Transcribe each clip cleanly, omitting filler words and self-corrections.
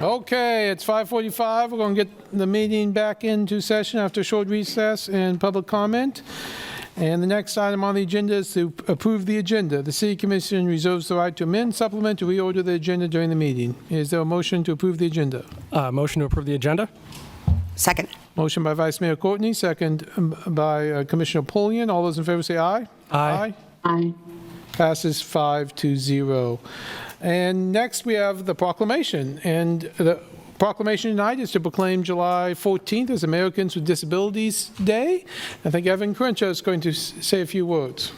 Okay, it's 5:45. We're going to get the meeting back into session after a short recess and public comment. And the next item on the agenda is to approve the agenda. The City Commission reserves the right to amend, supplement, or reorder the agenda during the meeting. Is there a motion to approve the agenda? Motion to approve the agenda. Second. Motion by Vice Mayor Courtney, second by Commissioner Pullian. All those in favor say aye. Aye. Aye. Passes 5-0. And next we have the proclamation. And the proclamation tonight is to proclaim July 14th as Americans with Disabilities Day. I think Evan Crenshaw is going to say a few words.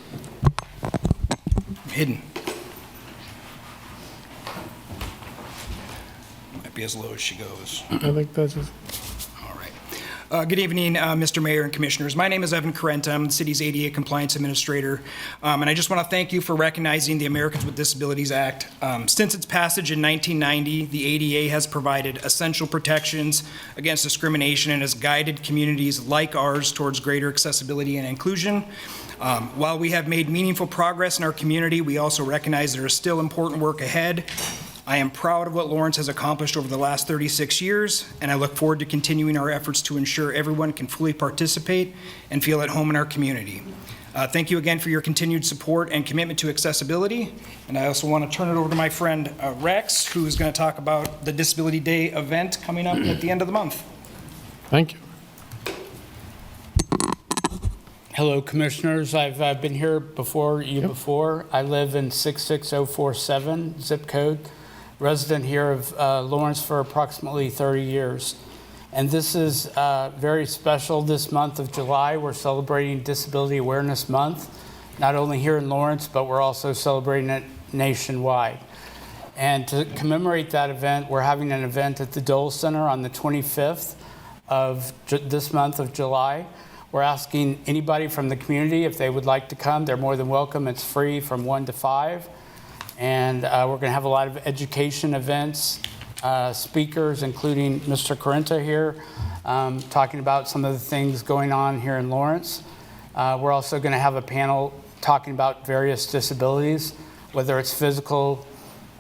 Hidden. Might be as low as she goes. I think that's All right. Good evening, Mr. Mayor and Commissioners. My name is Evan Carenta. I'm the city's ADA Compliance Administrator. And I just want to thank you for recognizing the Americans with Disabilities Act. Since its passage in 1990, the ADA has provided essential protections against discrimination and has guided communities like ours towards greater accessibility and inclusion. While we have made meaningful progress in our community, we also recognize there is still important work ahead. I am proud of what Lawrence has accomplished over the last 36 years, and I look forward to continuing our efforts to ensure everyone can fully participate and feel at home in our community. Thank you again for your continued support and commitment to accessibility. And I also want to turn it over to my friend Rex, who is going to talk about the Disability Day event coming up at the end of the month. Thank you. Hello, Commissioners. I've been here before before. I live in 66047 zip code. Resident here of Lawrence for approximately 30 years. And this is very special this month of July. We're celebrating Disability Awareness Month, not only here in Lawrence, but we're also celebrating it nationwide. And to commemorate that event, we're having an event at the Dole Center on the 25th of this month of July. We're asking anybody from the community if they would like to come. They're more than welcome. It's free from 1 to 5. And we're going to have a lot of education events, speakers, including Mr. Carenta here, talking about some of the things going on here in Lawrence. We're also going to have a panel talking about various disabilities, whether it's physical,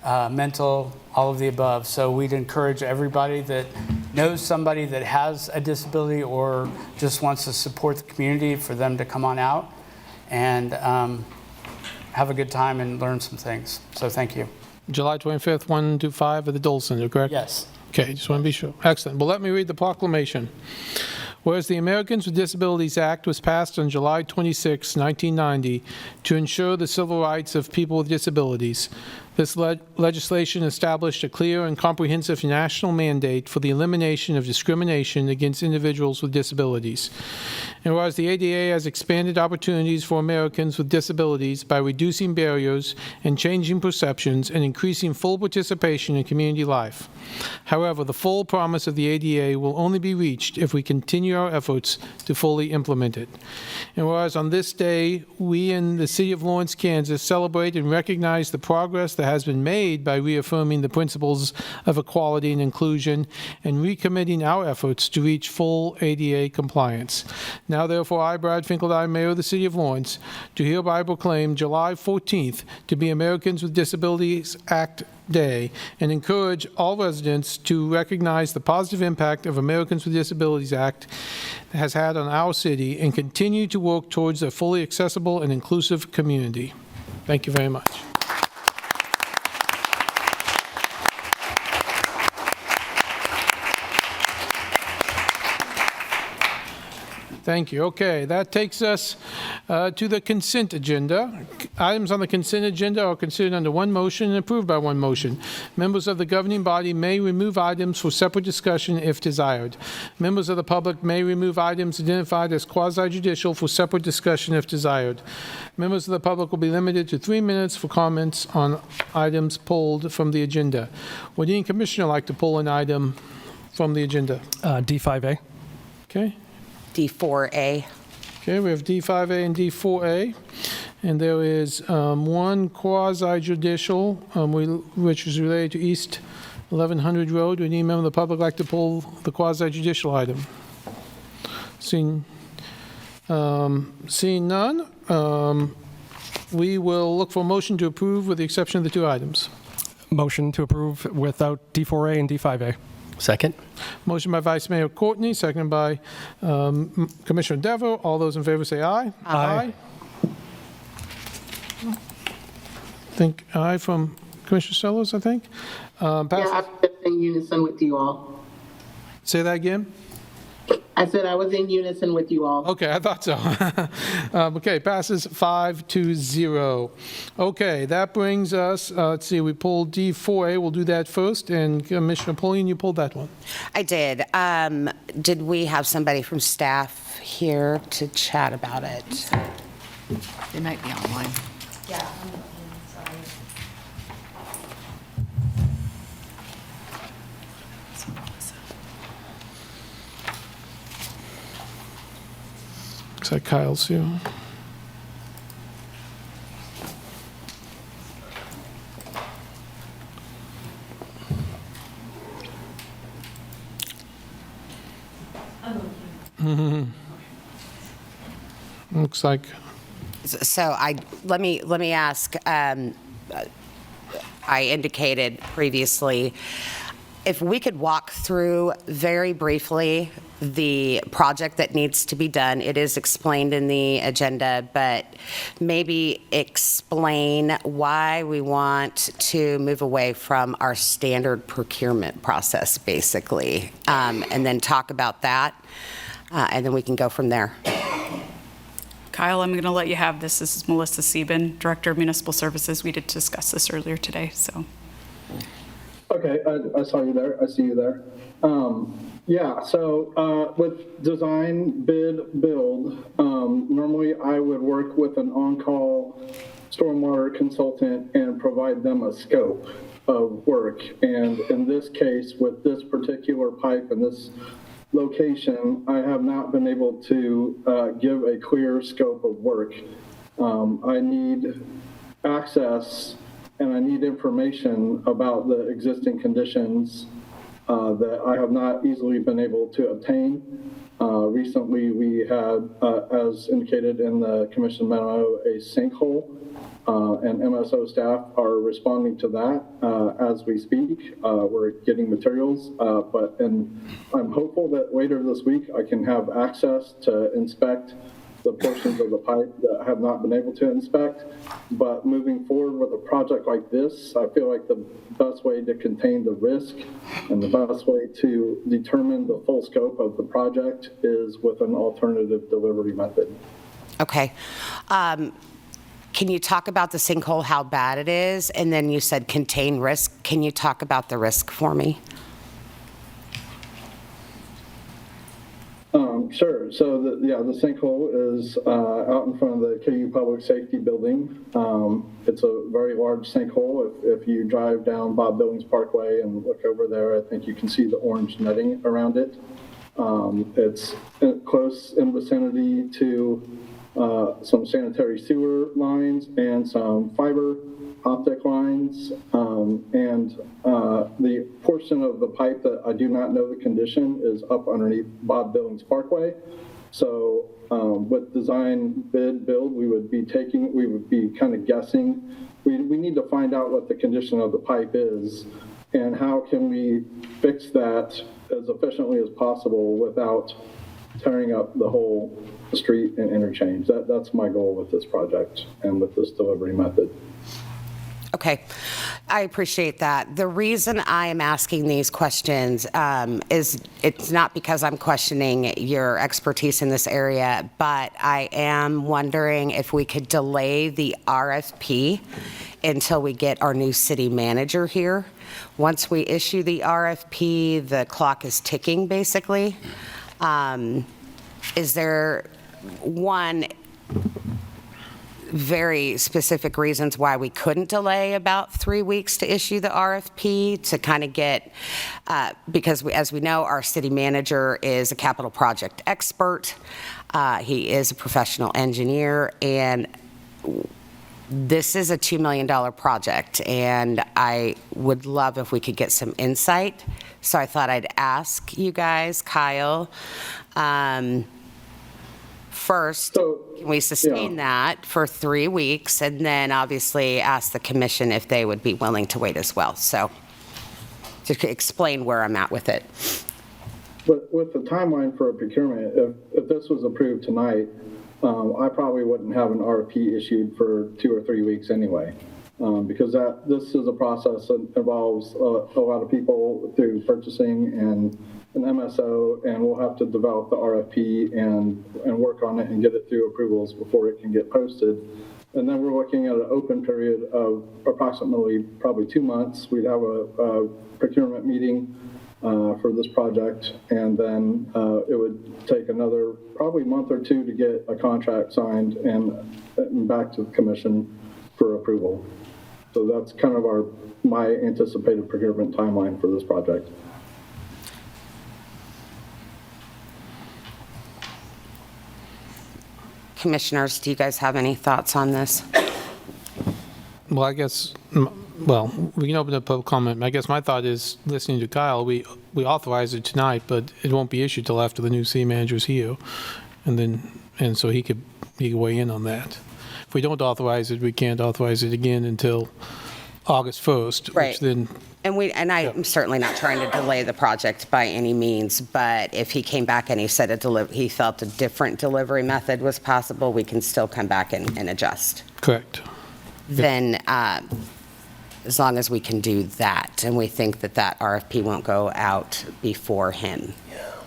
mental, all of the above. So we'd encourage everybody that knows somebody that has a disability or just wants to support the community for them to come on out and have a good time and learn some things. So thank you. July 25th, 1 to 5 at the Dole Center, correct? Yes. Okay, just want to be sure. Excellent. Well, let me read the proclamation. Whereas the Americans with Disabilities Act was passed on July 26, 1990, to ensure the civil rights of people with disabilities, this legislation established a clear and comprehensive national mandate for the elimination of discrimination against individuals with disabilities. And whereas the ADA has expanded opportunities for Americans with disabilities by reducing barriers and changing perceptions and increasing full participation in community life. However, the full promise of the ADA will only be reached if we continue our efforts to fully implement it. And whereas on this day, we in the city of Lawrence, Kansas, celebrate and recognize the progress that has been made by reaffirming the principles of equality and inclusion and recommitting our efforts to reach full ADA compliance. Now, therefore, I, Brad Finkeldine, Mayor of the City of Lawrence, do hereby proclaim July 14th to be Americans with Disabilities Act Day and encourage all residents to recognize the positive impact of Americans with Disabilities Act has had on our city and continue to work towards a fully accessible and inclusive community. Thank you very much. Thank you. Okay, that takes us to the consent agenda. Items on the consent agenda are considered under one motion and approved by one motion. Members of the governing body may remove items for separate discussion if desired. Members of the public may remove items identified as quasi-judicial for separate discussion if desired. Members of the public will be limited to 3 minutes for comments on items pulled from the agenda. Would any commissioner like to pull an item from the agenda? D5A. Okay. D4A. Okay, we have D5A and D4A, and there is one quasi-judicial, which is related to East 1100 Road. Would any member of the public like to pull the quasi-judicial item? Seeing none, we will look for a motion to approve with the exception of the two items. Motion to approve without D4A and D5A. Second. Motion by Vice Mayor Courtney, seconded by Commissioner Devo. All those in favor say aye. Aye. Think aye from Commissioner Sellers, I think. Yeah, Passes. I was in unison with you all. Say that again? I said I was in unison with you all. Okay, I thought so. Okay, passes 5-0. Okay, that brings us, let's see, we pulled D4A, we'll do that first, and Commissioner Pulliam, you pulled that one. I did. Did we have somebody from staff here to chat about it? They might be online. Yeah. Looks like Kyle's here. Looks like, So let me ask, I indicated previously, if we could walk through very briefly the project that needs to be done. It is explained in the agenda, but maybe explain why we want to move away from our standard procurement process, basically, and then talk about that, and then we can go from there. Kyle, I'm going to let you have this. This is Melissa Sieben, Director of Municipal Services. We did discuss this earlier today, so. Okay, I saw you there. I see you there. Yeah, so with design, bid, build, normally I would work with an on-call stormwater consultant and provide them a scope of work. And in this case, with this particular pipe and this location, I have not been able to give a clear scope of work. I need access and I need information about the existing conditions that I have not easily been able to obtain. Recently, we had, as indicated in the commission memo, a sinkhole, and MSO staff are responding to that as we speak. We're getting materials, and I'm hopeful that later this week I can have access to inspect the portions of the pipe that I have not been able to inspect. But moving forward with a project like this, I feel like the best way to contain the risk and the best way to determine the full scope of the project is with an alternative delivery method. Okay. Can you talk about the sinkhole, how bad it is? And then you said contain risk. Can you talk about the risk for me? Sure. So the sinkhole is out in front of the KU Public Safety Building. It's a very large sinkhole. If you drive down Bob Billings Parkway and look over there, I think you can see the orange netting around it. It's close in vicinity to some sanitary sewer lines and some fiber optic lines, and the portion of the pipe that I do not know the condition is up underneath Bob Billings Parkway. So with design, bid, build, we would be kind of guessing. We need to find out what the condition of the pipe is and how can we fix that as efficiently as possible without tearing up the whole street and interchange. That's my goal with this project and with this delivery method. Okay, I appreciate that. The reason I am asking these questions is it's not because I'm questioning your expertise in this area, but I am wondering if we could delay the RFP until we get our new city manager here. Once we issue the RFP, the clock is ticking, basically. Is there one very specific reasons why we couldn't delay about 3 weeks to issue the RFP to kind of get, because as we know, our city manager is a capital project expert. He is a professional engineer, and this is a $2 million project, and I would love if we could get some insight. So I thought I'd ask you guys, Kyle, First, So, can we sustain that for 3 weeks, and then obviously ask the commission if they would be willing to wait as well? So, to explain where I'm at with it. But with the timeline for a procurement, if this was approved tonight, I probably wouldn't have an RFP issued for 2 or 3 weeks anyway. Because this is a process that involves a lot of people through purchasing and an MSO, and we'll have to develop the RFP and work on it and get it through approvals before it can get posted. And then we're looking at an open period of approximately probably 2 months. We'd have a procurement meeting for this project, and then it would take another probably month or 2 to get a contract signed and back to the commission for approval. So that's kind of my anticipated procurement timeline for this project. Commissioners, do you guys have any thoughts on this? Well, I guess, well, we can open up public comment. I guess my thought is, listening to Kyle, we authorize it tonight, but it won't be issued till after the new city manager's here. And so he could weigh in on that. If we don't authorize it, we can't authorize it again until August 1st, Right. which then, And I'm certainly not trying to delay the project by any means, but if he came back and he said he felt a different delivery method was possible, we can still come back and adjust. correct. Then, as long as we can do that, and we think that RFP won't go out before him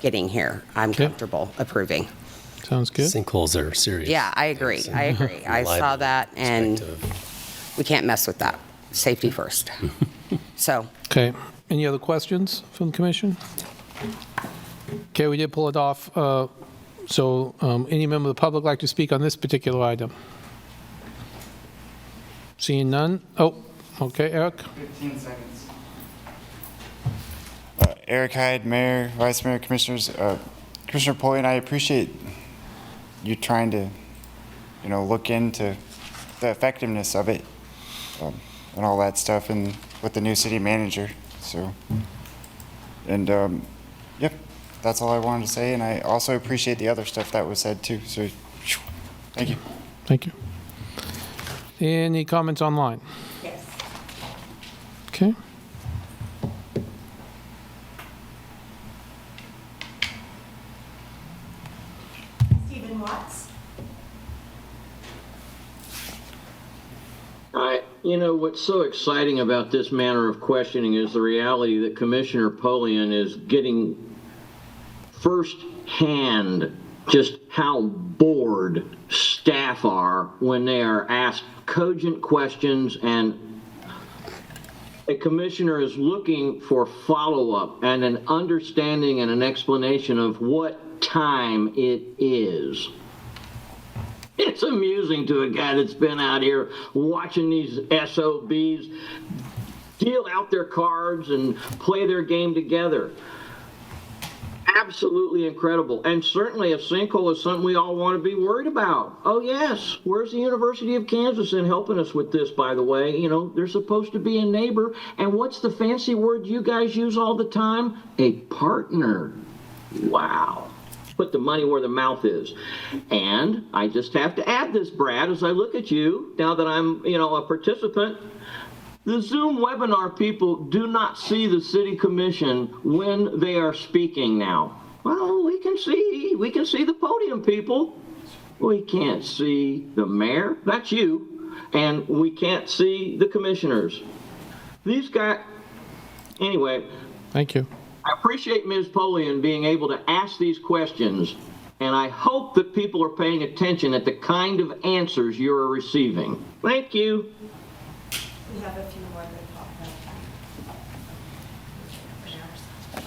getting here, I'm Okay. comfortable approving. Sounds good. Sinkholes are serious. Yeah, I agree. I saw that, and we can't mess with that. Safety first. So, Okay. Any other questions from the commission? Okay, we did pull it off. So any member of the public like to speak on this particular item? Seeing none? Oh, okay, Eric? 15 seconds. Eric Hyde, Mayor, Vice Mayor, Commissioners. Commissioner Poyen, I appreciate you trying to, look into the effectiveness of it and all that stuff, and with the new city manager. So, and yep, that's all I wanted to say. And I also appreciate the other stuff that was said too. So, thank you. Thank you. Any comments online? yes. Okay. Stephen Watts. What's so exciting about this manner of questioning is the reality that Commissioner Polian is getting firsthand just how bored staff are when they are asked cogent questions, and a commissioner is looking for follow-up and an understanding and an explanation of what time it is. It's amusing to a guy that's been out here watching these SOBs deal out their cards and play their game together. Absolutely incredible. And certainly a sinkhole is something we all want to be worried about. Oh, yes. Where's the University of Kansas in helping us with this, by the way? They're supposed to be a neighbor. And what's the fancy word you guys use all the time? A partner. Wow. Put the money where the mouth is. And I just have to add this, Brad, as I look at you, now that I'm, a participant. The Zoom webinar people do not see the city commission when they are speaking now. Well, we can see the podium people. We can't see the mayor, that's you, and we can't see the commissioners. These guys, anyway. Thank you. I appreciate Ms. Polian being able to ask these questions, and I hope that people are paying attention at the kind of answers you're receiving. Thank you. We have a few more that pop up.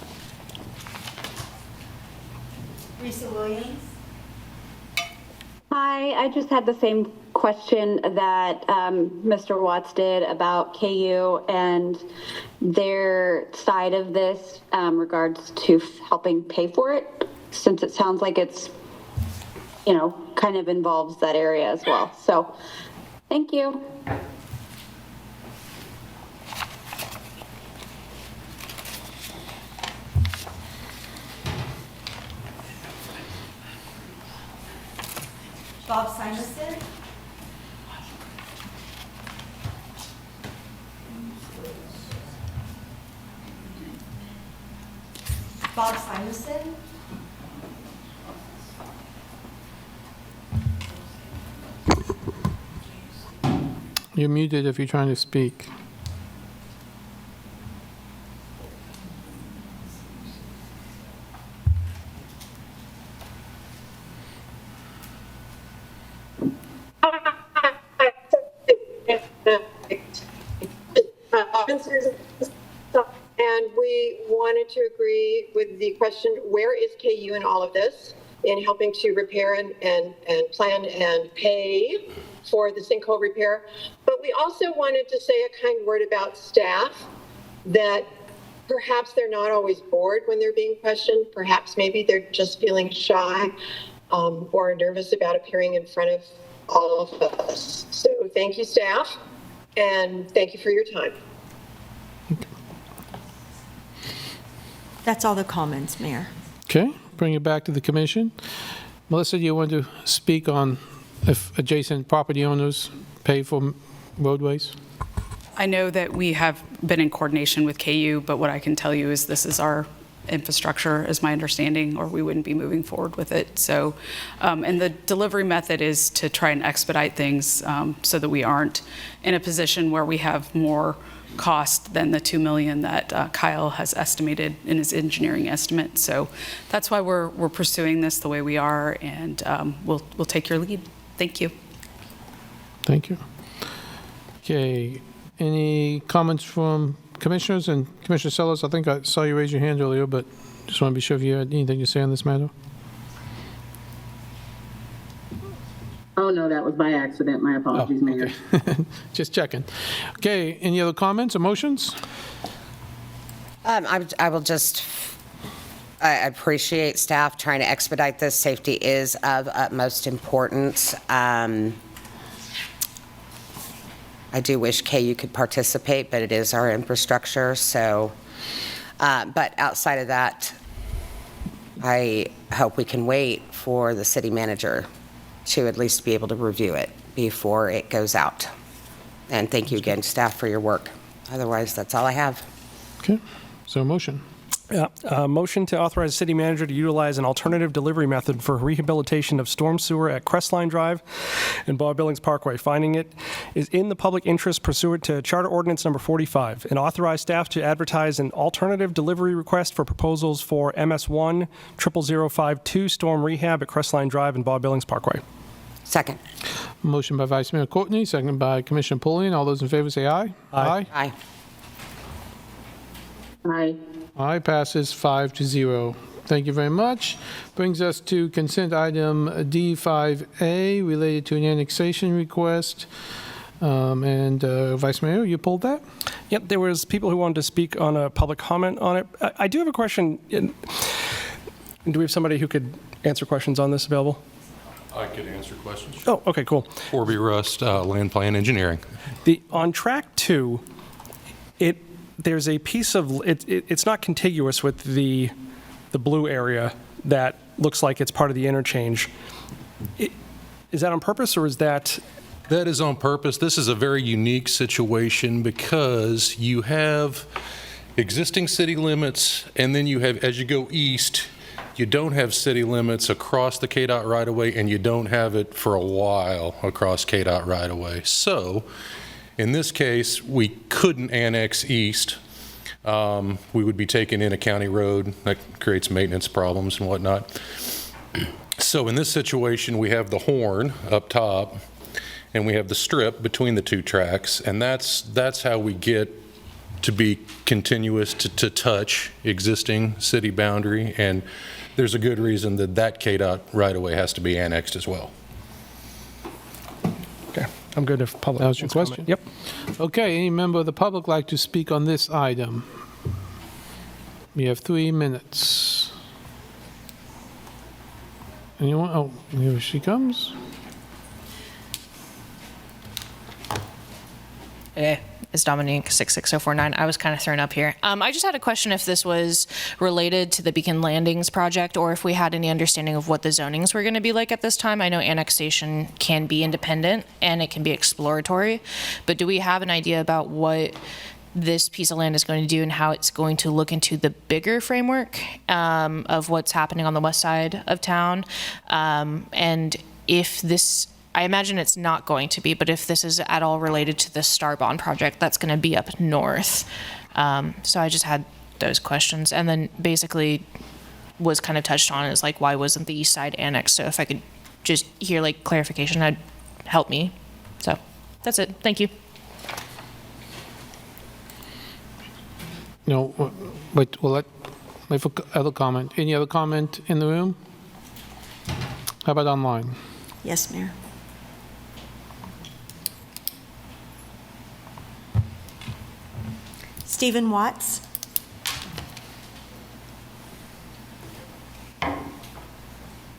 Risa Williams. Hi, I just had the same question that Mr. Watts did about KU and their side of this regards to helping pay for it, since it sounds like it's, kind of involves that area as well. So, thank you. Bob Simonson. Bob Simonson. You're muted if you're trying to speak. And we wanted to agree with the question, where is KU in all of this in helping to repair and plan and pay for the sinkhole repair? But we also wanted to say a kind word about staff, that perhaps they're not always bored when they're being questioned. Perhaps maybe they're just feeling shy or nervous about appearing in front of all of us. So thank you, staff, and thank you for your time. That's all the comments, Mayor. Okay, bring it back to the commission. Melissa, do you want to speak on if adjacent property owners pay for roadways? I know that we have been in coordination with KU, but what I can tell you is this is our infrastructure, is my understanding, or we wouldn't be moving forward with it. So, and the delivery method is to try and expedite things so that we aren't in a position where we have more cost than the $2 million that Kyle has estimated in his engineering estimate. So that's why we're pursuing this the way we are, and we'll take your lead. Thank you. Thank you. Okay, any comments from commissioners? And Commissioner Sellers, I think I saw you raise your hand earlier, but just want to be sure if you had anything to say on this matter. Oh, no, that was by accident. My apologies, Mayor. Okay. Just checking. Okay, any other comments or motions? I will just, I appreciate staff trying to expedite this. Safety is of utmost importance. I do wish KU could participate, but it is our infrastructure. So, but outside of that, I hope we can wait for the city manager to at least be able to review it before it goes out. And thank you again, staff, for your work. Otherwise, that's all I have. Okay, so motion. Yeah, motion to authorize the city manager to utilize an alternative delivery method for rehabilitation of storm sewer at Crestline Drive and Bob Billings Parkway, finding it is in the public interest pursuant to Charter Ordinance Number 45, and authorize staff to advertise an alternative delivery request for proposals for MS1 00052 storm rehab at Crestline Drive and Bob Billings Parkway. Second. Motion by Vice Mayor Courtney, second by Commissioner Pulliam. All those in favor say aye. Aye. Aye. Aye. Aye, passes 5-0. Thank you very much. Brings us to consent item D5A related to an annexation request. Vice Mayor, you pulled that? Yep, there was people who wanted to speak on a public comment on it. I do have a question. Do we have somebody who could answer questions on this available? I could answer questions. Oh, okay, cool. Corby Rust, Land Plan Engineering. On track 2, there's a piece of it's not contiguous with the blue area that looks like it's part of the interchange. Is that on purpose, or is that? That is on purpose. This is a very unique situation because you have existing city limits, and then you have, as you go east, you don't have city limits across the KDOT right-of-way, and you don't have it for a while across KDOT right-of-way. So, in this case, we couldn't annex east. We would be taking in a county road. That creates maintenance problems and whatnot. So in this situation, we have the horn up top, and we have the strip between the two tracks, and that's how we get to be continuous to touch existing city boundary, and there's a good reason that KDOT right-of-way has to be annexed as well. Okay, I'm good if public. That was your question? Yep. Okay, any member of the public like to speak on this item? We have 3 minutes. Anyone? Oh, here she comes. is Dominique 66049. I was kind of thrown up here. I just had a question if this was related to the Beacon Landings project or if we had any understanding of what the zonings were going to be like at this time. I know annexation can be independent and it can be exploratory, but do we have an idea about what this piece of land is going to do and how it's going to look into the bigger framework of what's happening on the west side of town? And if this, I imagine it's not going to be, but if this is at all related to the Star Bond project that's going to be up north. So I just had those questions. And then basically was kind of touched on is like, why wasn't the east side annexed? So if I could just hear like clarification, that'd help me. So that's it. Thank you. No, but we'll let my other comment. Any other comment in the room? How about online? Yes, Mayor. Stephen Watts.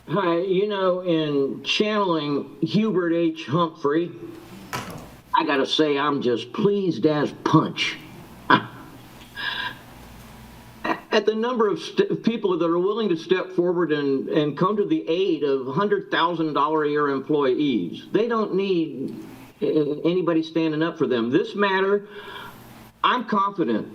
Hi, you know, in channeling Hubert H. Humphrey, I gotta say I'm just pleased as punch. At the number of people that are willing to step forward and come to the aid of $100,000 a year employees. They don't need anybody standing up for them. This matter, I'm confident,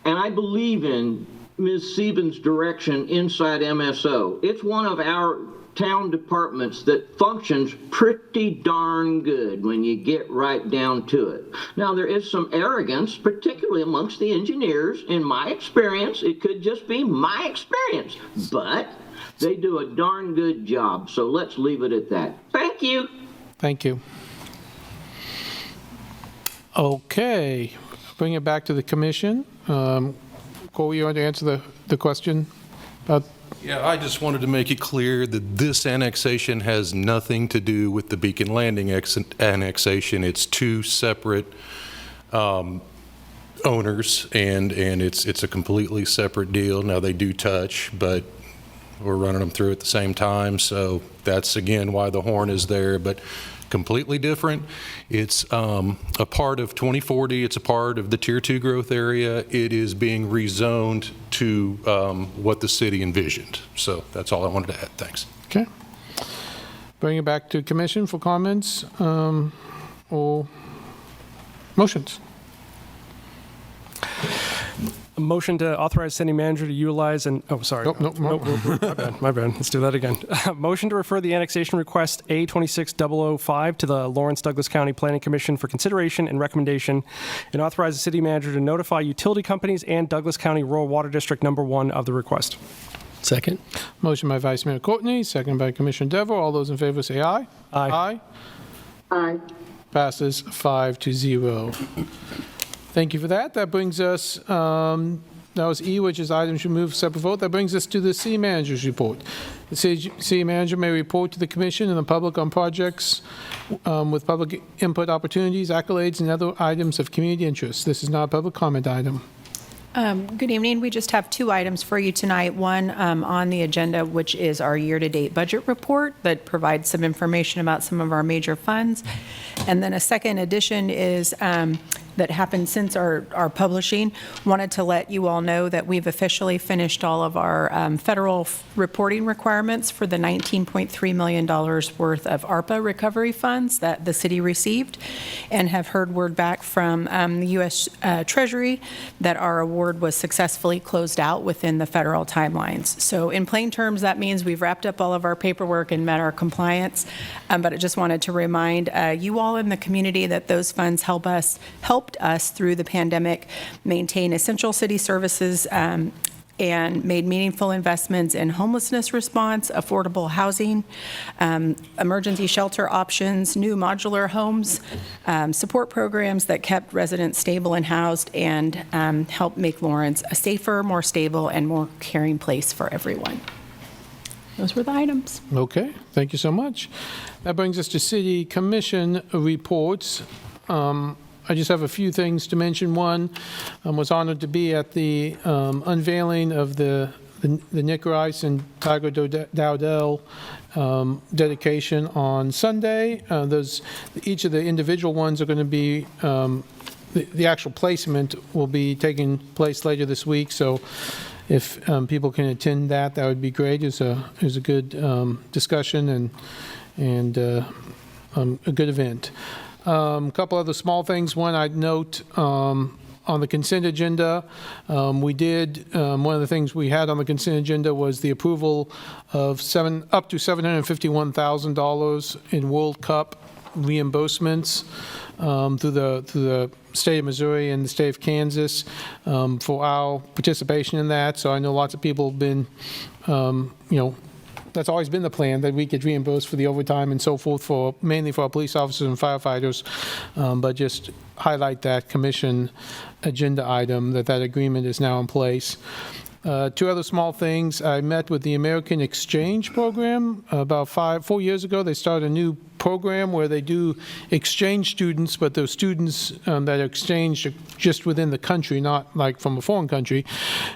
and I believe in Ms. Siebens' direction inside MSO. It's one of our town departments that functions pretty darn good when you get right down to it. Now, there is some arrogance, particularly amongst the engineers. In my experience, it could just be my experience, but they do a darn good job, so let's leave it at that. Thank you. Thank you. Okay, bring it back to the commission. Corey, you want to answer the question about? Yeah, I just wanted to make it clear that this annexation has nothing to do with the Beacon Landing annexation. It's two separate owners, and it's a completely separate deal. Now, they do touch, but we're running them through at the same time, so that's, again, why the horn is there, but completely different. It's a part of 2040. It's a part of the Tier 2 growth area. It is being rezoned to what the city envisioned. So that's all I wanted to add. Thanks. Okay. Bring it back to commission for comments or motions. A motion to authorize city manager to utilize and, oh, sorry. Nope. My bad. Let's do that again. Motion to refer the annexation request A26005 to the Lawrence Douglas County Planning Commission for consideration and recommendation, and authorize the city manager to notify utility companies and Douglas County Rural Water District number 1 of the request. Second. Motion by Vice Mayor Courtney, second by Commissioner Devo. All those in favor say aye. Aye. Aye. Passes 5-0. Thank you for that. That brings us, that was E, which is items should move separate vote. That brings us to the city manager's report. The city manager may report to the commission and the public on projects with public input opportunities, accolades, and other items of community interest. This is not a public comment item. Good evening. We just have two items for you tonight. One on the agenda, which is our year-to-date budget report that provides some information about some of our major funds. And then a second addition is that happened since our publishing. Wanted to let you all know that we've officially finished all of our federal reporting requirements for the $19.3 million worth of ARPA recovery funds that the city received, and have heard word back from the U.S. Treasury that our award was successfully closed out within the federal timelines. So in plain terms, that means we've wrapped up all of our paperwork and met our compliance, but I just wanted to remind you all in the community that those funds helped us through the pandemic maintain essential city services and made meaningful investments in homelessness response, affordable housing, emergency shelter options, new modular homes, support programs that kept residents stable and housed, and helped make Lawrence a safer, more stable, and more caring place for everyone. Those were the items. Okay, thank you so much. That brings us to city commission reports. I just have a few things to mention. One, was honored to be at the unveiling of the Nick Rice and Tiger Dowdell dedication on Sunday. Each of the individual ones are going to be the actual placement will be taking place later this week, so if people can attend that, that would be great. It's a good discussion and a good event. A couple other small things. One, I'd note on the consent agenda, we did, one of the things we had on the consent agenda was the approval of up to $751,000 in World Cup reimbursements through the state of Missouri and the state of Kansas for our participation in that. So I know lots of people have been, that's always been the plan, that we get reimbursed for the overtime and so forth, mainly for our police officers and firefighters. But just highlight that commission agenda item, that agreement is now in place. Two other small things. I met with the American Exchange Program about 4 years ago. They started a new program where they do exchange students, but those students that are exchanged are just within the country, not like from a foreign country.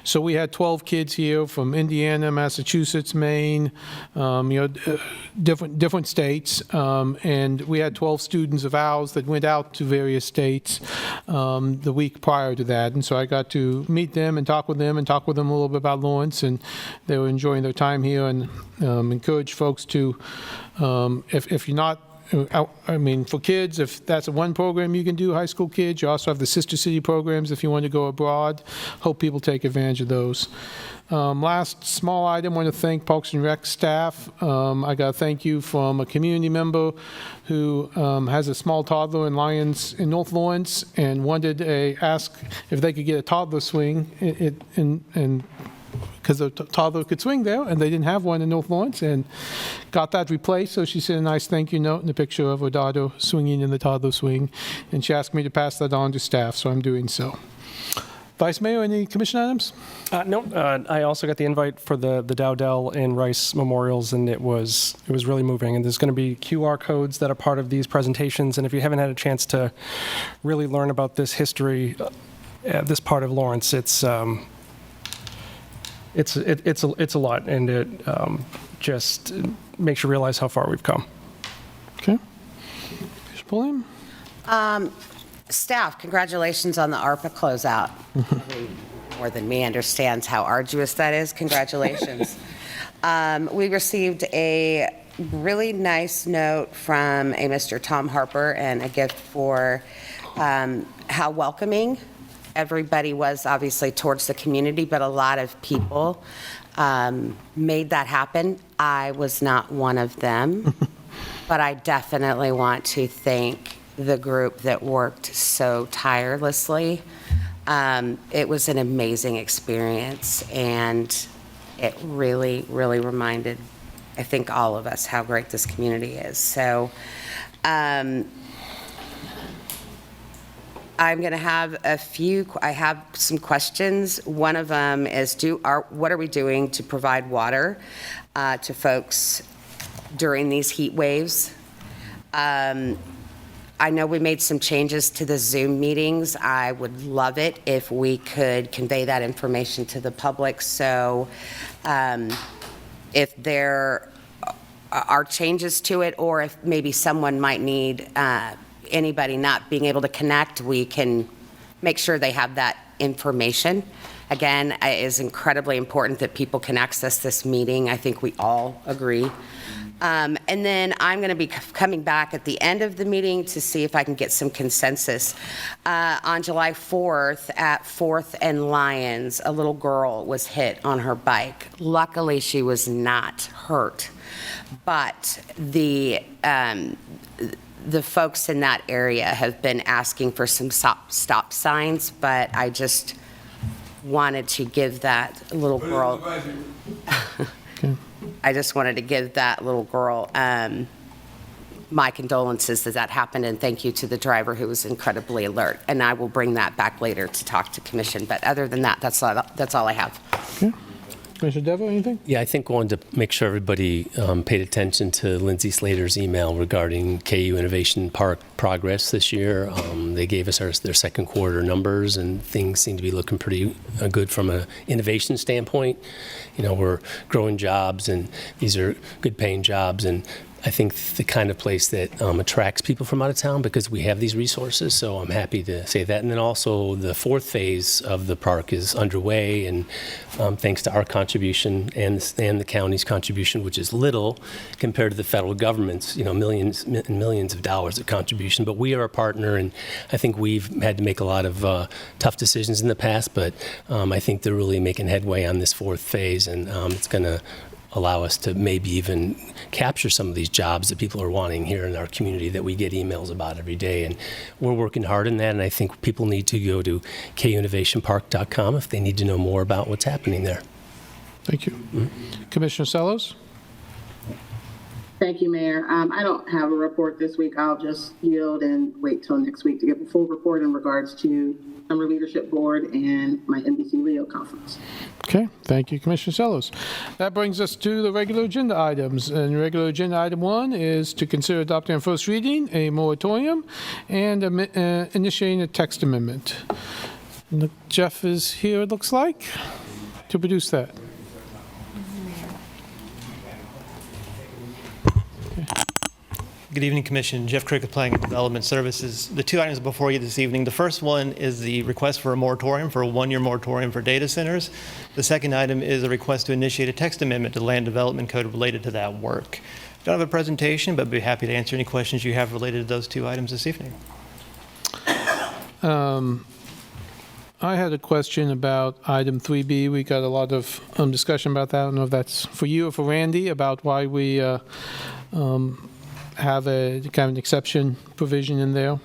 So we had 12 kids here from Indiana, Massachusetts, Maine, different states, and we had 12 students of ours that went out to various states the week prior to that. And so I got to meet them and talk with them a little bit about Lawrence, and they were enjoying their time here, and encourage folks to, if you're not, I mean, for kids, if that's one program you can do, high school kids, you also have the sister city programs if you want to go abroad. Hope people take advantage of those. Last small item, I want to thank Parks and Rec staff. I got a thank you from a community member who has a small toddler in North Lawrence and wanted ask if they could get a toddler swing because the toddler could swing there, and they didn't have one in North Lawrence, and got that replaced. So she sent a nice thank you note and a picture of her daughter swinging in the toddler swing, and she asked me to pass that on to staff, so I'm doing so. Vice Mayor, any commission items? No. I also got the invite for the Dowdell and Rice memorials, and it was really moving. And there's going to be QR codes that are part of these presentations. And if you haven't had a chance to really learn about this history, this part of Lawrence, it's a lot, and it just makes you realize how far we've come. Okay. Commissioner Pulliam? Staff, congratulations on the ARPA closeout. More than me understands how arduous that is. Congratulations. We received a really nice note from a Mr. Tom Harper and a gift for how welcoming everybody was, obviously, towards the community, but a lot of people made that happen. I was not one of them, but I definitely want to thank the group that worked so tirelessly. It was an amazing experience, and it really, really reminded, I think, all of us how great this community is. So I'm going to have I have some questions. One of them is, what are we doing to provide water to folks during these heat waves? I know we made some changes to the Zoom meetings. I would love it if we could convey that information to the public. So if there are changes to it, or if maybe someone might need anybody not being able to connect, we can make sure they have that information. Again, it is incredibly important that people can access this meeting. I think we all agree. And then I'm going to be coming back at the end of the meeting to see if I can get some consensus. On July 4th at 4th and Lyons, a little girl was hit on her bike. Luckily, she was not hurt. But the folks in that area have been asking for some stop signs, but I just wanted to give that little girl... I just wanted to give that little girl my condolences that happened, and thank you to the driver who was incredibly alert. And I will bring that back later to talk to Commission. But other than that, that's all I have. Okay. Commissioner Devo, anything? Yeah, I think I wanted to make sure everybody paid attention to Lindsay Slater's email regarding KU Innovation Park progress this year. They gave us their second quarter numbers, and things seem to be looking pretty good from an innovation standpoint. You know, we're growing jobs, and these are good paying jobs, and I think, the kind of place that attracts people from out of town because we have these resources. So I'm happy to say that. And then also the fourth phase of the park is underway, and thanks to our contribution and the county's contribution, which is little compared to the federal government's, millions and millions of dollars of contribution. But we are a partner, and I think we've had to make a lot of tough decisions in the past, but I think they're really making headway on this fourth phase, and it's going to allow us to maybe even capture some of these jobs that people are wanting here in our community that we get emails about every day. And we're working hard on that, and I think people need to go to kuinnovationpark.com if they need to know more about what's happening there. Thank you. Commissioner Sellos? Thank you, Mayor. I don't have a report this week. I'll just yield and wait till next week to get the full report in regards to Summer Leadership Board and my NBC Leo conference. Okay, thank you, Commissioner Sellos. That brings us to the regular agenda items. And regular agenda item 1 is to consider adopting on first reading a moratorium and initiating a text amendment. Look, Jeff is here, it looks like, to produce that. Good evening, Commission. Jeff Crick of Planning and Development Services. The two items before you this evening. The first one is the request for a moratorium, for a one-year moratorium for data centers. The second item is a request to initiate a text amendment to the Land Development Code related to that work. Don't have a presentation, but be happy to answer any questions you have related to those two items this evening. I had a question about item 3B. We got a lot of discussion about that. I don't know if that's for you or for Randy, about why we have a kind of an exception provision in there.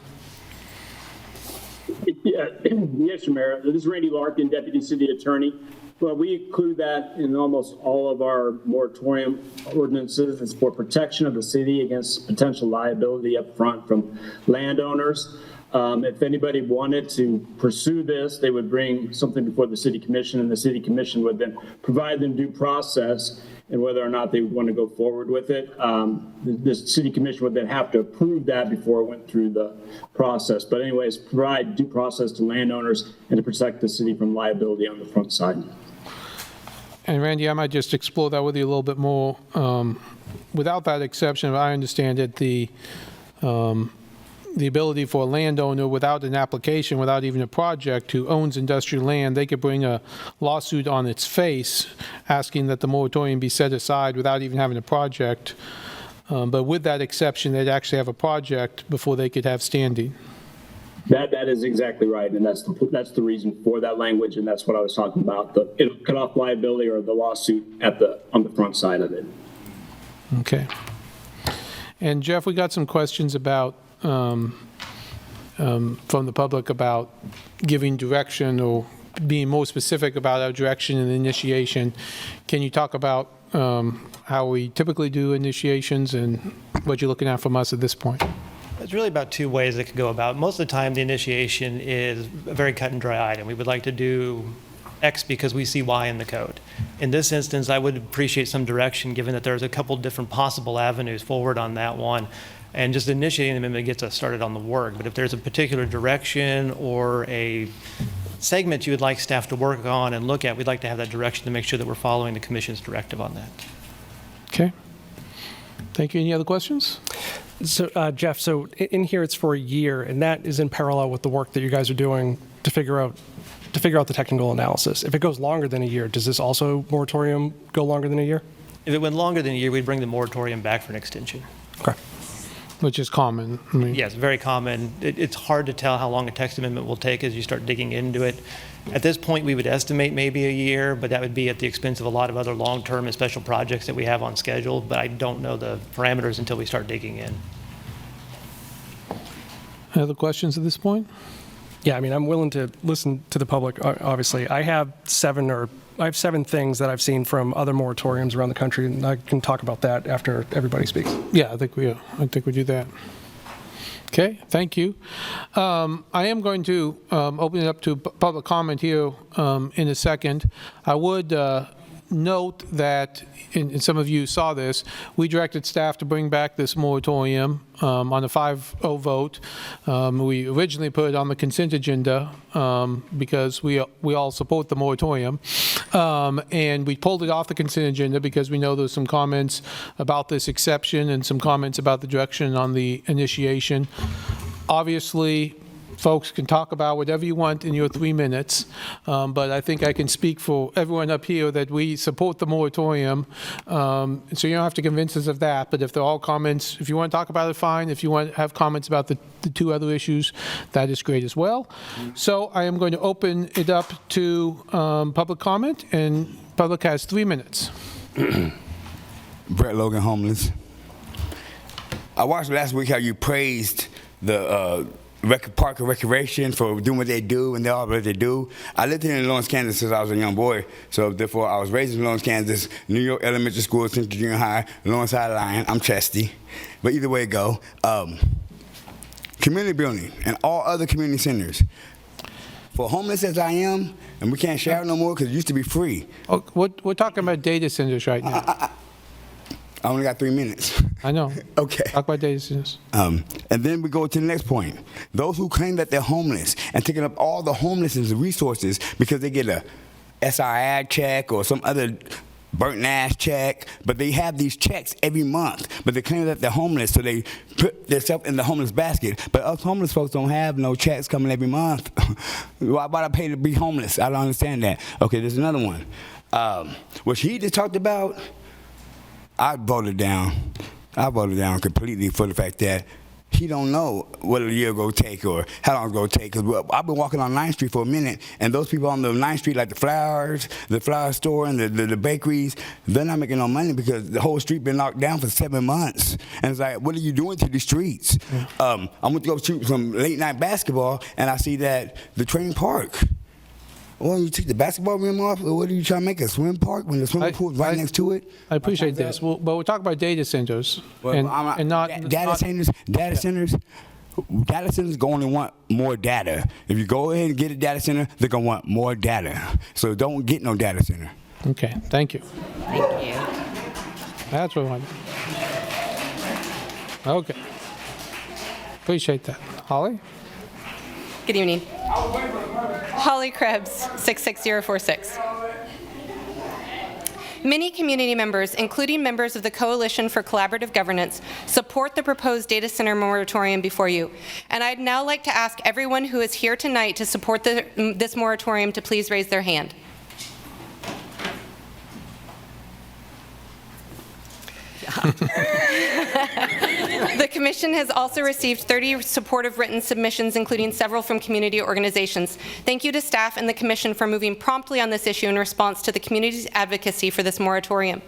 Yeah, yes, Mayor. This is Randy Larkin, Deputy City Attorney. Well, we include that in almost all of our moratorium ordinances. It's for protection of the city against potential liability up front from landowners. If anybody wanted to pursue this, they would bring something before the City Commission, and the City Commission would then provide them due process and whether or not they would want to go forward with it. The City Commission would then have to approve that before it went through the process. But anyways, provide due process to landowners and to protect the city from liability on the front side. And Randy, I might just explore that with you a little bit more. Without that exception, I understand that the ability for a landowner without an application, without even a project, who owns industrial land, they could bring a lawsuit on its face asking that the moratorium be set aside without even having a project. But with that exception, they'd actually have a project before they could have standing. That is exactly right, and that's the reason for that language, and that's what I was talking about. It'll cut off liability or the lawsuit on the front side of it. Okay. And Jeff, we got some questions about from the public about giving direction or being more specific about our direction and initiation. Can you talk about how we typically do initiations and what you're looking at from us at this point? It's really about two ways it could go about. Most of the time, the initiation is a very cut and dry item. We would like to do X because we see Y in the code. In this instance, I would appreciate some direction, given that there's a couple different possible avenues forward on that one. And just initiating the amendment gets us started on the work. But if there's a particular direction or a segment you would like staff to work on and look at, we'd like to have that direction to make sure that we're following the Commission's directive on that. Okay. Thank you. Any other questions? So, Jeff, so in here it's for a year, and that is in parallel with the work that you guys are doing to figure out the technical analysis. If it goes longer than a year, does this also moratorium go longer than a year? If it went longer than a year, we'd bring the moratorium back for an extension. Okay. Which is common. I mean, yes, very common. It's hard to tell how long a text amendment will take as you start digging into it. At this point, we would estimate maybe a year, but that would be at the expense of a lot of other long-term and special projects that we have on schedule. But I don't know the parameters until we start digging in. Other questions at this point? Yeah, I mean, I'm willing to listen to the public, obviously. I have seven things that I've seen from other moratoriums around the country, and I can talk about that after everybody speaks. Yeah, I think we do that. Okay, thank you. I am going to open it up to public comment here in a second. I would note that, and some of you saw this, we directed staff to bring back this moratorium on a 5-0 vote. We originally put it on the consent agenda because we all support the moratorium. And we pulled it off the consent agenda because we know there's some comments about this exception and some comments about the direction on the initiation. Obviously, folks can talk about whatever you want in your 3 minutes, but I think I can speak for everyone up here that we support the moratorium, so you don't have to convince us of that, but if they're all comments, if you want to talk about it, fine. If you want to have comments about the 2 other issues, that is great as well. So I am going to open it up to public comment, and public has 3 minutes. Brett Logan, homeless. I watched last week how you praised the Park and Recreation for doing what they do, and they all what they do. I lived here in Lawrence, Kansas since I was a young boy, so therefore I was raised in Lawrence, Kansas, New York Elementary School, Central Junior High, Lawrence High Lion. I'm Chesty, but either way it go. Community building and all other community centers. For homeless as I am, and we can't share no more because it used to be free. Oh, we're talking about data centers right now. I only got 3 minutes. I know. Okay. Talk about data centers. And then we go to the next point. Those who claim that they're homeless and taking up all the homelessness resources because they get a SRI check or some other burnt-ass check, but they have these checks every month, but they claim that they're homeless, so they put themselves in the homeless basket. But us homeless folks don't have no checks coming every month. Why would I pay to be homeless? I don't understand that. Okay, there's another one. What she just talked about, I voted down. I voted down completely for the fact that he don't know what a year go take or how long it's going to take. Because I've been walking on 9th Street for a minute, and those people on the 9th Street, like the flower store and the bakeries, they're not making no money because the whole street been locked down for 7 months. And it's like, what are you doing to these streets? I went to go shoot some late night basketball, and I see that the train park. Well, you took the basketball rim off, or what are you trying to make, a swim park when the swimming pool is right next to it? I appreciate this, but we're talking about data centers, Well, and not data centers. Data centers going to want more data. If you go ahead and get a data center, they're going to want more data. So don't get no data center. Okay, thank you. Thank you. That's what I wanted. Okay. Appreciate that. Holly? Good evening. Holly Krebs, 66046. Many community members, including members of the Coalition for Collaborative Governance, support the proposed data center moratorium before you. And I'd now like to ask everyone who is here tonight to support this moratorium to please raise their hand. The Commission has also received 30 supportive written submissions, including several from community organizations. Thank you to staff and the Commission for moving promptly on this issue in response to the community's advocacy for this moratorium.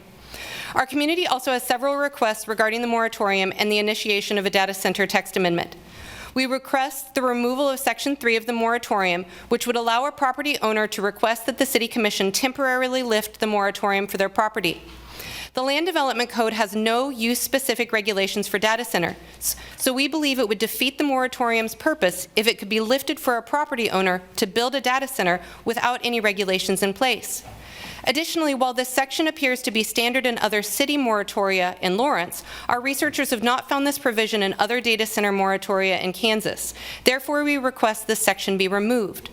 Our community also has several requests regarding the moratorium and the initiation of a data center text amendment. We request the removal of Section 3 of the moratorium, which would allow a property owner to request that the City Commission temporarily lift the moratorium for their property. The Land Development Code has no use-specific regulations for data centers, so we believe it would defeat the moratorium's purpose if it could be lifted for a property owner to build a data center without any regulations in place. Additionally, while this section appears to be standard in other city moratoria in Lawrence, our researchers have not found this provision in other data center moratoria in Kansas. Therefore, we request this section be removed.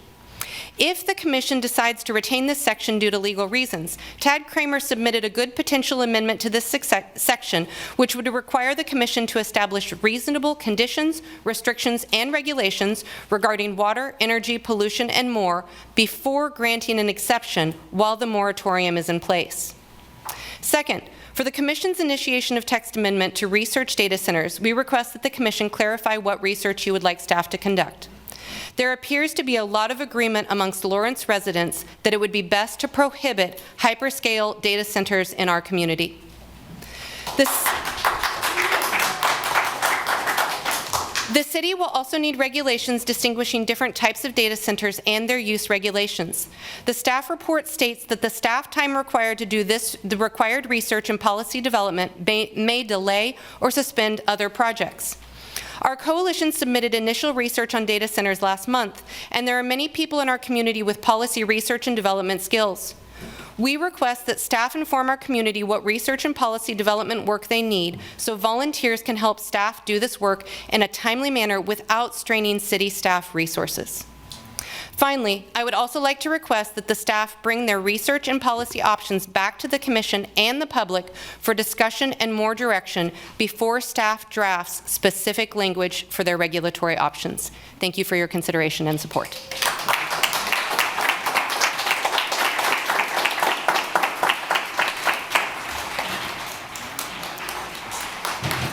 If the Commission decides to retain this section due to legal reasons, Tad Kramer submitted a good potential amendment to this section, which would require the Commission to establish reasonable conditions, restrictions, and regulations regarding water, energy, pollution, and more before granting an exception while the moratorium is in place. Second, for the Commission's initiation of text amendment to research data centers, we request that the Commission clarify what research you would like staff to conduct. There appears to be a lot of agreement amongst Lawrence residents that it would be best to prohibit hyperscale data centers in our community. The city will also need regulations distinguishing different types of data centers and their use regulations. The staff report states that the staff time required to do the required research and policy development may delay or suspend other projects. Our coalition submitted initial research on data centers last month, and there are many people in our community with policy research and development skills. We request that staff inform our community what research and policy development work they need so volunteers can help staff do this work in a timely manner without straining city staff resources. Finally, I would also like to request that the staff bring their research and policy options back to the Commission and the public for discussion and more direction before staff drafts specific language for their regulatory options. Thank you for your consideration and support.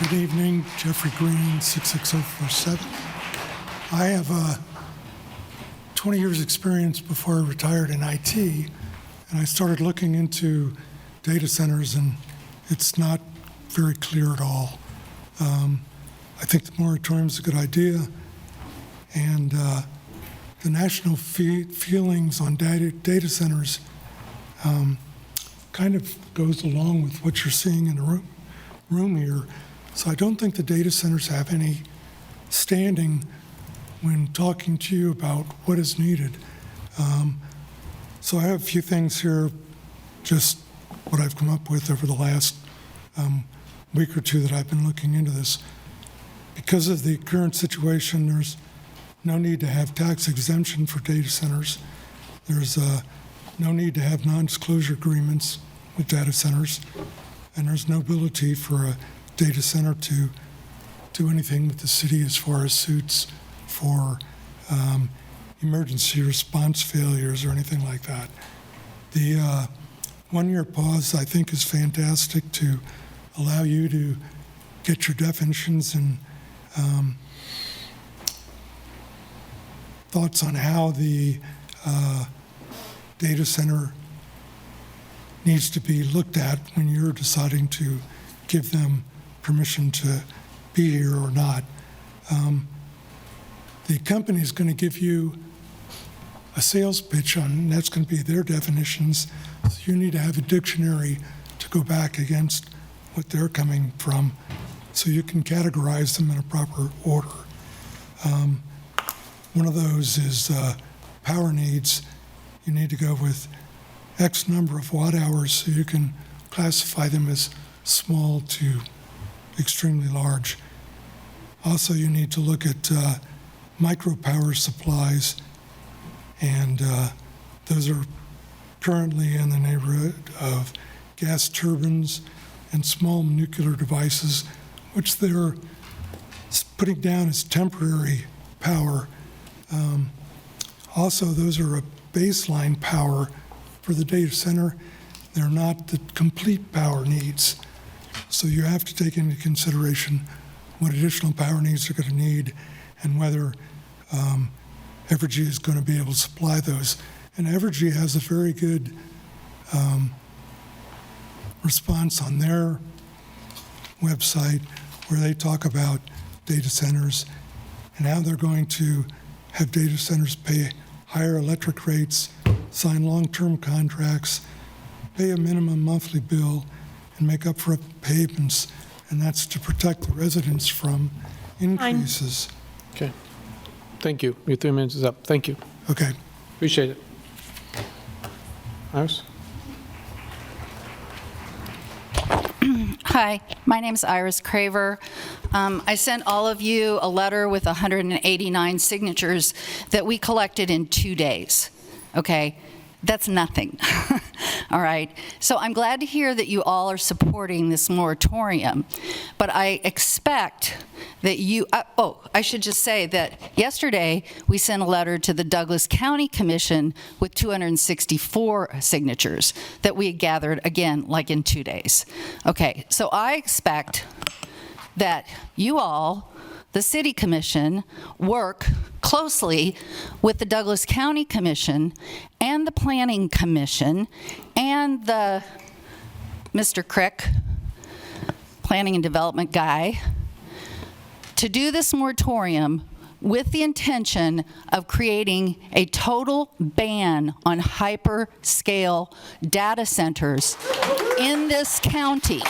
Good evening, Jeffrey Green, 66047. I have 20 years experience before I retired in IT, and I started looking into data centers, and it's not very clear at all. I think the moratorium is a good idea, and the national feelings on data centers kind of goes along with what you're seeing in the room here. So I don't think the data centers have any standing when talking to you about what is needed. So I have a few things here, just what I've come up with over the last week or two that I've been looking into this. Because of the current situation, there's no need to have tax exemption for data centers. There's no need to have non-disclosure agreements with data centers, and there's no ability for a data center to do anything with the city as far as suits for emergency response failures or anything like that. The one-year pause, I think, is fantastic to allow you to get your definitions and thoughts on how the data center needs to be looked at when you're deciding to give them permission to be here or not. The company is going to give you a sales pitch on, and that's going to be their definitions. So you need to have a dictionary to go back against what they're coming from so you can categorize them in a proper order. One of those is power needs. You need to go with X number of watt hours so you can classify them as small to extremely large. Also, you need to look at micro power supplies, and those are currently in the neighborhood of gas turbines and small nuclear devices, which they're putting down as temporary power. Also, those are a baseline power for the data center. They're not the complete power needs. So you have to take into consideration what additional power needs they're going to need and whether Evergy is going to be able to supply those. And Evergy has a very good response on their website where they talk about data centers and how they're going to have data centers pay higher electric rates, sign long-term contracts, pay a minimum monthly bill, and make up for payments, and that's to protect the residents from increases. Okay. Thank you. Your 3 minutes is up. Thank you. Okay. Appreciate it. Iris? Hi, my name is Iris Craver. I sent all of you a letter with 189 signatures that we collected in 2 days. Okay? That's nothing. All right. So I'm glad to hear that you all are supporting this moratorium, but I expect that you, I should just say that yesterday we sent a letter to the Douglas County Commission with 264 signatures that we had gathered, again, like in 2 days. Okay. So I expect that you all, the City Commission, work closely with the Douglas County Commission and the Planning Commission and the Mr. Crick, Planning and Development guy, to do this moratorium with the intention of creating a total ban on hyperscale data centers in this county.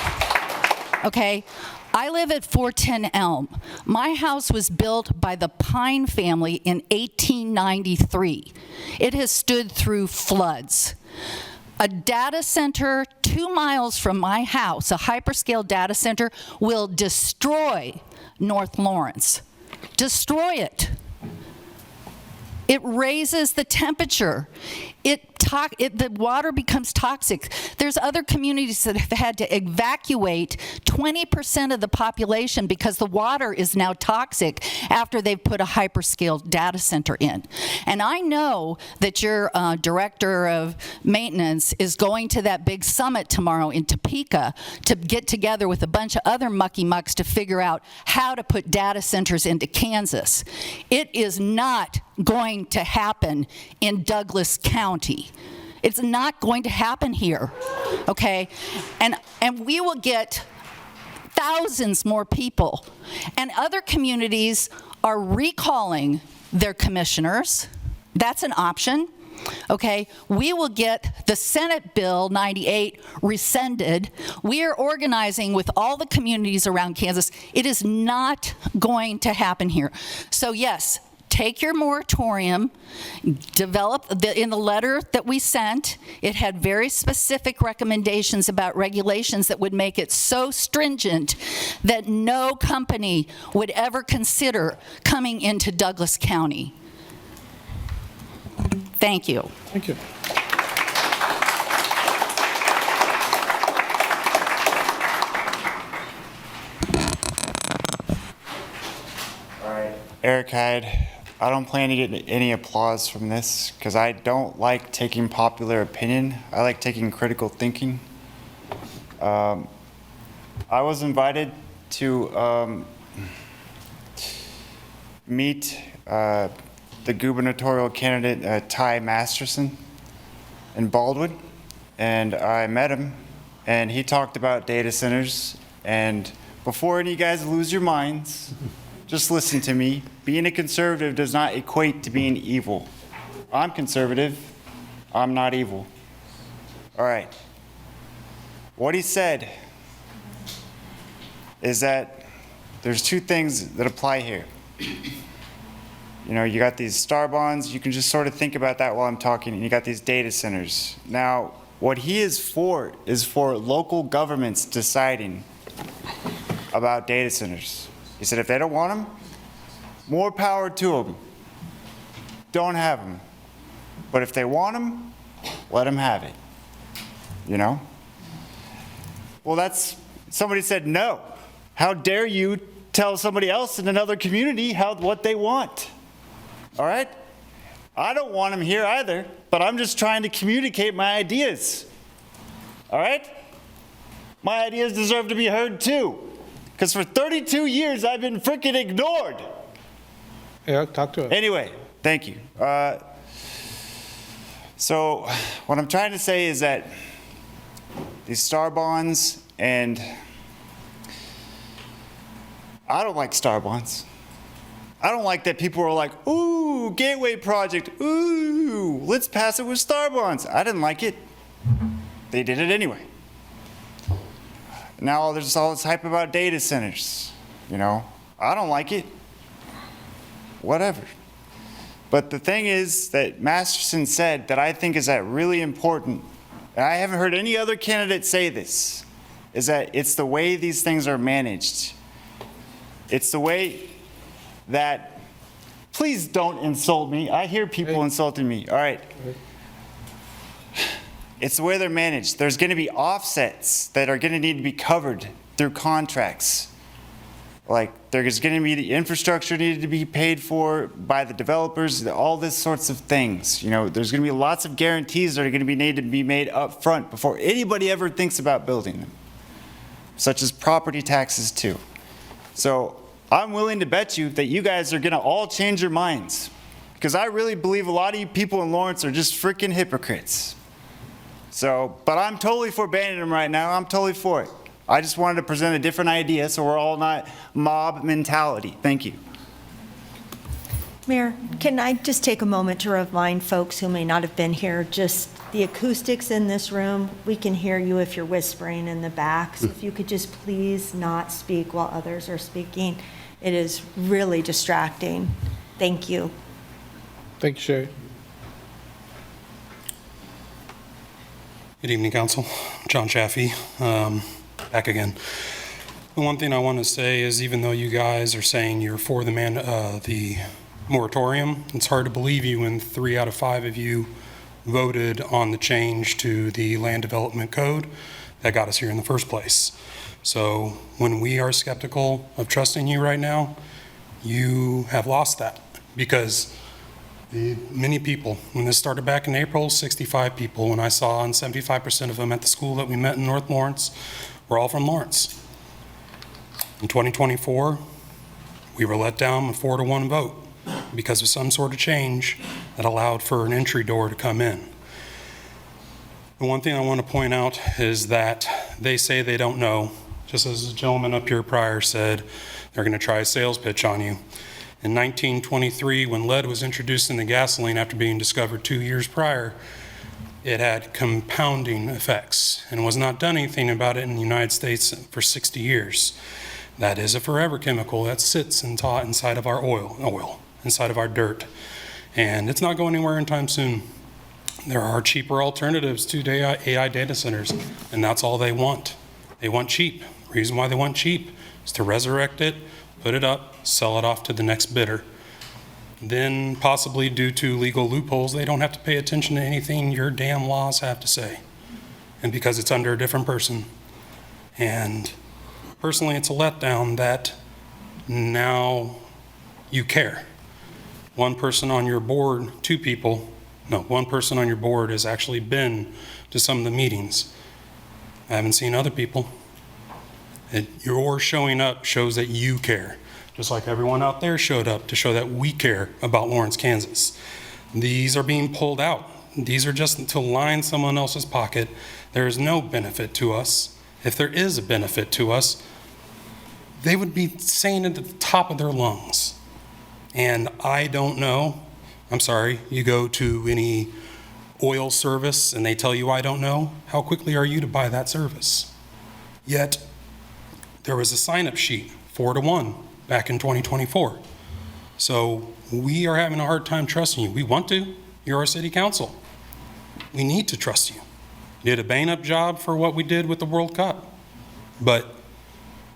Okay? I live at 410 Elm. My house was built by the Pine family in 1893. It has stood through floods. A data center 2 miles from my house, a hyperscale data center, will destroy North Lawrence. Destroy it. It raises the temperature. The water becomes toxic. There's other communities that have had to evacuate 20% of the population because the water is now toxic after they've put a hyperscale data center in. And I know that your director of maintenance is going to that big summit tomorrow in Topeka to get together with a bunch of other mucky mucks to figure out how to put data centers into Kansas. It is not going to happen in Douglas County. It's not going to happen here, okay? And we will get thousands more people. And other communities are recalling their commissioners. That's an option, okay? We will get the Senate Bill 98 rescinded. We are organizing with all the communities around Kansas. It is not going to happen here. So yes, take your moratorium, develop, in the letter that we sent, it had very specific recommendations about regulations that would make it so stringent that no company would ever consider coming into Douglas County. Thank you. Thank you. All right, Eric Hyde. I don't plan to get any applause from this because I don't like taking popular opinion. I like taking critical thinking. I was invited to meet the gubernatorial candidate, Ty Masterson, in Baldwin, and I met him, and he talked about data centers. And before any of you guys lose your minds, just listen to me. Being a conservative does not equate to being evil. I'm conservative. I'm not evil. All right. What he said is that there's two things that apply here. You know, you got these star bonds. You can just sort of think about that while I'm talking. And you got these data centers. Now, what he is for local governments deciding about data centers. He said if they don't want them, more power to them. Don't have them. But if they want them, let them have it. You know? Well, somebody said no. How dare you tell somebody else in another community what they want? All right? I don't want them here either, but I'm just trying to communicate my ideas. All right? My ideas deserve to be heard too. Because for 32 years, I've been freaking ignored. Eric, talk to us. Anyway, thank you. So what I'm trying to say is that these star bonds, and I don't like star bonds. I don't like that people are like, ooh, gateway project, ooh, let's pass it with star bonds. I didn't like it. They did it anyway. Now there's all this hype about data centers, you know. I don't like it. Whatever. But the thing is that Masterson said that I think is that really important, and I haven't heard any other candidate say this, is that it's the way these things are managed. It's the way that, please don't insult me. I hear people insulting me. All right. It's the way they're managed. There's going to be offsets that are going to need to be covered through contracts. Like there's going to be the infrastructure needed to be paid for by the developers, all this sorts of things. You know, there's going to be lots of guarantees that are going to be needed to be made up front before anybody ever thinks about building them, such as property taxes too. So I'm willing to bet you that you guys are going to all change your minds, because I really believe a lot of you people in Lawrence are just freaking hypocrites. So, but I'm totally for banning them right now. I'm totally for it. I just wanted to present a different idea so we're all not mob mentality. Thank you. Mayor, can I just take a moment to remind folks who may not have been here, just the acoustics in this room, we can hear you if you're whispering in the back. So if you could just please not speak while others are speaking. It is really distracting. Thank you. Thank you, Sherry. Good evening, Council. John Chaffee, back again. The one thing I want to say is, even though you guys are saying you're for the moratorium, it's hard to believe you when 3 out of 5 of you voted on the change to the land development code that got us here in the first place. So when we are skeptical of trusting you right now, you have lost that, because many people, when this started back in April, 65 people, when I saw, and 75% of them at the school that we met in North Lawrence, were all from Lawrence. In 2024, we were let down with 4-1 vote because of some sort of change that allowed for an entry door to come in. The one thing I want to point out is that they say they don't know, just as the gentleman up here prior said, they're going to try a sales pitch on you. In 1923, when lead was introduced into gasoline after being discovered 2 years prior, it had compounding effects and was not done anything about it in the United States for 60 years. That is a forever chemical that sits inside of our oil, inside of our dirt. And it's not going anywhere anytime soon. There are cheaper alternatives to AI data centers, and that's all they want. They want cheap. The reason why they want cheap is to resurrect it, put it up, sell it off to the next bidder. Then, possibly due to legal loopholes, they don't have to pay attention to anything your damn laws have to say. And because it's under a different person. And personally, it's a letdown that now you care. One person on your board, one person on your board has actually been to some of the meetings. I haven't seen other people. Your showing up shows that you care, just like everyone out there showed up to show that we care about Lawrence, Kansas. These are being pulled out. These are just to line someone else's pocket. There is no benefit to us. If there is a benefit to us, they would be saying it at the top of their lungs. And I don't know. I'm sorry, you go to any oil service and they tell you I don't know. How quickly are you to buy that service? Yet, there was a sign-up sheet, 4-1, back in 2024. So we are having a hard time trusting you. We want to. You're our city council. We need to trust you. You did a bang-up job for what we did with the World Cup. But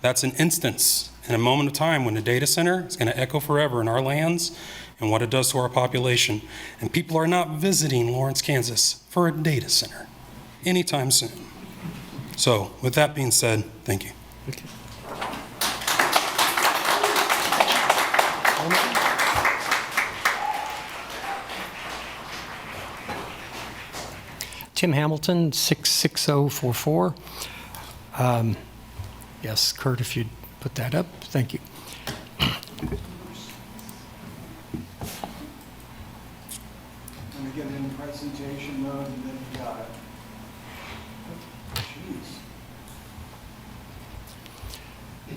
that's an instance in a moment of time when the data center is going to echo forever in our lands and what it does to our population. And people are not visiting Lawrence, Kansas for a data center anytime soon. So with that being said, thank you. Okay. Tim Hamilton, 66044. Yes, Kurt, if you'd put that up. Thank you. Let me get it in presentation mode and then you got it. Jeez.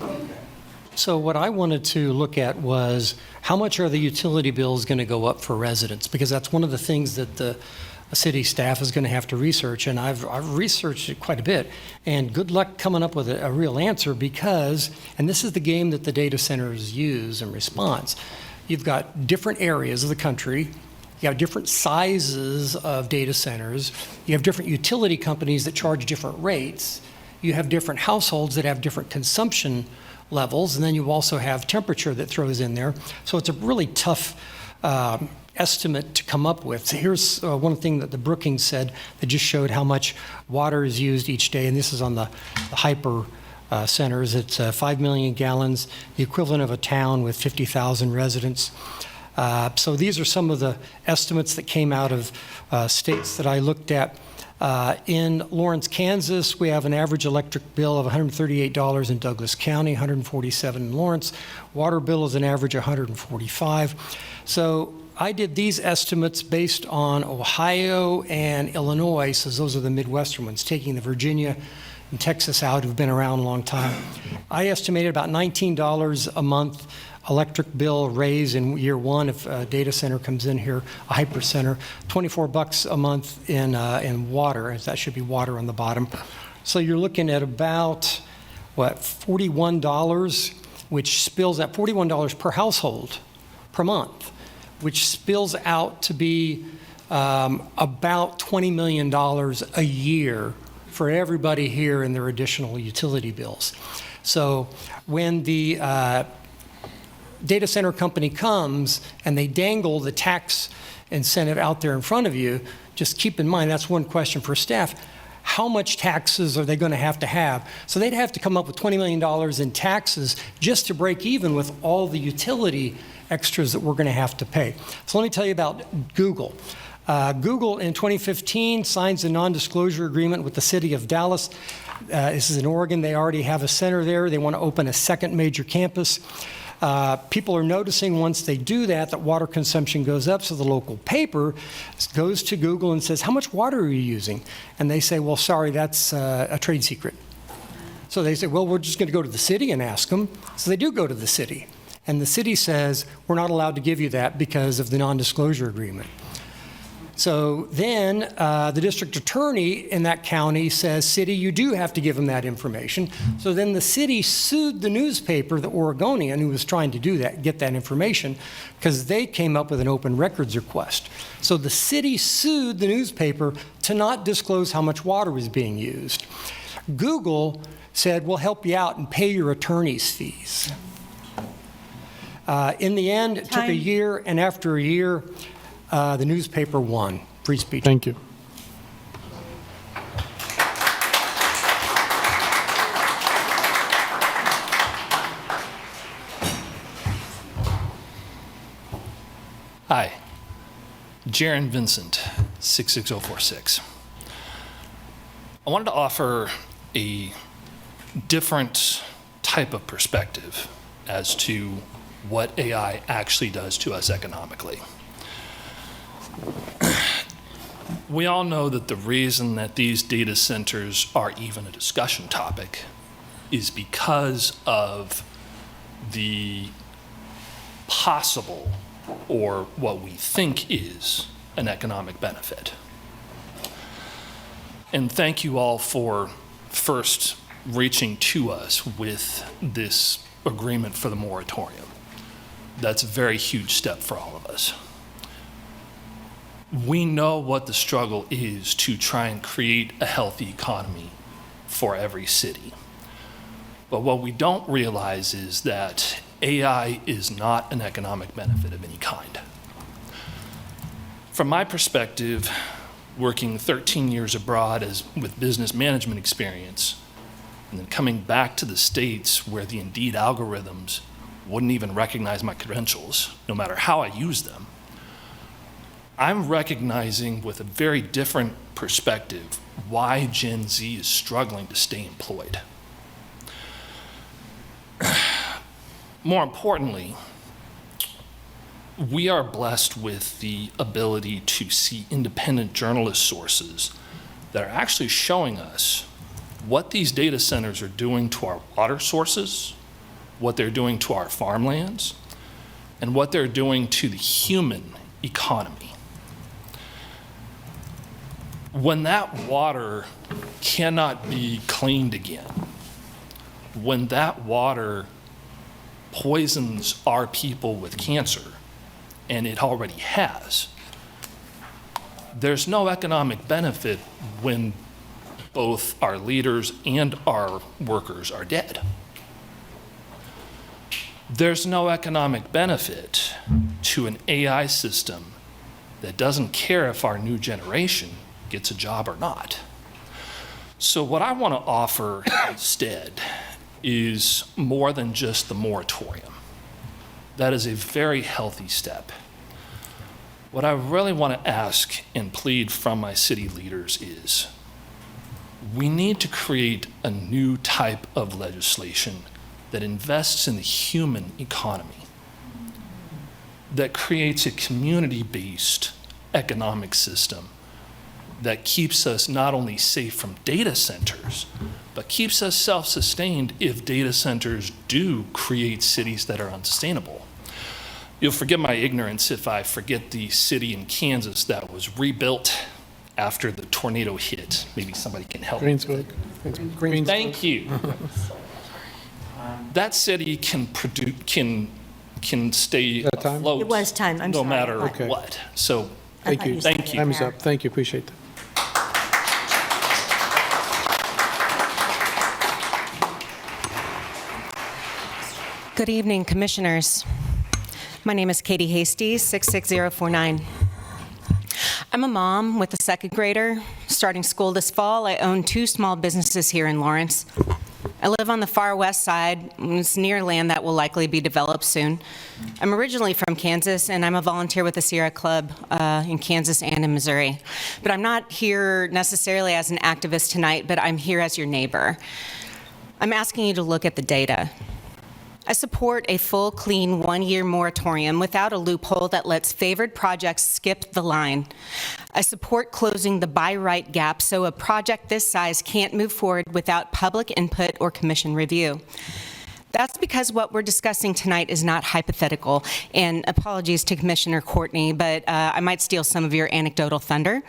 Okay. So what I wanted to look at was how much are the utility bills going to go up for residents? Because that's one of the things that the city staff is going to have to research, and I've researched it quite a bit, and good luck coming up with a real answer because, and this is the game that the data centers use in response, you've got different areas of the country, you have different sizes of data centers, you have different utility companies that charge different rates, you have different households that have different consumption levels, and then you also have temperature that throws in there. So it's a really tough estimate to come up with. So here's one thing that the Brookings said that just showed how much water is used each day, and this is on the hyper centers. It's 5 million gallons, the equivalent of a town with 50,000 residents. So these are some of the estimates that came out of states that I looked at. In Lawrence, Kansas, we have an average electric bill of $138 in Douglas County, $147 in Lawrence. Water bill is an average of $145. So I did these estimates based on Ohio and Illinois, so those are the Midwestern ones, taking the Virginia and Texas out who've been around a long time. I estimated about $19 a month electric bill raise in year one if a data center comes in here, a hyper center, $24 a month in water, that should be water on the bottom. So you're looking at about, what, $41, which spills out, $41 per household per month, which spills out to be about $20 million a year for everybody here in their additional utility bills. So when the data center company comes and they dangle the tax incentive out there in front of you, just keep in mind, that's one question for staff. How much taxes are they going to have? So they'd have to come up with $20 million in taxes just to break even with all the utility extras that we're going to have to pay. So let me tell you about Google. Google in 2015 signs a non-disclosure agreement with the city of Dallas. This is in Oregon. They already have a center there. They want to open a second major campus. People are noticing once they do that water consumption goes up, so the local paper goes to Google and says, how much water are you using? And they say, well, sorry, that's a trade secret. So they say, well, we're just going to go to the city and ask them. So they do go to the city. And the city says, we're not allowed to give you that because of the non-disclosure agreement. So then the district attorney in that county says, city, you do have to give them that information. So then the city sued the newspaper, the Oregonian, who was trying to do that, get that information, because they came up with an open records request. So the city sued the newspaper to not disclose how much water was being used. Google said, we'll help you out and pay your attorney's fees. In the end, it took a year, and after a year, the newspaper won. Free speech. Thank you. Hi, Jaron Vincent, 66046. I wanted to offer a different type of perspective as to what AI actually does to us economically. We all know that the reason that these data centers are even a discussion topic is because of the possible, or what we think is, an economic benefit. And thank you all for first reaching to us with this agreement for the moratorium. That's a very huge step for all of us. We know what the struggle is to try and create a healthy economy for every city. But what we don't realize is that AI is not an economic benefit of any kind. From my perspective, working 13 years abroad with business management experience, and then coming back to the States where the Indeed algorithms wouldn't even recognize my credentials, no matter how I use them, I'm recognizing with a very different perspective why Gen Z is struggling to stay employed. More importantly, we are blessed with the ability to see independent journalist sources that are actually showing us what these data centers are doing to our water sources, what they're doing to our farmlands, and what they're doing to the human economy. When that water cannot be cleaned again, when that water poisons our people with cancer, and it already has, there's no economic benefit when both our leaders and our workers are dead. There's no economic benefit to an AI system that doesn't care if our new generation gets a job or not. So what I want to offer instead is more than just the moratorium. That is a very healthy step. What I really want to ask and plead from my city leaders is we need to create a new type of legislation that invests in the human economy, that creates a community-based economic system that keeps us not only safe from data centers, but keeps us self-sustained if data centers do create cities that are unsustainable. You'll forgive my ignorance if I forget the city in Kansas that was rebuilt after the tornado hit. Maybe somebody can help. Greensburg. Thank you. That city can stay afloat It was time. I'm no sorry. matter Okay. what. So Thank you. Thank you. Time is up. Thank you, appreciate that. Good evening, Commissioners. My name is Katie Hasty, 66049. I'm a mom with a second grader starting school this fall. I own 2 small businesses here in Lawrence. I live on the far west side. It's near land that will likely be developed soon. I'm originally from Kansas, and I'm a volunteer with the Sierra Club in Kansas and in Missouri. But I'm not here necessarily as an activist tonight, but I'm here as your neighbor. I'm asking you to look at the data. I support a full, clean, 1-year moratorium without a loophole that lets favored projects skip the line. I support closing the by right gap so a project this size can't move forward without public input or commission review. That's because what we're discussing tonight is not hypothetical, and apologies to Commissioner Courtney, but I might steal some of your anecdotal thunder.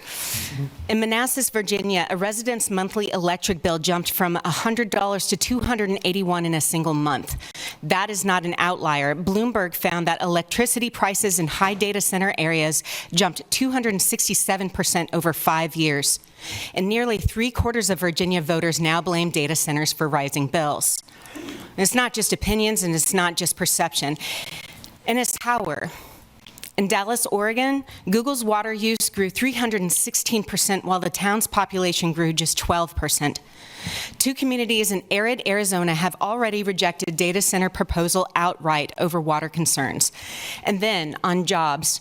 In Manassas, Virginia, a resident's monthly electric bill jumped from $100 to $281 in a single month. That is not an outlier. Bloomberg found that electricity prices in high data center areas jumped 267% over 5 years. And nearly 3/4 of Virginia voters now blame data centers for rising bills. It's not just opinions, and it's not just perception. And it's power. In Dallas, Oregon, Google's water use grew 316% while the town's population grew just 12%. 2 communities in arid Arizona have already rejected data center proposal outright over water concerns. And then on jobs,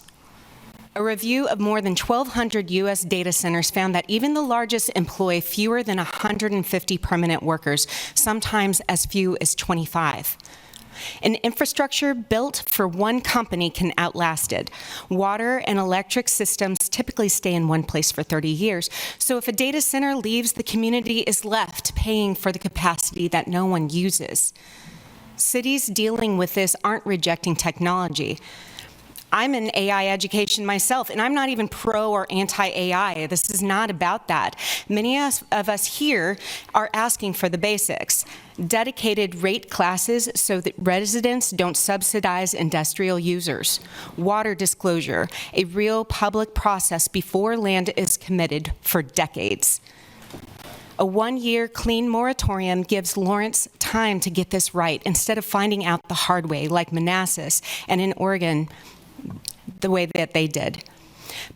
a review of more than 1,200 U.S. data centers found that even the largest employ fewer than 150 permanent workers, sometimes as few as 25. An infrastructure built for one company can outlast it. Water and electric systems typically stay in one place for 30 years. So if a data center leaves, the community is left paying for the capacity that no one uses. Cities dealing with this aren't rejecting technology. I'm in AI education myself, and I'm not even pro or anti-AI. This is not about that. Many of us here are asking for the basics. Dedicated rate classes so that residents don't subsidize industrial users. Water disclosure, a real public process before land is committed for decades. A 1-year clean moratorium gives Lawrence time to get this right instead of finding out the hard way like Manassas and in Oregon, the way that they did.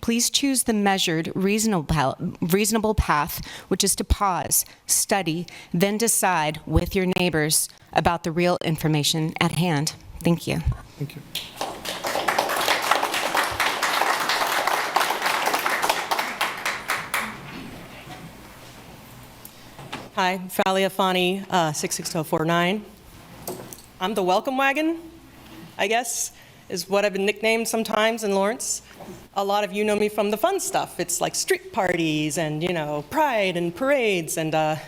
Please choose the measured, reasonable path, which is to pause, study, then decide with your neighbors about the real information at hand. Thank you. Thank you. Hi, Falia Fani, 66049. I'm the welcome wagon, I guess, is what I've been nicknamed sometimes in Lawrence. A lot of you know me from the fun stuff. It's like street parties and, pride and parades. And I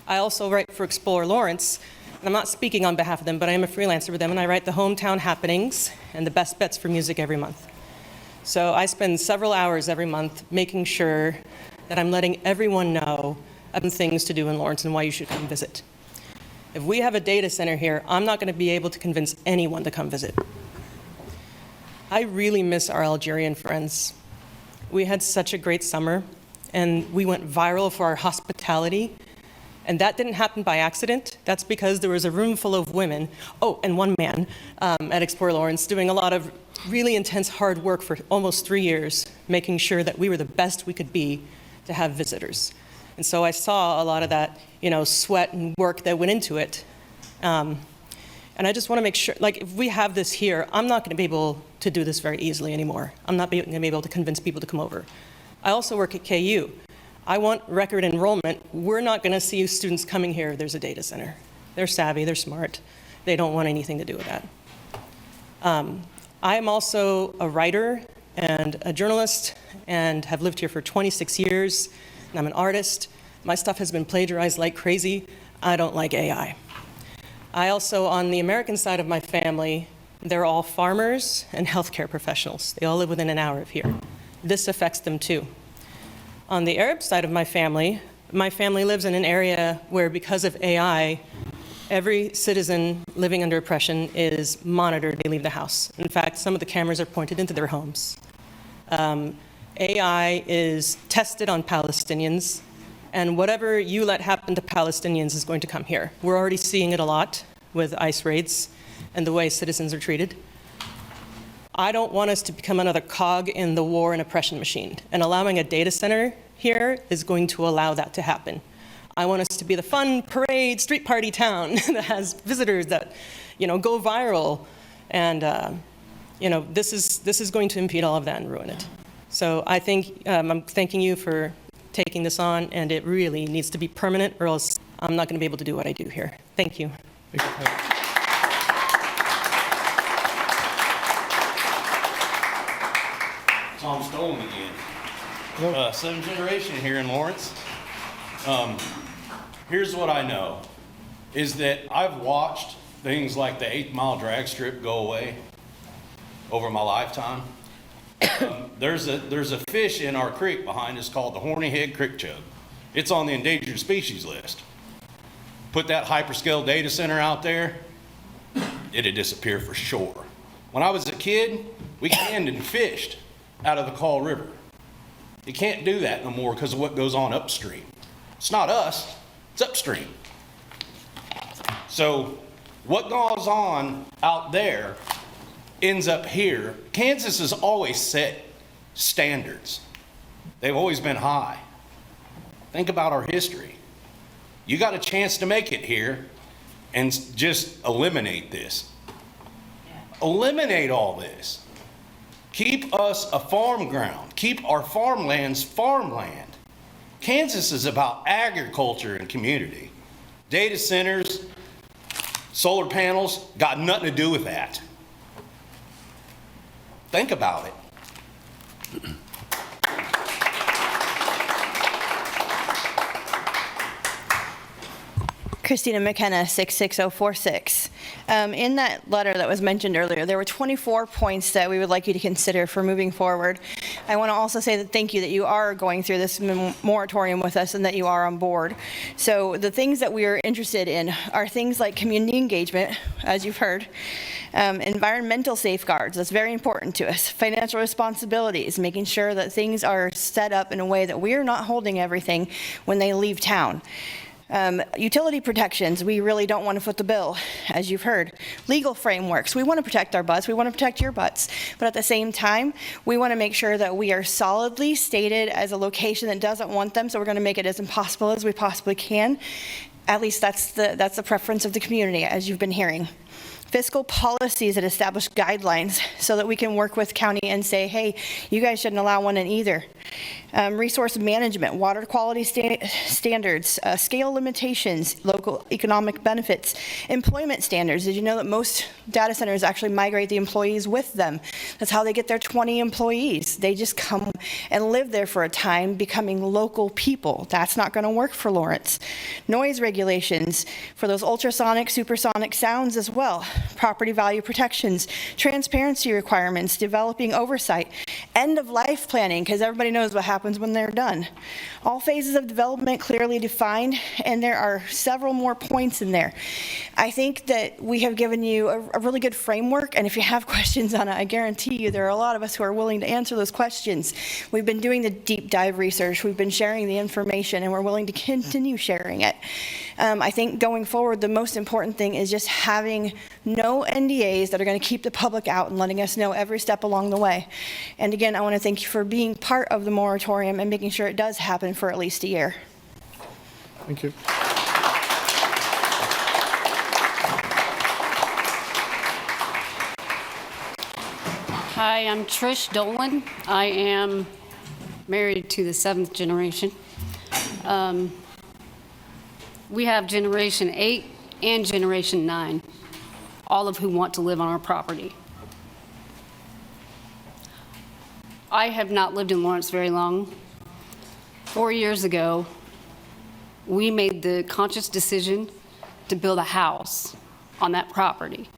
also write for Explore Lawrence. And I'm not speaking on behalf of them, but I am a freelancer with them, and I write the hometown happenings and the best bets for music every month. So I spend several hours every month making sure that I'm letting everyone know of things to do in Lawrence and why you should come visit. If we have a data center here, I'm not going to be able to convince anyone to come visit. I really miss our Algerian friends. We had such a great summer, and we went viral for our hospitality. And that didn't happen by accident. That's because there was a room full of women, and one man at Explore Lawrence doing a lot of really intense hard work for almost 3 years, making sure that we were the best we could be to have visitors. And so I saw a lot of that, sweat and work that went into it. And I just want to make sure, if we have this here, I'm not going to be able to do this very easily anymore. I'm not going to be able to convince people to come over. I also work at KU. I want record enrollment. We're not going to see students coming here. There's a data center. They're savvy. They're smart. They don't want anything to do with that. I am also a writer and a journalist and have lived here for 26 years. And I'm an artist. My stuff has been plagiarized like crazy. I don't like AI. I also, on the American side of my family, they're all farmers and healthcare professionals. They all live within an hour of here. This affects them too. On the Arab side of my family lives in an area where, because of AI, every citizen living under oppression is monitored. They leave the house. In fact, some of the cameras are pointed into their homes. AI is tested on Palestinians, and whatever you let happen to Palestinians is going to come here. We're already seeing it a lot with ICE raids and the way citizens are treated. I don't want us to become another cog in the war and oppression machine, and allowing a data center here is going to allow that to happen. I want us to be the fun parade street party town that has visitors that, go viral, and this is going to impede all of that and ruin it. So I think I'm thanking you for taking this on, and it really needs to be permanent, or else I'm not going to be able to do what I do here. Thank you. Tom Stolen again. 7th generation here in Lawrence. Here's what I know, is that I've watched things like the 8th Mile drag strip go away over my lifetime. There's a fish in our creek behind us called the horny-head creek chub. It's on the endangered species list. Put that hyperscale data center out there, it'd disappear for sure. When I was a kid, we canned and fished out of the Call River. You can't do that no more because of what goes on upstream. It's not us, it's upstream. So what goes on out there ends up here. Kansas has always set standards. They've always been high. Think about our history. You got a chance to make it here and just eliminate this. Eliminate all this. Keep us a farm ground. Keep our farmlands farmland. Kansas is about agriculture and community. Data centers, solar panels, got nothing to do with that. Think about it. Christina McKenna, 66046. In that letter that was mentioned earlier, there were 24 points that we would like you to consider for moving forward. I want to also say that thank you that you are going through this moratorium with us and that you are on board. So the things that we are interested in are things like community engagement, as you've heard, environmental safeguards, that's very important to us, financial responsibilities, making sure that things are set up in a way that we are not holding everything when they leave town. Utility protections, we really don't want to foot the bill, as you've heard. Legal frameworks, we want to protect our butts, we want to protect your butts, but at the same time, we want to make sure that we are solidly stated as a location that doesn't want them, so we're going to make it as impossible as we possibly can. At least that's the preference of the community, as you've been hearing. Fiscal policies that establish guidelines so that we can work with county and say, hey, you guys shouldn't allow one in either. Resource management, water quality standards, scale limitations, local economic benefits, employment standards. Did you know that most data centers actually migrate the employees with them? That's how they get their 20 employees. They just come and live there for a time, becoming local people. That's not going to work for Lawrence. Noise regulations for those ultrasonic, supersonic sounds as well. Property value protections, transparency requirements, developing oversight, end of life planning, because everybody knows what happens when they're done. All phases of development clearly defined, and there are several more points in there. I think that we have given you a really good framework, and if you have questions on it, I guarantee you there are a lot of us who are willing to answer those questions. We've been doing the deep dive research, we've been sharing the information, and we're willing to continue sharing it. I think going forward, the most important thing is just having no NDAs that are going to keep the public out and letting us know every step along the way. And again, I want to thank you for being part of the moratorium and making sure it does happen for at least a year. Thank you. Hi, I'm Trish Dolan. I am married to the 7th generation. We have Generation 8 and Generation 9, all of who want to live on our property. I have not lived in Lawrence very long. 4 years ago, we made the conscious decision to build a house on that property.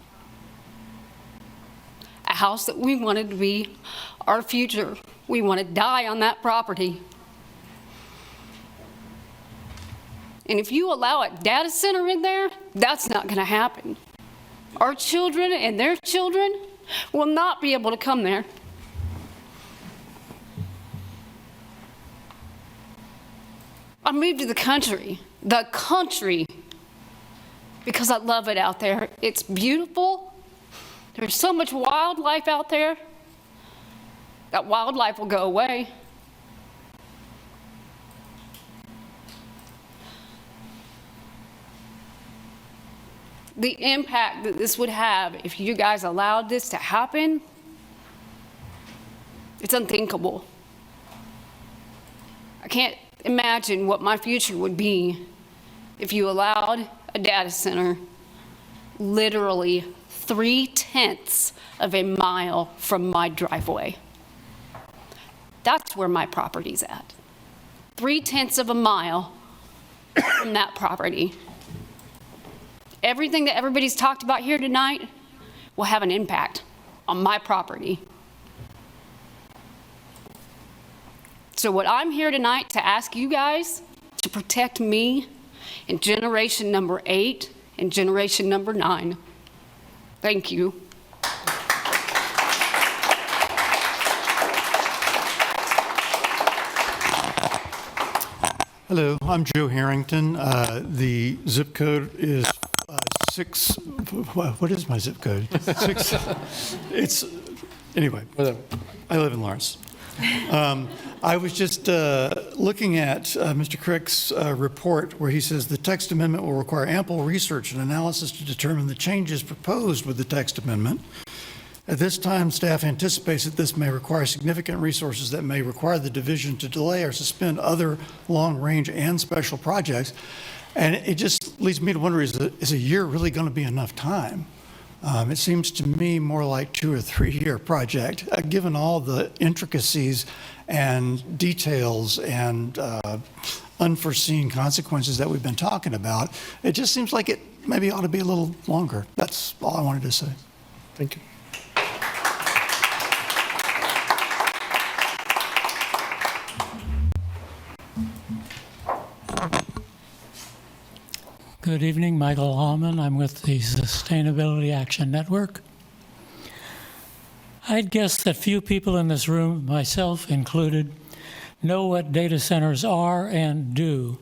A house that we wanted to be our future. We want to die on that property. And if you allow a data center in there, that's not going to happen. Our children and their children will not be able to come there. I moved to the country, because I love it out there. It's beautiful. There's so much wildlife out there. That wildlife will go away. The impact that this would have if you guys allowed this to happen, it's unthinkable. I can't imagine what my future would be if you allowed a data center literally 3/10 of a mile from my driveway. That's where my property's at. 3/10 of a mile from that property. Everything that everybody's talked about here tonight will have an impact on my property. So what I'm here tonight to ask you guys to protect me in generation number 8 and generation number 9. Thank you. Hello, I'm Joe Harrington. The zip code is what is my zip code? Anyway, whatever. I live in Lawrence. I was just looking at Mr. Crick's report where he says the text amendment will require ample research and analysis to determine the changes proposed with the text amendment. At this time, staff anticipates that this may require significant resources that may require the division to delay or suspend other long-range and special projects. And it just leads me to wonder, is a year really going to be enough time? It seems to me more like 2 or 3 year project, given all the intricacies and details and unforeseen consequences that we've been talking about. It just seems like it maybe ought to be a little longer. That's all I wanted to say. Thank you. Good evening, Michael Hallman. I'm with the Sustainability Action Network. I'd guess that few people in this room, myself included, know what data centers are and do,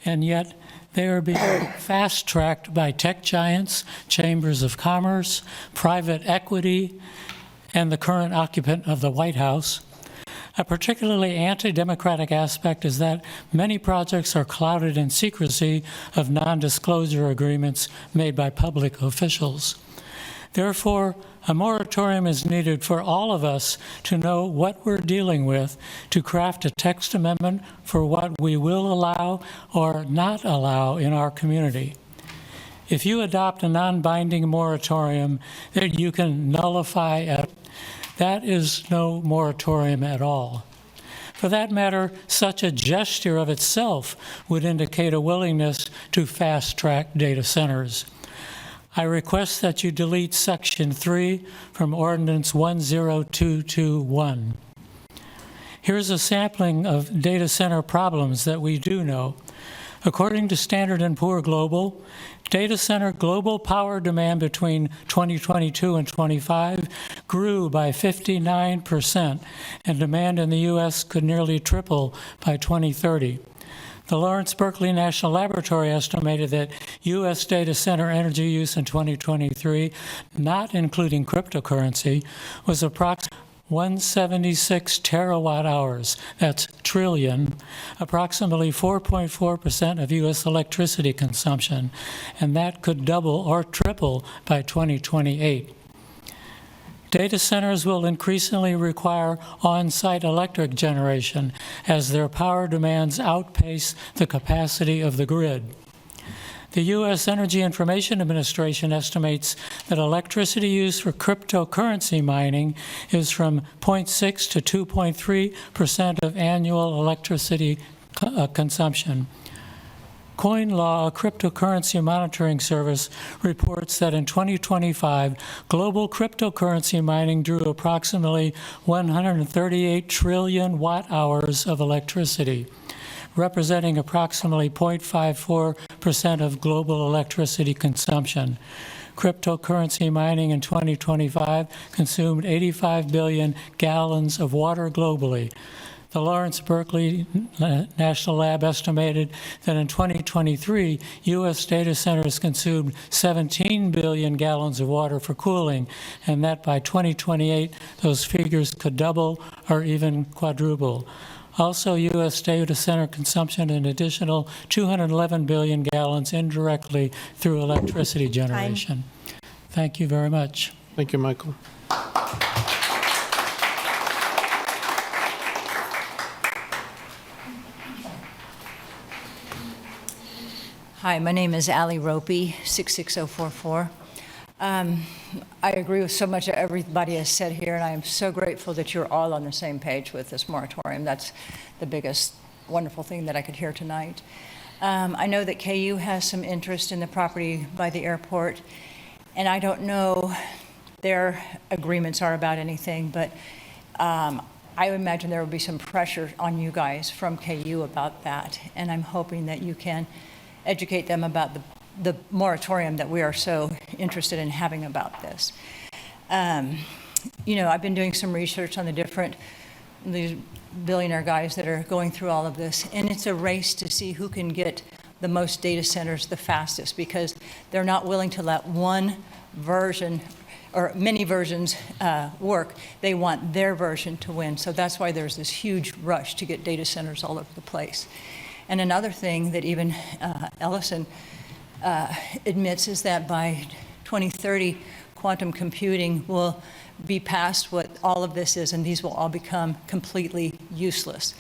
and yet they are being fast-tracked by tech giants, chambers of commerce, private equity, and the current occupant of the White House. A particularly anti-democratic aspect is that many projects are clouded in secrecy of non-disclosure agreements made by public officials. Therefore, a moratorium is needed for all of us to know what we're dealing with, to craft a text amendment for what we will allow or not allow in our community. If you adopt a non-binding moratorium that you can nullify that is no moratorium at all. For that matter, such a gesture of itself would indicate a willingness to fast-track data centers. I request that you delete Section 3 from Ordinance 10221. Here's a sampling of data center problems that we do know. According to Standard & Poor Global, data center global power demand between 2022 and 25 grew by 59%, and demand in the U.S. could nearly triple by 2030. The Lawrence Berkeley National Laboratory estimated that U.S. data center energy use in 2023, not including cryptocurrency, was approximately 176 terawatt hours, that's trillion, approximately 4.4% of U.S. electricity consumption, and that could double or triple by 2028. Data centers will increasingly require on-site electric generation as their power demands outpace the capacity of the grid. The U.S. Energy Information Administration estimates that electricity use for cryptocurrency mining is from 0.6 to 2.3% of annual electricity consumption. CoinLaw, a cryptocurrency monitoring service, reports that in 2025, global cryptocurrency mining drew approximately 138 trillion watt-hours of electricity, representing approximately 0.54% of global electricity consumption. Cryptocurrency mining in 2025 consumed 85 billion gallons of water globally. The Lawrence Berkeley National Lab estimated that in 2023, U.S. data centers consumed 17 billion gallons of water for cooling, and that by 2028, those figures could double or even quadruple. Also, U.S. data center consumption an additional 211 billion gallons indirectly through electricity generation. Thank you very much. Thank you, Michael. Hi, my name is Allie Ropey, 66044. I agree with so much of everybody has said here, and I am so grateful that you're all on the same page with this moratorium. That's the biggest wonderful thing that I could hear tonight. I know that KU has some interest in the property by the airport, and I don't know their agreements are about anything, but I imagine there will be some pressure on you guys from KU about that, and I'm hoping that you can educate them about the moratorium that we are so interested in having about this. You know, I've been doing some research on these billionaire guys that are going through all of this, and it's a race to see who can get the most data centers the fastest, because they're not willing to let one version or many versions work. They want their version to win. So that's why there's this huge rush to get data centers all over the place. And another thing that even Ellison admits is that by 2030, quantum computing will be past what all of this is, and these will all become completely useless.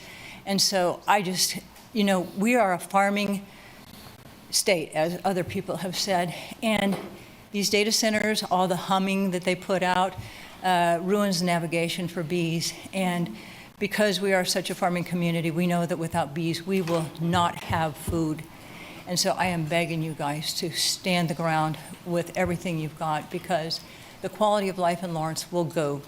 And so I just, you know, we are a farming state, as other people have said, and these data centers, all the humming that they put out, ruins navigation for bees. And because we are such a farming community, we know that without bees, we will not have food. And so I am begging you guys to stand the ground with everything you've got, because the quality of life in Lawrence will go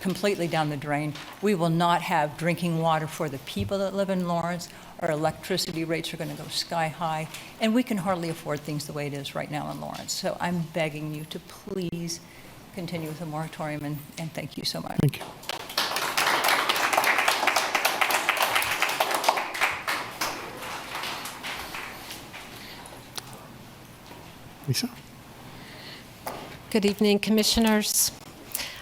completely down the drain. We will not have drinking water for the people that live in Lawrence. Our electricity rates are going to go sky high, and we can hardly afford things the way it is right now in Lawrence. So I'm begging you to please continue with the moratorium, and thank you so much. Thank you. Lisa? Good evening, Commissioners.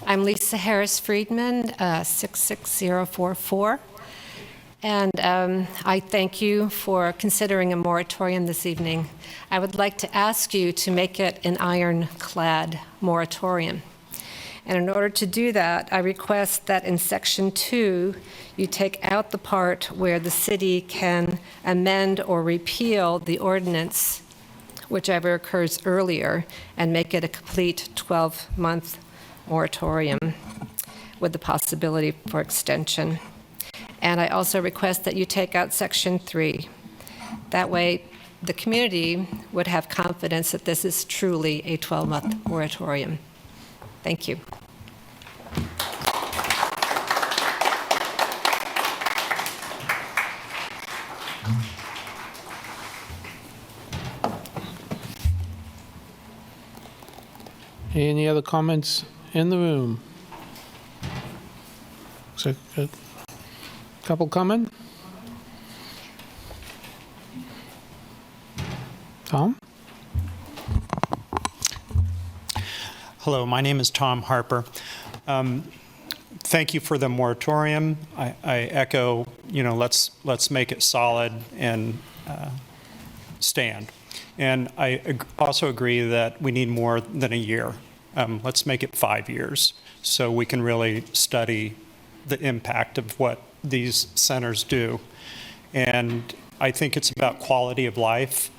I'm Lisa Harris Friedman, 66044. And I thank you for considering a moratorium this evening. I would like to ask you to make it an ironclad moratorium. And in order to do that, I request that in Section 2, you take out the part where the city can amend or repeal the ordinance, whichever occurs earlier, and make it a complete 12-month moratorium with the possibility for extension. And I also request that you take out Section 3. That way, the community would have confidence that this is truly a 12-month moratorium. Thank you. Any other comments in the room? So, a couple coming? Tom? Hello, my name is Tom Harper. Thank you for the moratorium. I echo, you know, let's make it solid and stand. And I also agree that we need more than a year. Let's make it 5 years so we can really study the impact of what these centers do. And I think it's about quality of life,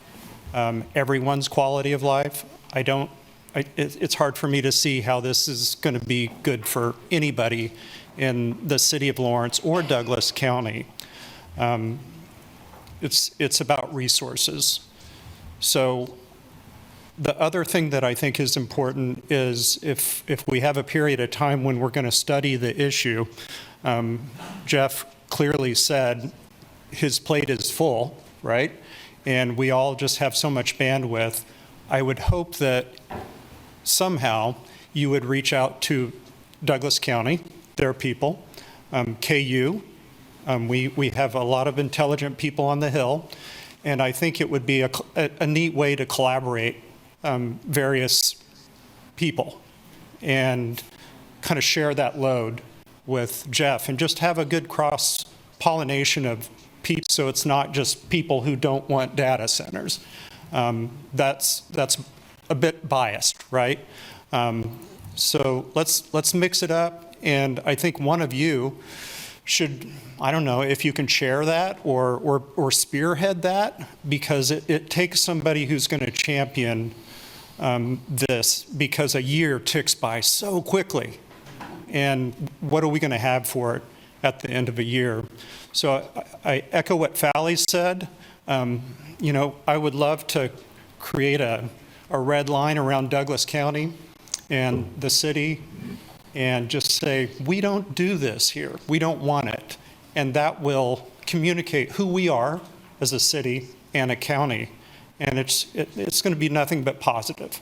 everyone's quality of life. It's hard for me to see how this is going to be good for anybody in the city of Lawrence or Douglas County. It's about resources. So the other thing that I think is important is if we have a period of time when we're going to study the issue, Jeff clearly said his plate is full, right? And we all just have so much bandwidth. I would hope that somehow you would reach out to Douglas County, their people, KU, We have a lot of intelligent people on the Hill, and I think it would be a neat way to collaborate various people and kind of share that load with Jeff and just have a good cross-pollination of people, so it's not just people who don't want data centers. That's a bit biased, right? So let's mix it up, and I think one of you should, I don't know if you can chair that or spearhead that, because it takes somebody who's going to champion this, because a year ticks by so quickly, and what are we going to have for it at the end of a year? So I echo what Fally said. You know, I would love to create a red line around Douglas County and the city and just say, we don't do this here. We don't want it. And that will communicate who we are as a city and a county. And it's going to be nothing but positive.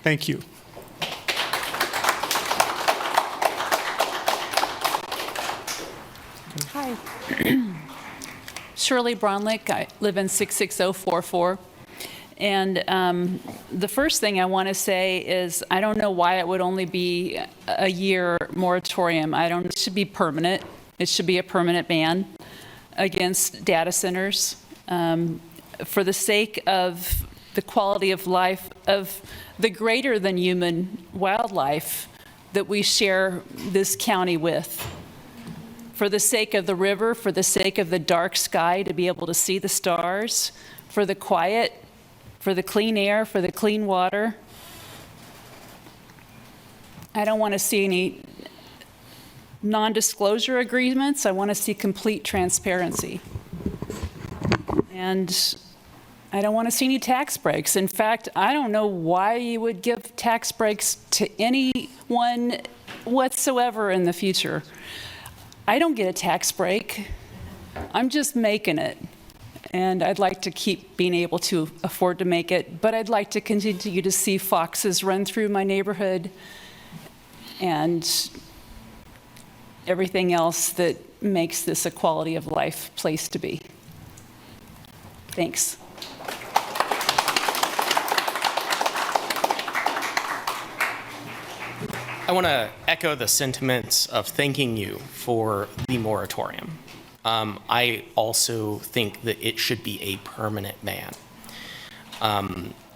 Thank you. Hi. Shirley Bronlick. I live in 66044. And the first thing I want to say is I don't know why it would only be a year moratorium. It should be permanent. It should be a permanent ban against data centers for the sake of the quality of life of the greater than human wildlife that we share this county with. For the sake of the river, for the sake of the dark sky to be able to see the stars, for the quiet, for the clean air, for the clean water. I don't want to see any non-disclosure agreements. I want to see complete transparency. And I don't want to see any tax breaks. In fact, I don't know why you would give tax breaks to anyone whatsoever in the future. I don't get a tax break. I'm just making it. And I'd like to keep being able to afford to make it, but I'd like to continue to see foxes run through my neighborhood and everything else that makes this a quality of life place to be. Thanks. I want to echo the sentiments of thanking you for the moratorium. I also think that it should be a permanent ban.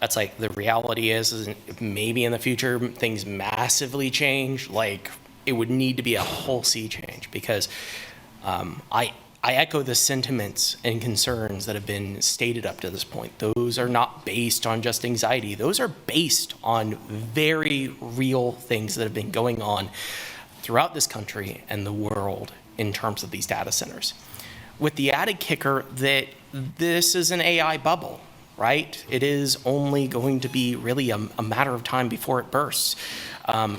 That's like the reality is maybe in the future things massively change, like it would need to be a whole sea change, because I echo the sentiments and concerns that have been stated up to this point. Those are not based on just anxiety. Those are based on very real things that have been going on throughout this country and the world in terms of these data centers. With the added kicker that this is an AI bubble, right? It is only going to be really a matter of time before it bursts.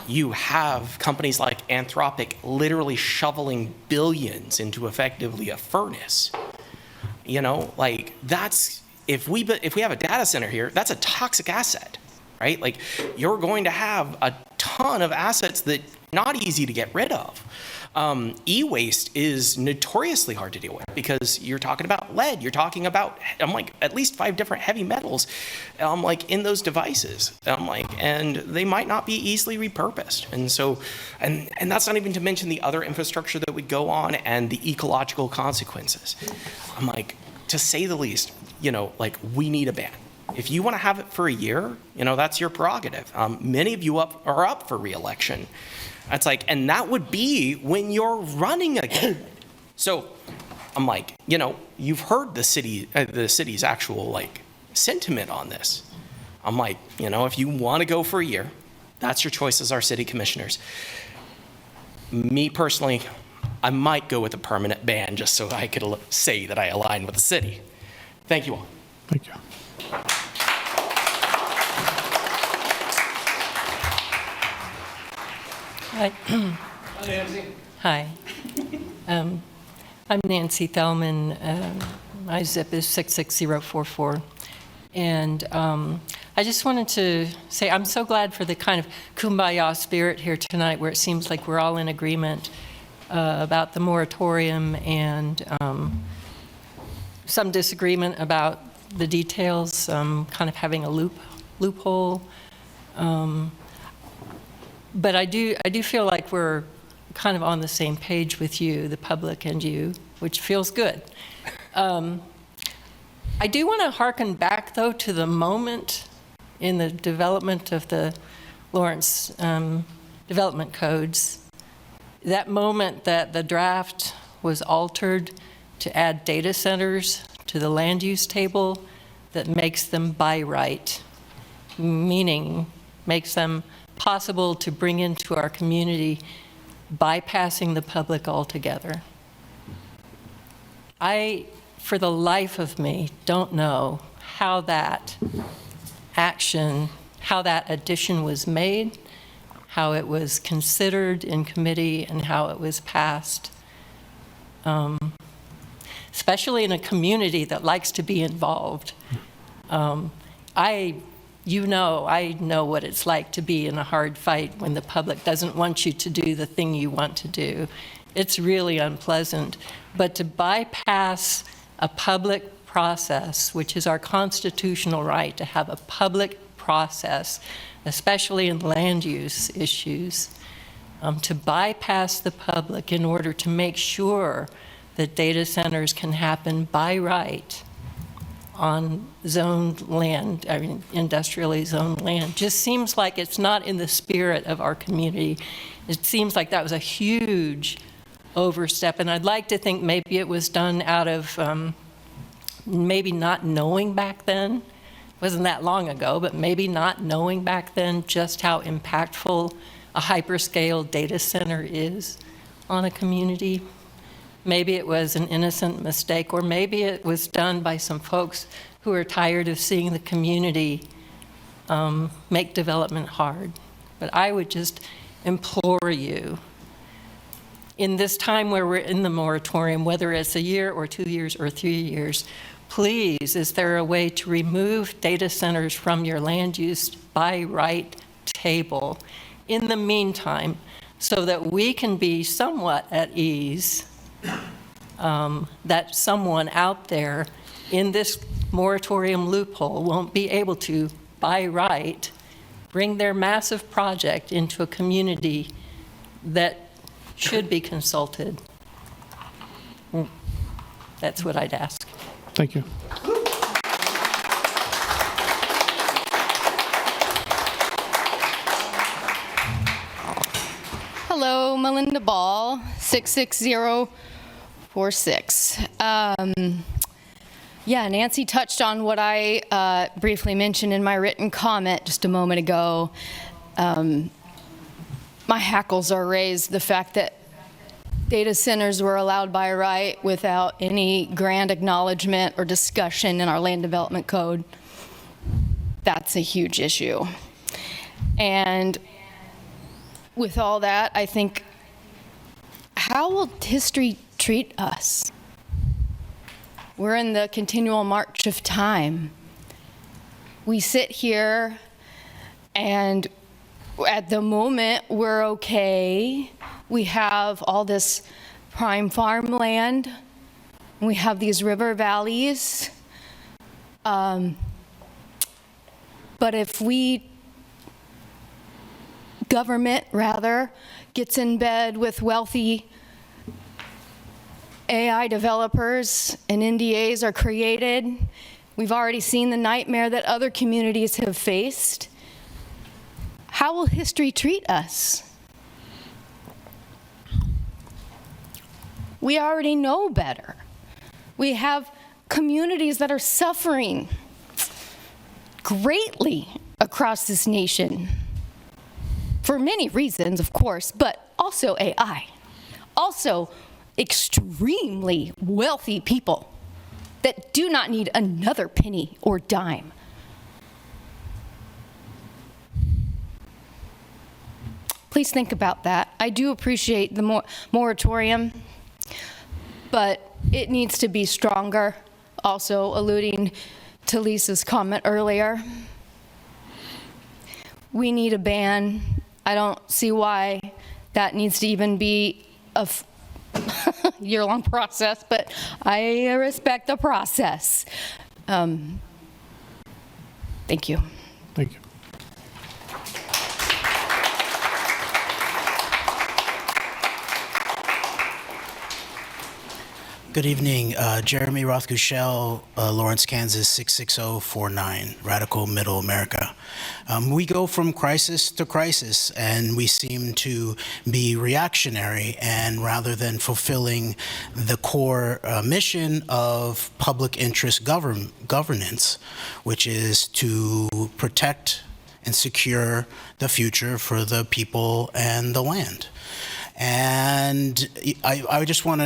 You have companies like Anthropic literally shoveling billions into effectively a furnace. You know, like that's, if we have a data center here, that's a toxic asset, right? Like you're going to have a ton of assets that not easy to get rid of. E-waste is notoriously hard to deal with because you're talking about lead, you're talking about, at least 5 different heavy metals, in those devices. And they might not be easily repurposed. And so, and that's not even to mention the other infrastructure that would go on and the ecological consequences. To say the least, we need a ban. If you want to have it for a year, that's your prerogative. Many of you are up for re-election. It's and that would be when you're running again. So I'm you've heard the city's actual sentiment on this. I'm if you want to go for a year, that's your choice as our city commissioners. Me personally, I might go with a permanent ban just so I could say that I align with the city. Thank you all. Thank you. Hi. Hi, Nancy. Hi. I'm Nancy Thelman. My zip is 66044. And I just wanted to say I'm so glad for the kind of kumbaya spirit here tonight where it seems like we're all in agreement. about the moratorium and some disagreement about the details, kind of having a loophole. But I do feel like we're kind of on the same page with you, the public and you, which feels good. I do want to hearken back, though, to the moment in the development of the Lawrence development codes, that moment that the draft was altered to add data centers to the land use table that makes them by right, meaning makes them possible to bring into our community, bypassing the public altogether. I, for the life of me, don't know how that action, how that addition was made, how it was considered in committee, and how it was passed. Especially in a community that likes to be involved. I know what it's like to be in a hard fight when the public doesn't want you to do the thing you want to do. It's really unpleasant. But to bypass a public process, which is our constitutional right to have a public process, especially in land use issues, to bypass the public in order to make sure that data centers can happen by right on zoned land, I mean, industrially zoned land, just seems like it's not in the spirit of our community. It seems like that was a huge overstep, and I'd like to think maybe it was done out of maybe not knowing back then. It wasn't that long ago, but maybe not knowing back then just how impactful a hyperscale data center is on a community. Maybe it was an innocent mistake, or maybe it was done by some folks who are tired of seeing the community make development hard. But I would just implore you, in this time where we're in the moratorium, whether it's a year or 2 years or 3 years, please, is there a way to remove data centers from your land use by right table in the meantime, so that we can be somewhat at ease that someone out there in this moratorium loophole won't be able to, by right, bring their massive project into a community that should be consulted. That's what I'd ask. Thank you. Hello, Melinda Ball, 66046. Yeah, Nancy touched on what I briefly mentioned in my written comment just a moment ago. My hackles are raised, the fact that data centers were allowed by right without any grand acknowledgement or discussion in our land development code. That's a huge issue. And with all that, I think, how will history treat us? We're in the continual march of time. We sit here, and at the moment, we're okay. We have all this prime farmland. We have these river valleys. But if government, rather, gets in bed with wealthy AI developers and NDAs are created, we've already seen the nightmare that other communities have faced. How will history treat us? We already know better. We have communities that are suffering greatly across this nation for many reasons, of course, but also AI. Also, extremely wealthy people that do not need another penny or dime. Please think about that. I do appreciate the moratorium, but it needs to be stronger. Also, alluding to Lisa's comment earlier, we need a ban. I don't see why that needs to even be year-long process, but I respect the process. Thank you. Thank you. Good evening. Jeremy Rothkushel, Lawrence, Kansas, 66049, Radical Middle America. We go from crisis to crisis, and we seem to be reactionary, and rather than fulfilling the core mission of public interest governance, which is to protect and secure the future for the people and the land. And I just want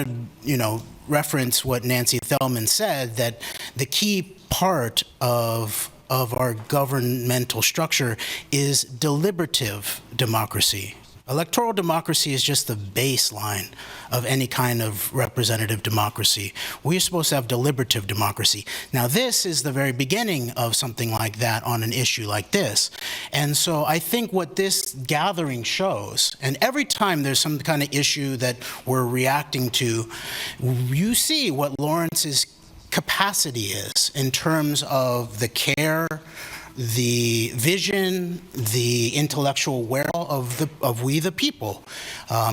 to, reference what Nancy Thelman said, that the key part of our governmental structure is deliberative democracy. Electoral democracy is just the baseline of any kind of representative democracy. We're supposed to have deliberative democracy. Now, this is the very beginning of something like that on an issue like this. And so I think what this gathering shows, and every time there's some kind of issue that we're reacting to, you see what Lawrence's capacity is in terms of the care, the vision, the intellectual wherewithal of we the people.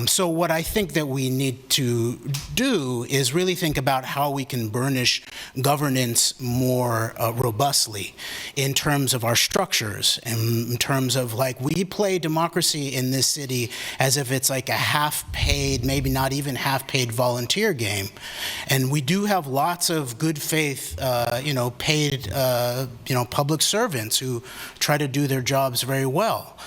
So what I think that we need to do is really think about how we can burnish governance more robustly in terms of our structures, in terms of, like, we play democracy in this city as if it's like a half-paid, maybe not even half-paid volunteer game. And we do have lots of good faith, paid, public servants who try to do their jobs very well.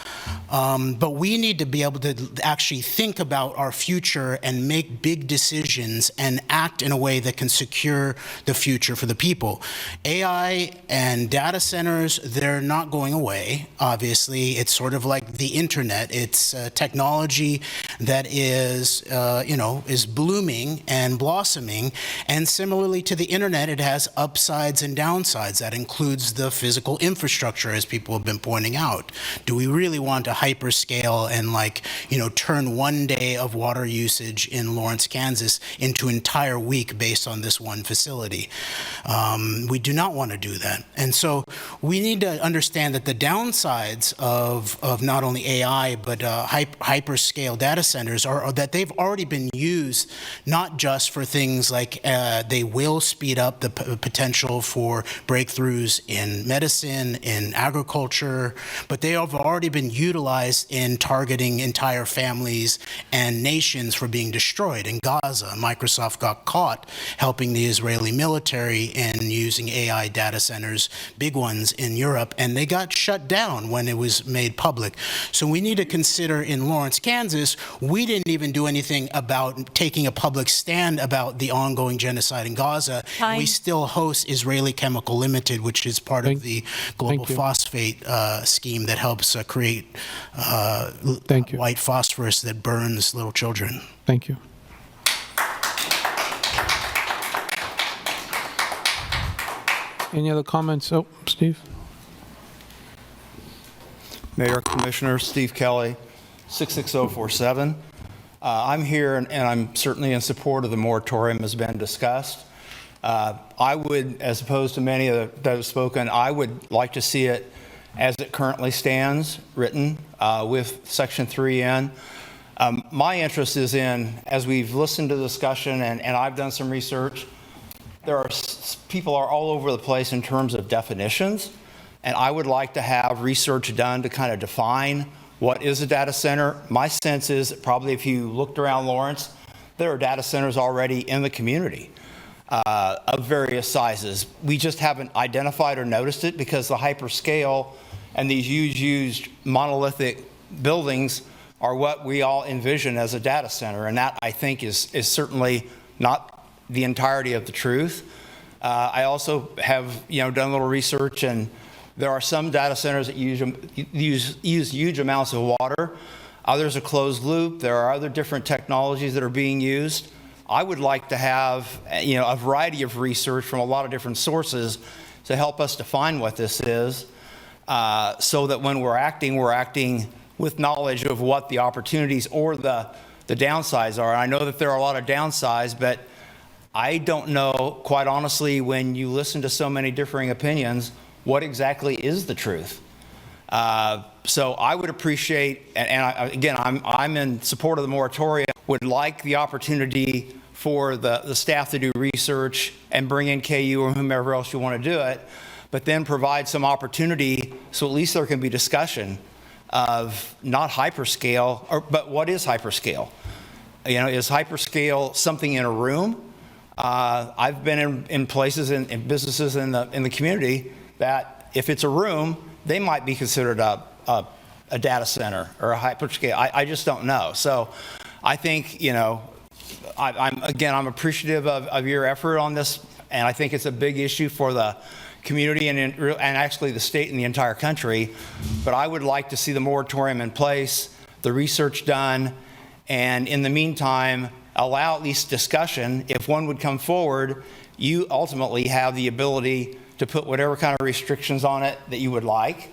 But we need to be able to actually think about our future and make big decisions and act in a way that can secure the future for the people. AI and data centers, they're not going away, obviously. It's sort of like the internet. It's technology that is, is blooming and blossoming. And similarly to the internet, it has upsides and downsides. That includes the physical infrastructure, as people have been pointing out. Do we really want to hyperscale and, turn one day of water usage in Lawrence, Kansas into an entire week based on this one facility? We do not want to do that. And so we need to understand that the downsides of not only AI, but hyperscale data centers are that they've already been used, not just for things like they will speed up the potential for breakthroughs in medicine, in agriculture, but they have already been utilized in targeting entire families and nations for being destroyed. In Gaza, Microsoft got caught helping the Israeli military in using AI data centers, big ones in Europe, and they got shut down when it was made public. So we need to consider in Lawrence, Kansas, we didn't even do anything about taking a public stand about the ongoing genocide in Gaza. Time. We still host Israeli Chemical Limited, which is part of the global phosphate scheme that helps create white phosphorus that burns little children. Thank you. Any other comments? Oh, Steve. Mayor, Commissioner, Steve Kelly, 66047. I'm here and I'm certainly in support of the moratorium as been discussed. I would, as opposed to many that have spoken, I would like to see it as it currently stands, written with Section 3 in. My interest is in, as we've listened to the discussion and I've done some research, people are all over the place in terms of definitions, and I would like to have research done to kind of define what is a data center. My sense is that probably if you looked around Lawrence, there are data centers already in the community of various sizes. We just haven't identified or noticed it because the hyperscale and these huge monolithic buildings are what we all envision as a data center, and that, I think, is certainly not the entirety of the truth. I also have done a little research, and there are some data centers that use huge amounts of water. Others are closed loop. There are other different technologies that are being used. I would like to have a variety of research from a lot of different sources to help us define what this is, so that when we're acting with knowledge of what the opportunities or the the downsides are. I know that there are a lot of downsides, but I don't know, quite honestly, when you listen to so many differing opinions, what exactly is the truth. So I would appreciate, again, I'm in support of the moratorium, would like the opportunity for the staff to do research and bring in KU or whomever else you want to do it, but then provide some opportunity so at least there can be discussion of not hyperscale, but what is hyperscale? You know, is hyperscale something in a room? I've been in places, in businesses in the community that if it's a room, they might be considered a data center or a hyperscale. I just don't know. So I think, you know, I'm appreciative of your effort on this, and I think it's a big issue for the community and actually the state and the entire country. But I would like to see the moratorium in place, the research done, and in the meantime, allow at least discussion. If one would come forward, you ultimately have the ability to put whatever kind of restrictions on it that you would like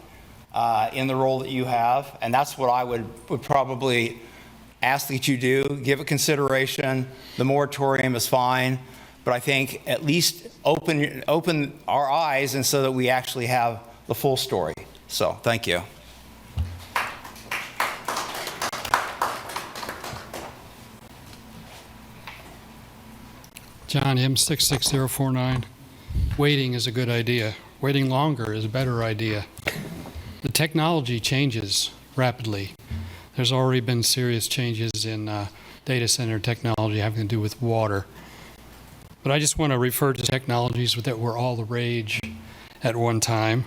in the role that you have. And that's what I would probably ask that you do. Give it consideration. The moratorium is fine, but I think at least open our eyes and so that we actually have the full story. So thank you. John M. 66049. Waiting is a good idea. Waiting longer is a better idea. The technology changes rapidly. There's already been serious changes in data center technology having to do with water. But I just want to refer to technologies that were all the rage at one time.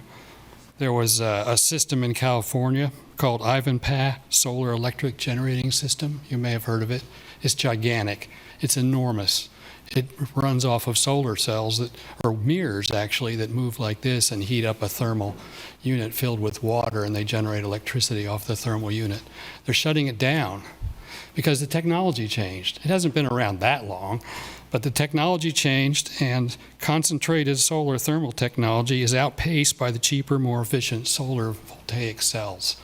There was a system in California called Ivanpah Solar Electric Generating System. You may have heard of it. It's gigantic. It's enormous. It runs off of solar cells or mirrors actually, that move like this and heat up a thermal unit filled with water, and they generate electricity off the thermal unit. They're shutting it down because the technology changed. It hasn't been around that long, but the technology changed, and concentrated solar thermal technology is outpaced by the cheaper, more efficient solar voltaic cells.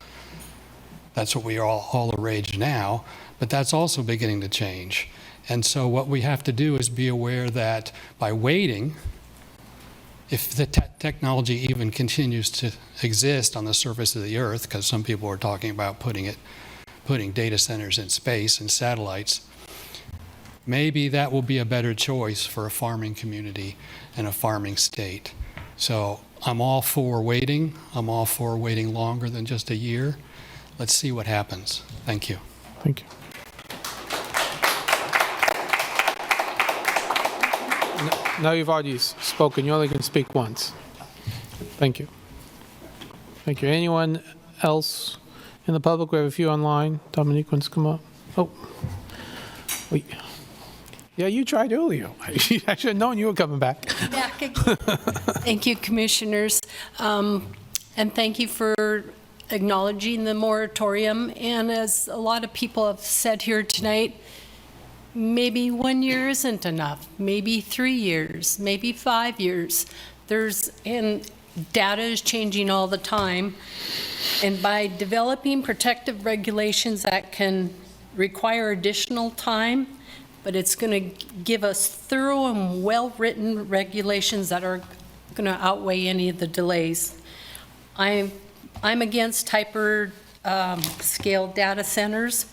That's what we are all the rage now, but that's also beginning to change. And so what we have to do is be aware that by waiting, if the technology even continues to exist on the surface of the earth, because some people are talking about putting data centers in space and satellites, maybe that will be a better choice for a farming community and a farming state. So I'm all for waiting. I'm all for waiting longer than just a year. Let's see what happens. Thank you. Thank you. Now you've already spoken. You only can speak once. Thank you. Thank you. Anyone else in the public? We have a few online. Dominique wants to come up. Oh. Wait. Yeah, you tried earlier. I should have known you were coming back. Back again. Thank you, commissioners. And thank you for acknowledging the moratorium. And as a lot of people have said here tonight, maybe 1 year isn't enough, maybe 3 years, maybe 5 years. And data is changing all the time. And by developing protective regulations that can require additional time, but it's going to give us thorough and well-written regulations that are going to outweigh any of the delays. I'm against hyper-scale data centers.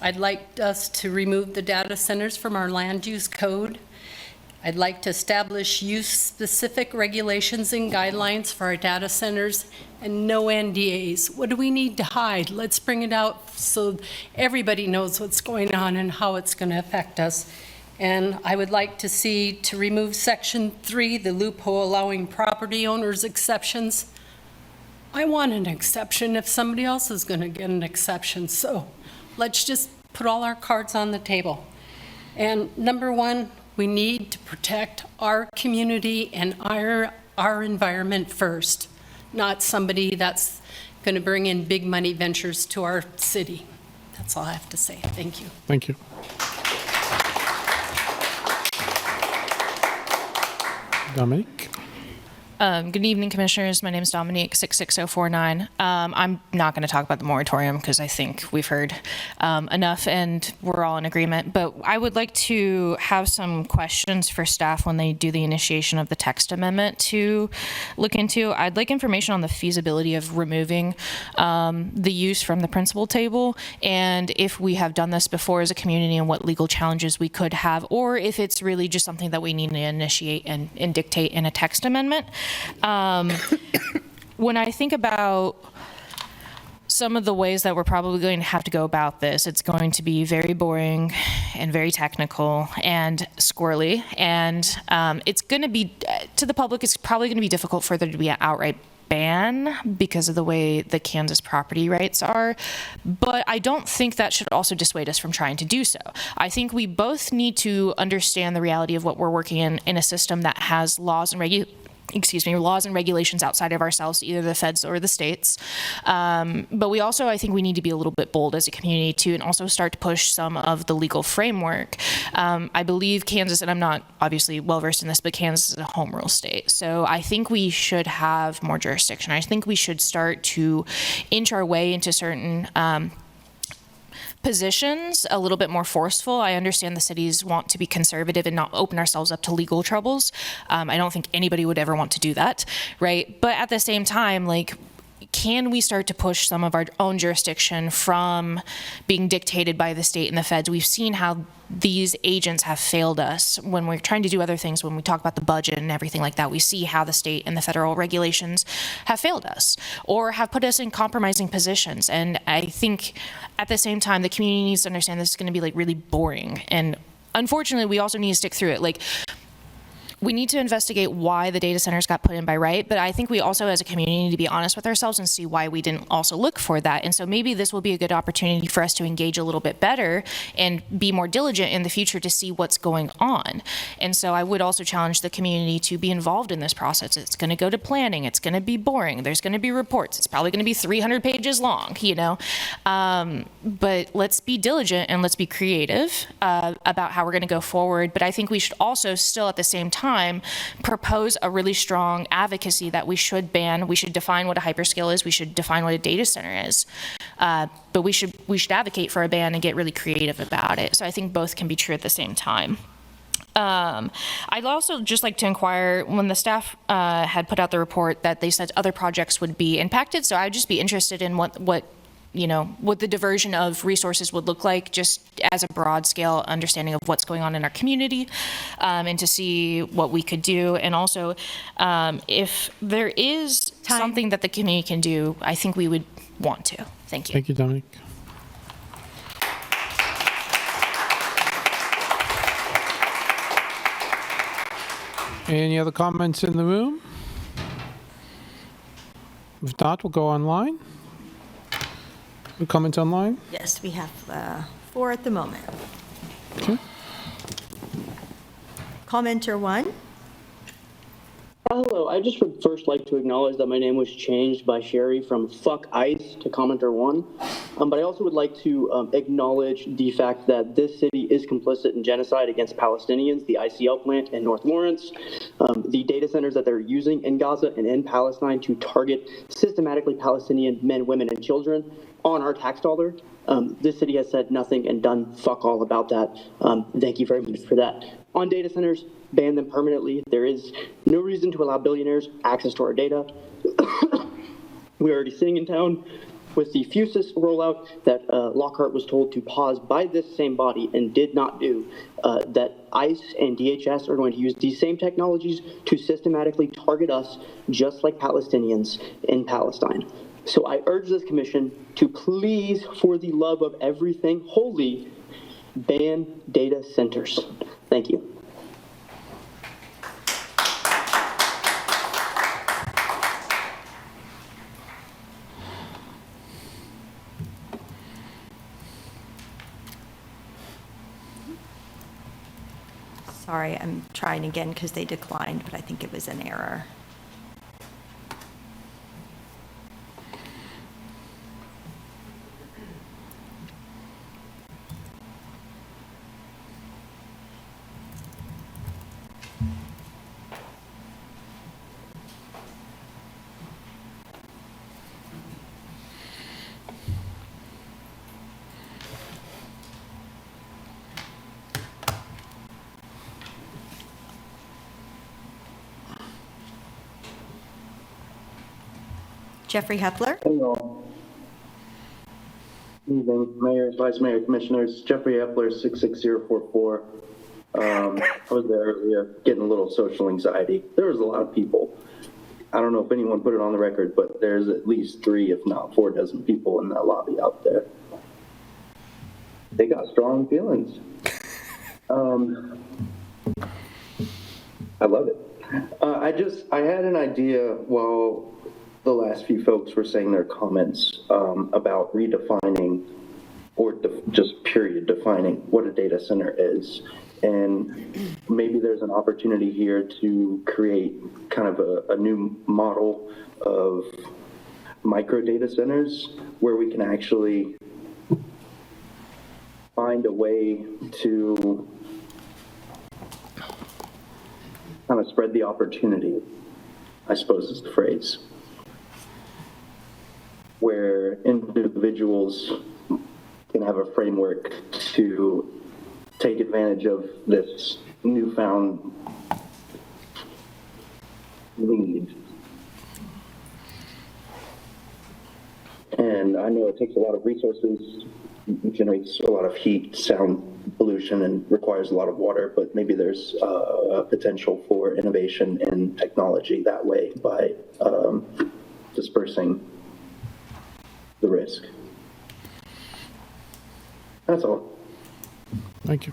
I'd like us to remove the data centers from our land use code. I'd like to establish use-specific regulations and guidelines for our data centers and no NDAs. What do we need to hide? Let's bring it out so everybody knows what's going on and how it's going to affect us. And I would like to see to remove Section 3, the loophole allowing property owners exceptions. I want an exception if somebody else is going to get an exception. So let's just put all our cards on the table. And number one, we need to protect our community and our environment first, not somebody that's going to bring in big money ventures to our city. That's all I have to say. Thank you. Thank you. Dominique? Good evening, Commissioners. My name is Dominique, 66049. I'm not going to talk about the moratorium because I think we've heard enough and we're all in agreement. But I would like to have some questions for staff when they do the initiation of the text amendment to look into. I'd like information on the feasibility of removing the use from the principal table, and if we have done this before as a community and what legal challenges we could have, or if it's really just something that we need to initiate and dictate in a text amendment. When I think about some of the ways that we're probably going to have to go about this, it's going to be very boring and very technical and squirrely, and it's going to be, to the public, it's probably going to be difficult for there to be an outright ban because of the way the Kansas property rights are, but I don't think that should also dissuade us from trying to do so. I think we both need to understand the reality of what we're working in a system that has laws and regulations outside of ourselves, either the feds or the states. But we also, I think we need to be a little bit bold as a community too, and also start to push some of the legal framework. I believe Kansas, and I'm not obviously well versed in this, but Kansas is a home rule state. So I think we should have more jurisdiction. I think we should start to inch our way into certain positions a little bit more forceful. I understand the cities want to be conservative and not open ourselves up to legal troubles. I don't think anybody would ever want to do that, right? But at the same time, like, can we start to push some of our own jurisdiction from being dictated by the state and the feds? We've seen how these agents have failed us when we're trying to do other things. When we talk about the budget and everything like that, we see how the state and the federal regulations have failed us or have put us in compromising positions. And I think at the same time, the community needs to understand this is going to be like really boring. And unfortunately, we also need to stick through it. Like, we need to investigate why the data centers got put in by right, but I think we also as a community need to be honest with ourselves and see why we didn't also look for that. And so maybe this will be a good opportunity for us to engage a little bit better and be more diligent in the future to see what's going on. And so I would also challenge the community to be involved in this process. It's going to go to planning. It's going to be boring. There's going to be reports. It's probably going to be 300 pages long, you know. But let's be diligent and let's be creative about how we're going to go forward. But I think we should also still at the same time propose a really strong advocacy that we should ban. We should define what a hyperscale is. We should define what a data center is. But we should advocate for a ban and get really creative about it. So I think both can be true at the same time. I'd also just like to inquire, when the staff had put out the report that they said other projects would be impacted, so I'd just be interested in what the diversion of resources would look like, just as a broad scale understanding of what's going on in our community, and to see what we could do. And also, if there is something that the community can do, I think we would want to. Thank you. Thank you, Dominic. Any other comments in the room? If not, we'll go online. Comments online? Yes, we have 4 at the moment. Okay. Commenter 1. Hello, I just would first like to acknowledge that my name was changed by Sherry from Fuck ICE to Commenter 1. But I also would like to acknowledge the fact that this city is complicit in genocide against Palestinians, the ICL plant in North Lawrence, the data centers that they're using in Gaza and in Palestine to target systematically Palestinian men, women, and children on our tax dollar. This city has said nothing and done fuck all about that. Thank you very much for that. On data centers, ban them permanently. There is no reason to allow billionaires access to our data. We're already seeing in town with the Fusus rollout that Lockhart was told to pause by this same body and did not do, that ICE and DHS are going to use these same technologies to systematically target us just like Palestinians in Palestine. So I urge this commission to please, for the love of everything holy, ban data centers. Thank you. Sorry, I'm trying again because they declined, but I think it was an error. Jeffrey Hepler. Hello. Evening, Mayor, Vice Mayor, Commissioners. Jeffrey Epler, 66044. I was there earlier getting a little social anxiety. There was a lot of people. I don't know if anyone put it on the record, but there's at least 3, if not 4 dozen people in that lobby out there. They got strong feelings. I love it. I had an idea while the last few folks were saying their comments about redefining or just period defining what a data center is. And maybe there's an opportunity here to create kind of a new model of micro data centers where we can actually find a way to kind of spread the opportunity, I suppose is the phrase, where individuals can have a framework to take advantage of this newfound need. And I know it takes a lot of resources, generates a lot of heat, sound pollution, and requires a lot of water, but maybe there's a potential for innovation in technology that way by dispersing the risk. That's all. Thank you.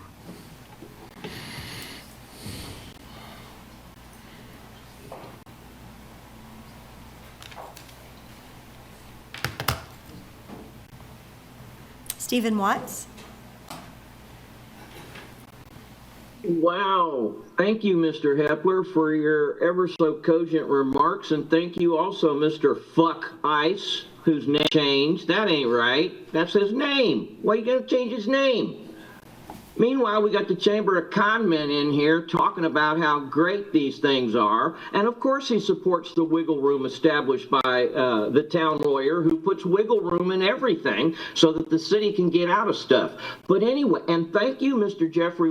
Stephen Watts. Wow. Thank you, Mr. Hepler, for your ever so cogent remarks. And thank you also, Mr. Fuck Ice, whose name changed. That ain't right. That's his name. Why you gotta change his name? Meanwhile, we got the Chamber of Con Men in here talking about how great these things are. And of course he supports the wiggle room established by the town lawyer who puts wiggle room in everything so that the city can get out of stuff. But anyway, and thank you, Mr. Jeremy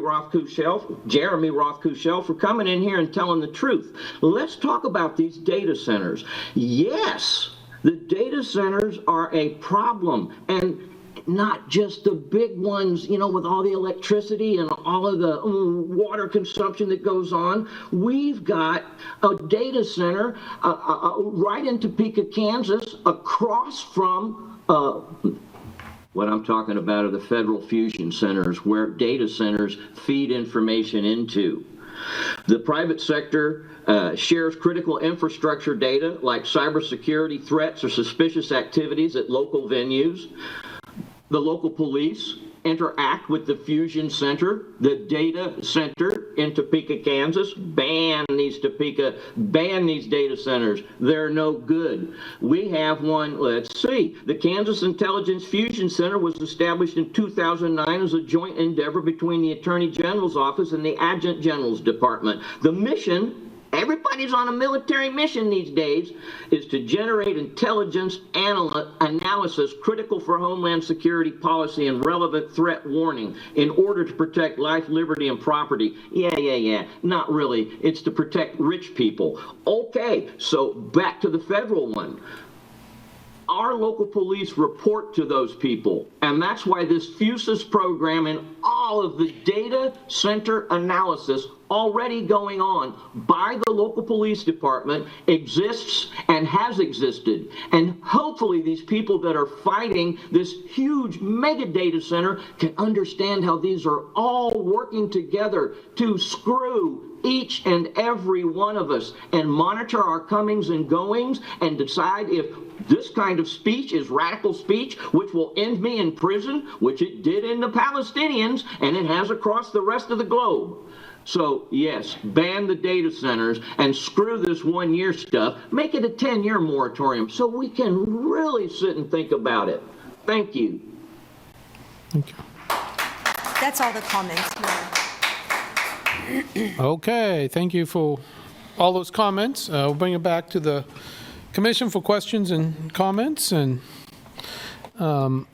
Roth-Kushel, for coming in here and telling the truth. Let's talk about these data centers. Yes, the data centers are a problem. And not just the big ones, you know, with all the electricity and all of the water consumption that goes on. We've got a data center right in Topeka, Kansas, across from what I'm talking about are the federal fusion centers where data centers feed information into. The private sector shares critical infrastructure data like cybersecurity threats or suspicious activities at local venues. The local police interact with the fusion center, the data center in Topeka, Kansas. Ban these data centers. They're no good. We have one, let's see. The Kansas Intelligence Fusion Center was established in 2009 as a joint endeavor between the Attorney General's Office and the Adjutant General's Department. The mission, everybody's on a military mission these days, is to generate intelligence analysis critical for Homeland Security policy and relevant threat warning in order to protect life, liberty, and property. Yeah. Not really. It's to protect rich people. Okay, so back to the federal one. Our local police report to those people, and that's why this FUSIS program and all of the data center analysis already going on by the local police department exists and has existed. And hopefully these people that are fighting this huge mega data center can understand how these are all working together to screw each and every one of us and monitor our comings and goings and decide if this kind of speech is radical speech, which will end me in prison, which it did in the Palestinians, and it has across the rest of the globe. So, yes, ban the data centers and screw this one-year stuff. Make it a 10-year moratorium so we can really sit and think about it. Thank you. Thank you. That's all the comments, Mayor. Okay, thank you for all those comments. We'll bring it back to the Commission for questions and comments. And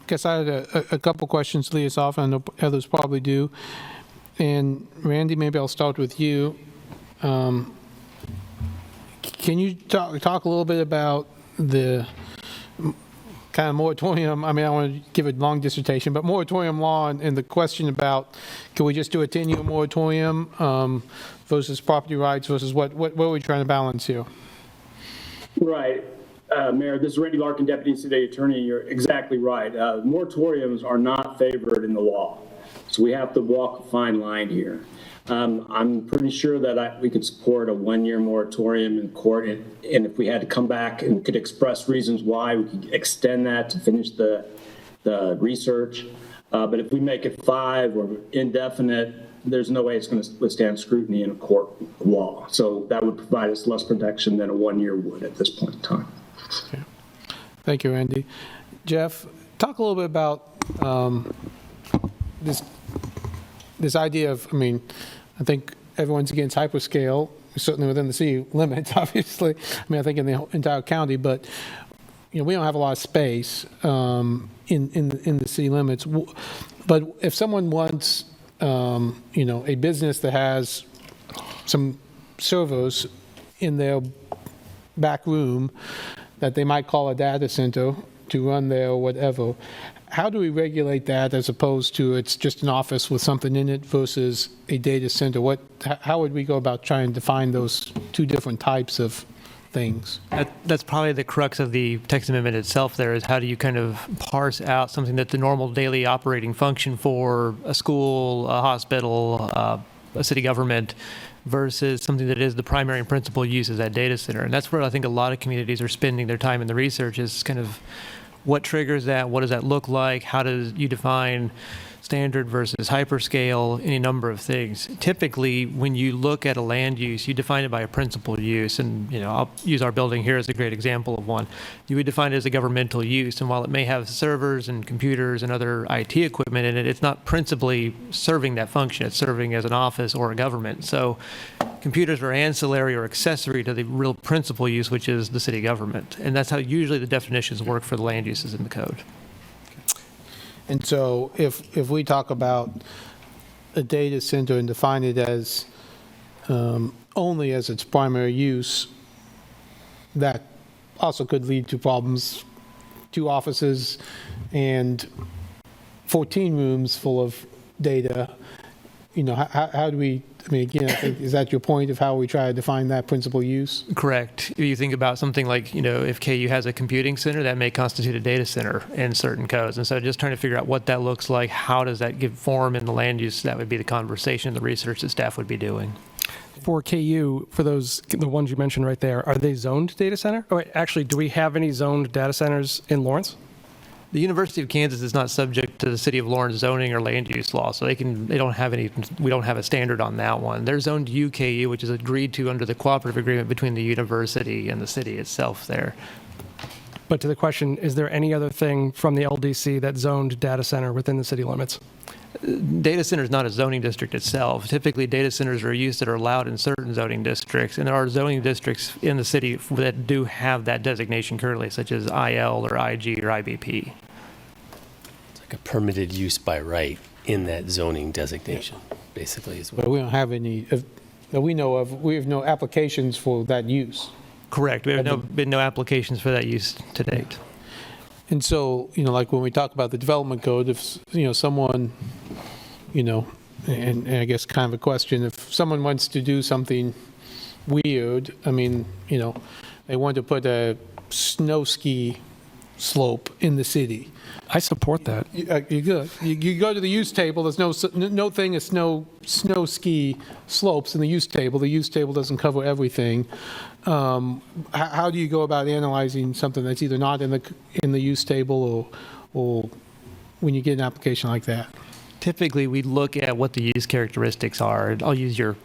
guess I had a couple questions to lead us off, and others probably do. And Randy, maybe I'll start with you. Can you talk a little bit about the kind of moratorium, I mean, I want to give a long dissertation, but moratorium law and the question about, can we just do a 10-year moratorium versus property rights versus what are we trying to balance here? Right. Mayor, this is Randy Larkin, Deputy City Attorney. You're exactly right. Moratoriums are not favored in the law. So we have to walk a fine line here. I'm pretty sure that we could support a 1-year moratorium in court, and if we had to come back and could express reasons why, we could extend that to finish the research. But if we make it 5 or indefinite, there's no way it's going to withstand scrutiny in a court of law. So that would provide us less protection than a 1-year would at this point in time. Okay. Thank you, Randy. Jeff, talk a little bit about this idea of, I mean, I think everyone's against hyperscale, certainly within the city limits, obviously. I mean, I think in the entire county, but we don't have a lot of space in the city limits. But if someone wants, a business that has some servers in their back room that they might call a data center to run there or whatever, how do we regulate that as opposed to it's just an office with something in it versus a data center? How would we go about trying to define those two different types of things? That's probably the crux of the text amendment itself there, is how do you kind of parse out something that's the normal daily operating function for a school, a hospital, a city government, versus something that is the primary and principal use as that data center. And that's where I think a lot of communities are spending their time in the research, is kind of what triggers that, what does that look like, how do you define standard versus hyperscale, any number of things. Typically, when you look at a land use, you define it by a principal use, and I'll use our building here as a great example of one. You would define it as a governmental use, and while it may have servers and computers and other IT equipment in it, it's not principally serving that function. It's serving as an office or a government. So computers are ancillary or accessory to the real principal use, which is the city government. And that's how usually the definitions work for the land uses in the code. And so if we talk about a data center and define it as only as its primary use, that also could lead to problems. 2 offices and 14 rooms full of data. How do we, I mean, again, I think, is that your point of how we try to define that principal use? Correct. If you think about something like, if KU has a computing center, that may constitute a data center in certain codes. And so just trying to figure out what that looks like, how does that give form in the land use, that would be the conversation, the research that staff would be doing. For KU, for the ones you mentioned right there, are they zoned data center? Oh, wait, actually, do we have any zoned data centers in Lawrence? The University of Kansas is not subject to the City of Lawrence zoning or land use law, so we don't have a standard on that one. They're zoned UKU, which is agreed to under the cooperative agreement between the university and the city itself there. But to the question, is there any other thing from the LDC that zoned data center within the city limits? Data center is not a zoning district itself. Typically, data centers are used that are allowed in certain zoning districts, and there are zoning districts in the city that do have that designation currently, such as IL or IG or IBP. It's like a permitted use by right in that zoning designation, basically. Is what But we don't have any, that we know of, we have no applications for that use. Correct. There have been no applications for that use to date. And so, like when we talk about the development code, if, someone, and I guess kind of a question, if someone wants to do something weird, I mean, they want to put a snow ski slope in the city. I support that. You're good. You go to the use table, there's no thing as snow ski slopes in the use table. The use table doesn't cover everything. How do you go about analyzing something that's either not in the use table or when you get an application like that? Typically, we look at what the use characteristics are. I'll use your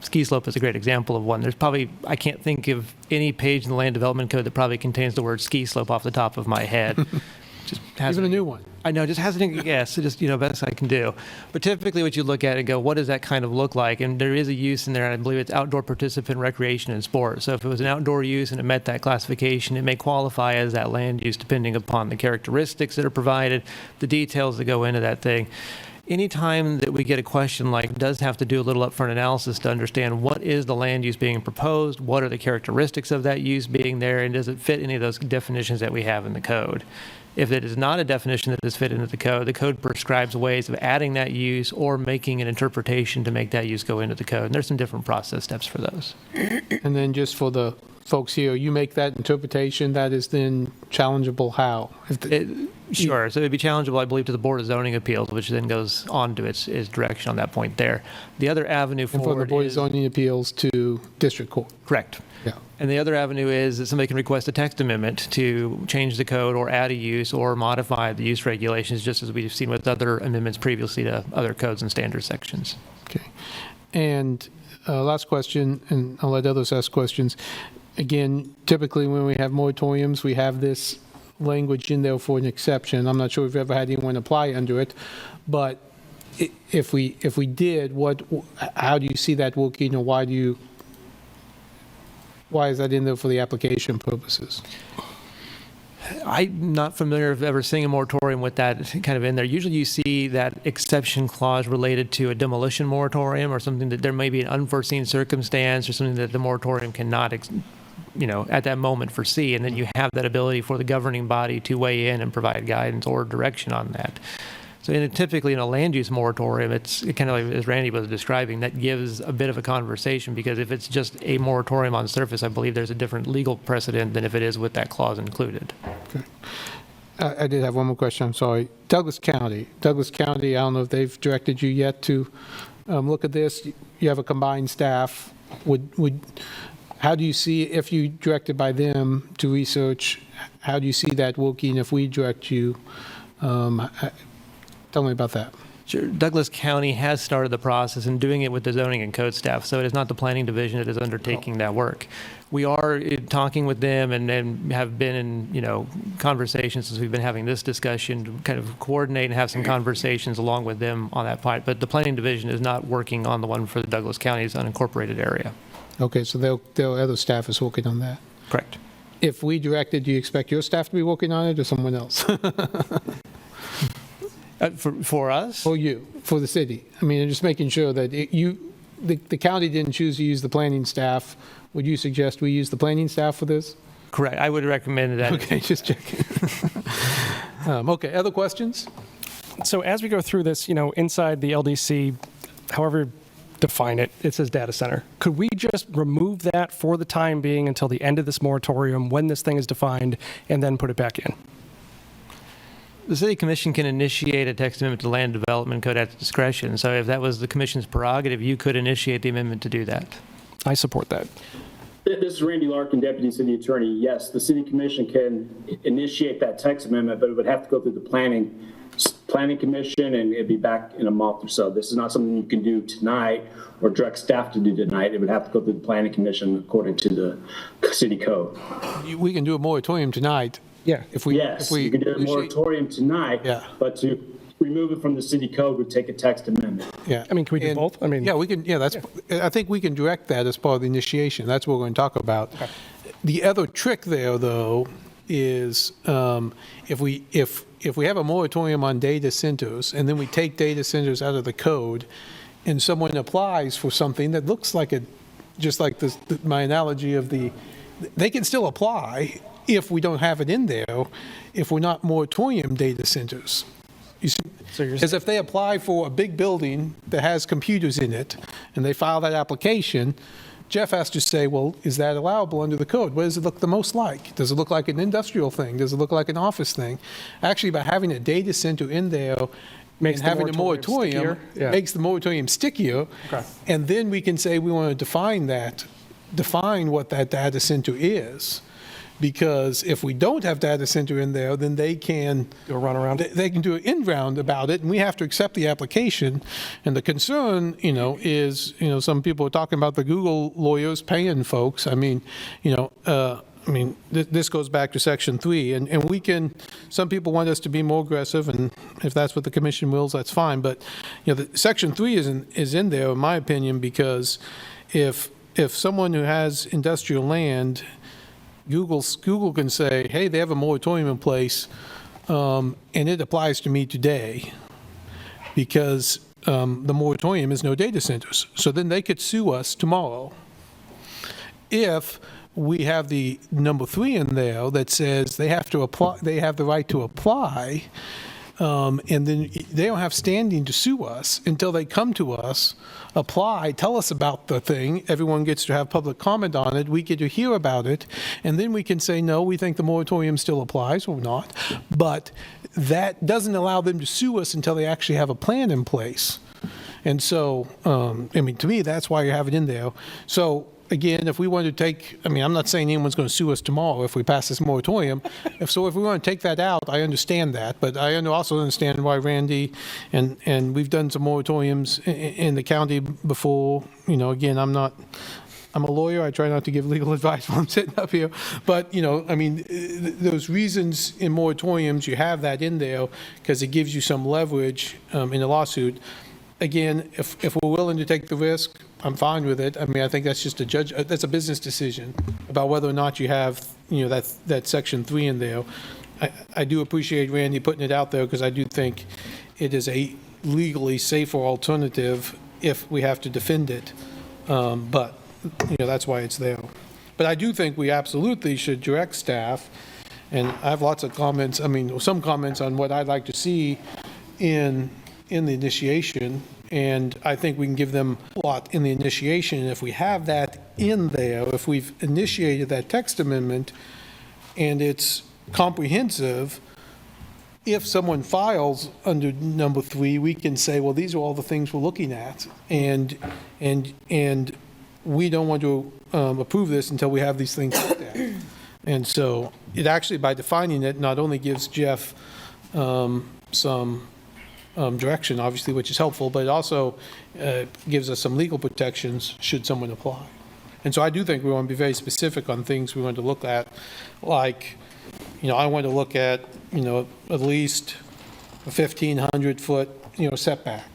ski slope as a great example of one. There's probably, I can't think of any page in the land development code that probably contains the word ski slope off the top of my head. Even a new one. I know, just has an yes, just best I can do. But typically what you look at and go, what does that kind of look like? And there is a use in there, and I believe it's outdoor participant recreation and sport. So if it was an outdoor use and it met that classification, it may qualify as that land use depending upon the characteristics that are provided, the details that go into that thing. anytime that we get a question like does have to do a little upfront analysis to understand what is the land use being proposed, what are the characteristics of that use being there, and does it fit any of those definitions that we have in the code. If it is not a definition that is fit into the code prescribes ways of adding that use or making an interpretation to make that use go into the code. And there's some different process steps for those. And then just for the folks here, you make that interpretation, that is then challengeable how? Sure. So it'd be challengeable, I believe, to the Board of Zoning Appeals, which then goes on to its direction on that point there. The other avenue And from the forward Board of is... Zoning Appeals to District Court. Correct. Yeah. And the other avenue is that somebody can request a text amendment to change the code or add a use or modify the use regulations, just as we've seen with other amendments previously to other codes and standard sections. Okay. And last question, and I'll let others ask questions. Again, typically when we have moratoriums, we have this language in there for an exception. I'm not sure if we've ever had anyone apply under it, but if we did, how do you see that working, or why is that in there for the application purposes? I'm not familiar with ever seeing a moratorium with that kind of in there. Usually you see that exception clause related to a demolition moratorium or something that there may be an unforeseen circumstance or something that the moratorium cannot, at that moment foresee. And then you have that ability for the governing body to weigh in and provide guidance or direction on that. So typically in a land use moratorium, it's kind of like, as Randy was describing, that gives a bit of a conversation, because if it's just a moratorium on the surface, I believe there's a different legal precedent than if it is with that clause included. Okay. I did have one more question, I'm sorry. Douglas County, I don't know if they've directed you yet to look at this. You have a combined staff. How do you see, if you directed by them to research, how do you see that working if we direct you? Tell me about that. Sure. Douglas County has started the process and doing it with the zoning and code staff, so it is not the planning division that is undertaking that work. We are talking with them and have been in conversations since we've been having this discussion to kind of coordinate and have some conversations along with them on that part. But the planning division is not working on the one for the Douglas County's unincorporated area. Okay, so their other staff is working on that. Correct. If we directed, do you expect your staff to be working on it or someone else? For us? For you, for the city. I mean, just making sure that the county didn't choose to use the planning staff. Would you suggest we use the planning staff for this? Correct. I would recommend that. Okay, just checking. Okay, other questions? So as we go through this, inside the LDC, however define it, it says data center. Could we just remove that for the time being until the end of this moratorium when this thing is defined and then put it back in? The City Commission can initiate a text amendment to land development code at its discretion. So if that was the Commission's prerogative, you could initiate the amendment to do that. I support that. This is Randy Larkin, Deputy City Attorney. Yes, the City Commission can initiate that text amendment, but it would have to go through the Planning Commission, and it'd be back in a month or so. This is not something you can do tonight or direct staff to do tonight. It would have to go through the Planning Commission according to the City Code. We can do a moratorium tonight. Yeah. You can do a moratorium tonight, but to remove it from the City Code would take a text amendment. Yeah. I mean, can we do both? I mean, yeah, we can. Yeah, I think we can direct that as part of the initiation. That's what we're going to talk about. Okay. The other trick there, though, is if we have a moratorium on data centers and then we take data centers out of the code, and someone applies for something that looks like just like my analogy of they can still apply if we don't have it in there, if we're not moratorium data centers. You see, because if they apply for a big building that has computers in it and they file that application, Jeff has to say, well, is that allowable under the code? What does it look the most like? Does it look like an industrial thing? Does it look like an office thing? Actually, by having a data center in there and having a moratorium makes the moratorium stickier. Okay. And then we can say we want to define what that data center is. Because if we don't have data center in there, then they can do a runaround. They can do an in-round about it, and we have to accept the application. And the concern, is, some people are talking about the Google lawyers paying folks. I mean, this goes back to Section 3, and we can. Some people want us to be more aggressive, and if that's what the commission wills, that's fine. But the Section 3 is in there, in my opinion, because if someone who has industrial land, Google can say, hey, they have a moratorium in place, and it applies to me today. because the moratorium is no data centers. So then they could sue us tomorrow if we have the number 3 in there that says they have to apply, they have the right to apply, and then they don't have standing to sue us until they come to us, apply, tell us about the thing, everyone gets to have public comment on it, we get to hear about it, and then we can say, no, we think the moratorium still applies or not, but that doesn't allow them to sue us until they actually have a plan in place. And so, I mean, to me, that's why you have it in there. So, again, if we want to take, I mean, I'm not saying anyone's going to sue us tomorrow if we pass this moratorium. If we want to take that out, I understand that. But I also understand why Randy, and we've done some moratoriums in the county before. You know, again, I'm a lawyer. I try not to give legal advice while I'm sitting up here. But, you know, I mean, those reasons in moratoriums, you have that in there because it gives you some leverage in a lawsuit. Again, if we're willing to take the risk, I'm fine with it. I mean, I think that's just that's a business decision about whether or not you have, you know, that section 3 in there. I do appreciate Randy putting it out there because I do think it is a legally safer alternative if we have to defend it. But, you know, that's why it's there. But I do think we absolutely should direct staff, and I have lots of comments, I mean, some comments on what I'd like to see in the initiation, and I think we can give them a lot in the initiation. And if we have that in there, if we've initiated that text amendment and it's comprehensive, if someone files under number 3, we can say, well, these are all the things we're looking at, and we don't want to approve this until we have these things looked at. And so it actually, by defining it, not only gives Jeff some direction, obviously, which is helpful, but it also gives us some legal protections should someone apply. And so I do think we want to be very specific on things we want to look at, like, you know, I want to look at, you know, at least a 1,500-foot, you know, setback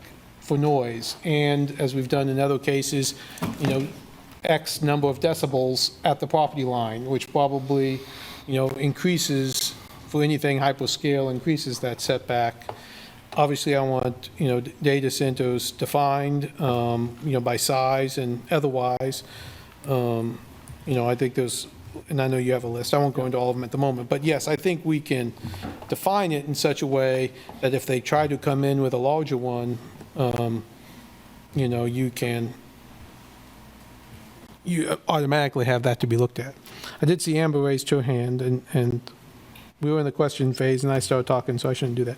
for noise, and as we've done in other cases, you know, X number of decibels at the property line, which probably, you know, increases, for anything hyperscale, increases that setback. Obviously, I want, you know, data centers defined, you know, by size and otherwise. You know, I think there's, and I know you have a list, I won't go into all of them at the moment, but yes, I think we can define it in such a way that if they try to come in with a larger one, you know, you automatically have that to be looked at. I did see Amber raised her hand, and we were in the question phase, and I started talking, so I shouldn't do that.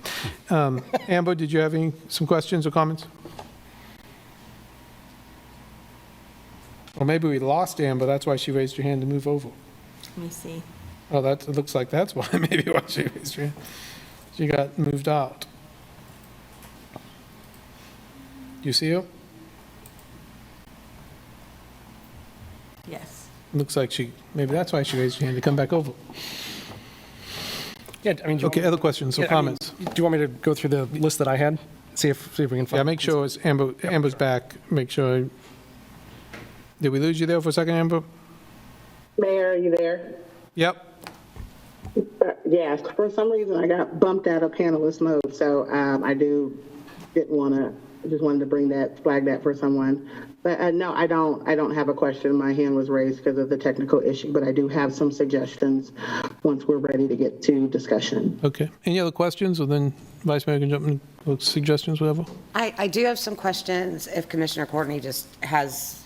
Amber, did you have some questions or comments? Or maybe we lost Amber, that's why she raised her hand to move over. Let me see. Oh, it looks like that's why, maybe why she raised her hand. She got moved out. Do you see her? Yes. Looks like maybe that's why she raised her hand, to come back over. Yeah, I mean, okay, other questions or comments? Do you want me to go through the list that I had? See if we can find. Yeah, make sure Amber's back. Make sure. Did we lose you there for a second, Amber? Mayor, are you there? Yep. Yes. For some reason, I got bumped out of panelist mode, so I just wanted to flag that for someone. But no, I don't have a question. My hand was raised because of the technical issue, but I do have some suggestions once we're ready to get to discussion. Okay. Any other questions? Or then Vice Mayor can jump in with suggestions, whatever. I do have some questions if Commissioner Courtney just has.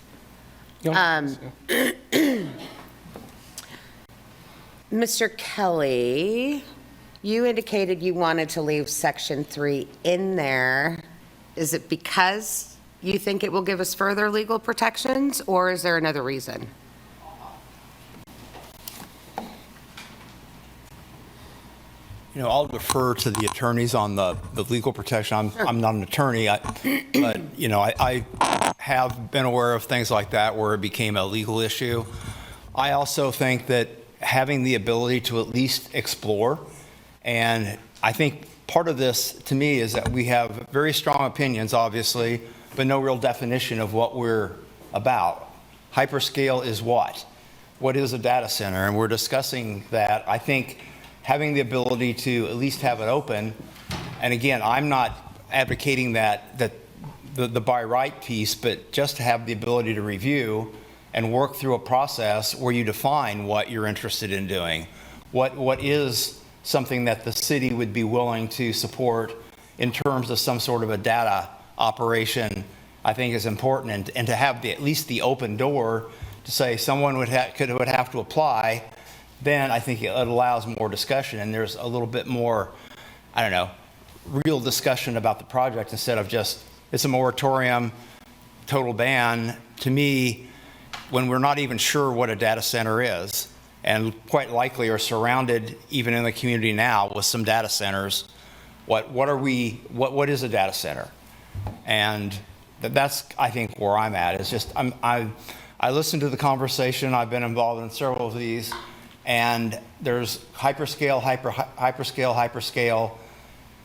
Mr. Kelly, you indicated you wanted to leave Section 3 in there. Is it because you think it will give us further legal protections, or is there another reason? You know, I'll defer to the attorneys on the legal protection. I'm not an attorney, but, you know, I have been aware of things like that where it became a legal issue. I also think that having the ability to at least explore, and I think part of this, to me, is that we have very strong opinions, obviously, but no real definition of what we're about. Hyperscale is what? What is a data center? And we're discussing that. I think having the ability to at least have it open, and again, I'm not advocating that the by right piece, but just to have the ability to review and work through a process where you define what you're interested in doing. What is something that the city would be willing to support in terms of some sort of a data operation, I think is important, and to have at least the open door to say someone would have to apply, then I think it allows more discussion, and there's a little bit more, I don't know, real discussion about the project instead of just, it's a moratorium, total ban. To me, when we're not even sure what a data center is, and quite likely are surrounded, even in the community now, with some data centers, what is a data center? And that's, I think, where I'm at. It's just, I listened to the conversation. I've been involved in several of these, and there's hyperscale, hyperscale.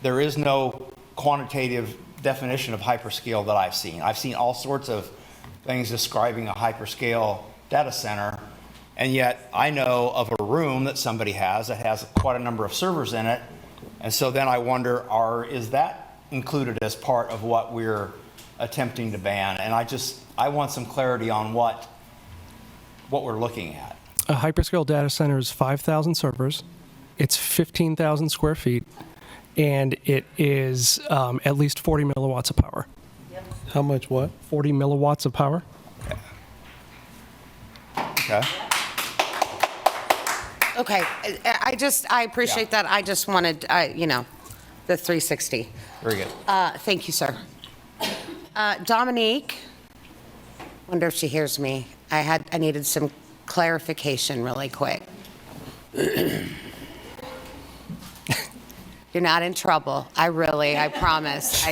There is no quantitative definition of hyperscale that I've seen. I've seen all sorts of things describing a hyperscale data center, and yet I know of a room that somebody has that has quite a number of servers in it, and so then I wonder, is that included as part of what we're attempting to ban? And I want some clarity on what we're looking at. A hyperscale data center is 5,000 servers. It's 15,000 square feet, and it is at least 40 milliwatts of power. Yep. How much what? 40 milliwatts of power. Okay. Okay, I appreciate that. I just wanted, the 360. Very good. Thank you, sir. Dominique, wonder if she hears me. I needed some clarification really quick. You're not in trouble. I promise.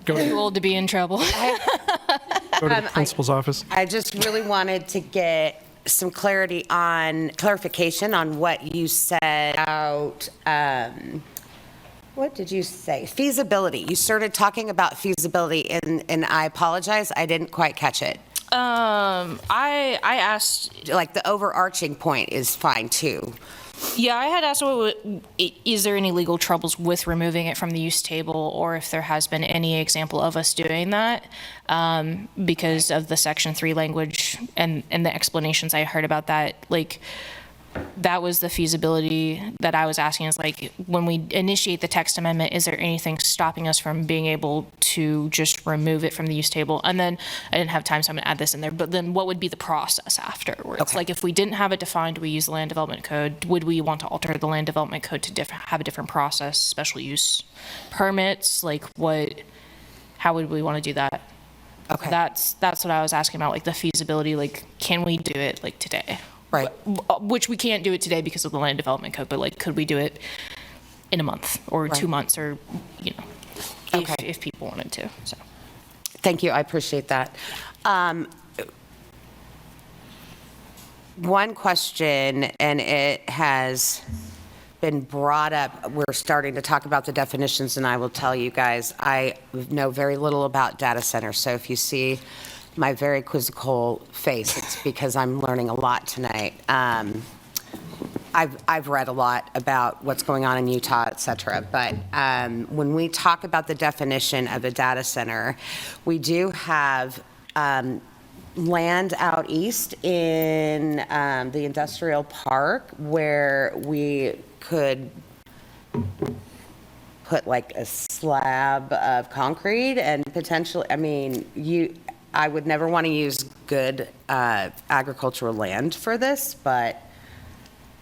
Too old to be in trouble. Go to the principal's office. I just really wanted to get some clarification on what you said about, what did you say? Feasibility. You started talking about feasibility, and I apologize, I didn't quite catch it. I asked, like, the overarching point is fine too. Yeah, I had asked, is there any legal troubles with removing it from the use table, or if there has been any example of us doing that, because of the Section 3 language and the explanations I heard about that. Like, that was the feasibility that I was asking, is like, when we initiate the text amendment, is there anything stopping us from being able to just remove it from the use table? And then I didn't have time, so I'm going to add this in there, but then what would be the process afterwards? Okay. Like, if we didn't have it defined, we use the land development code, would we want to alter the land development code to have a different process, special use permits? Like, how would we want to do that? Okay. That's what I was asking about, like the feasibility, like, can we do it like today? Right. Which we can't do it today because of the land development code, but like, could we do it in a month or 2 months, or, if people wanted to, so. Thank you, I appreciate that. One question, and it has been brought up, we're starting to talk about the definitions, and I will tell you guys, I know very little about data centers, so if you see my very quizzical face, it's because I'm learning a lot tonight. I've read a lot about what's going on in Utah, et cetera, but when we talk about the definition of a data center, we do have land out east in the industrial park where we could put like a slab of concrete and potentially, I would never want to use good agricultural land for this, but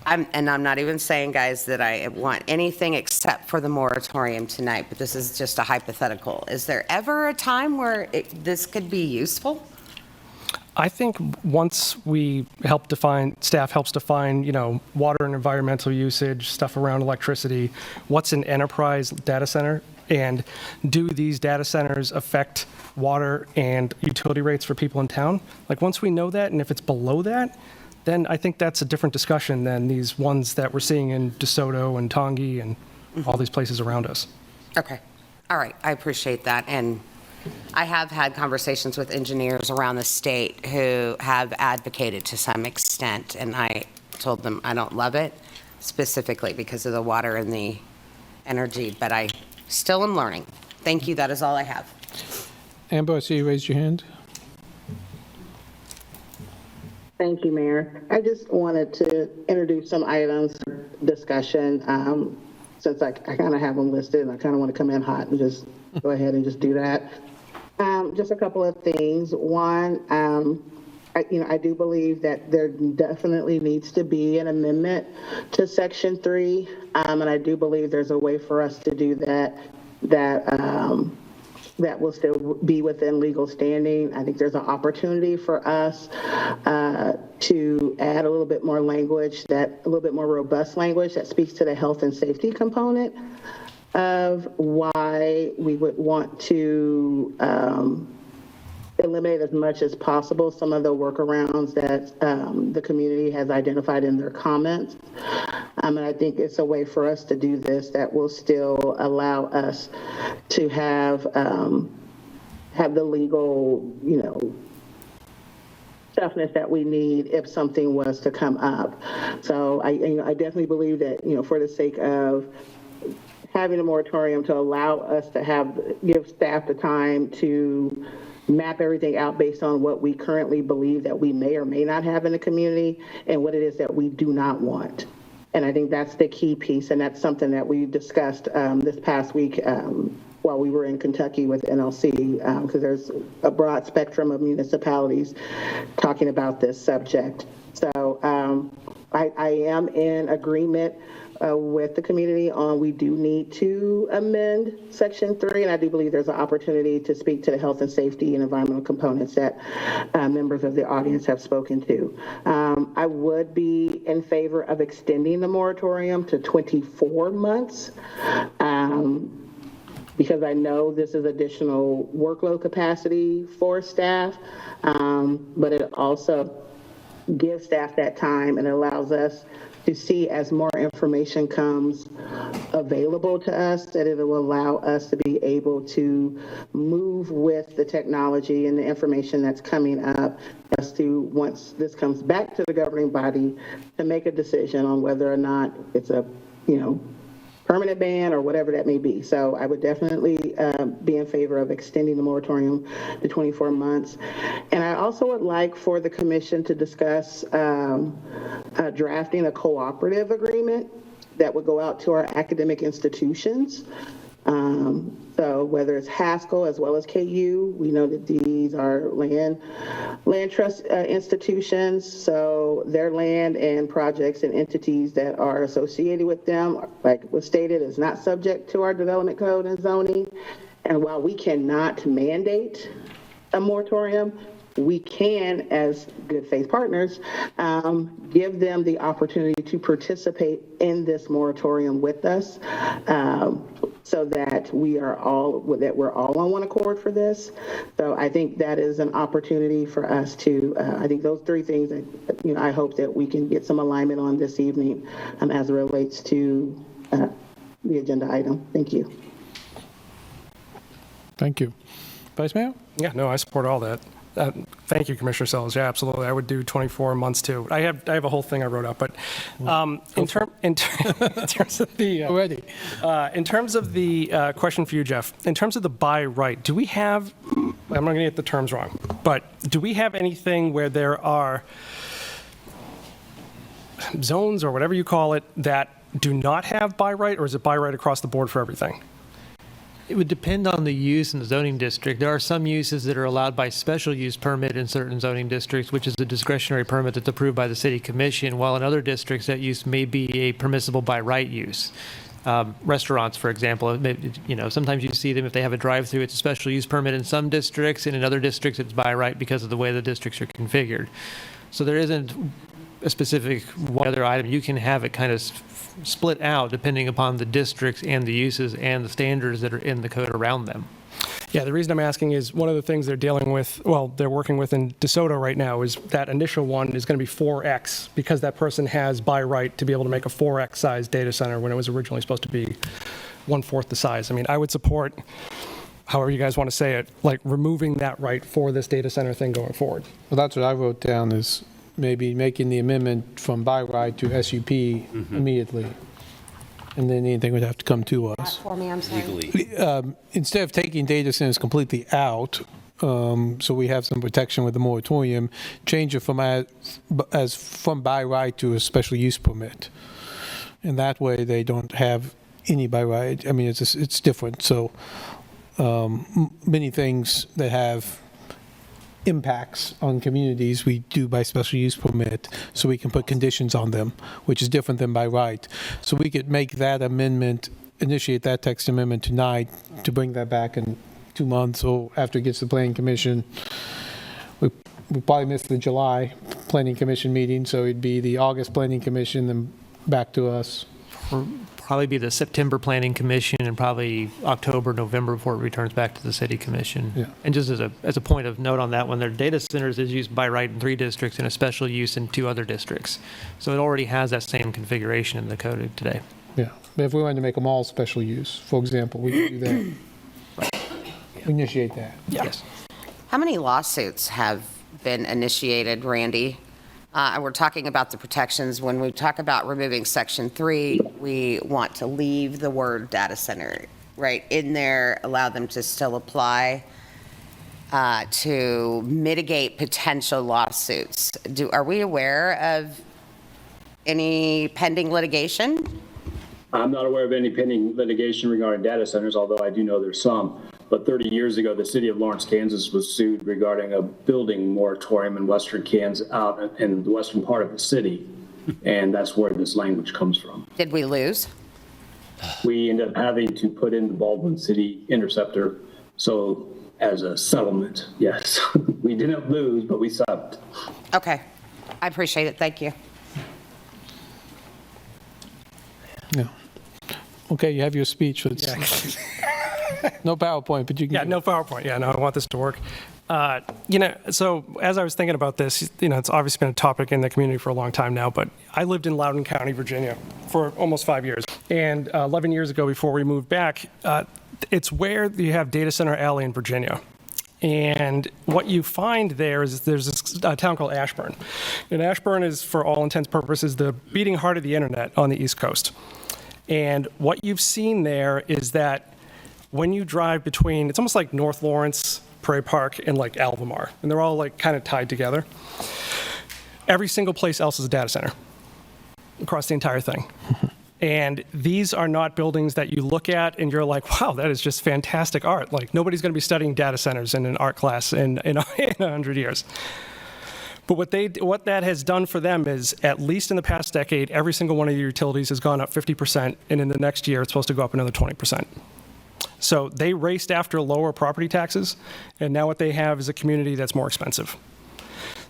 I'm not even saying, guys, that I want anything except for the moratorium tonight, but this is just a hypothetical. Is there ever a time where this could be useful? I think once staff helps define, water and environmental usage, stuff around electricity, what's an enterprise data center, and do these data centers affect water and utility rates for people in town? Like, once we know that, and if it's below that, then I think that's a different discussion than these ones that we're seeing in DeSoto and Tongi and all these places around us. Okay. All right. I appreciate that. And I have had conversations with engineers around the state who have advocated to some extent, and I told them I don't love it, specifically because of the water and the energy, but I Still am learning. Thank you, that is all I have. Amber, I see you raised your hand. Thank you, Mayor. I just wanted to introduce some items for discussion, since I kind of have them listed and I kind of want to come in hot and just go ahead and just do that. Just a couple of things. One, I do believe that there definitely needs to be an amendment to Section 3, and I do believe there's a way for us to do that that will still be within legal standing. I think there's an opportunity for us to add a little bit more language, a little bit more robust language that speaks to the health and safety component of why we would want to eliminate as much as possible some of the workarounds that the community has identified in their comments. And I think it's a way for us to do this that will still allow us to have the legal, toughness that we need if something was to come up. So I definitely believe that, for the sake of having a moratorium to allow us to give staff the time to map everything out based on what we currently believe that we may or may not have in the community and what it is that we do not want. And I think that's the key piece, and that's something that we discussed this past week while we were in Kentucky with NLC, because there's a broad spectrum of municipalities talking about this subject. So I am in agreement with the community on we do need to amend Section 3, and I do believe there's an opportunity to speak to the health and safety and environmental components that members of the audience have spoken to. I would be in favor of extending the moratorium to 24 months because I know this is additional workload capacity for staff, but it also gives staff that time and allows us to see as more information comes available to us, that it will allow us to be able to move with the technology and the information that's coming up as to, once this comes back to the governing body, to make a decision on whether or not it's a, permanent ban or whatever that may be. So I would definitely be in favor of extending the moratorium to 24 months. And I also would like for the commission to discuss drafting a cooperative agreement that would go out to our academic institutions. So whether it's Haskell as well as KU, we know that these are land trust institutions. So their land and projects and entities that are associated with them, like was stated, is not subject to our development code and zoning. And while we cannot mandate a moratorium, we can, as good faith partners, give them the opportunity to participate in this moratorium with us, so that we're all on one accord for this. So I think that is an opportunity for us to. I think those three things that I hope that we can get some alignment on this evening, as it relates to the agenda item. Thank you. Thank you. Vice Mayor? Yeah, no, I support all that. Thank you, Commissioner Sells. Yeah, absolutely. I would do 24 months too. I have a whole thing I wrote up, but in terms of the in terms of the question for you, Jeff, in terms of the by right, do we have? I'm not going to get the terms wrong, but do we have anything where there are zones or whatever you call it that do not have by right, or is it by right across the board for everything? It would depend on the use in the zoning district. There are some uses that are allowed by special use permit in certain zoning districts, which is a discretionary permit that's approved by the city commission, while in other districts that use may be a permissible by right use. Restaurants, for example, sometimes you see them if they have a drive-through, it's a special use permit in some districts, and in other districts it's by right because of the way the districts are configured. So there isn't a specific one other item. You can have it kind of split out depending upon the districts and the uses and the standards that are in the code around them. Yeah, the reason I'm asking is one of the things they're working with in DeSoto right now is that initial one is going to be 4X because that person has by right to be able to make a 4X size data center when it was originally supposed to be 1/4 the size. I mean, I would support, however you guys want to say it, like removing that right for this data center thing going forward. Well, that's what I wrote down, is maybe making the amendment from by right to SUP immediately. and then anything would have to come to us. For me, I'm sorry. Legally. Instead of taking data centers completely out, so we have some protection with the moratorium, change it from from by right to a special use permit. And that way they don't have any by right. I mean, it's different. So many things that have impacts on communities we do by special use permit, so we can put conditions on them, which is different than by right. So we could make that amendment, initiate that text amendment tonight to bring that back in 2 months or after it gets to the Planning Commission. We probably missed the July Planning Commission meeting, so it'd be the August Planning Commission, then back to us. Probably be the September Planning Commission and probably October, November before it returns back to the City Commission. Yeah. And just as a point of note on that one, their data centers is used by right in 3 districts and a special use in 2 other districts. So it already has that same configuration in the code today. Yeah, but if we wanted to make them all special use, for example, we could do that. Initiate that. Yes. How many lawsuits have been initiated, Randy? We're talking about the protections. When we talk about removing Section 3, we want to leave the word data center right in there, allow them to still apply to mitigate potential lawsuits. Are we aware of any pending litigation? I'm not aware of any pending litigation regarding data centers, although I do know there's some. But 30 years ago, the city of Lawrence, Kansas was sued regarding a building moratorium in western Kansas, out in the western part of the city. And that's where this language comes from. Did we lose? We ended up having to put in the Baldwin City Interceptor. So as a settlement, yes, we didn't lose, but we settled. Okay. I appreciate it. Thank you. Yeah. Okay, you have your speech. No PowerPoint, but you can. Yeah, no PowerPoint. Yeah, no, I want this to work. So as I was thinking about this, it's obviously been a topic in the community for a long time now, but I lived in Loudoun County, Virginia for almost 5 years. And 11 years ago, before we moved back, it's where you have Data Center Alley in Virginia. And what you find there is there's this town called Ashburn. And Ashburn is, for all intents and purposes, the beating heart of the internet on the East Coast. And what you've seen there is that when you drive between, it's almost like North Lawrence, Prairie Park, and like Albemarle, and they're all like kind of tied together. Every single place else is a data center across the entire thing. And these are not buildings that you look at and you're like, wow, that is just fantastic art. Like nobody's going to be studying data centers in an art class in 100 years. But what that has done for them is, at least in the past decade, every single one of your utilities has gone up 50%, and in the next year it's supposed to go up another 20%. So they raced after lower property taxes, and now what they have is a community that's more expensive.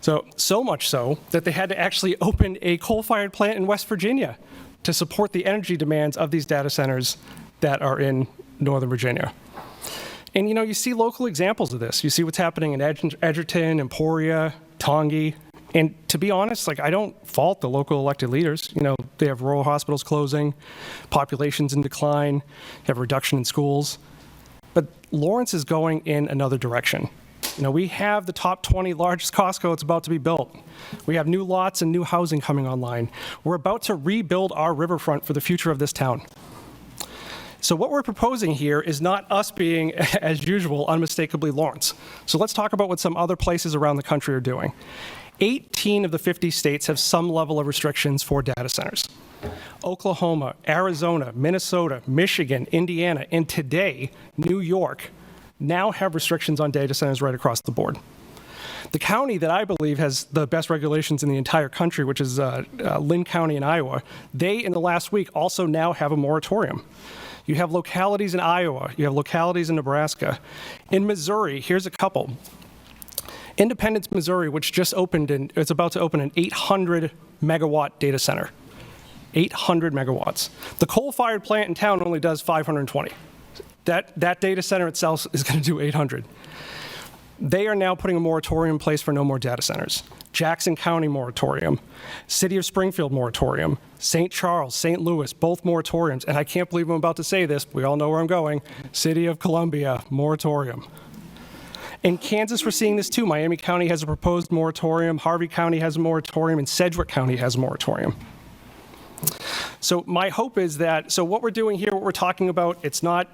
So much so that they had to actually open a coal-fired plant in West Virginia to support the energy demands of these data centers that are in Northern Virginia. And you see local examples of this. You see what's happening in Edgerton, Emporia, Tongi. And to be honest, I don't fault the local elected leaders. They have rural hospitals closing, populations in decline, you have a reduction in schools. But Lawrence is going in another direction. We have the top 20 largest Costco that's about to be built. We have new lots and new housing coming online. We're about to rebuild our riverfront for the future of this town. So what we're proposing here is not us being, as usual, unmistakably Lawrence. So let's talk about what some other places around the country are doing. 18 of the 50 states have some level of restrictions for data centers. Oklahoma, Arizona, Minnesota, Michigan, Indiana, and today, New York, now have restrictions on data centers right across the board. The county that I believe has the best regulations in the entire country, which is Lynn County in Iowa, they, in the last week, also now have a moratorium. You have localities in Iowa, you have localities in Nebraska. In Missouri, here's a couple. Independence, Missouri, which just opened, it's about to open an 800 megawatt data center. 800 megawatts. The coal-fired plant in town only does 520. That data center itself is going to do 800. They are now putting a moratorium in place for no more data centers. Jackson County moratorium, City of Springfield moratorium, St. Charles, St. Louis, both moratoriums. And I can't believe I'm about to say this, we all know where I'm going. City of Columbia, moratorium. In Kansas, we're seeing this too. Miami County has a proposed moratorium, Harvey County has a moratorium, and Sedgwick County has a moratorium. So my hope is that, so what we're doing here, what we're talking about, it's not,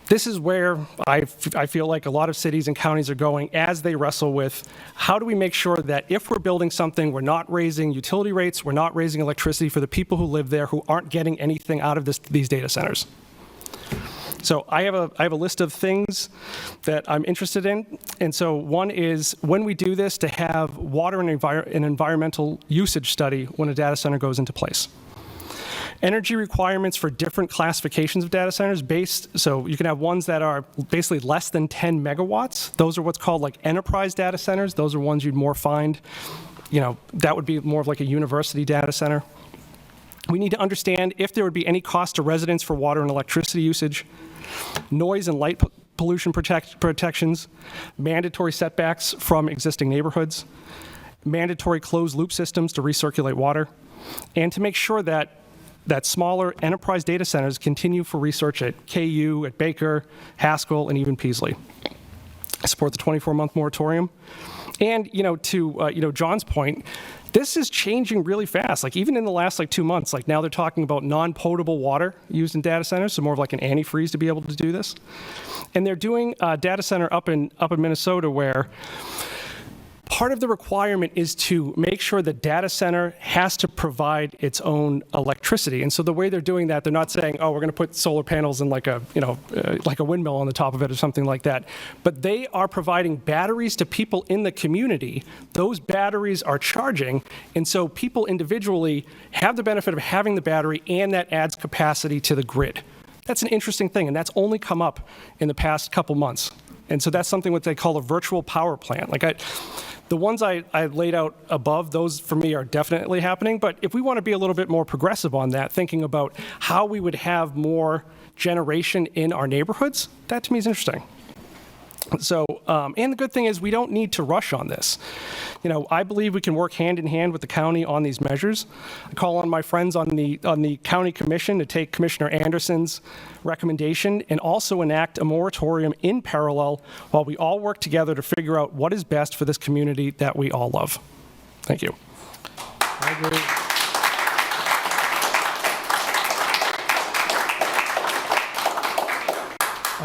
this is where I feel like a lot of cities and counties are going as they wrestle with how do we make sure that if we're building something, we're not raising utility rates, we're not raising electricity for the people who live there who aren't getting anything out of these data centers. So I have a list of things that I'm interested in. And so one is when we do this to have water and an environmental usage study when a data center goes into place. Energy requirements for different classifications of data centers so you can have ones that are basically less than 10 megawatts. Those are what's called like enterprise data centers. Those are ones you'd more find, that would be more of like a university data center. We need to understand if there would be any cost to residents for water and electricity usage, noise and light pollution protections, mandatory setbacks from existing neighborhoods, mandatory closed loop systems to recirculate water, and to make sure that smaller enterprise data centers continue for research at KU, at Baker, Haskell, and even Peaslee. I support the 24-month moratorium. And, to John's point, this is changing really fast. Like even in the last 2 months, now they're talking about non-potable water used in data centers, so more of like an antifreeze to be able to do this. And they're doing a data center up in Minnesota where part of the requirement is to make sure the data center has to provide its own electricity. And so the way they're doing that, they're not saying, oh, we're going to put solar panels and like a windmill on the top of it or something like that. But they are providing batteries to people in the community. Those batteries are charging. And so people individually have the benefit of having the battery, and that adds capacity to the grid. That's an interesting thing, and that's only come up in the past couple months. And so that's something what they call a virtual power plant. The ones I laid out above, those for me are definitely happening. But if we want to be a little bit more progressive on that, thinking about how we would have more generation in our neighborhoods, that to me is interesting. So, and the good thing is we don't need to rush on this. I believe we can work hand in hand with the county on these measures. I call on my friends on the county commission to take Commissioner Anderson's recommendation and also enact a moratorium in parallel while we all work together to figure out what is best for this community that we all love. Thank you. I agree.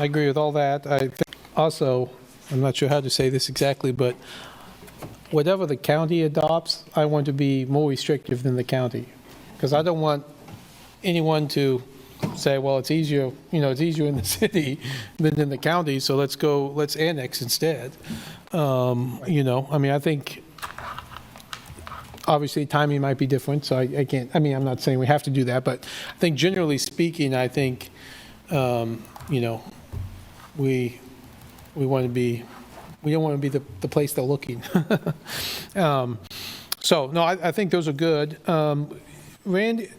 I agree with all that. I think also, I'm not sure how to say this exactly, but whatever the county adopts, I want to be more restrictive than the county. Because I don't want anyone to say, well, it's easier in the city than in the county, so let's annex instead. I think obviously timing might be different, so I can't, I'm not saying we have to do that, but I think generally speaking, I think, we want to be, we don't want to be the place they're looking. So, no, I think those are good. Randy,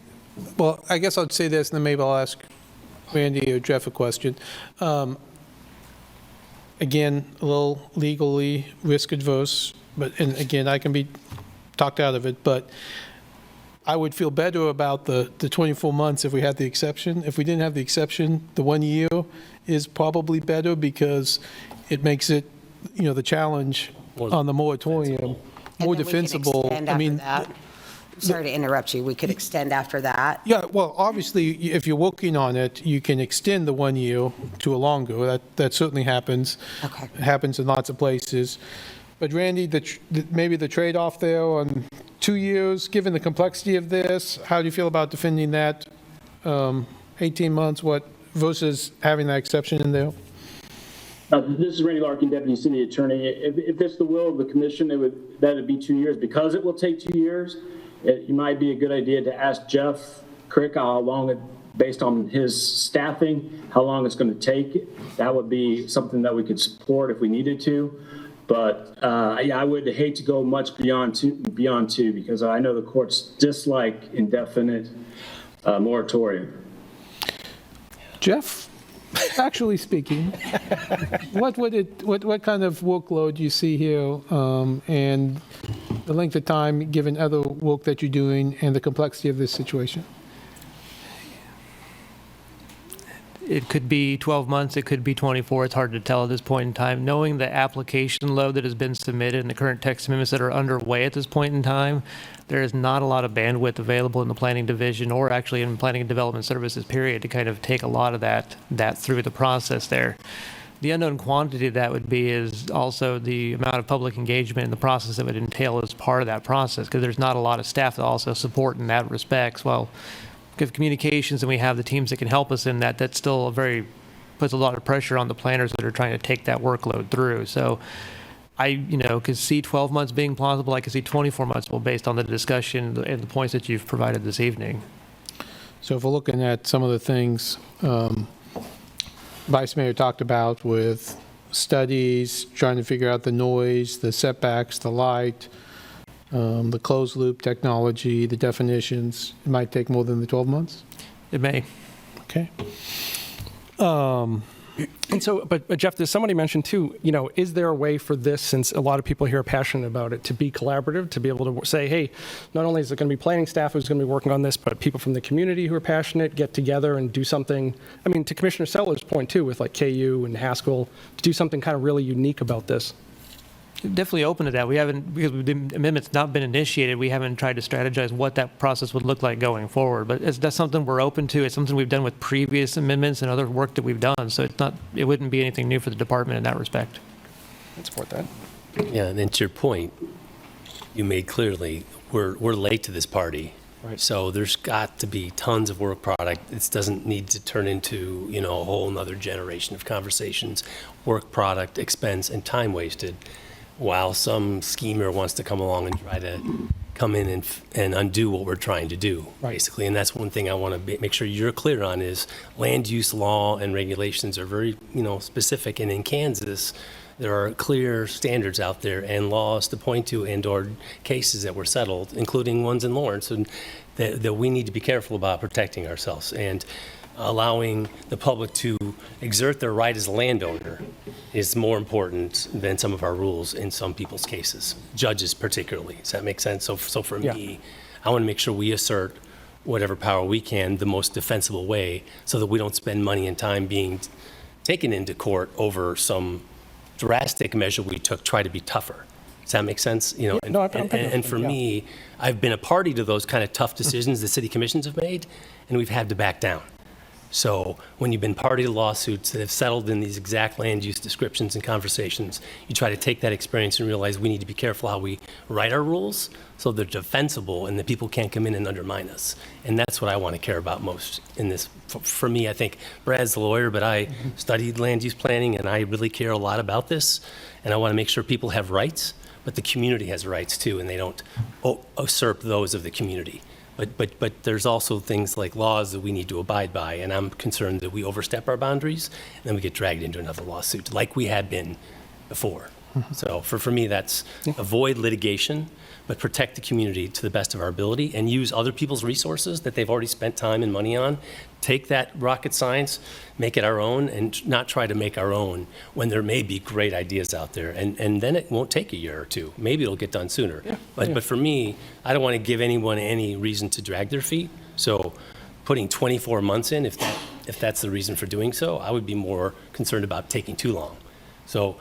well, I guess I'll say this, and then maybe I'll ask Randy or Jeff a question. Again, a little legally risk adverse, and again, I can be talked out of it, but I would feel better about the 24 months if we had the exception. If we didn't have the exception, the 1 year is probably better because it makes it, the challenge on the moratorium more defensible. Sorry to interrupt you. We could extend after that. Yeah, well, obviously, if you're working on it, you can extend the 1 year to a longer. That certainly happens. Okay. It happens in lots of places. But Randy, maybe the trade-off there on 2 years, given the complexity of this, how do you feel about defending that 18 months, versus having that exception in there? This is Randy Larkin, Deputy City Attorney. If it's the will of the commission, that would be 2 years. Because it will take 2 years, it might be a good idea to ask Jeff Crick how long, based on his staffing, how long it's going to take. That would be something that we could support if we needed to. But I would hate to go much beyond two, because I know the courts dislike indefinite moratorium. Jeff, actually speaking, what kind of workload do you see here, and the length of time given other work that you're doing and the complexity of this situation? it could be 12 months, it could be 24. It's hard to tell at this point in time. Knowing the application load that has been submitted and the current text amendments that are underway at this point in time, there is not a lot of bandwidth available in the planning division or actually in planning and development services period to kind of take a lot of that through the process there. The unknown quantity of that would be is also the amount of public engagement in the process that would entail as part of that process, because there's not a lot of staff that also support in that respect. Well, if communications and we have the teams that can help us in that, that's still puts a lot of pressure on the planners that are trying to take that workload through. So I, could see 12 months being plausible. I could see 24 months based on the discussion and the points that you've provided this evening. So if we're looking at some of the things Vice Mayor talked about with studies, trying to figure out the noise, the setbacks, the light, the closed loop technology, the definitions, it might take more than the 12 months? It may. Okay. And so, but Jeff, there's somebody mentioned too, is there a way for this, since a lot of people here are passionate about it, to be collaborative, to be able to say, hey, not only is it going to be planning staff who's going to be working on this, but people from the community who are passionate get together and do something, to Commissioner Seller's point too, with like KU and Haskell, to do something kind of really unique about this. Definitely open to that. We haven't, because the amendment's not been initiated, we haven't tried to strategize what that process would look like going forward. But that's something we're open to. It's something we've done with previous amendments and other work that we've done. So it wouldn't be anything new for the department in that respect. I support that. Yeah, and then to your point, you made clearly, we're late to this party. Right. So there's got to be tons of work product. It doesn't need to turn into, a whole nother generation of conversations, work product, expense, and time wasted, while some schemer wants to come along and try to come in and undo what we're trying to do, basically. And that's one thing I want to make sure you're clear on is land use law and regulations are very, specific. And in Kansas, there are clear standards out there and laws to point to and or cases that were settled, including ones in Lawrence, and that we need to be careful about protecting ourselves. And allowing the public to exert their right as a landowner is more important than some of our rules in some people's cases, judges particularly. Does that make sense? So for me, I want to make sure we assert whatever power we can the most defensible way so that we don't spend money and time being taken into court over some drastic measure we took, try to be tougher. Does that make sense? And for me, I've been a party to those kind of tough decisions the city commissions have made, and we've had to back down. So when you've been party to lawsuits that have settled in these exact land use descriptions and conversations, you try to take that experience and realize we need to be careful how we write our rules so they're defensible and that people can't come in and undermine us. And that's what I want to care about most in this. For me, I think Brad's the lawyer, but I studied land use planning and I really care a lot about this. And I want to make sure people have rights, but the community has rights too, and they don't usurp those of the community. But there's also things like laws that we need to abide by, and I'm concerned that we overstep our boundaries and then we get dragged into another lawsuit like we had been before. So for me, that's avoid litigation, but protect the community to the best of our ability and use other people's resources that they've already spent time and money on. Take that rocket science, make it our own, and not try to make our own when there may be great ideas out there. And then it won't take a year or two. Maybe it'll get done sooner. But for me, I don't want to give anyone any reason to drag their feet. So putting 24 months in, if that's the reason for doing so, I would be more concerned about taking too long. So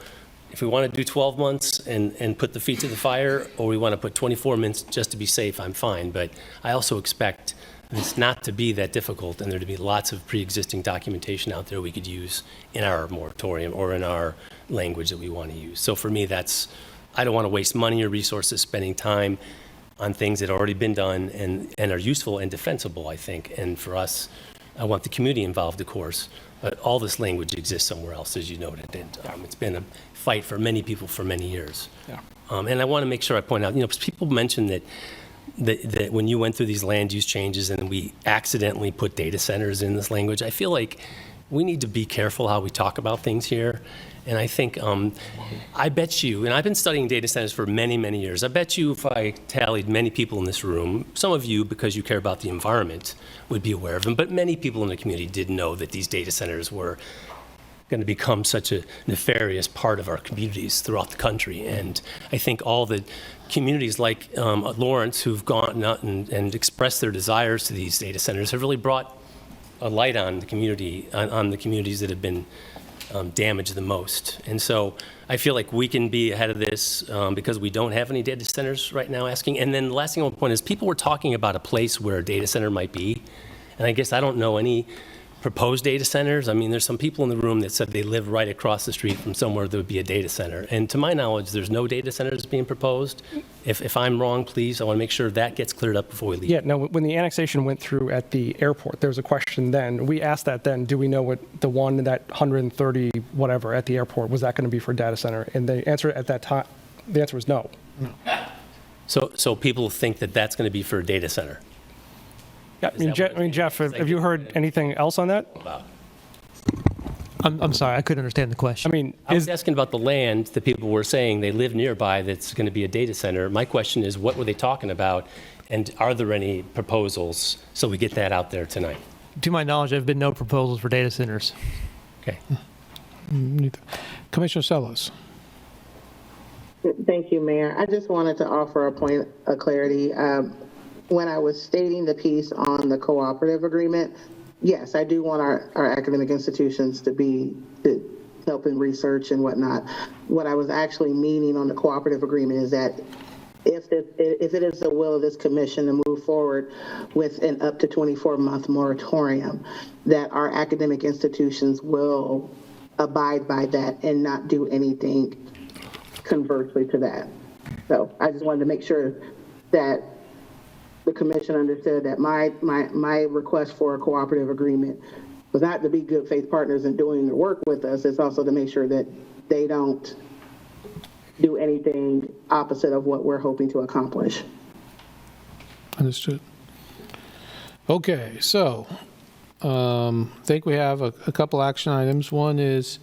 if we want to do 12 months and put the feet to the fire, or we want to put 24 months just to be safe, I'm fine. But I also expect this not to be that difficult and there to be lots of pre-existing documentation out there we could use in our moratorium or in our language that we want to use. So for me, I don't want to waste money or resources spending time on things that have already been done and are useful and defensible, I think. And for us, I want the community involved, of course, but all this language exists somewhere else, as you noted. And it's been a fight for many people for many years. And I want to make sure I point out, people mention that when you went through these land use changes and we accidentally put data centers in this language, I feel like we need to be careful how we talk about things here. And I think, I bet you, and I've been studying data centers for many, many years, I bet you if I tallied many people in this room, some of you, because you care about the environment, would be aware of them, but many people in the community did know that these data centers were going to become such a nefarious part of our communities throughout the country. And I think all the communities like Lawrence who've gone out and expressed their desires to these data centers have really brought a light on the community, on the communities that have been damaged the most. And so I feel like we can be ahead of this because we don't have any data centers right now asking. And then the last thing I want to point is people were talking about a place where a data center might be. And I guess I don't know any proposed data centers. I mean, there's some people in the room that said they live right across the street from somewhere that would be a data center. And to my knowledge, there's no data centers being proposed. If I'm wrong, please, I want to make sure that gets cleared up before we leave. Yeah, no, when the annexation went through at the airport, there was a question then. We asked that then, do we know what the one, that 130 whatever at the airport, was that going to be for a data center? And the answer at that time, the answer was no. So people think that that's going to be for a data center. Yeah, I mean, Jeff, have you heard anything else on that? I'm sorry, I couldn't understand the question. I mean, I was asking about the land that people were saying they live nearby that's going to be a data center. My question is, what were they talking about? And are there any proposals so we get that out there tonight? To my knowledge, there have been no proposals for data centers. Okay. Commissioner Sellers. Thank you, Mayor. I just wanted to offer a point of clarity. When I was stating the piece on the cooperative agreement, yes, I do want our academic institutions to be helping research and whatnot. What I was actually meaning on the cooperative agreement is that if it is the will of this commission to move forward with an up to 24-month moratorium, that our academic institutions will abide by that and not do anything conversely to that. So I just wanted to make sure that the commission understood that my request for a cooperative agreement was not to be good faith partners in doing the work with us. It's also to make sure that they don't do anything opposite of what we're hoping to accomplish. Understood. Okay, so I think we have a couple action items. One is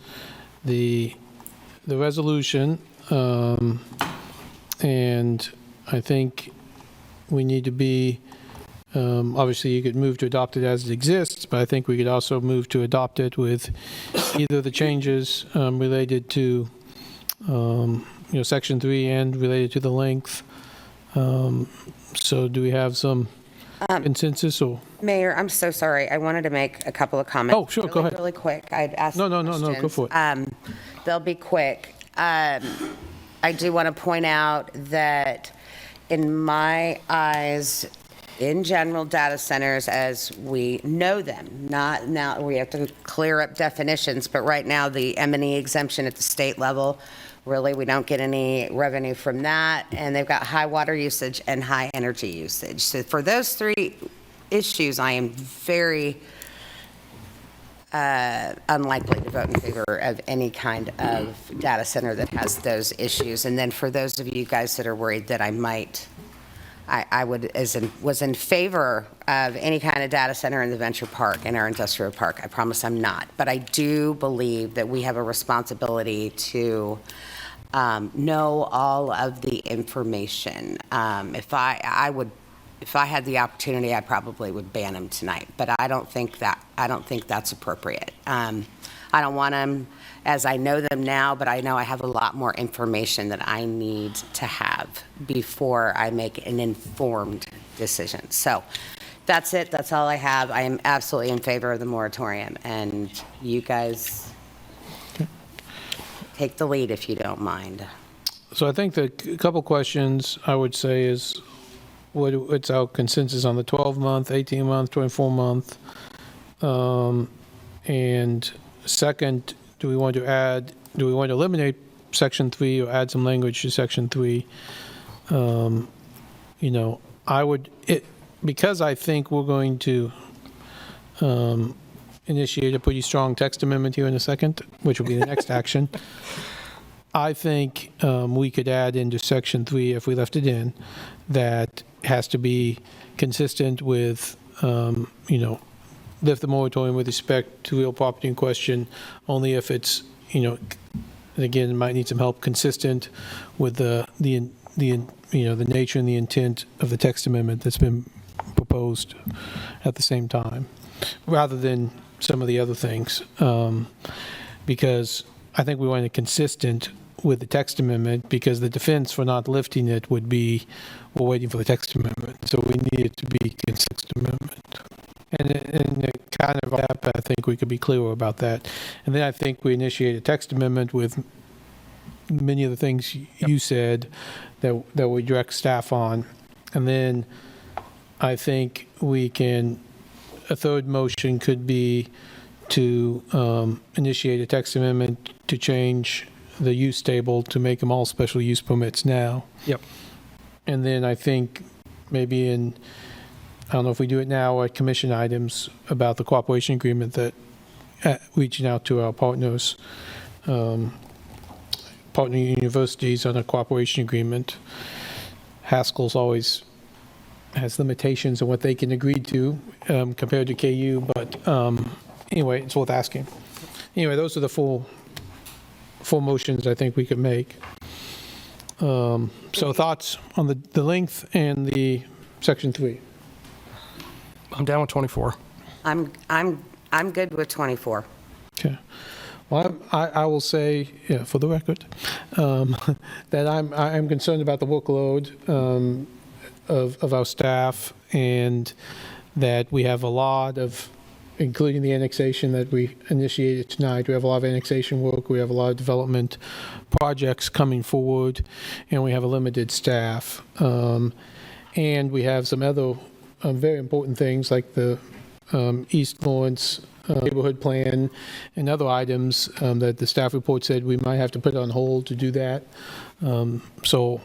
the resolution, and I think we need to be, obviously you could move to adopt it as it exists, but I think we could also move to adopt it with either the changes related to, Section 3 and related to the length. So do we have some consensus? Or Mayor, I'm so sorry. I wanted to make a couple of comments. Oh, sure, go ahead. Really quick. I'd ask No, go for it. They'll be quick. I do want to point out that in my eyes, in general, data centers as we know them, not now, we have to clear up definitions, but right now the M&E exemption at the state level, really, we don't get any revenue from that, and they've got high water usage and high energy usage. So for those three issues, I am very unlikely to vote in favor of any kind of data center that has those issues. And then for those of you guys that are worried that I might, I was in favor of any kind of data center in the Venture Park, in our industrial park. I promise I'm not. But I do believe that we have a responsibility to know all of the information. If I had the opportunity, I probably would ban them tonight, but I don't think that's appropriate. I don't want them as I know them now, but I know I have a lot more information that I need to have before I make an informed decision. So that's it. That's all I have. I am absolutely in favor of the moratorium, and you guys take the lead if you don't mind. So I think the couple questions I would say is, what's our consensus on the 12-month, 18-month, 24-month? And second, do we want to eliminate Section 3 or add some language to Section 3? Because I think we're going to initiate a pretty strong text amendment here in a second, which will be the next action. I think we could add into Section 3, if we left it in, that has to be consistent with, lift the moratorium with respect to real property in question, only if it's, and again, it might need some help, consistent with the nature and the intent of the text amendment that's been proposed at the same time, rather than some of the other things, because I think we want it consistent with the text amendment, because the defense for not lifting it would be, we're waiting for the text amendment. So we need it to be consistent amendment. And in the kind of that, but I think we could be clearer about that. And then I think we initiate a text amendment with many of the things you said that we direct staff on. And then I think a third motion could be to initiate a text amendment to change the use table to make them all special use permits now. Yep. And then I think maybe I don't know if we do it now or commission items about the cooperation agreement that reaching out to our partners, partner universities on a cooperation agreement. Haskell's always has limitations on what they can agree to compared to KU, but anyway, it's worth asking. Anyway, those are the full motions I think we could make. So thoughts on the length and the section 3? I'm down with 24. I'm good with 24. Okay. Well, I will say, for the record, that I'm concerned about the workload of our staff, and that we have a lot of, including the annexation that we initiated tonight, we have a lot of annexation work, we have a lot of development projects coming forward, and we have a limited staff. And we have some other very important things like the East Lawrence neighborhood plan and other items that the staff report said we might have to put on hold to do that. So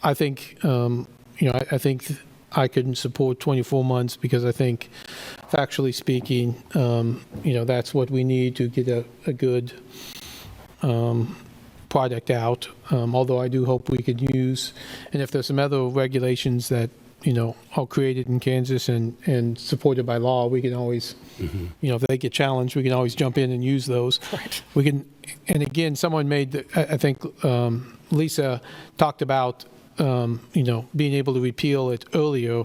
I think, I think I couldn't support 24 months because I think, factually speaking, that's what we need to get a good product out. Although I do hope we could use, and if there's some other regulations that are created in Kansas and supported by law, we can always, if they get challenged, we can always jump in and use those. Right. We can, and again, someone made, I think Lisa talked about, being able to repeal it earlier.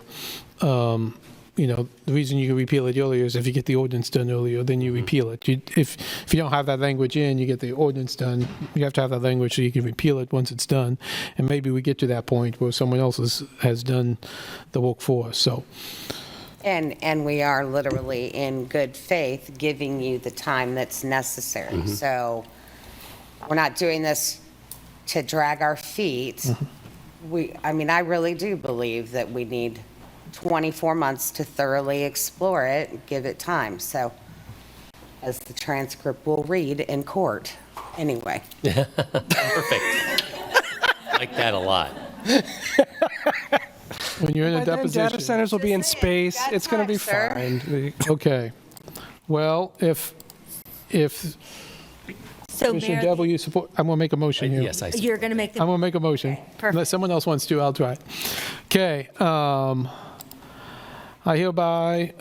The reason you can repeal it earlier is if you get the ordinance done earlier, then you repeal it. If you don't have that language in, you get the ordinance done. You have to have that language so you can repeal it once it's done. And maybe we get to that point where someone else has done the work for us. So. And we are literally in good faith giving you the time that's necessary. Mm-hmm. So we're not doing this to drag our feet. Mm-hmm. I really do believe that we need 24 months to thoroughly explore it, give it time. So, as the transcript will read in court. Anyway. Perfect. I like that a lot. When you're in a deposition. Data centers will be in space. It's going to be fine. Okay. Well, if So, Commissioner Mayor, Devil, you support, I'm going to make a motion here. Yes, I support. you're going to make the. I'm going to make a motion. Okay, perfect. Unless someone else wants to, I'll try. Okay. I hereby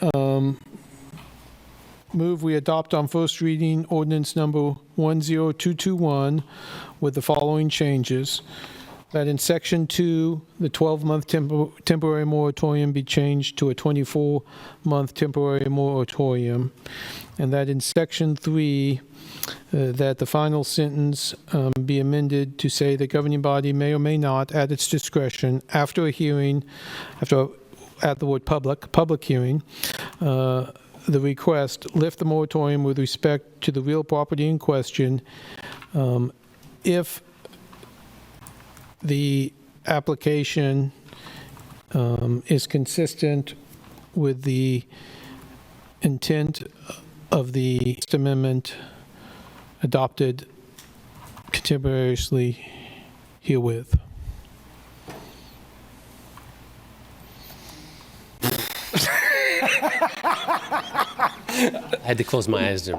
move we adopt on first reading ordinance number 10221 with the following changes. That in section 2, the 12-month temporary moratorium be changed to a 24-month temporary moratorium. And that in section 3, that the final sentence be amended to say the governing body may or may not, at its discretion, after a hearing, add the word public hearing, the request, lift the moratorium with respect to the real property in question if the application is consistent with the intent of the amendment adopted contemporaneously herewith. I had to close my eyes there.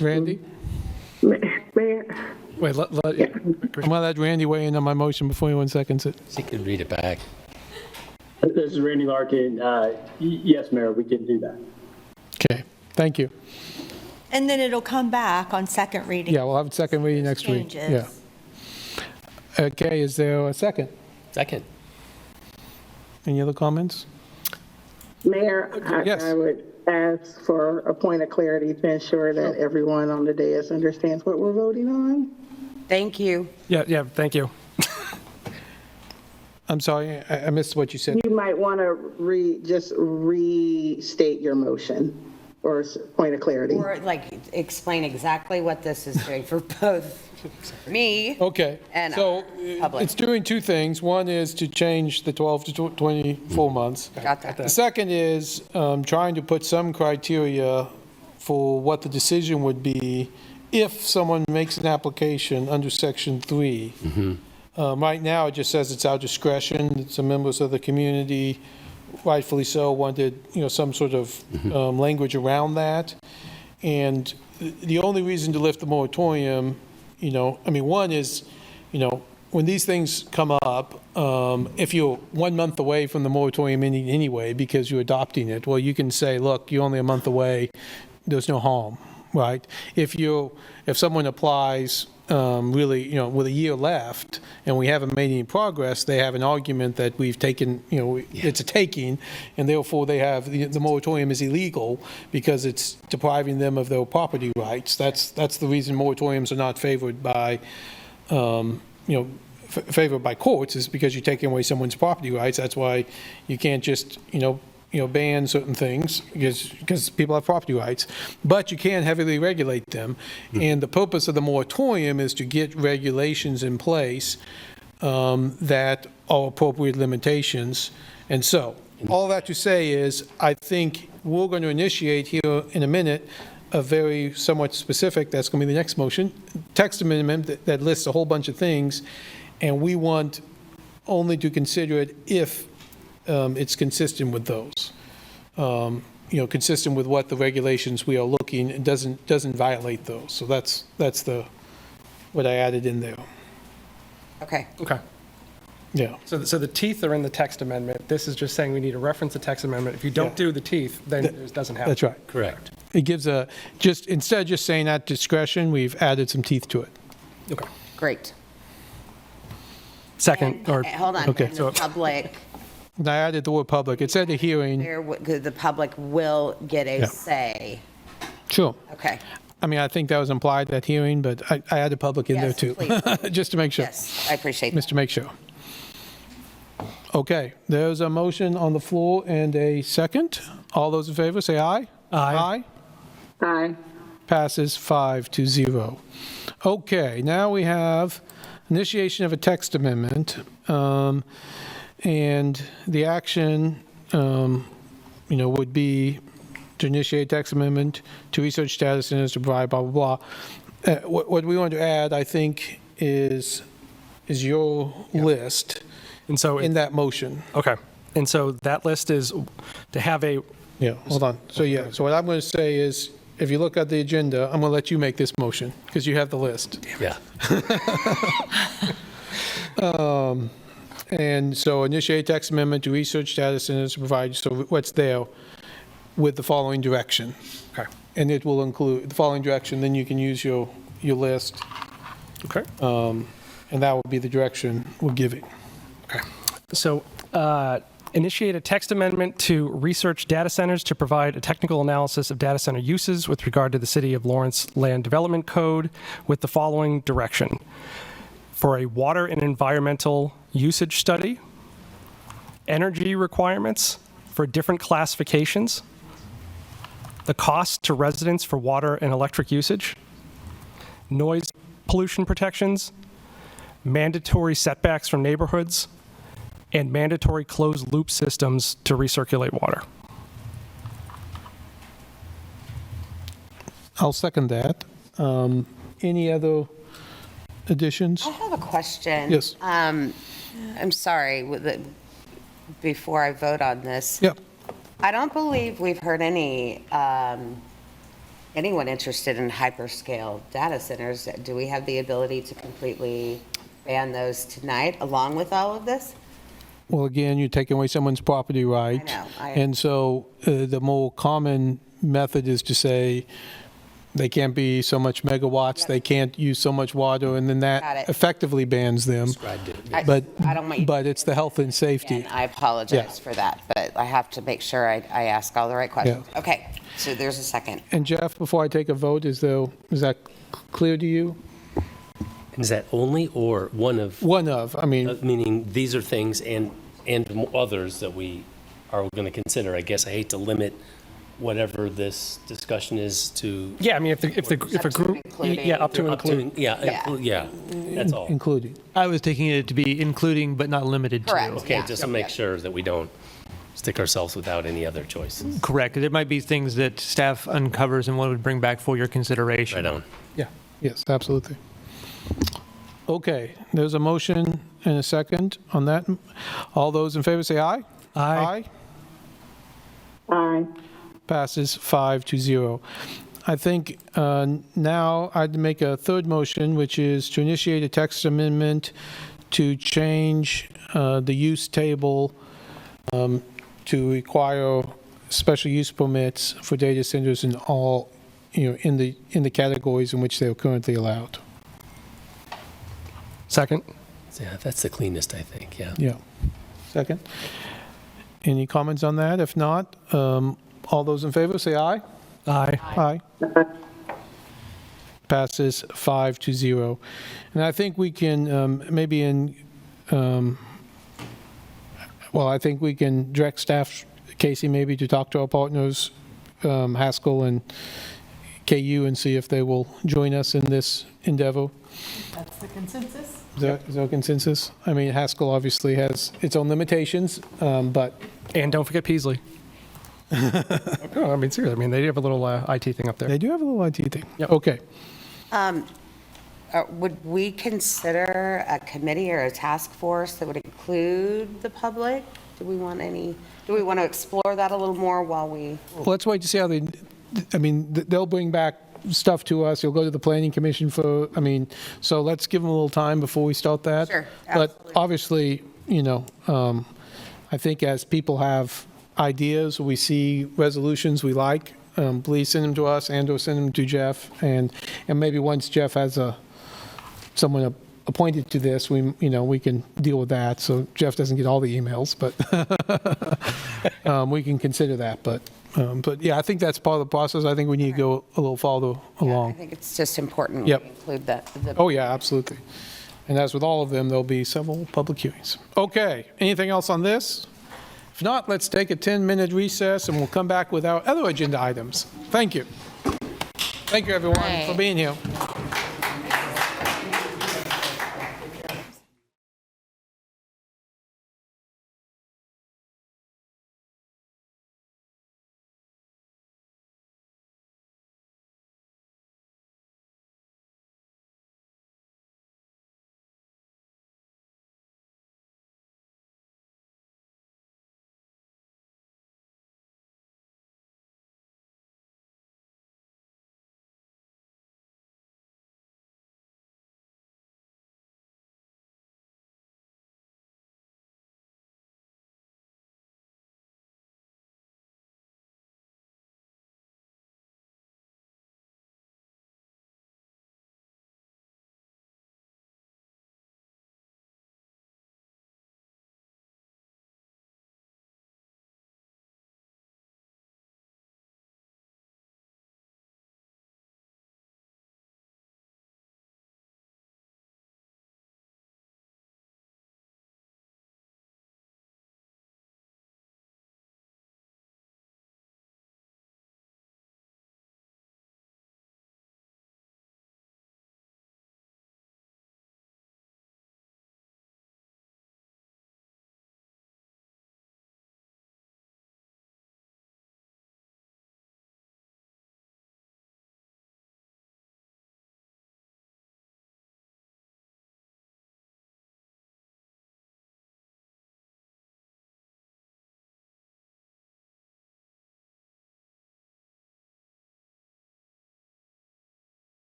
Randy? Mayor? Wait, I'm going to let Randy weigh in on my motion before anyone seconds it. He could read it back. This is Randy Larkin. Yes, Mayor, we can do that. Okay, thank you. And then it'll come back on second reading. Yeah, we'll have a second reading next week. Yeah. Okay, is there a second? Second. Any other comments? Mayor, Yes. I would ask for a point of clarity to ensure that everyone on the dais understands what we're voting on. Thank you. Yeah, thank you. I'm sorry, I missed what you said. You might want to just restate your motion or point of clarity. Or like explain exactly what this is doing for both me Okay, and so public. it's doing two things. One is to change the 12 to 24 months. Got that. The second is trying to put some criteria for what the decision would be if someone makes an application under Section 3. Right now, it just says it's our discretion. Some members of the community, rightfully so, wanted, some sort of language around that. And the only reason to lift the moratorium, one is, when these things come up, if you're 1 month away from the moratorium ending anyway, because you're adopting it, well, you can say, look, you're only a month away, there's no harm, right? If someone applies really, with a year left, and we haven't made any progress, they have an argument that we've taken, it's a taking, and therefore they have, the moratorium is illegal because it's depriving them of their property rights. That's the reason moratoriums are not favored by, favored by courts, is because you're taking away someone's property rights. That's why you can't just, ban certain things because people have property rights, but you can heavily regulate them. And the purpose of the moratorium is to get regulations in place that are appropriate limitations. And so, all that to say is, I think we're going to initiate here in a minute a very somewhat specific, that's going to be the next motion, text amendment that lists a whole bunch of things, and we want only to consider it if it's consistent with those. Consistent with what the regulations we are looking, it doesn't violate those. So that's what I added in there. Okay. Okay. Yeah. So the teeth are in the text amendment. This is just saying we need to reference the text amendment. If you don't do the teeth, then it doesn't happen. That's right. Correct. It gives instead of just saying at discretion, we've added some teeth to it. Okay. Great. Second, or Hold on. Okay. And the public, I added the word public. It said a hearing. the public will get a say. Sure. Okay. I think that was implied, that hearing, but I added public in there Yes, too. please. Just to make sure. Yes, I appreciate Just to make sure. Okay, there's a motion on the floor and a second. All those in favor, say aye. Aye. Aye. Passes 5-0. Okay, now we have initiation of a text amendment, and the action, would be to initiate text amendment to research data centers to provide blah, blah, blah. What we want to add, I think, is your list And so in that motion. Okay. And so that list is to have a. Yeah, hold on. So what I'm going to say is, if you look at the agenda, I'm going to let you make this motion, because you have the list. Yeah. And so initiate text amendment to research data centers to provide, so what's there, with the following direction. Okay. And it will include the following direction, then you can use your list. Okay. And that will be the direction we're giving. Okay. So initiate a text amendment to research data centers to provide a technical analysis of data center uses with regard to the City of Lawrence Land Development Code with the following direction. For a water and environmental usage study, energy requirements for different classifications, the cost to residents for water and electric usage, noise pollution protections, mandatory setbacks from neighborhoods, and mandatory closed-loop systems to recirculate water. I'll second that. Any other additions? I have a question. Yes. I'm sorry, before I vote on this. Yep. I don't believe we've heard anyone interested in hyperscale data centers. Do we have the ability to completely ban those tonight, along with all of this? Well, again, you're taking away someone's property right. I know. And so the more common method is to say they can't be so much megawatts, they can't use so much water, and then Got that it. effectively bans them. Described it. But, I don't want you- but it's the health and safety. And I apologize for that, but I have to make sure I ask all the right questions. Okay, so there's a second. And Jeff, before I take a vote, is that clear to you? Is that only or one of? One of, I mean, Meaning these are things and others that we are going to consider. I guess I hate to limit whatever this discussion is to. Yeah, I mean, if a group, yeah, up to include. Yeah, that's all. including. I was taking it to be including but not limited to. Correct. Okay, Yeah. just to make sure that we don't stick ourselves without any other choices. Correct. There might be things that staff uncovers and what would bring back for your consideration. Right on. Yeah, yes, absolutely. Okay, there's a motion and a second on that. All those in favor say aye. Aye. Aye. Passes 5-0. I think now I'd make a third motion, which is to initiate a text amendment to change the use table to require special use permits for data centers in all, in the categories in which they are currently allowed. Second. Yeah, that's the cleanest, I think, yeah. Yeah. Second. Any comments on that? If not, all those in favor say aye. Aye. Aye. Passes 5-0. And I think we can maybe I think we can direct staff, Casey, maybe to talk to our partners, Haskell and KU, and see if they will join us in this endeavor. That's the consensus? Is there a consensus? I mean, Haskell obviously has its own limitations, but... And don't forget Peasley. No, I mean, seriously, I mean, they have a little IT thing up there. They do have a little IT thing. Yep. Okay. Would we consider a committee or a task force that would include the public? Do we want to explore that a little more while we? Well, let's wait to see how they'll bring back stuff to us. You'll go to the planning commission so let's give them a little time before we start that. Sure, But obviously, I think as people have ideas, we see resolutions we like, please send them to us and/or send them to Jeff. And maybe once Jeff has someone appointed to this, we can deal with that. So Jeff doesn't get all the emails, but we can consider that. But yeah, I think that's part of the process. I think we need to go a little farther along. I think it's just important Yep. we include that. Oh, yeah, absolutely. And as with all of them, there'll be several public hearings. Okay, anything else on this? If not, let's take a 10-minute recess, and we'll come back with our other agenda items. Thank you. Thank you, everyone, for being here.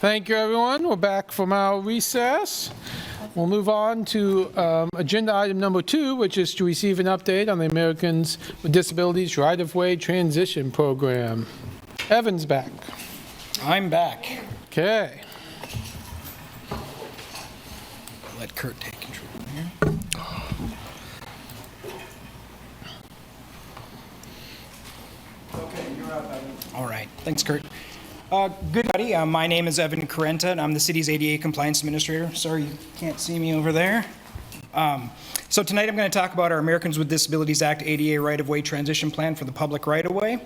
Thank you, everyone. We're back from our recess. We'll move on to agenda item number 2, which is to receive an update on the Americans with Disabilities Right-of-Way Transition Program. Evan's back. I'm back. Okay. Let Kurt take control here. Okay, you're up, Evan. All right. Thanks, Kurt. Good buddy. My name is Evan Carenta, and I'm the city's ADA Compliance Administrator. Sorry you can't see me over there. So tonight I'm going to talk about our Americans with Disabilities Act ADA Right-of-Way Transition Plan for the public right-of-way.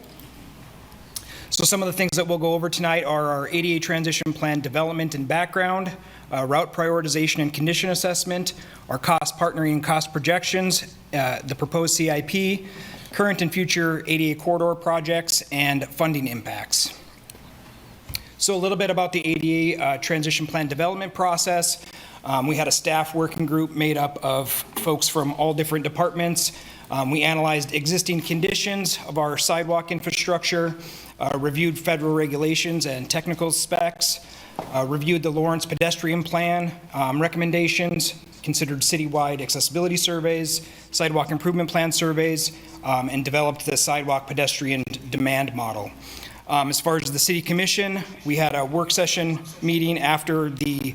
So some of the things that we'll go over tonight are our ADA Transition Plan development and background, route prioritization and condition assessment, our cost partnering and cost projections, the proposed CIP, current and future ADA corridor projects, and funding impacts. So a little bit about the ADA transition plan development process. We had a staff working group made up of folks from all different departments. We analyzed existing conditions of our sidewalk infrastructure, reviewed federal regulations and technical specs, reviewed the Lawrence pedestrian plan recommendations, considered citywide accessibility surveys, sidewalk improvement plan surveys, and developed the sidewalk pedestrian demand model. As far as the City Commission, we had a work session meeting after the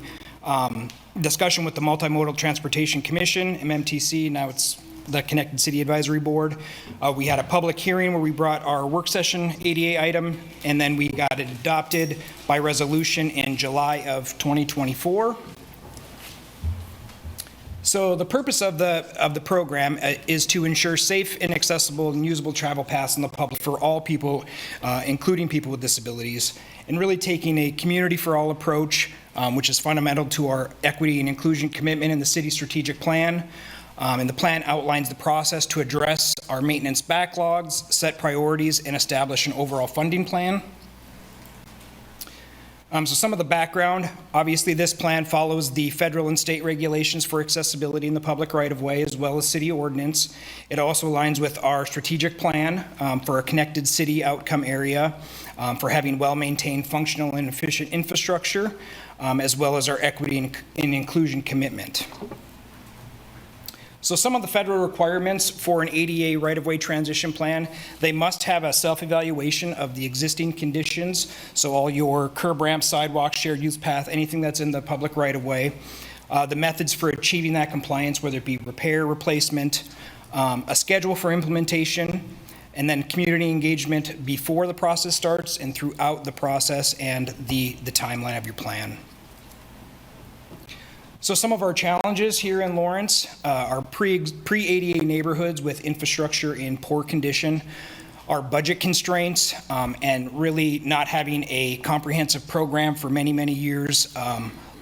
discussion with the Multimodal Transportation Commission, MMTC, now it's the Connected City Advisory Board. We had a public hearing where we brought our work session ADA item, and then we got it adopted by resolution in July of 2024. So the purpose of the program is to ensure safe and accessible and usable travel paths in the public for all people, including people with disabilities, and really taking a community for all approach, which is fundamental to our equity and inclusion commitment in the city strategic plan. And the plan outlines the process to address our maintenance backlogs, set priorities, and establish an overall funding plan. So some of the background, obviously this plan follows the federal and state regulations for accessibility in the public right-of-way as well as city ordinance. It also aligns with our strategic plan for a connected city outcome area, for having well-maintained functional and efficient infrastructure, as well as our equity and inclusion commitment. So some of the federal requirements for an ADA right-of-way transition plan, they must have a self-evaluation of the existing conditions. So all your curb ramps, sidewalks, shared use path, anything that's in the public right-of-way. The methods for achieving that compliance, whether it be repair, replacement, a schedule for implementation, and then community engagement before the process starts and throughout the process and the timeline of your plan. So some of our challenges here in Lawrence are pre-ADA neighborhoods with infrastructure in poor condition, our budget constraints, and really not having a comprehensive program for many, many years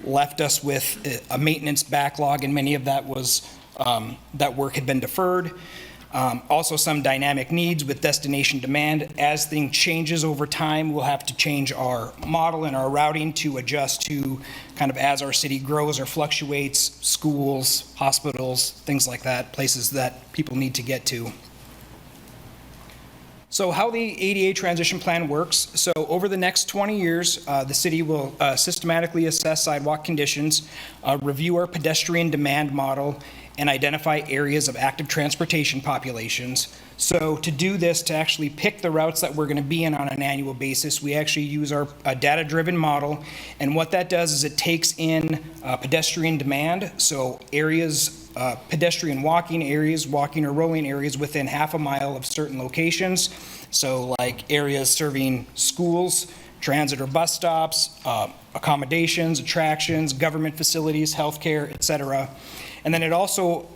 left us with a maintenance backlog, and many of that was that work had been deferred. Also some dynamic needs with destination demand. As things changes over time, we'll have to change our model and our routing to adjust to kind of as our city grows or fluctuates, schools, hospitals, things like that, places that people need to get to. So how the ADA transition plan works. So over the next 20 years, the city will systematically assess sidewalk conditions, review our pedestrian demand model, and identify areas of active transportation populations. So to do this, to actually pick the routes that we're going to be in on an annual basis, we actually use our data-driven model. And what that does is it takes in pedestrian demand, so areas, pedestrian walking areas, walking or rolling areas within half a mile of certain locations. So like areas serving schools, transit or bus stops, accommodations, attractions, government facilities, healthcare, et cetera. And then it also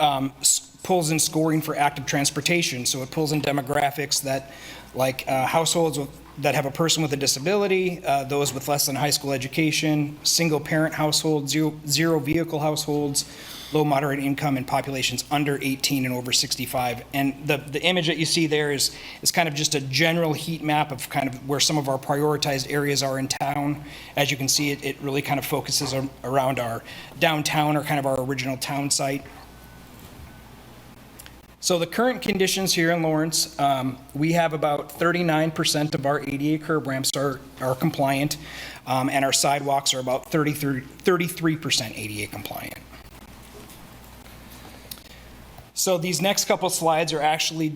pulls in scoring for active transportation. So it pulls in demographics that, like households that have a person with a disability, those with less than high school education, single parent households, zero vehicle households, low moderate income, and populations under 18 and over 65. And the image that you see there is kind of just a general heat map of kind of where some of our prioritized areas are in town. As you can see, it really kind of focuses around our downtown or kind of our original town site. So the current conditions here in Lawrence, we have about 39% of our ADA curb ramps are compliant, and our sidewalks are about 33% ADA compliant. So these next couple slides are actually,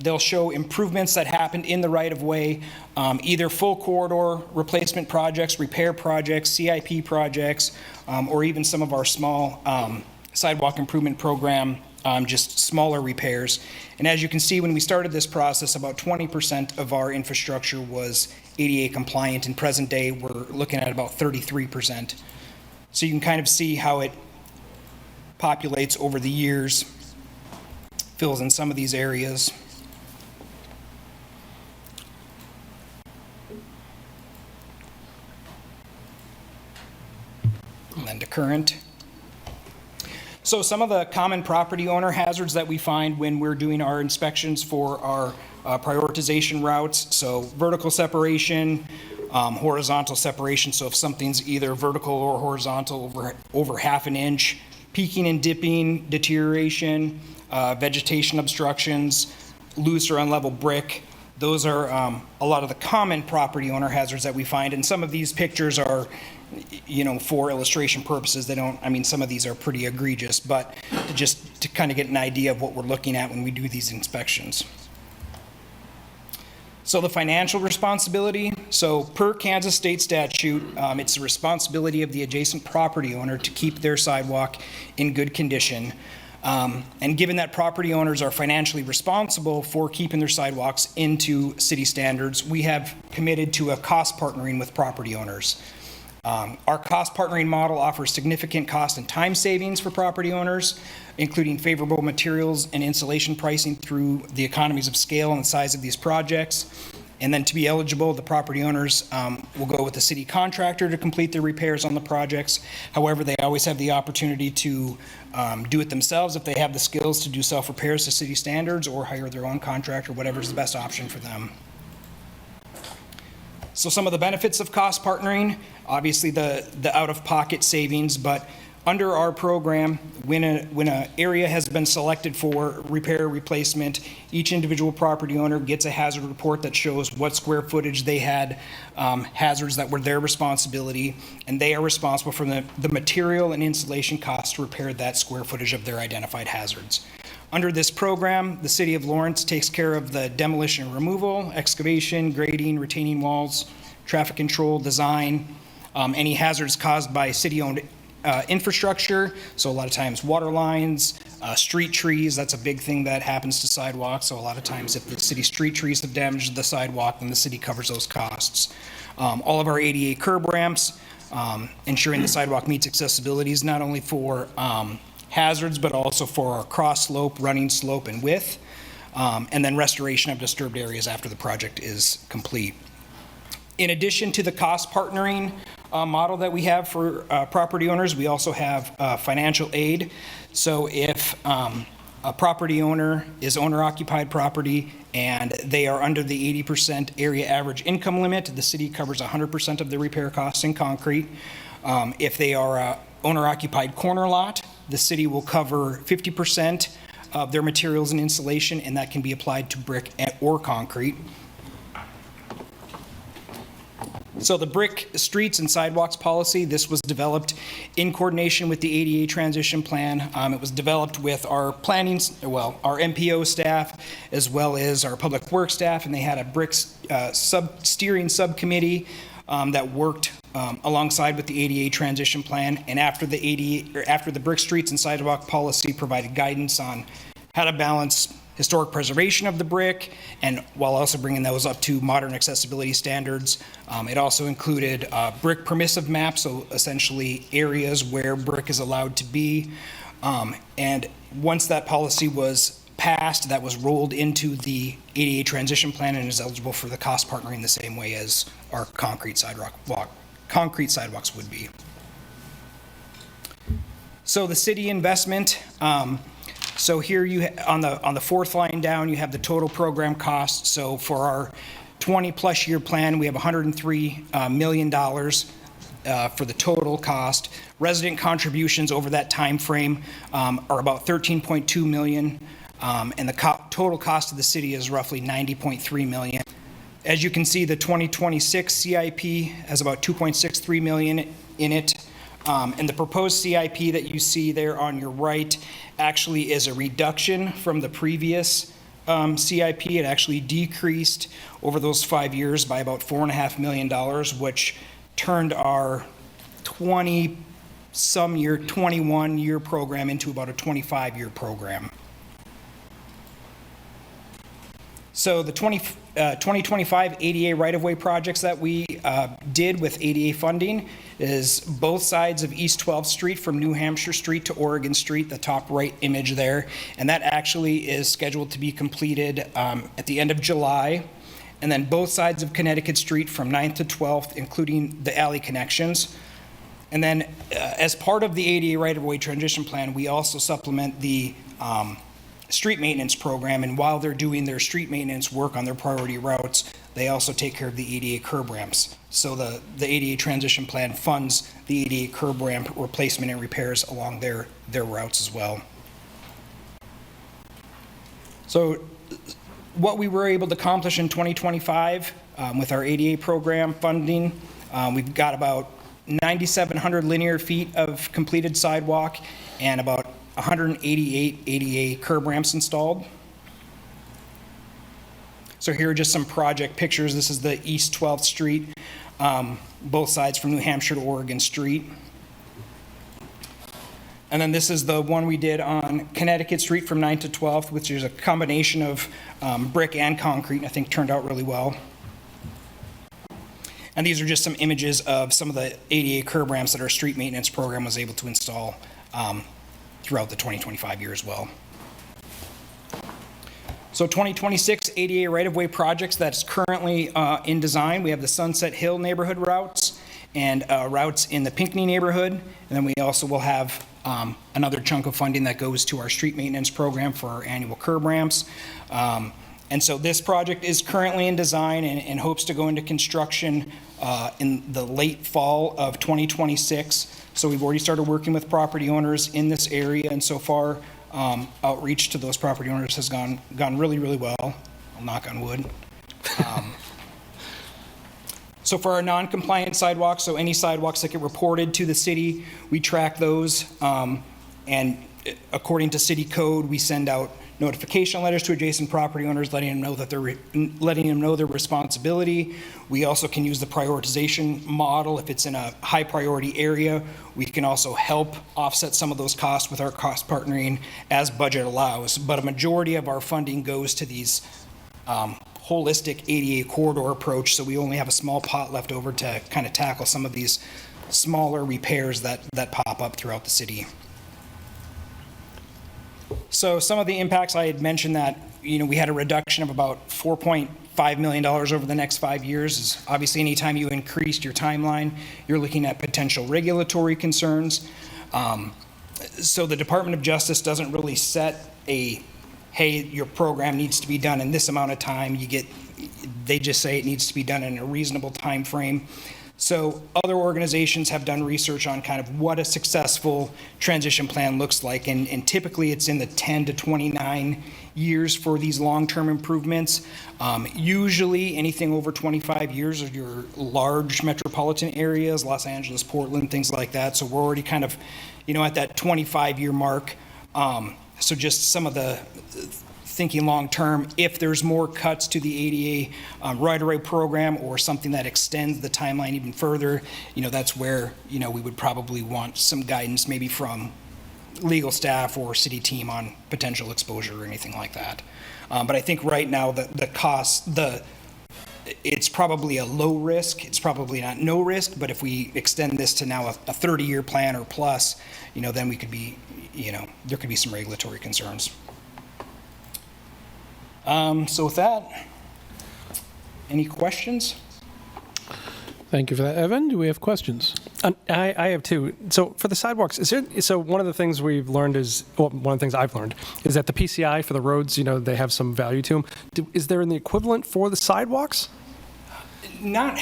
they'll show improvements that happened in the right-of-way, either full corridor replacement projects, repair projects, CIP projects, or even some of our small sidewalk improvement program, just smaller repairs. And as you can see, when we started this process, about 20% of our infrastructure was ADA compliant. In present day, we're looking at about 33%. So you can kind of see how it populates over the years, fills in some of these areas. And then to current. So some of the common property owner hazards that we find when we're doing our inspections for our prioritization routes. So vertical separation, horizontal separation. So if something's either vertical or horizontal over half an inch, peaking and dipping, deterioration, vegetation obstructions, loose or unlevel brick. Those are a lot of the common property owner hazards that we find. And some of these pictures are, you know, for illustration purposes. They don't, I mean, some of these are pretty egregious, but to kind of get an idea of what we're looking at when we do these inspections. So the financial responsibility. So per Kansas state statute, it's the responsibility of the adjacent property owner to keep their sidewalk in good condition. And given that property owners are financially responsible for keeping their sidewalks into city standards, we have committed to a cost partnering with property owners. Our cost partnering model offers significant cost and time savings for property owners, including favorable materials and installation pricing through the economies of scale and the size of these projects. And then to be eligible, the property owners will go with the city contractor to complete their repairs on the projects. However, they always have the opportunity to do it themselves if they have the skills to do self-repairs to city standards, or hire their own contractor, whatever is the best option for them. So some of the benefits of cost partnering, obviously the out-of-pocket savings, but under our program, when an area has been selected for repair replacement, each individual property owner gets a hazard report that shows what square footage they had hazards that were their responsibility, and they are responsible for the material and installation costs to repair that square footage of their identified hazards. Under this program, the City of Lawrence takes care of the demolition and removal, excavation, grading, retaining walls, traffic control, design, any hazards caused by city-owned infrastructure. So a lot of times water lines, street trees, that's a big thing that happens to sidewalks. So a lot of times if the city street trees have damaged the sidewalk, then the city covers those costs. All of our ADA curb ramps, ensuring the sidewalk meets accessibilities not only for hazards, but also for our cross slope, running slope, and width, and then restoration of disturbed areas after the project is complete. In addition to the cost partnering model that we have for property owners, we also have financial aid. So if a property owner is owner-occupied property and they are under the 80% area average income limit, the city covers 100% of the repair costs in concrete. If they are a owner-occupied corner lot, the city will cover 50% of their materials and installation, and that can be applied to brick or concrete. So the brick streets and sidewalks policy, this was developed in coordination with the ADA transition plan. It was developed with our planning, our MPO staff, as well as our public works staff, and they had a brick steering subcommittee that worked alongside with the ADA transition plan. And after the brick streets and sidewalk policy provided guidance on how to balance historic preservation of the brick, and while also bringing those up to modern accessibility standards. It also included brick permissive maps, so essentially areas where brick is allowed to be. And once that policy was passed, that was rolled into the ADA transition plan and is eligible for the cost partnering the same way as our concrete sidewalks would be. So the city investment, so here you on the fourth line down, you have the total program cost. So for our 20-plus year plan, we have $103 million for the total cost. Resident contributions over that time frame are about $13.2 million. and the total cost of the city is roughly $90.3 million. As you can see, the 2026 CIP has about $2.63 million in it, and the proposed CIP that you see there on your right actually is a reduction from the previous CIP. It actually decreased over those 5 years by about $4.5 million, which turned our 21-year program into about a 25-year program. So the 2025 ADA right-of-way projects that we did with ADA funding is both sides of East 12th Street from New Hampshire Street to Oregon Street, the top right image there. And that actually is scheduled to be completed at the end of July. And then both sides of Connecticut Street from 9th to 12th, including the alley connections. And then as part of the ADA right-of-way transition plan, we also supplement the street maintenance program, and while they're doing their street maintenance work on their priority routes, they also take care of the ADA curb ramps. So the ADA transition plan funds the ADA curb ramp replacement and repairs along their routes as well. So what we were able to accomplish in 2025 with our ADA program funding, we've got about 9,700 linear feet of completed sidewalk and about 188 ADA curb ramps installed. So here are just some project pictures. This is the East 12th Street, both sides from New Hampshire to Oregon Street. And then this is the one we did on Connecticut Street from 9th to 12th, which is a combination of brick and concrete, and I think turned out really well. And these are just some images of some of the ADA curb ramps that our street maintenance program was able to install throughout the 2025 year as well. So 2026 ADA right-of-way projects that's currently in design, we have the Sunset Hill neighborhood routes and routes in the Pinckney neighborhood. And then we also will have another chunk of funding that goes to our street maintenance program for our annual curb ramps. And so this project is currently in design and hopes to go into construction in the late fall of 2026. So we've already started working with property owners in this area, and so far outreach to those property owners has gone really, really well. I'll knock on wood. So for our non-compliant sidewalks, so any sidewalks that get reported to the city, we track those, and according to city code, we send out notification letters to adjacent property owners, letting them know that letting them know their responsibility. We also can use the prioritization model. If it's in a high priority area, we can also help offset some of those costs with our cost partnering as budget allows. But a majority of our funding goes to these holistic ADA corridor approach, so we only have a small pot left over to kind of tackle some of these smaller repairs that pop up throughout the city. So some of the impacts, I had mentioned that, we had a reduction of about $4.5 million over the next 5 years. Is obviously, anytime you increased your timeline, you're looking at potential regulatory concerns. So the Department of Justice doesn't really set hey, your program needs to be done in this amount of time. They just say it needs to be done in a reasonable time frame. So other organizations have done research on kind of what a successful transition plan looks like, and typically it's in the 10 to 29 years for these long-term improvements. Usually anything over 25 years are your large metropolitan areas, Los Angeles, Portland, things like that. So we're already kind of, at that 25-year mark. So just some of the thinking long-term, if there's more cuts to the ADA right-of-way program or something that extends the timeline even further, that's where, we would probably want some guidance maybe from legal staff or city team on potential exposure or anything like that. But I think right now the cost, it's probably a low risk. It's probably not no risk, but if we extend this to now a 30-year plan or plus, then we could be, there could be some regulatory concerns. So with that, any questions? Thank you for that. Evan, do we have questions? I have two. So for the sidewalks, so one of the things we've learned one of the things I've learned is that the PCI for the roads, they have some value to them. Is there an equivalent for the sidewalks? Not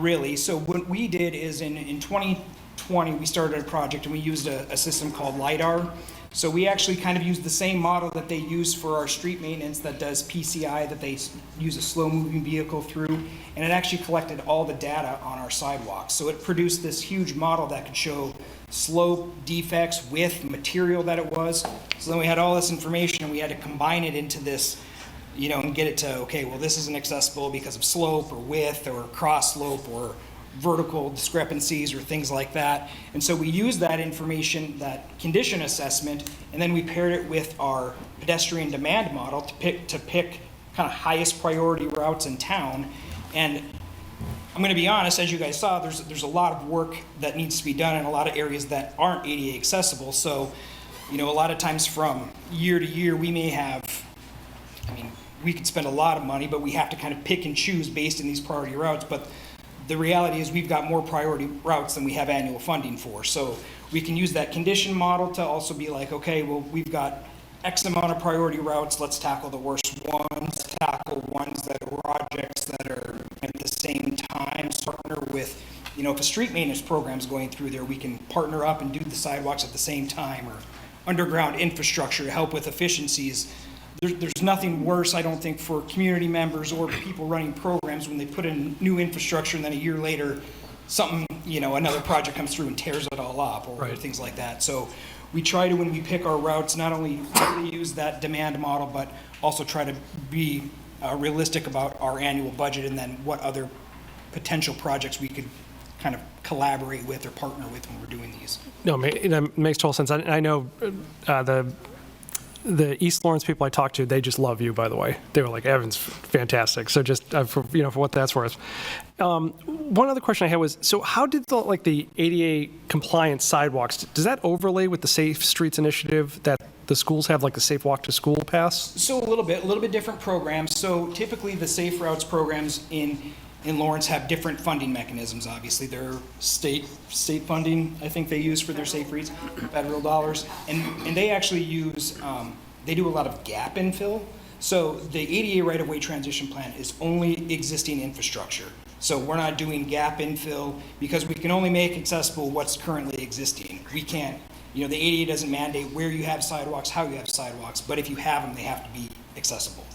really. So what we did is in 2020, we started a project and we used a system called LiDAR So we actually kind of used the same model that they use for our street maintenance that does PCI, that they use a slow-moving vehicle through, and it actually collected all the data on our sidewalks. So it produced this huge model that could show slope, defects, width, material that it was. So then we had all this information, and we had to combine it into this, you know, and get it to, okay, well, this isn't accessible because of slope or width or cross slope or vertical discrepancies or things like that. And so we used that information, that condition assessment, and then we paired it with our pedestrian demand model to pick kind of highest priority routes in town. And I'm going to be honest, as you guys saw, there's a lot of work that needs to be done in a lot of areas that aren't ADA accessible. So, you know, a lot of times from year to year, we may have, I mean, we could spend a lot of money, but we have to kind of pick and choose based on these priority routes. But the reality is we've got more priority routes than we have annual funding for. So we can use that condition model to also be like, okay, well, we've got X amount of priority routes, let's tackle the worst ones, tackle ones that are projects that are at the same time, partner with, you know, if a street maintenance program is going through there, we can partner up and do the sidewalks at the same time, or underground infrastructure to help with efficiencies. There's nothing worse, I don't think, for community members or people running programs when they put in new infrastructure and then a year later, something, you know, another project comes through and tears it all up, or things like that. So we try to, when we pick our routes, not only use that demand model, but also try to be realistic about our annual budget and then what other potential projects we could kind of collaborate with or partner with when we're doing these. No, it makes total sense. I know the East Lawrence people I talked to, they just love you, by the way. They were like, Evan's fantastic. So just for what that's worth. One other question I had was, so how did the ADA compliant sidewalks, does that overlay with the Safe Streets initiative that the schools have, like the Safe Walk to School pass? So a little bit different programs. So typically the Safe Routes programs in Lawrence have different funding mechanisms, obviously. They're state funding, I think they use for their safe routes, federal dollars. And they actually use, they do a lot of gap infill. So the ADA right-of-way transition plan is only existing infrastructure. So we're not doing gap infill because we can only make accessible what's currently existing. We can't, you know, the ADA doesn't mandate where you have sidewalks, how you have sidewalks, but if you have them, they have to be accessible.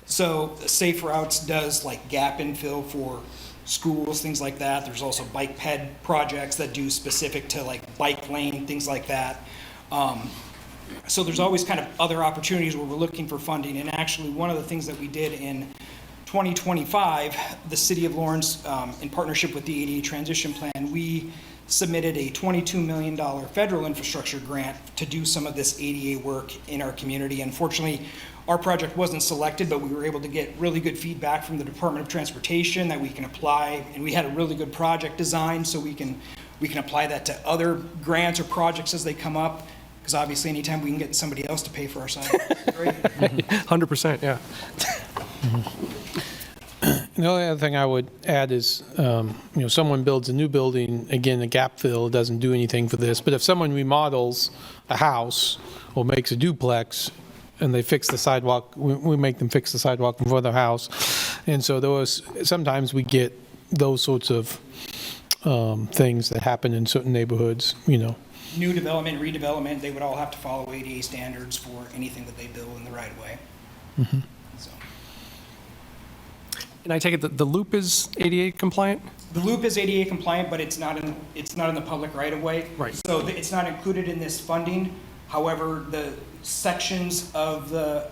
So Safe Routes does like gap infill for schools, things like that. There's also bike ped projects that do specific to like bike lane, things like that. So there's always kind of other opportunities where we're looking for funding. And actually one of the things that we did in 2025, the City of Lawrence, in partnership with the ADA Transition Plan, we submitted a $22 million federal infrastructure grant to do some of this ADA work in our community. Unfortunately, our project wasn't selected, but we were able to get really good feedback from the Department of Transportation that we can apply, and we had a really good project design, so we can apply that to other grants or projects as they come up, because obviously anytime we can get somebody else to pay for our sidewalks, it's great. 100%, yeah. The only other thing I would add is, someone builds a new building, again, a gap fill doesn't do anything for this, but if someone remodels a house or makes a duplex and they fix the sidewalk, we make them fix the sidewalk before their house. And so sometimes we get those sorts of things that happen in certain neighborhoods, New development, redevelopment, they would all have to follow ADA standards for anything that they build in the right of way. Mm-hmm. And I take it that the loop is ADA compliant? The loop is ADA compliant, but it's not in the public right of way. Right. So it's not included in this funding. However, the sections of the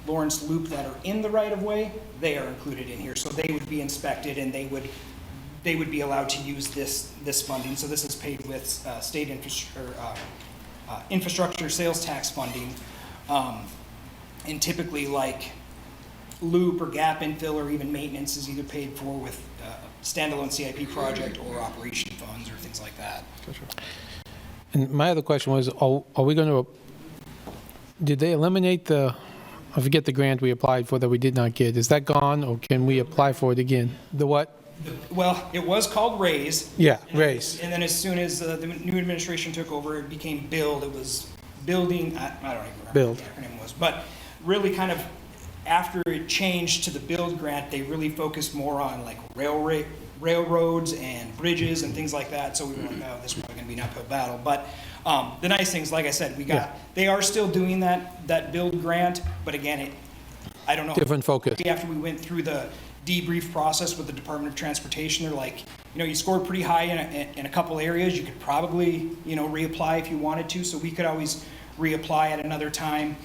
Lawrence Loop that are in the right of way, they are included in here. So they would be inspected and they would be allowed to use this funding. So this is paid with state infrastructure sales tax funding, and typically like loop or gap infill or even maintenance is either paid for with standalone CIP project or operation funds or things like that. And my other question was, are we going to, did they eliminate I forget the grant we applied for that we did not get. Is that gone, or can we apply for it again? The what? Well, it was called RAISE. Yeah, RAISE. And then as soon as the new administration took over, it became BUILD. It was building, I don't even remember BUILD. what the acronym was, but really kind of after it changed to the BUILD grant, they really focused more on like railroads and bridges and things like that. So we were like, oh, this is probably going to be an uphill battle. But The nice thing is, like I said, they are still doing that build grant, but again, I don't know. Different focus. After we went through the debrief process with the Department of Transportation, they're like, you scored pretty high in a couple areas. You could probably, reapply if you wanted to. So we could always reapply at another time.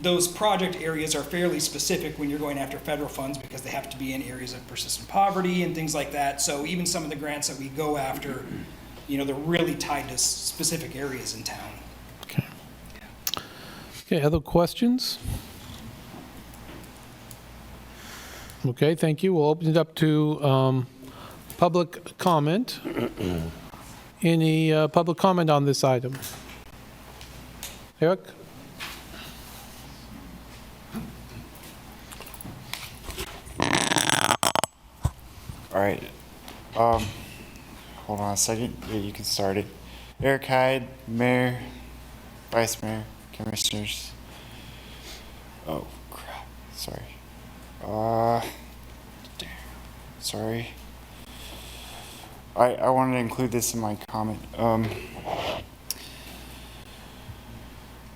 Those project areas are fairly specific when you're going after federal funds because they have to be in areas of persistent poverty and things like that. So even some of the grants that we go after, they're really tied to specific areas in town. Okay, other questions? Okay, thank you. We'll open it up to public comment. Any public comment on this item? Eric? All right. Hold on a second. Yeah, you can start it. Eric Hyde, Mayor, Vice Mayor, Commissioners. Oh, crap. Sorry. Sorry. I wanted to include this in my comment.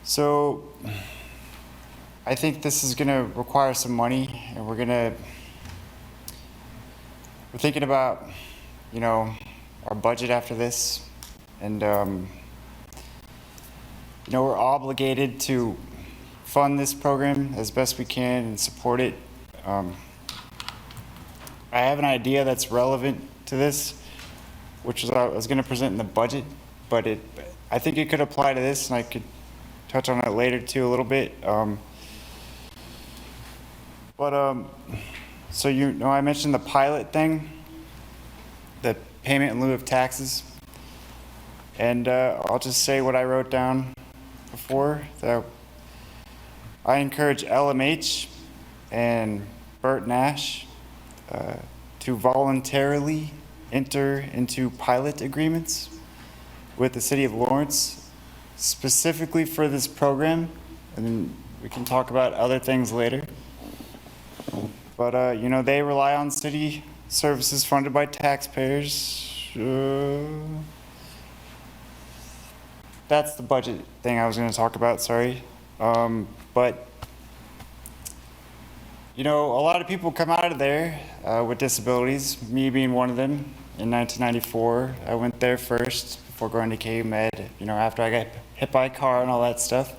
So, I think this is going to require some money, and we're thinking about, our budget after this, and, we're obligated to fund this program as best we can and support it. I have an idea that's relevant to this, which is I was going to present in the budget, but I think it could apply to this, and I could touch on it later too a little bit. So I mentioned the pilot thing, the payment in lieu of taxes, and I'll just say what I wrote down before. That I encourage LMH and Burt Nash to voluntarily enter into pilot agreements with the City of Lawrence, specifically for this program, and then we can talk about other things later. But, they rely on city services funded by taxpayers. That's the budget thing I was going to talk about, sorry. But, a lot of people come out of there with disabilities, me being one of them. In 1994, I went there first before going to KU Med, after I got hit by a car and all that stuff.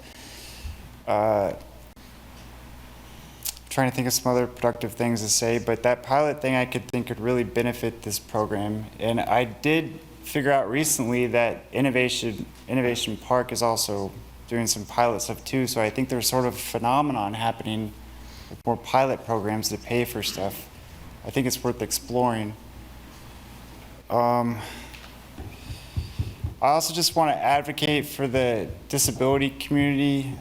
Trying to think of some other productive things to say, but that pilot thing I think could really benefit this program. And I did figure out recently that Innovation Park is also doing some pilot stuff too, so I think there's sort of a phenomenon happening with more pilot programs that pay for stuff. I think it's worth exploring. I also just want to advocate for the disability community.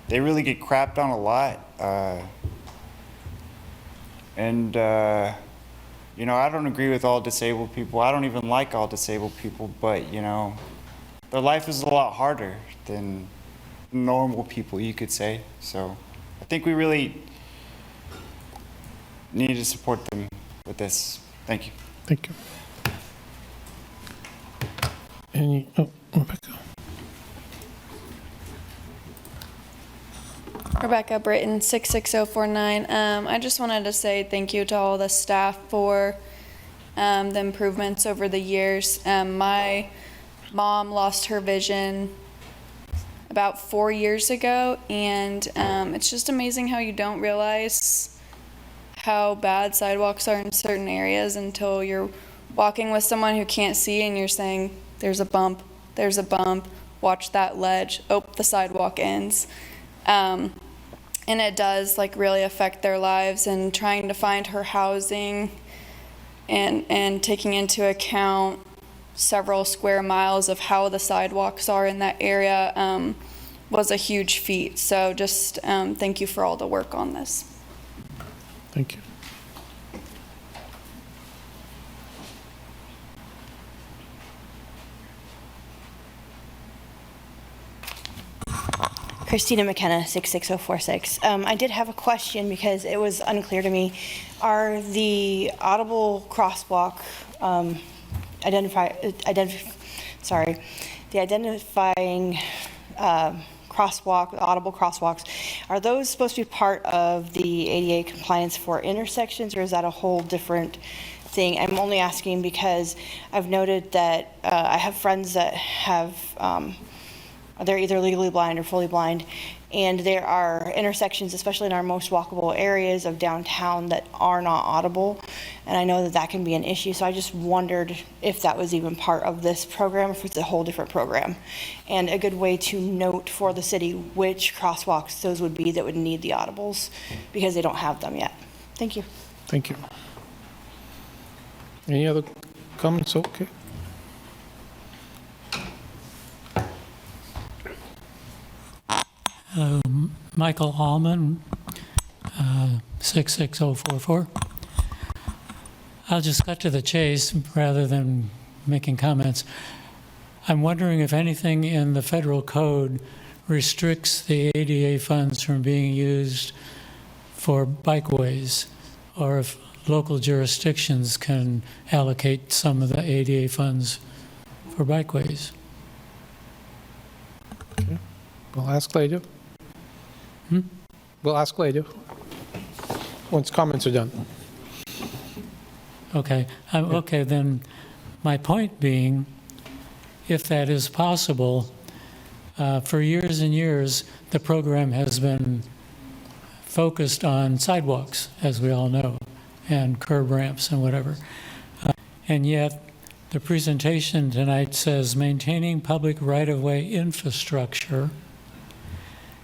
They really get crapped on a lot. I don't agree with all disabled people. I don't even like all disabled people, but, their life is a lot harder than normal people, you could say. So I think we really need to support them with this. Thank you. Thank you. Rebecca. Rebecca Britton, 66049. I just wanted to say thank you to all the staff for the improvements over the years. My mom lost her vision about 4 years ago, and it's just amazing how you don't realize how bad sidewalks are in certain areas until you're walking with someone who can't see and you're saying, there's a bump, watch that ledge, oh, the sidewalk ends. And it does really affect their lives, and trying to find her housing and taking into account several square miles of how the sidewalks are in that area was a huge feat. So just thank you for all the work on this. Thank you. Christina McKenna, 66046. I did have a question because it was unclear to me. Are the identifying audible crosswalks, are those supposed to be part of the ADA compliance for intersections, or is that a whole different thing? I'm only asking because I've noted that I have friends that have, they're either legally blind or fully blind, and there are intersections, especially in our most walkable areas of downtown, that are not audible, and I know that that can be an issue, so I just wondered if that was even part of this program, or if it's a whole different program. And a good way to note for the city which crosswalks those would be that would need the audibles, because they don't have them yet. Thank you. Thank you. Any other comments? Okay. Michael Allman, 66044. I'll just cut to the chase rather than making comments. I'm wondering if anything in the federal code restricts the ADA funds from being used for bikeways, or if local jurisdictions can allocate some of the ADA funds for bikeways. Okay. We'll ask later. We'll ask later, once comments are done. Okay. Okay, then my point being, if that is possible, for years and years, the program has been focused on sidewalks, as we all know, and curb ramps and whatever. And yet, the presentation tonight says maintaining public right-of-way infrastructure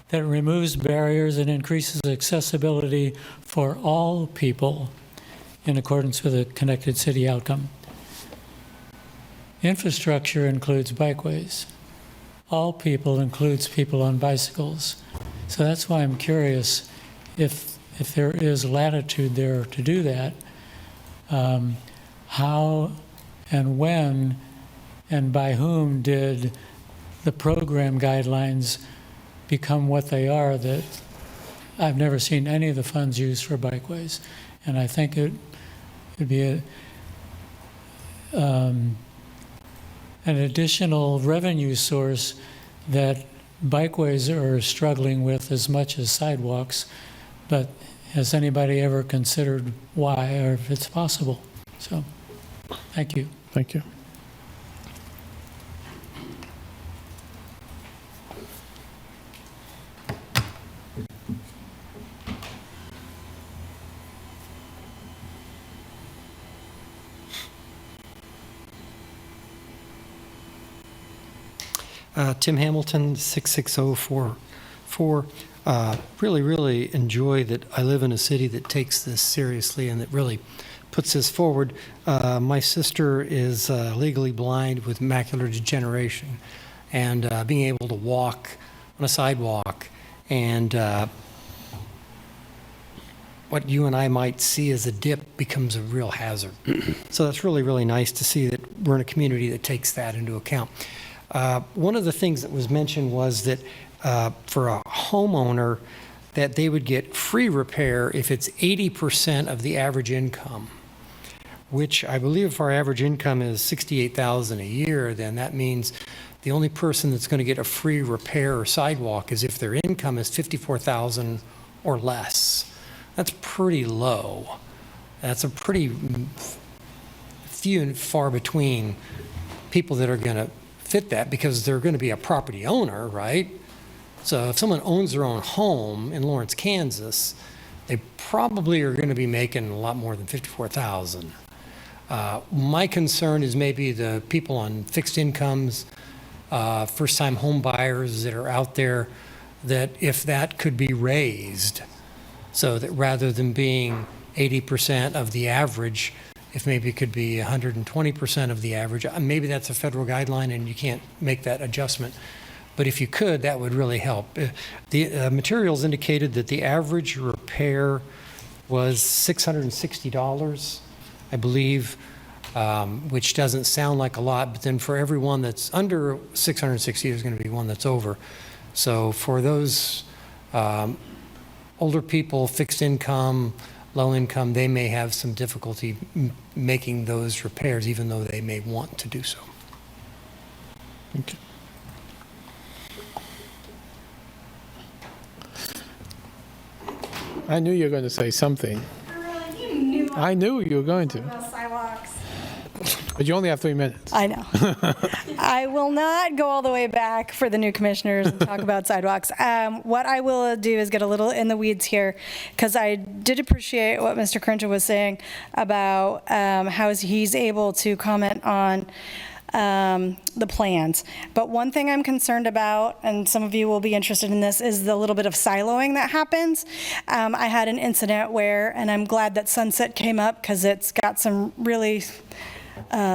that removes barriers and increases accessibility for all people in accordance with a connected city outcome. Infrastructure includes bikeways. All people includes people on bicycles. So that's why I'm curious if there is latitude there to do that, how and when and by whom did the program guidelines become what they are, that I've never seen any of the funds used for bikeways. And I think it would be an additional revenue source that bikeways are struggling with as much as sidewalks. But has anybody ever considered why, or if it's possible? So, thank you. Thank you. Tim Hamilton, 66044. Really enjoy that I live in a city that takes this seriously and that really puts this forward. My sister is legally blind with macular degeneration, and being able to walk on a sidewalk and what you and I might see as a dip becomes a real hazard. So that's really nice to see that we're in a community that takes that into account. One of the things that was mentioned was that for a homeowner, that they would get free repair if it's 80% of the average income, which I believe if our average income is $68,000 a year, then that means the only person that's going to get a free repair or sidewalk is if their income is $54,000 or less. That's pretty low. That's a pretty few and far between people that are going to fit that, because they're going to be a property owner, right? So if someone owns their own home in Lawrence, Kansas, they probably are going to be making a lot more than $54,000. My concern is maybe the people on fixed incomes, first-time home buyers that are out there, that if that could be raised so that rather than being 80% of the average, if maybe it could be 120% of the average. Maybe that's a federal guideline and you can't make that adjustment. But if you could, that would really help. The materials indicated that the average repair was $660, I believe, which doesn't sound like a lot, but then for everyone that's under 660, there's going to be one that's over. So for those older people, fixed income, low income, they may have some difficulty making those repairs, even though they may want to do so. Okay. I knew you were going to say something. I knew you were going to. Sidewalks. But you only have 3 minutes. I know. I will not go all the way back for the new commissioners and talk about sidewalks. What I will do is get a little in the weeds here, because I did appreciate what Mr. Crenshaw was saying about how he's able to comment on the plans. But one thing I'm concerned about, and some of you will be interested in this, is the little bit of siloing that happens. I had an incident where, and I'm glad that Sunset came up because it's got some really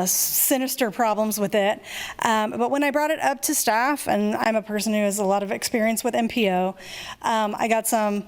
sinister problems with it. But when I brought it up to staff, and I'm a person who has a lot of experience with MPO, I got some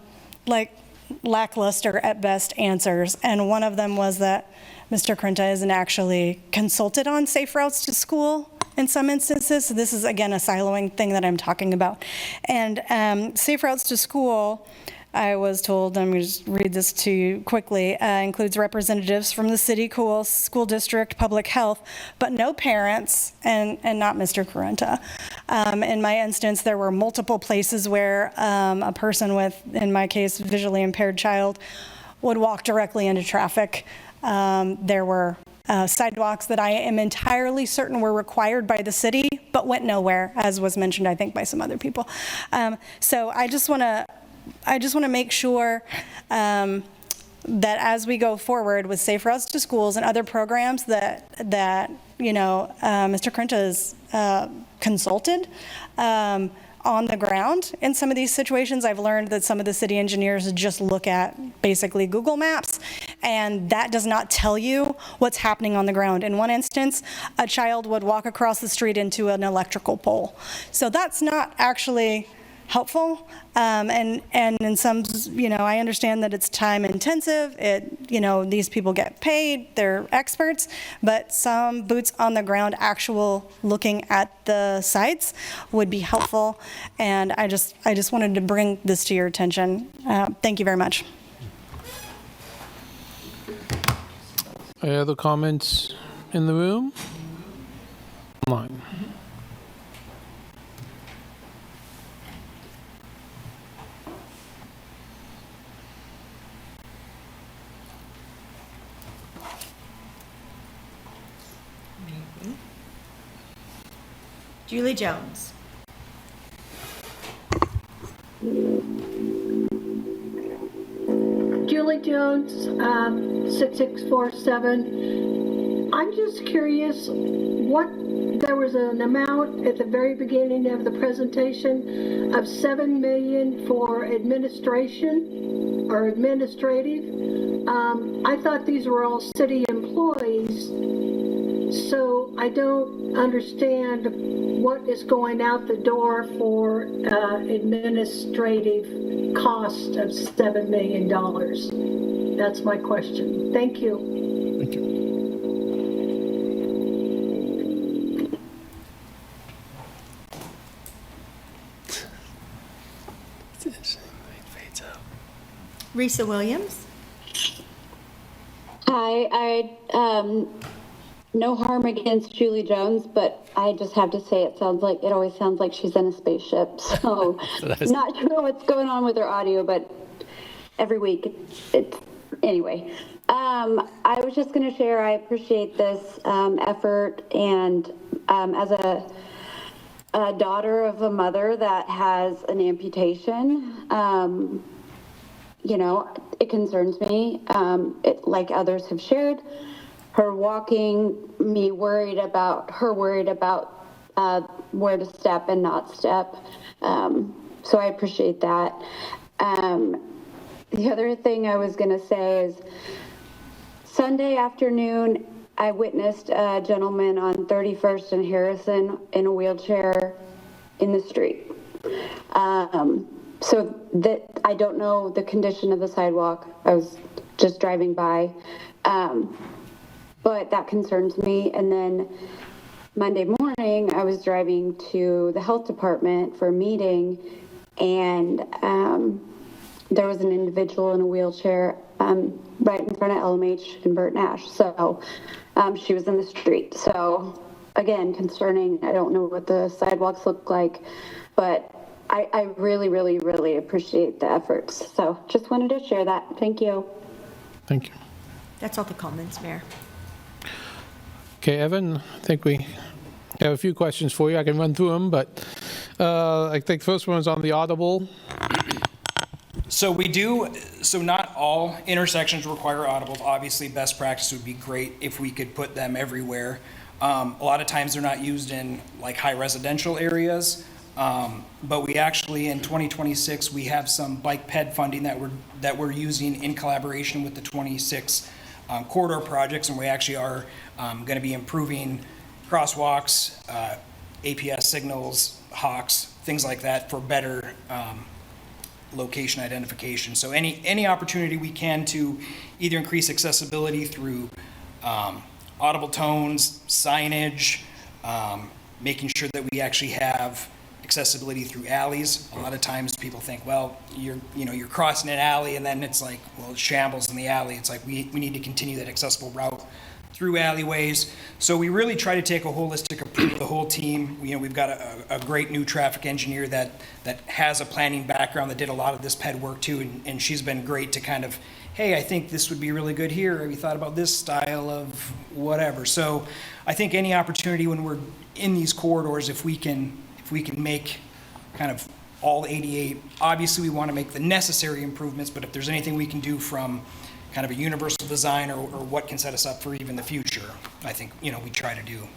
lackluster at best answers. And one of them was that Mr. Crenta isn't actually consulted on safe routes to school in some instances. So this is, again, a siloing thing that I'm talking about. And safe routes to school, I was told, I'm going to just read this to you quickly, includes representatives from the city, school district, public health, but no parents, and not Mr. Crenta. In my instance, there were multiple places where a person with, in my case, visually impaired child would walk directly into traffic. There were sidewalks that I am entirely certain were required by the city, but went nowhere, as was mentioned, I think, by some other people. So I just want to make sure that as we go forward with Safe Routes to Schools and other programs that Mr. Crenta is consulted on the ground. In some of these situations, I've learned that some of the city engineers just look at basically Google Maps, and that does not tell you what's happening on the ground. In one instance, a child would walk across the street into an electrical pole. So that's not actually helpful, and in some, I understand that it's time intensive. These people get paid, they're experts, but some boots on the ground, actual looking at the sites would be helpful. And I just wanted to bring this to your attention. Thank you very much. Any other comments in the room? Online. Julie Jones. Julie Jones, 6647. I'm just curious, there was an amount at the very beginning of the presentation of $7 million for administration or administrative. I thought these were all city employees, so I don't understand what is going out the door for administrative cost of $7 million. That's my question. Thank you. Thank you. Risa Williams. Hi, no harm against Julie Jones, but I just have to say it always sounds like she's in a spaceship. So not sure what's going on with her audio, but every week anyway. I was just going to share, I appreciate this effort, and as a daughter of a mother that has an amputation, it concerns me, like others have shared. Her walking, me worried about where to step and not step. So I appreciate that. The other thing I was going to say is Sunday afternoon, I witnessed a gentleman on 31st and Harrison in a wheelchair in the street. So that I don't know the condition of the sidewalk. I was just driving by. But that concerns me. And then Monday morning, I was driving to the health department for a meeting, and there was an individual in a wheelchair right in front of LMH and Burt Nash. So she was in the street. So again, concerning. I don't know what the sidewalks look like, but I really, really, really appreciate the efforts. So just wanted to share that. Thank you. Thank you. That's all the comments, Mayor. Okay, Evan, I think we have a few questions for you. I can run through them, but I think the first one is on the audible. So not all intersections require audibles. Obviously, best practice would be great if we could put them everywhere. A lot of times they're not used in like high residential areas. But we actually, in 2026, we have some bike ped funding that we're using in collaboration with the 26 corridor projects, and we actually are going to be improving crosswalks, APS signals, hawks, things like that for better location identification. So any opportunity we can to either increase accessibility through audible tones, signage, making sure that we actually have accessibility through alleys. A lot of times people think, well, you're crossing an alley and then it's like, well, it's shambles in the alley. It's like we need to continue that accessible route through alleyways. So we really try to take a holistic approach, the whole team. We've got a great new traffic engineer that has a planning background that did a lot of this ped work too, and she's been great to kind of, hey, I think this would be really good here. Have you thought about this style of whatever? So I think any opportunity when we're in these corridors, if we can make kind of all 88, obviously we want to make the necessary improvements, but if there's anything we can do from kind of a universal design or what can set us up for even the future, I think, we try to do.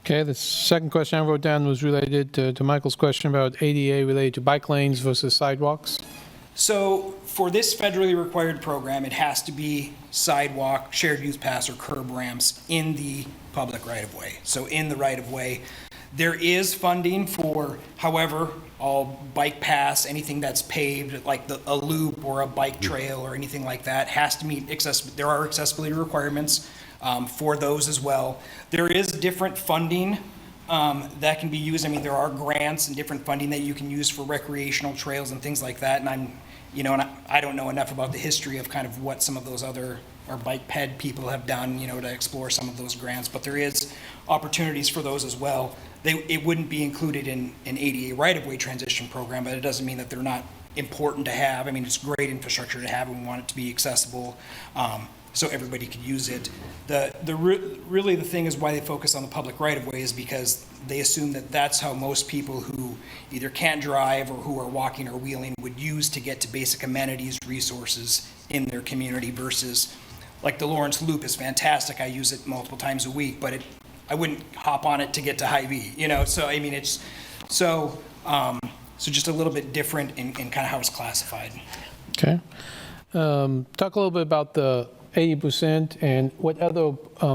Okay, the second question I wrote down was related to Michael's question about ADA related to bike lanes versus sidewalks. So for this federally required program, it has to be sidewalk, shared use pass, or curb ramps in the public right-of-way. So in the right-of-way. There is funding for, however, all bike paths, anything that's paved, like a loop or a bike trail or anything like that, has to meet there are accessibility requirements for those as well. There is different funding that can be used. I mean, there are grants and different funding that you can use for recreational trails and things like that. And I don't know enough about the history of kind of what some of those other or bike ped people have done, to explore some of those grants, but there is opportunities for those as well. It wouldn't be included in an ADA right-of-way transition program, but it doesn't mean that they're not important to have. I mean, it's great infrastructure to have, and we want it to be accessible so everybody could use it. Really the thing is why they focus on the public right-of-way is because they assume that that's how most people who either can't drive or who are walking or wheeling would use to get to basic amenities, resources in their community versus, like the Lawrence Loop is fantastic. I use it multiple times a week, but I wouldn't hop on it to get to Hy-Vee, So, I mean, it's so just a little bit different in kind of how it's classified. Okay. Talk a little bit about the 80% and what other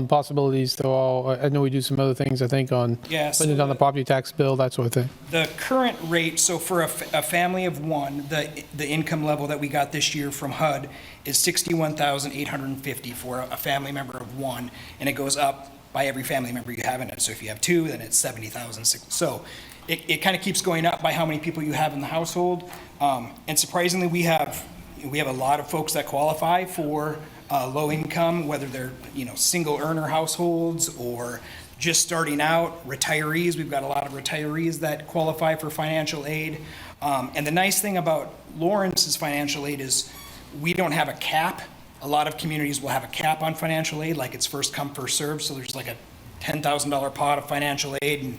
possibilities there are. I know we do some other things, I think, on putting it on the property tax bill, that sort of thing. The current rate, so for a family of one, the income level that we got this year from HUD is $61,850 for a family member of one, and it goes up by every family member you have in it. So if you have two, then it's $70,000. So it kind of keeps going up by how many people you have in the household. And surprisingly, we have a lot of folks that qualify for low income, whether they're single earner households or just starting out, retirees. We've got a lot of retirees that qualify for financial aid. And the nice thing about Lawrence's financial aid is we don't have a cap. A lot of communities will have a cap on financial aid, like it's first come, first served. So there's like a $10,000 pot of financial aid, and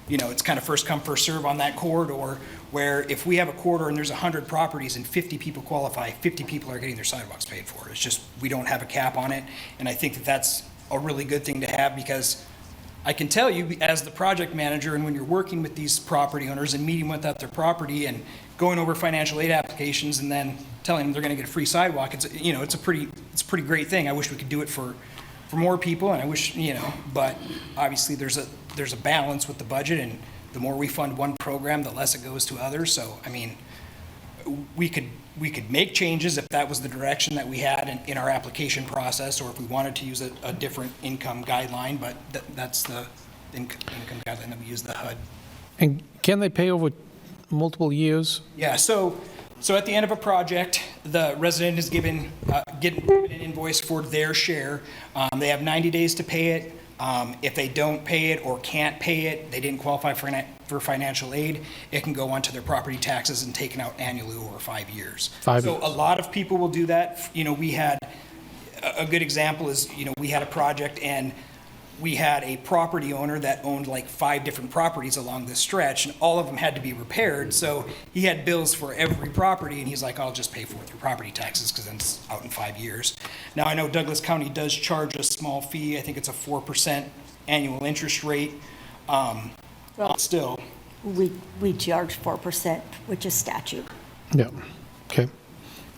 it's kind of first come, first serve on that corridor, where if we have a corridor and there's 100 properties and 50 people qualify, 50 people are getting their sidewalks paid for. It's just, we don't have a cap on it. And I think that that's a really good thing to have, because I can tell you as the project manager, and when you're working with these property owners and meeting with their property and going over financial aid applications and then telling them they're going to get a free sidewalk, it's a pretty great thing. I wish we could do it for more people, and I wish, but obviously there's a balance with the budget, and the more we fund one program, the less it goes to others. So, I mean, we could make changes if that was the direction that we had in our application process, or if we wanted to use a different income guideline, but that's the income guideline that we use, the HUD. And can they pay over multiple years? Yeah, so at the end of a project, the resident is given an invoice for their share. They have 90 days to pay it. If they don't pay it or can't pay it, they didn't qualify for financial aid, it can go onto their property taxes and taken out annually over 5 years. 5 So years. a lot of people will do that. We had, a good example is, we had a project and we had a property owner that owned like 5 different properties along this stretch, and all of them had to be repaired. So he had bills for every property, and he's like, I'll just pay for it through property taxes because then it's out in 5 years. Now, I know Douglas County does charge a small fee. I think it's a 4% annual interest rate. Still. We charge 4%, which is statute. Yeah, okay.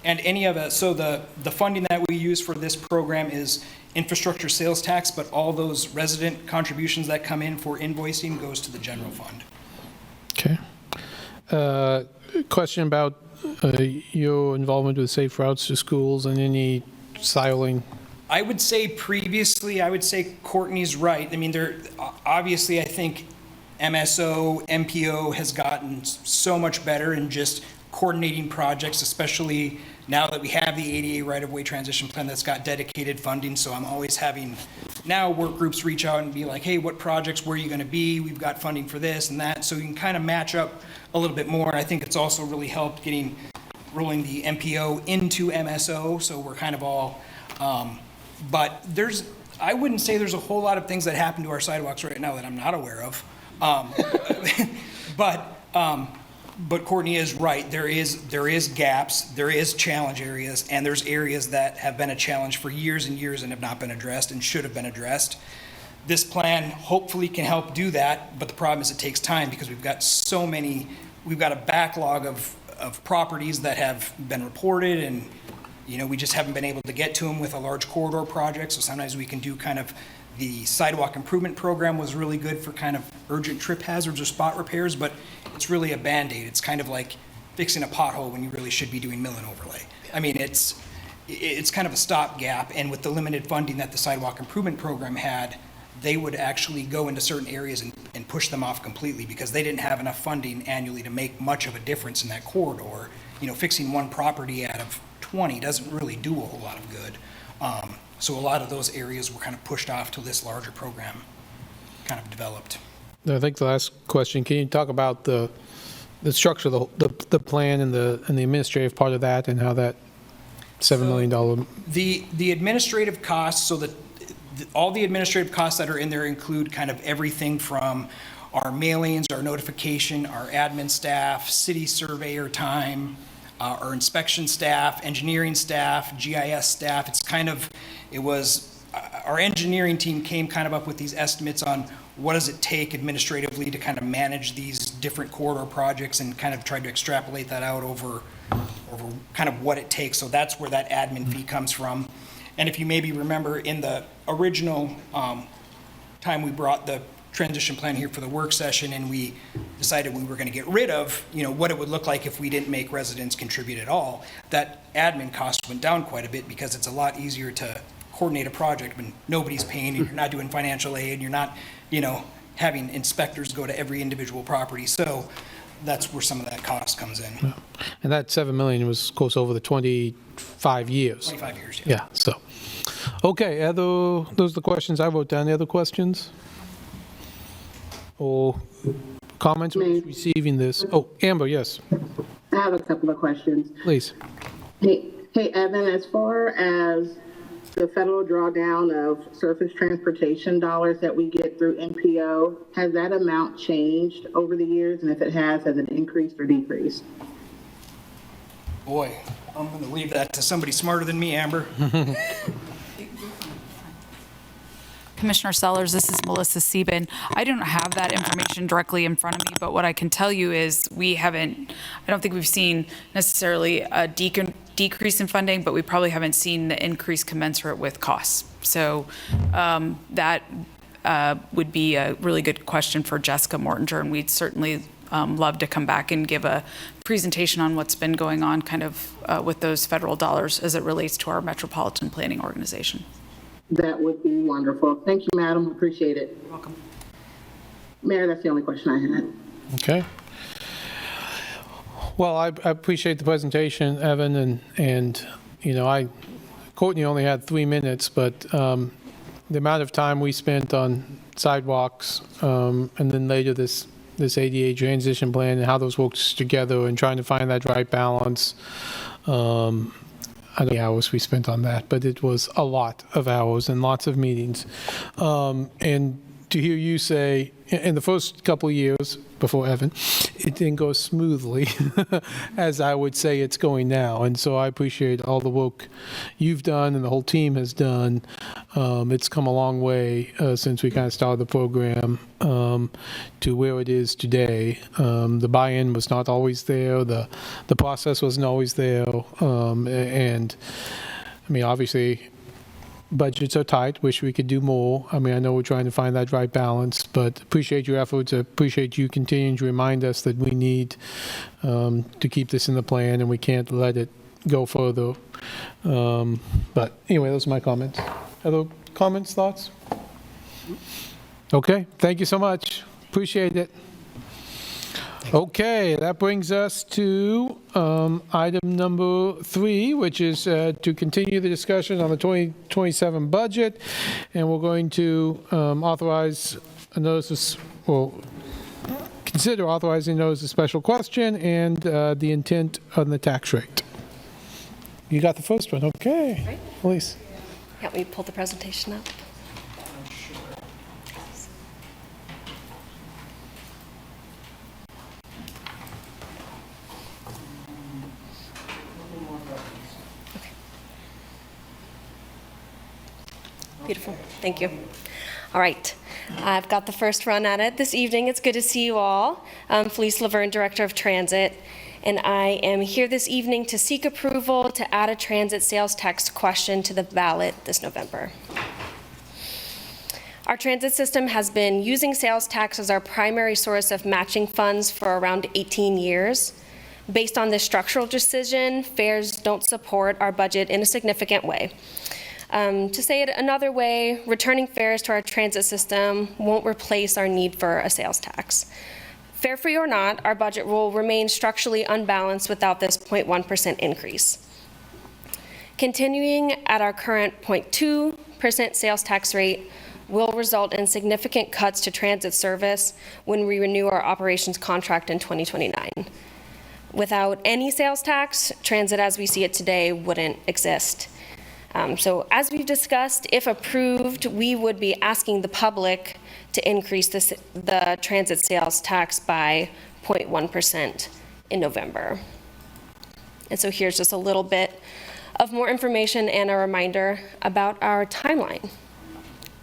And any of it, so the funding that we use for this program is infrastructure sales tax, but all those resident contributions that come in for invoicing goes to the general fund. Okay. Question about your involvement with Safe Routes to Schools and any siling. I would say previously, I would say Courtney's right. I mean, obviously, I think MSO, MPO has gotten so much better in just coordinating projects, especially now that we have the ADA right-of-way transition plan that's got dedicated funding. So I'm always having now work groups reach out and be like, hey, what projects, where are you going to be? We've got funding for this and that. So you can kind of match up a little bit more. And I think it's also really helped rolling the MPO into MSO. So we're kind of all, but I wouldn't say there's a whole lot of things that happen to our sidewalks right now that I'm not aware of. But Courtney is right. There is gaps, there is challenge areas, and there's areas that have been a challenge for years and years and have not been addressed and should have been addressed. This plan hopefully can help do that, but the problem is it takes time because we've got a backlog of properties that have been reported, and we just haven't been able to get to them with a large corridor project. So sometimes we can do kind of the sidewalk improvement program was really good for kind of urgent trip hazards or spot repairs, but it's really a Band-Aid. It's kind of like fixing a pothole when you really should be doing mill and overlay. I mean, it's kind of a stopgap, and with the limited funding that the sidewalk improvement program had, they would actually go into certain areas and push them off completely because they didn't have enough funding annually to make much of a difference in that corridor. Fixing one property out of 20 doesn't really do a whole lot of good. So a lot of those areas were kind of pushed off till this larger program kind of developed. I think the last question, can you talk about the structure, the plan and the administrative part of that and how that $7 million? The administrative costs, so all the administrative costs that are in there include kind of everything from our mailings, our notification, our admin staff, city surveyor time, our inspection staff, engineering staff, GIS staff. Our engineering team came kind of up with these estimates on what does it take administratively to kind of manage these different corridor projects and kind of tried to extrapolate that out over kind of what it takes. So that's where that admin fee comes from. And if you maybe remember in the original time we brought the transition plan here for the work session and we decided we were going to get rid of, what it would look like if we didn't make residents contribute at all, that admin cost went down quite a bit because it's a lot easier to coordinate a project when nobody's paying and you're not doing financial aid, you're not, having inspectors go to every individual property. So that's where some of that cost comes in. Yeah. And that $7 million was, of course, over the 25 years. 25 years, Yeah, so. Okay, those are the questions I wrote down. Any other questions? Or comments receiving this? Oh, Amber, yes. I have a couple of questions. Please. Hey, Evan, as far as the federal drawdown of surface transportation dollars that we get through NPO, has that amount changed over the years? And if it has it increased or decreased? Boy, I'm going to leave that to somebody smarter than me, Amber. Commissioner Sellers, this is Melissa Sieben. I don't have that information directly in front of me, but what I can tell you is I don't think we've seen necessarily a decrease in funding, but we probably haven't seen the increase commensurate with costs. So that would be a really good question for Jessica Mortinger, and we'd certainly love to come back and give a presentation on what's been going on kind of with those federal dollars as it relates to our metropolitan planning organization. That would be wonderful. Thank you, madam. Appreciate it. You're welcome. Mayor, that's the only question I had. Okay. Well, I appreciate the presentation, Evan, and Courtney only had 3 minutes, but the amount of time we spent on sidewalks, and then later this ADA transition plan and how those works together and trying to find that right balance. I don't know the hours we spent on that, but it was a lot of hours and lots of meetings. And to hear you say, in the first couple of years before Evan, it didn't go smoothly as I would say it's going now. And so I appreciate all the work you've done and the whole team has done. It's come a long way since we kind of started the program to where it is today. The buy-in was not always there. The process wasn't always there. And I mean, obviously, budgets are tight. Wish we could do more. I mean, I know we're trying to find that right balance, but appreciate your efforts. Appreciate you continuing to remind us that we need to keep this in the plan and we can't let it go further. But anyway, those are my comments. Other comments, thoughts? Okay, thank you so much. Appreciate it. Okay, that brings us to item number 3, which is to continue the discussion on the 2027 budget, and we're going to authorize a notice, well, consider authorizing a notice of special question and the intent on the tax rate. You got the first one, okay. Right. Elise. Yeah, we pull the presentation up. Beautiful. Thank you. All right. I've got the first run at it this evening. It's good to see you all. I'm Felice Laverne, Director of Transit, and I am here this evening to seek approval to add a transit sales tax question to the ballot this November. Our transit system has been using sales tax as our primary source of matching funds for around 18 years. Based on this structural decision, fares don't support our budget in a significant way. To say it another way, returning fares to our transit system won't replace our need for a sales tax. Fare-free or not, our budget will remain structurally unbalanced without this 0.1% increase. Continuing at our current 0.2% sales tax rate will result in significant cuts to transit service when we renew our operations contract in 2029. Without any sales tax, transit as we see it today wouldn't exist. So as we've discussed, if approved, we would be asking the public to increase the transit sales tax by 0.1% in November. And so here's just a little bit of more information and a reminder about our timeline.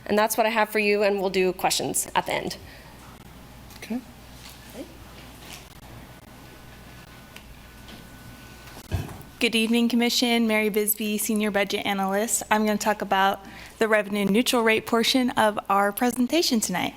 And that's what I have for you, and we'll do questions at the end. Okay. Good evening, Commission. Mary Bisbee, Senior Budget Analyst. I'm going to talk about the revenue neutral rate portion of our presentation tonight.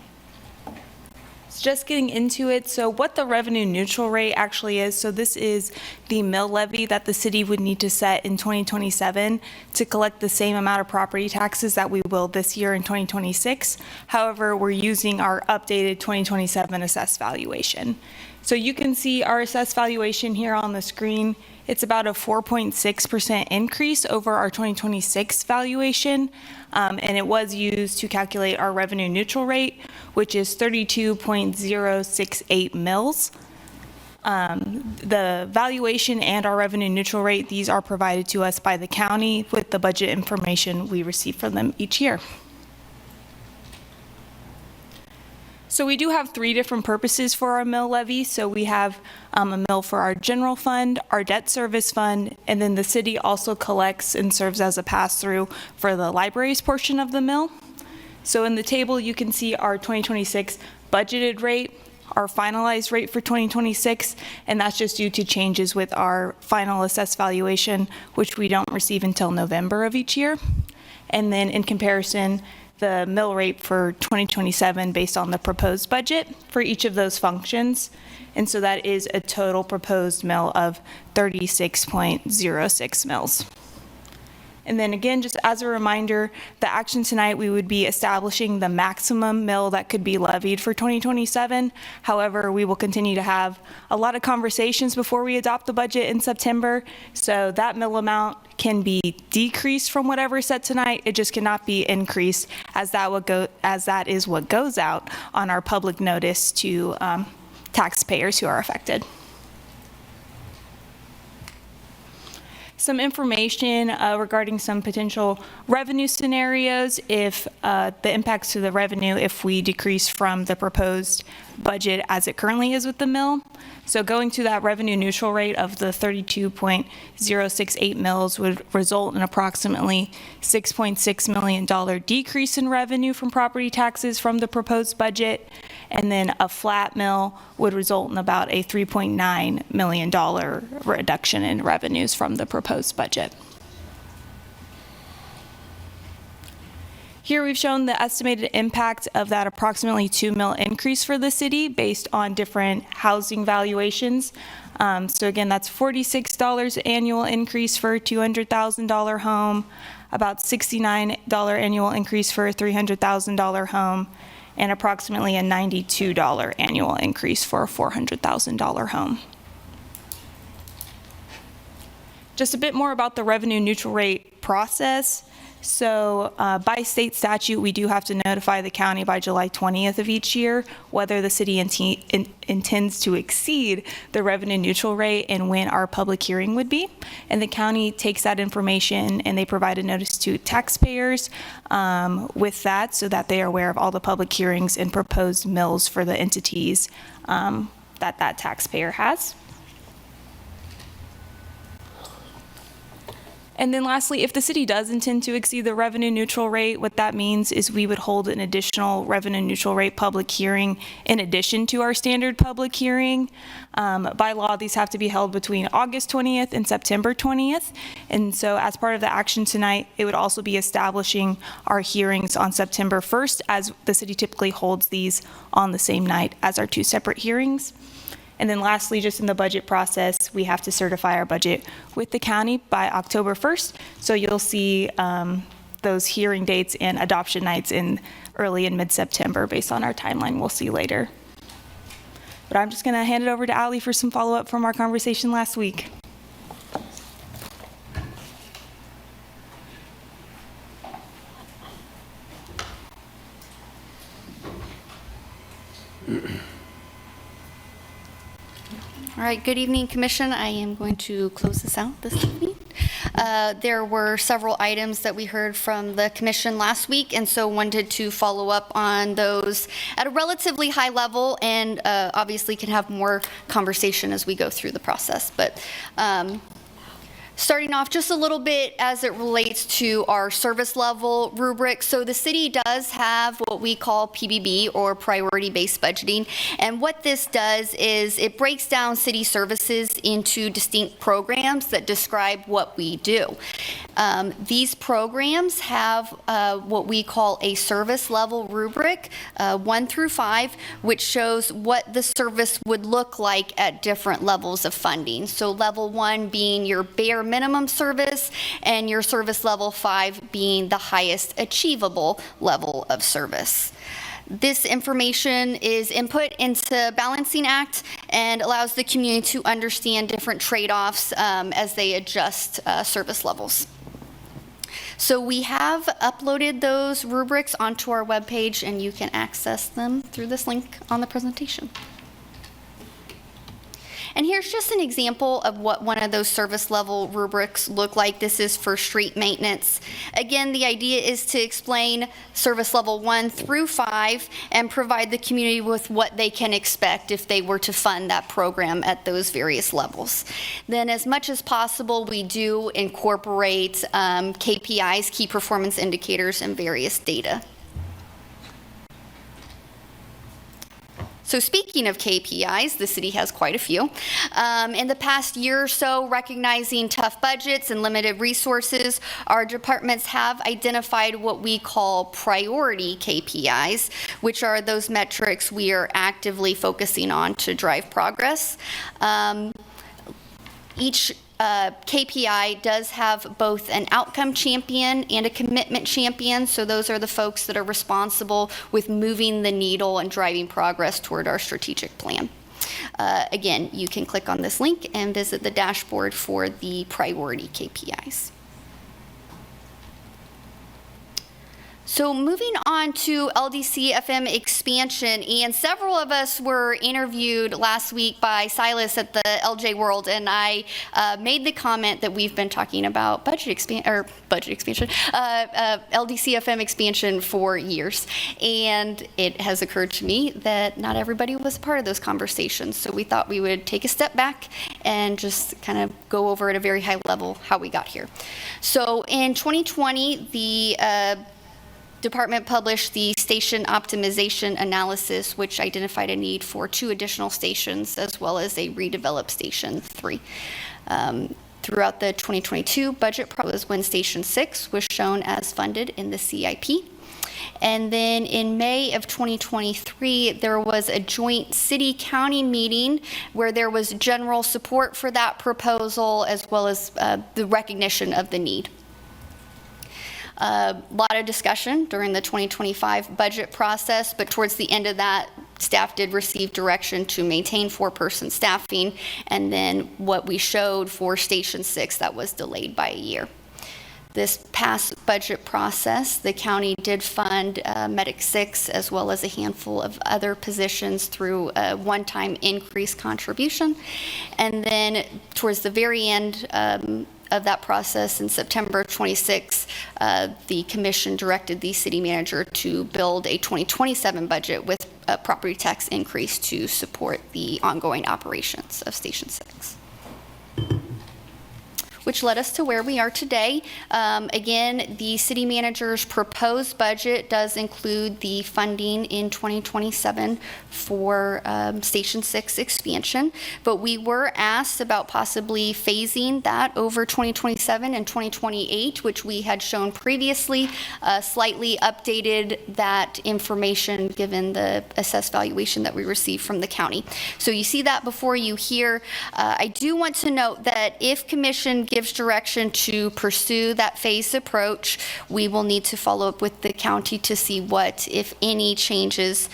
So just getting into it, so what the revenue neutral rate actually is, so this is the mill levy that the city would need to set in 2027 to collect the same amount of property taxes that we will this year in 2026. However, we're using our updated 2027 assessed valuation. So you can see our assessed valuation here on the screen. It's about a 4.6% increase over our 2026 valuation, and it was used to calculate our revenue neutral rate, which is 32.068 mils. The valuation and our revenue neutral rate, these are provided to us by the county with the budget information we receive from them each year. So we do have 3 different purposes for our mill levy. So we have a mill for our general fund, our debt service fund, and then the city also collects and serves as a pass-through for the libraries portion of the mill. So in the table, you can see our 2026 budgeted rate, our finalized rate for 2026, and that's just due to changes with our final assessed valuation, which we don't receive until November of each year. And then in comparison, the mill rate for 2027 based on the proposed budget for each of those functions. And so that is a total proposed mill of 36.06 mils. And then again, just as a reminder, the action tonight, we would be establishing the maximum mill that could be levied for 2027. However, we will continue to have a lot of conversations before we adopt the budget in September. So that mill amount can be decreased from whatever is set tonight. It just cannot be increased, as that is what goes out on our public notice to taxpayers who are affected. Some information regarding some potential revenue scenarios if the impacts to the revenue if we decrease from the proposed budget as it currently is with the mill. So going to that revenue neutral rate of the 32.068 mils would result in approximately $6.6 million decrease in revenue from property taxes from the proposed budget. And then a flat mill would result in about a $3.9 million reduction in revenues from the proposed budget. Here we've shown the estimated impact of that approximately 2 mil increase for the city based on different housing valuations. So again, that's $46 annual increase for a $200,000 home, about $69 annual increase for a $300,000 home, and approximately a $92 annual increase for a $400,000 home. Just a bit more about the revenue neutral rate process. So by state statute, we do have to notify the county by July 20th of each year whether the city intends to exceed the revenue neutral rate and when our public hearing would be. And the county takes that information and they provide a notice to taxpayers with that so that they are aware of all the public hearings and proposed mills for the entities that taxpayer has. And then lastly, if the city does intend to exceed the revenue neutral rate, what that means is we would hold an additional revenue neutral rate public hearing in addition to our standard public hearing. By law, these have to be held between August 20th and September 20th. And so as part of the action tonight, it would also be establishing our hearings on September 1st, as the city typically holds these on the same night as our two separate hearings. And then lastly, just in the budget process, we have to certify our budget with the county by October 1st. So you'll see those hearing dates and adoption nights in early and mid-September based on our timeline we'll see later. But I'm just gonna hand it over to Ali for some follow-up from our conversation last week. All right, good evening, Commission. I am going to close this out this evening. There were several items that we heard from the Commission last week, and so wanted to follow up on those at a relatively high level, and obviously can have more conversation as we go through the process. But starting off just a little bit as it relates to our service level rubric. So the city does have what we call PBB, or priority-based budgeting. And what this does is it breaks down city services into distinct programs that describe what we do. These programs have what we call a service level rubric, 1 through 5, which shows what the service would look like at different levels of funding. So level 1 being your bare minimum service, and your service level 5 being the highest achievable level of service. This information is input into Balancing Act and allows the community to understand different trade-offs as they adjust service levels. So we have uploaded those rubrics onto our webpage, and you can access them through this link on the presentation. And here's just an example of what one of those service level rubrics look like. This is for street maintenance. Again, the idea is to explain service level 1 through 5 and provide the community with what they can expect if they were to fund that program at those various levels. Then as much as possible, we do incorporate KPIs, key performance indicators, and various data. So speaking of KPIs, the city has quite a few. In the past year or so, recognizing tough budgets and limited resources, our departments have identified what we call priority KPIs, which are those metrics we are actively focusing on to drive progress. Each KPI does have both an outcome champion and a commitment champion. So those are the folks that are responsible with moving the needle and driving progress toward our strategic plan. Again, you can click on this link and visit the dashboard for the priority KPIs. So moving on to LDC FM expansion, and several of us were interviewed last week by Silas at the LJ World, and I made the comment that we've been talking about LDC FM expansion for years, and it has occurred to me that not everybody was a part of those conversations, so we thought we would take a step back and just kind of go over at a very high level how we got here. So in 2020, the department published the station optimization analysis, which identified a need for 2 additional stations as well as a redeveloped station 3. Throughout the 2022 budget process, when Station 6 was shown as funded in the CIP. And then in May of 2023, there was a joint city-county meeting where there was general support for that proposal as well as the recognition of the need. A lot of discussion during the 2025 budget process, but towards the end of that, staff did receive direction to maintain 4-person staffing, and then what we showed for Station 6, that was delayed by a year. This past budget process, the county did fund Medic 6 as well as a handful of other positions through a one-time increase contribution. And then towards the very end of that process in September 26, the commission directed the city manager to build a 2027 budget with a property tax increase to support the ongoing operations of Station 6. Which led us to where we are today. Again, the city manager's proposed budget does include the funding in 2027 for Station 6 expansion, but we were asked about possibly phasing that over 2027 and 2028, which we had shown previously, slightly updated that information given the assessed valuation that we received from the county. So you see that before you here. I do want to note that if commission gives direction to pursue that phased approach, we will need to follow up with the county to see what, if any, changes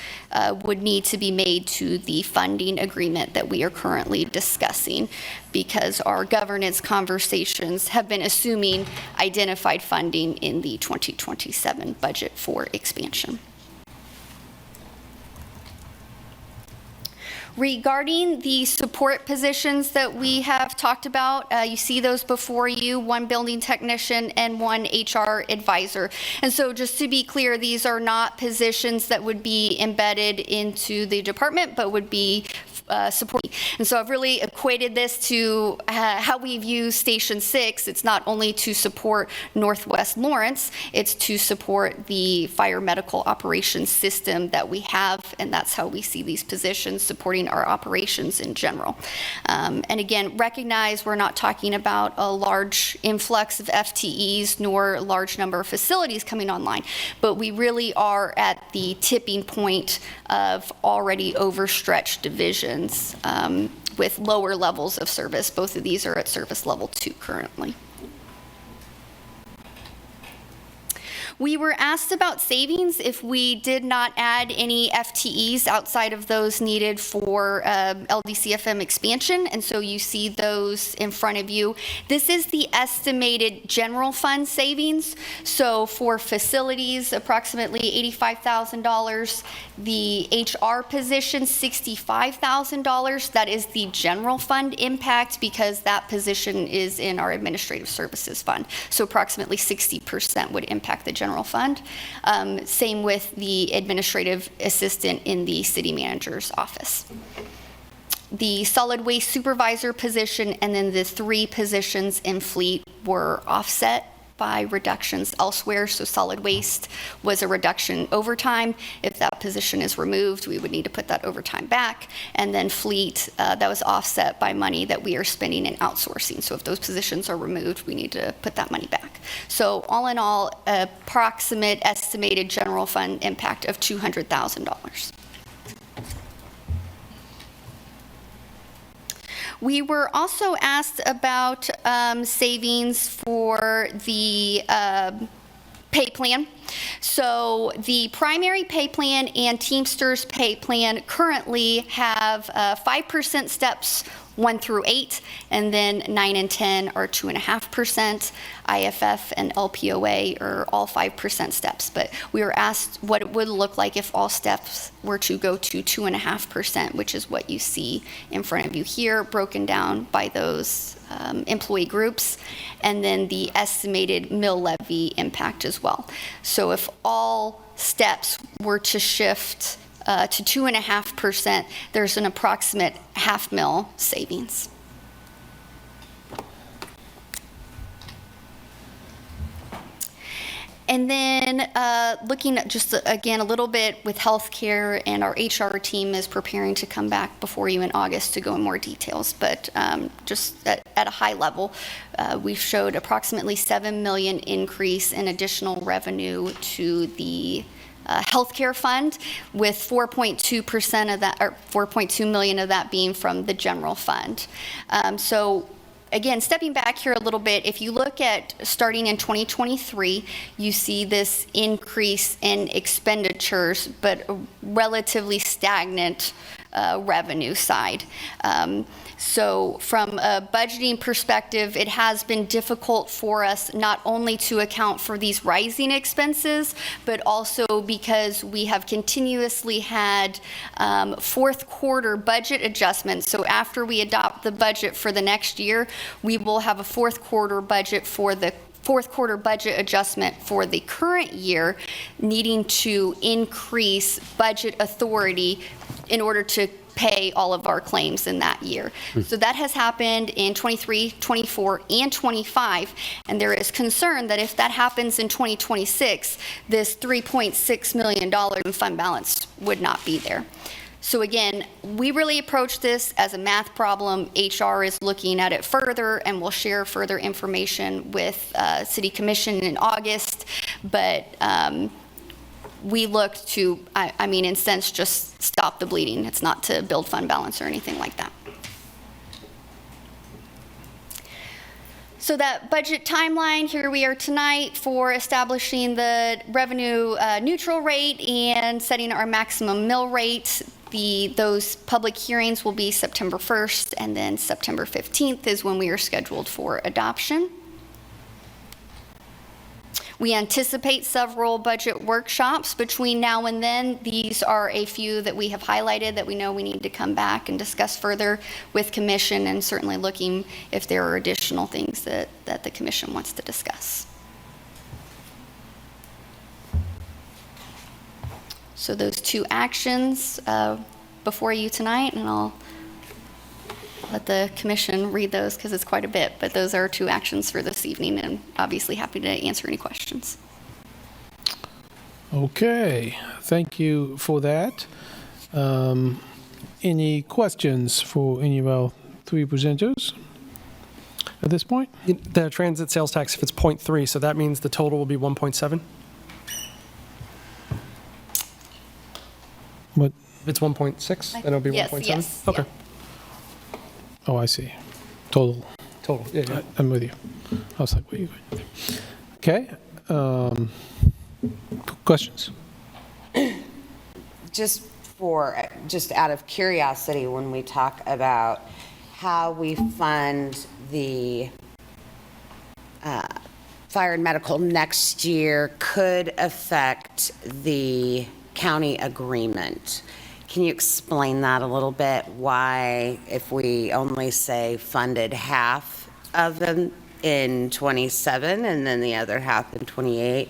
would need to be made to the funding agreement that we are currently discussing, because our governance conversations have been assuming identified funding in the 2027 budget for expansion. Regarding the support positions that we have talked about, you see those before you, 1 building technician and 1 HR advisor. And so just to be clear, these are not positions that would be embedded into the department, but would be supporting. And so I've really equated this to how we view Station 6. It's not only to support Northwest Lawrence, it's to support the fire medical operations system that we have, and that's how we see these positions supporting our operations in general. And again, recognize we're not talking about a large influx of FTEs nor a large number of facilities coming online, but we really are at the tipping point of already overstretched divisions with lower levels of service. Both of these are at service level 2 currently. We were asked about savings if we did not add any FTEs outside of those needed for LDCFM expansion, and so you see those in front of you. This is the estimated general fund savings. So for facilities, approximately $85,000. The HR position, $65,000. That is the general fund impact because that position is in our administrative services fund. So approximately 60% would impact the general fund. Same with the administrative assistant in the city manager's office. The solid waste supervisor position and then the 3 positions in fleet were offset by reductions elsewhere. So solid waste was a reduction overtime. If that position is removed, we would need to put that overtime back. And then fleet, that was offset by money that we are spending in outsourcing. So if those positions are removed, we need to put that money back. So all in all, approximate estimated general fund impact of $200,000. We were also asked about savings for the pay plan. So the primary pay plan and Teamsters pay plan currently have 5% steps 1 through 8, and then 9 and 10 are 2.5%. IFF and LPOA are all 5% steps. But we were asked what it would look like if all steps were to go to 2.5%, which is what you see in front of you here, broken down by those employee groups, and then the estimated mill levy impact as well. So if all steps were to shift to 2.5%, there's an approximate half mil savings. And then looking at just, again, a little bit with healthcare, and our HR team is preparing to come back before you in August to go in more details. But just at a high level, we've showed approximately $7 million increase in additional revenue to the healthcare fund, with 4.2% of that, or 4.2 million of that being from the general fund. So again, stepping back here a little bit, if you look at starting in 2023, you see this increase in expenditures, but a relatively stagnant revenue side. So from a budgeting perspective, it has been difficult for us not only to account for these rising expenses, but also because we have continuously had fourth quarter budget adjustments. So after we adopt the budget for the next year, we will have a fourth quarter budget adjustment for the current year, needing to increase budget authority in order to pay all of our claims in that year. So that has happened in 23, 24, and 25, and there is concern that if that happens in 2026, this $3.6 million in fund balance would not be there. So again, we really approach this as a math problem. HR is looking at it further, and we'll share further information with City Commission in August. But we look to, I mean, in a sense, just stop the bleeding. It's not to build fund balance or anything like that. So that budget timeline, here we are tonight for establishing the revenue neutral rate and setting our maximum mill rate. Those public hearings will be September 1st, and then September 15th is when we are scheduled for adoption. We anticipate several budget workshops between now and then. These are a few that we have highlighted that we know we need to come back and discuss further with Commission, and certainly looking if there are additional things that the Commission wants to discuss. So those two actions before you tonight, and I'll let the Commission read those because it's quite a bit, but those are two actions for this evening, and obviously happy to answer any questions. Okay, thank you for that. Any questions for any of our three presenters at this point? The transit sales tax, if it's 0.3, so that means the total will be 1.7? What? If it's 1.6, then it'll be 1.7? Yes. Okay. Oh, I see. Total. Total, yeah. I'm with you. I was like, where are you going? Okay. Questions? Just out of curiosity, when we talk about how we fund the fire and medical next year could affect the county agreement. Can you explain that a little bit? Why, if we only say funded half of them in 27 and then the other half in 28?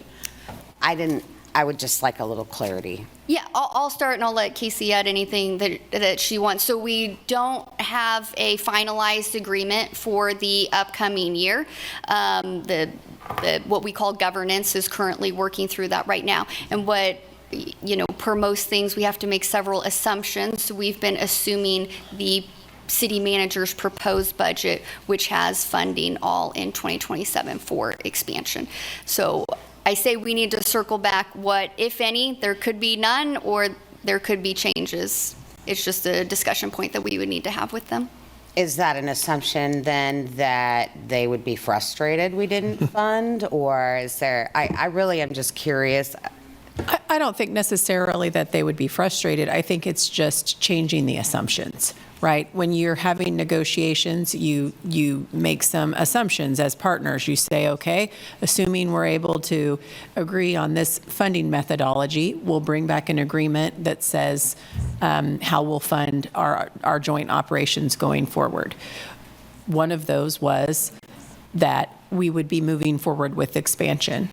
I would just like a little clarity. Yeah, I'll start, and I'll let Casey add anything that she wants. So we don't have a finalized agreement for the upcoming year. What we call governance is currently working through that right now. And per most things, we have to make several assumptions. So we've been assuming the city manager's proposed budget, which has funding all in 2027 for expansion. So I say we need to circle back what, if any, there could be none, or there could be changes. It's just a discussion point that we would need to have with them. Is that an assumption then that they would be frustrated we didn't fund? Or is there, I really am just curious. I don't think necessarily that they would be frustrated. I think it's just changing the assumptions, right? When you're having negotiations, you make some assumptions as partners. You say, okay, assuming we're able to agree on this funding methodology, we'll bring back an agreement that says how we'll fund our joint operations going forward. One of those was that we would be moving forward with expansion.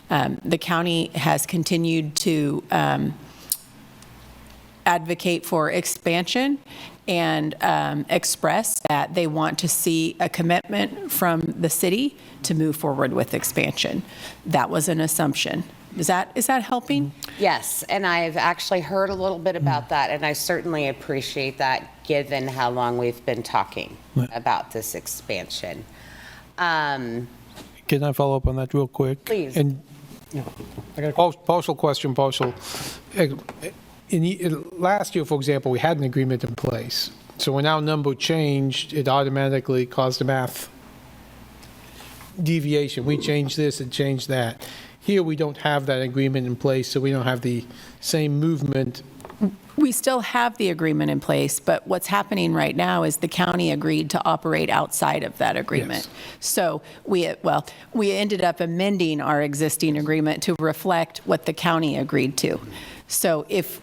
The county has continued to advocate for expansion and express that they want to see a commitment from the city to move forward with expansion. That was an assumption. Is that helping? Yes, and I've actually heard a little bit about that, and I certainly appreciate that given how long we've been talking about this expansion. Can I follow up on that real quick? Please. And I got a partial question, partial. Last year, for example, we had an agreement in place. So when our number changed, it automatically caused a math deviation. We changed this and changed that. Here, we don't have that agreement in place, so we don't have the same movement. We still have the agreement in place, but what's happening right now is the county agreed to operate outside of that agreement. Yes. So we ended up amending our existing agreement to reflect what the county agreed to. So if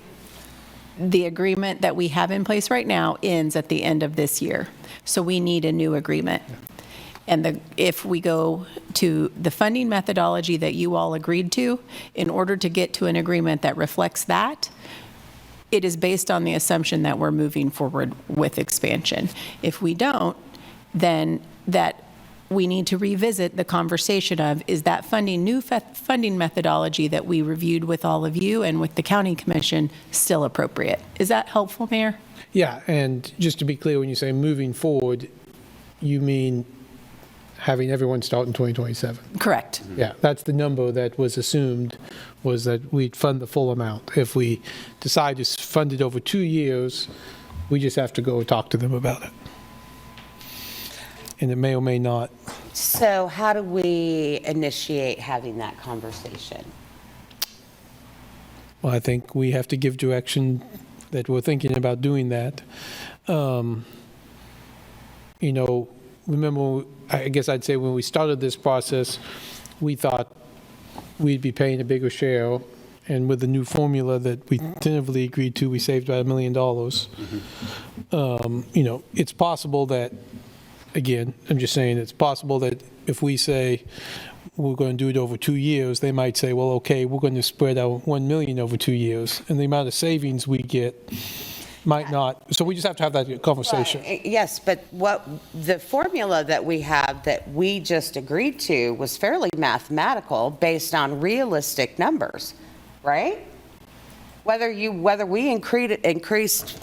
the agreement that we have in place right now ends at the end of this year, so we need a new agreement. And if we go to the funding methodology that you all agreed to, in order to get to an agreement that reflects that, it is based on the assumption that we're moving forward with expansion. If we don't, then that we need to revisit the conversation of, is that new funding methodology that we reviewed with all of you and with the county commission still appropriate? Is that helpful, Mayor? Yeah, and just to be clear, when you say moving forward, you mean having everyone start in 2027? Correct. Yeah, that's the number that was assumed, was that we'd fund the full amount. If we decide to fund it over 2 years, we just have to go talk to them about it. And it may or may not. So how do we initiate having that conversation? Well, I think we have to give direction that we're thinking about doing that. Remember, I guess I'd say when we started this process, we thought we'd be paying a bigger share, and with the new formula that we tentatively agreed to, we saved about $1 million. It's possible that, again, I'm just saying, it's possible that if we say we're going to do it over 2 years, they might say, well, okay, we're going to spread out $1 million over 2 years, and the amount of savings we get might not. So we just have to have that conversation. Right. Yes, but what the formula that we have that we just agreed to was fairly mathematical based on realistic numbers, right? Whether we increased,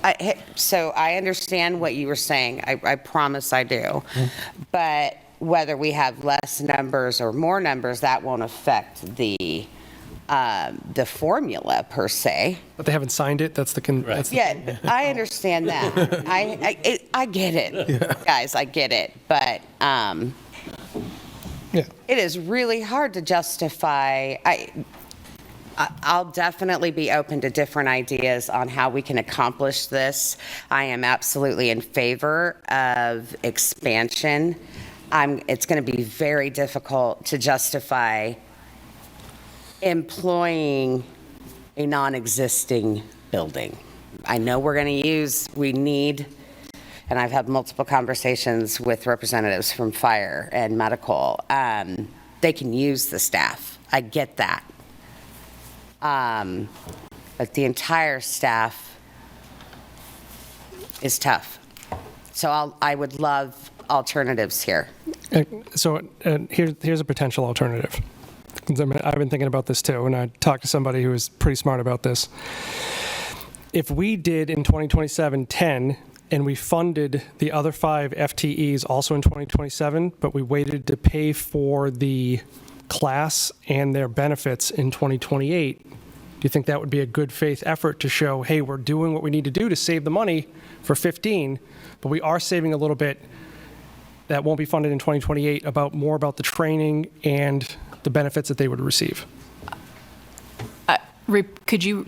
so I understand what you were saying. I promise I do. But whether we have less numbers or more numbers, that won't affect the formula per se. But they haven't signed it. That's the Yeah, I understand that. I get it, guys. I get it. But it is really hard to justify. I'll definitely be open to different ideas on how we can accomplish this. I am absolutely in favor of expansion. It's going to be very difficult to justify employing a non-existing building. I know we need, and I've had multiple conversations with representatives from fire and medical. They can use the staff. I get that. But the entire staff is tough. So I would love alternatives here. So here's a potential alternative. I've been thinking about this too, and I talked to somebody who was pretty smart about this. If we did in 2027 10, and we funded the other 5 FTEs also in 2027, but we waited to pay for the class and their benefits in 2028, Do you think that would be a good faith effort to show, hey, we're doing what we need to do to save the money for 15, but we are saving a little bit that won't be funded in 2028 more about the training and the benefits that they would receive? Could you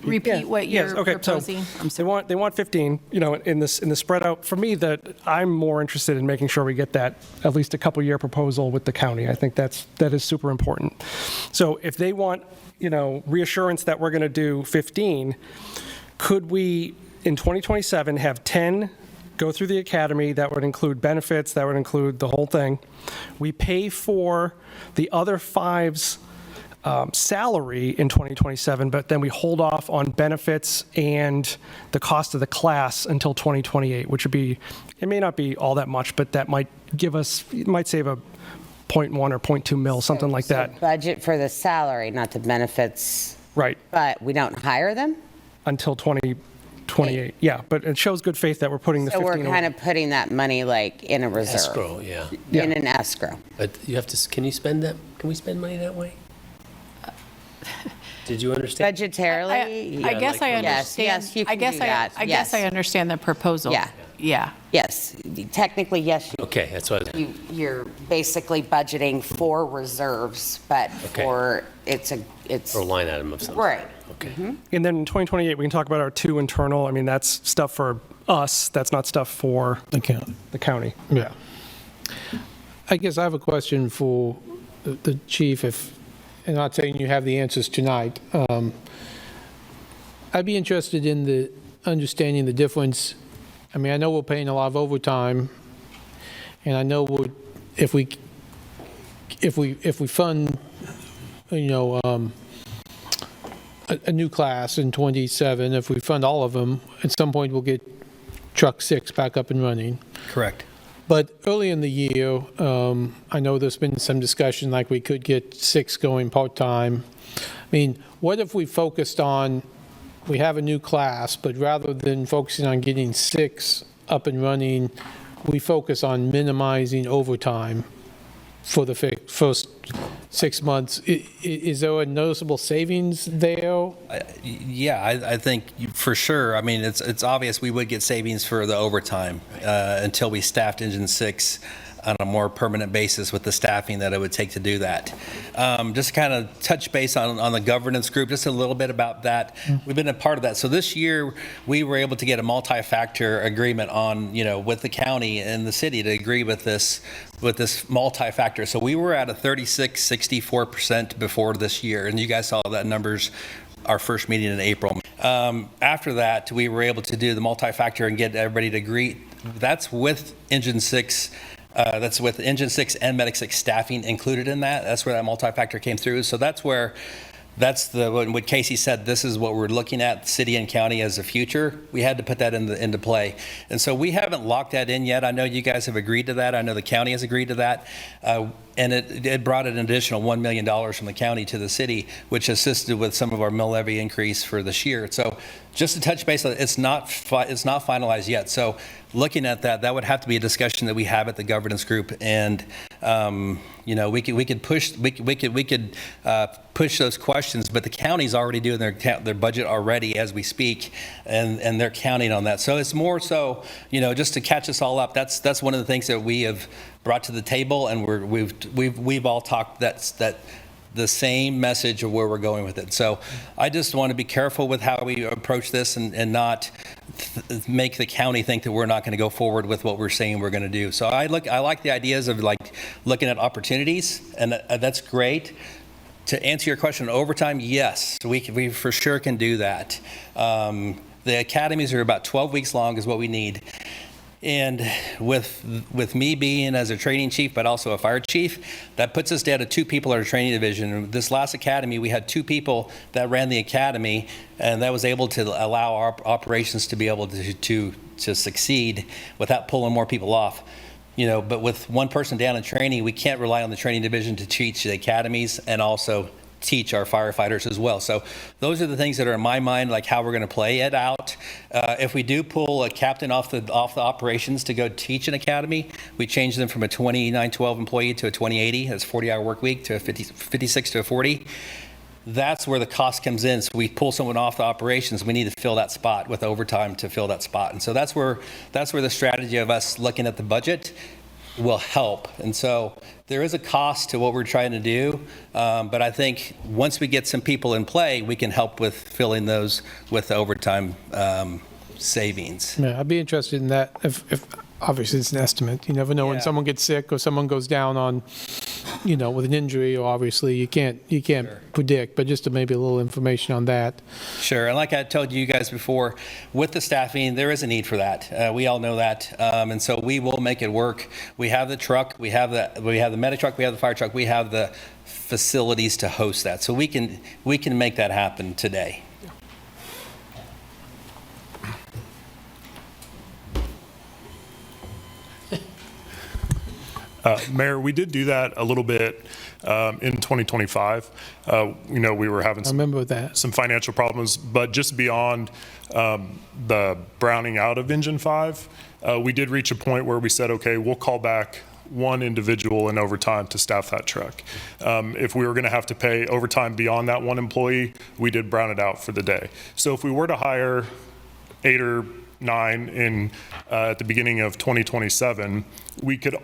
repeat what you're proposing? So they want 15, in the spread out. For me, that I'm more interested in making sure we get that at least a couple year proposal with the county. I think that is super important. So if they want, reassurance that we're going to do 15, could we in 2027 have 10 go through the academy? That would include benefits, that would include the whole thing. We pay for the other 5's salary in 2027, but then we hold off on benefits and the cost of the class until 2028, which would be, it may not be all that much, but that might save a 0.1 or 0.2 mil, something like that. Budget for the salary, not the benefits. Right. But we don't hire them? Until 2028, yeah, but it shows good faith that we're putting the 15 So we're kind of putting that money like in a reserve. Escrow, yeah. In an escrow. But you have to, can we spend money that way? Did you understand? Budgetarily? I guess I understand. Yes, you can do that. I guess I understand the proposal. Yeah. Yes, technically, yes. Okay, that's what You're basically budgeting for reserves, but for it's or a line item of something. Right. Okay. And then in 2028, we can talk about our 2 internal. I mean, that's stuff for us. That's not stuff for the county. Yeah. I guess I have a question for the chief, and not saying you have the answers tonight. I'd be interested in understanding the difference. I mean, I know we're paying a lot of overtime, and I know if we fund, a new class in 27, if we fund all of them, at some point we'll get truck 6 back up and running. Correct. But early in the year, I know there's been some discussion like we could get 6 going part-time. I mean, what if we focused on, we have a new class, but rather than focusing on getting 6 up and running, we focus on minimizing overtime for the first 6 months? Is there a noticeable savings there? Yeah, I think for sure. I mean, it's obvious we would get savings for the overtime until we staffed Engine 6 on a more permanent basis with the staffing that it would take to do that. Just to kind of touch base on the governance group, just a little bit about that. We've been a part of that. So this year, we were able to get a multi-factor agreement on, with the county and the city to agree with this multi-factor. So we were at a 64% before this year, and you guys saw that numbers our first meeting in April. After that, we were able to do the multi-factor and get everybody to agree. That's with Engine 6. That's with Engine 6 and Medic 6 staffing included in that. That's where that multi-factor came through. So when Casey said this is what we're looking at, city and county as a future, we had to put that into play. And so we haven't locked that in yet. I know you guys have agreed to that. I know the county has agreed to that. And it brought an additional $1 million from the county to the city, which assisted with some of our mill levy increase for this year. So just to touch base, it's not finalized yet. So looking at that would have to be a discussion that we have at the governance group, and we could push those questions. But the county's already doing their budget already as we speak, and they're counting on that. So it's more so, just to catch us all up. That's one of the things that we have brought to the table, and we've all talked that the same message of where we're going with it. So I just want to be careful with how we approach this and not make the county think that we're not going to go forward with what we're saying we're going to do. So I like the ideas of looking at opportunities, and that's great. To answer your question, overtime, yes, we for sure can do that. The academies are about 12 weeks long is what we need. And with me being as a training chief, but also a fire chief, that puts us down to 2 people in our training division. This last academy, we had 2 people that ran the academy, and that was able to allow our operations to be able to succeed without pulling more people off. But with 1 person down in training, we can't rely on the training division to teach the academies and also teach our firefighters as well. So those are the things that are in my mind, like how we're going to play it out. If we do pull a captain off the operations to go teach an academy, we change them from a 2912 employee to a 2080. That's 40-hour work week to a 56 to a 40. that's where the cost comes in. So we pull someone off the operations, we need to fill that spot with overtime to fill that spot. And so that's where the strategy of us looking at the budget will help. And so there is a cost to what we're trying to do, but I think once we get some people in play, we can help with filling those with overtime savings. Yeah, I'd be interested in that. If obviously it's an estimate, you never know when someone gets sick or someone goes down on, with an injury. Or obviously you can't predict, but just maybe a little information on that. Sure, and like I told you guys before, with the staffing, there is a need for that. We all know that, and so we will make it work. We have the truck, we have the medic truck, we have the fire truck, we have the facilities to host that, so we can make that happen today. Mayor, we did do that a little bit in 2025. We were having some financial problems, but just beyond the browning out of Engine 5, we did reach a point where we said, okay, we'll call back one individual in overtime to staff that truck. If we were going to have to pay overtime beyond that one employee, we did brown it out for the day. So if we were to hire 8 or 9 at the beginning of 2027, we could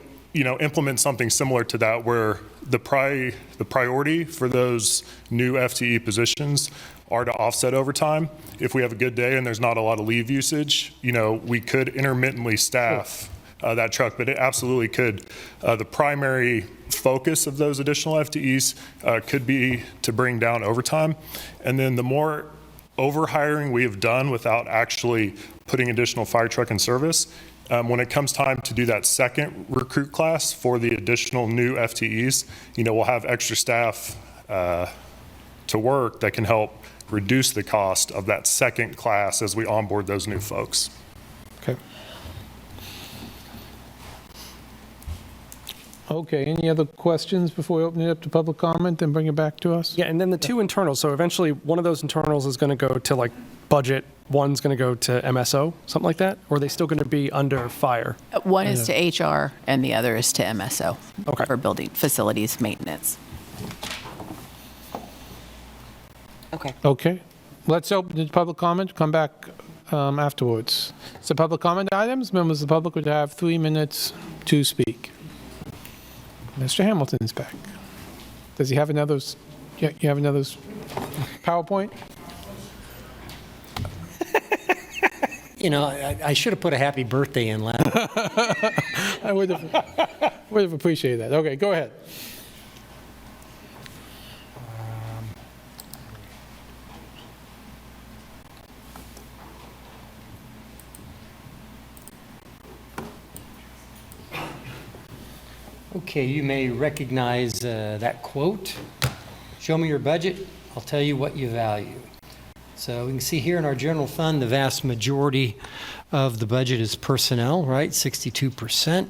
implement something similar to that, where the priority for those new FTE positions are to offset overtime. If we have a good day and there's not a lot of leave usage, we could intermittently staff that truck, but it absolutely could. The primary focus of those additional FTEs could be to bring down overtime. And then the more overhiring we have done without actually putting additional fire truck in service, when it comes time to do that second recruit class for the additional new FTEs, we'll have extra staff to work that can help reduce the cost of that second class as we onboard those new folks. Okay, any other questions before we open it up to public comment and bring it back to us? Yeah, and then the 2 internals. So eventually one of those internals is going to go to budget, one's going to go to MSO, something like that? Or are they still going to be under fire? One is to HR and the other is to MSO Okay. for building facilities maintenance. Okay. Let's open the public comment, come back afterwards. So public comment items, members of the public would have 3 minutes to speak. Mr. Hamilton's back. Does he have another, you have another PowerPoint? I should have put a happy birthday in last. I would have appreciated that. Okay, go ahead. Okay, you may recognize that quote. Show me your budget, I'll tell you what you value. So we can see here in our general fund, the vast majority of the budget is personnel, right? 62%.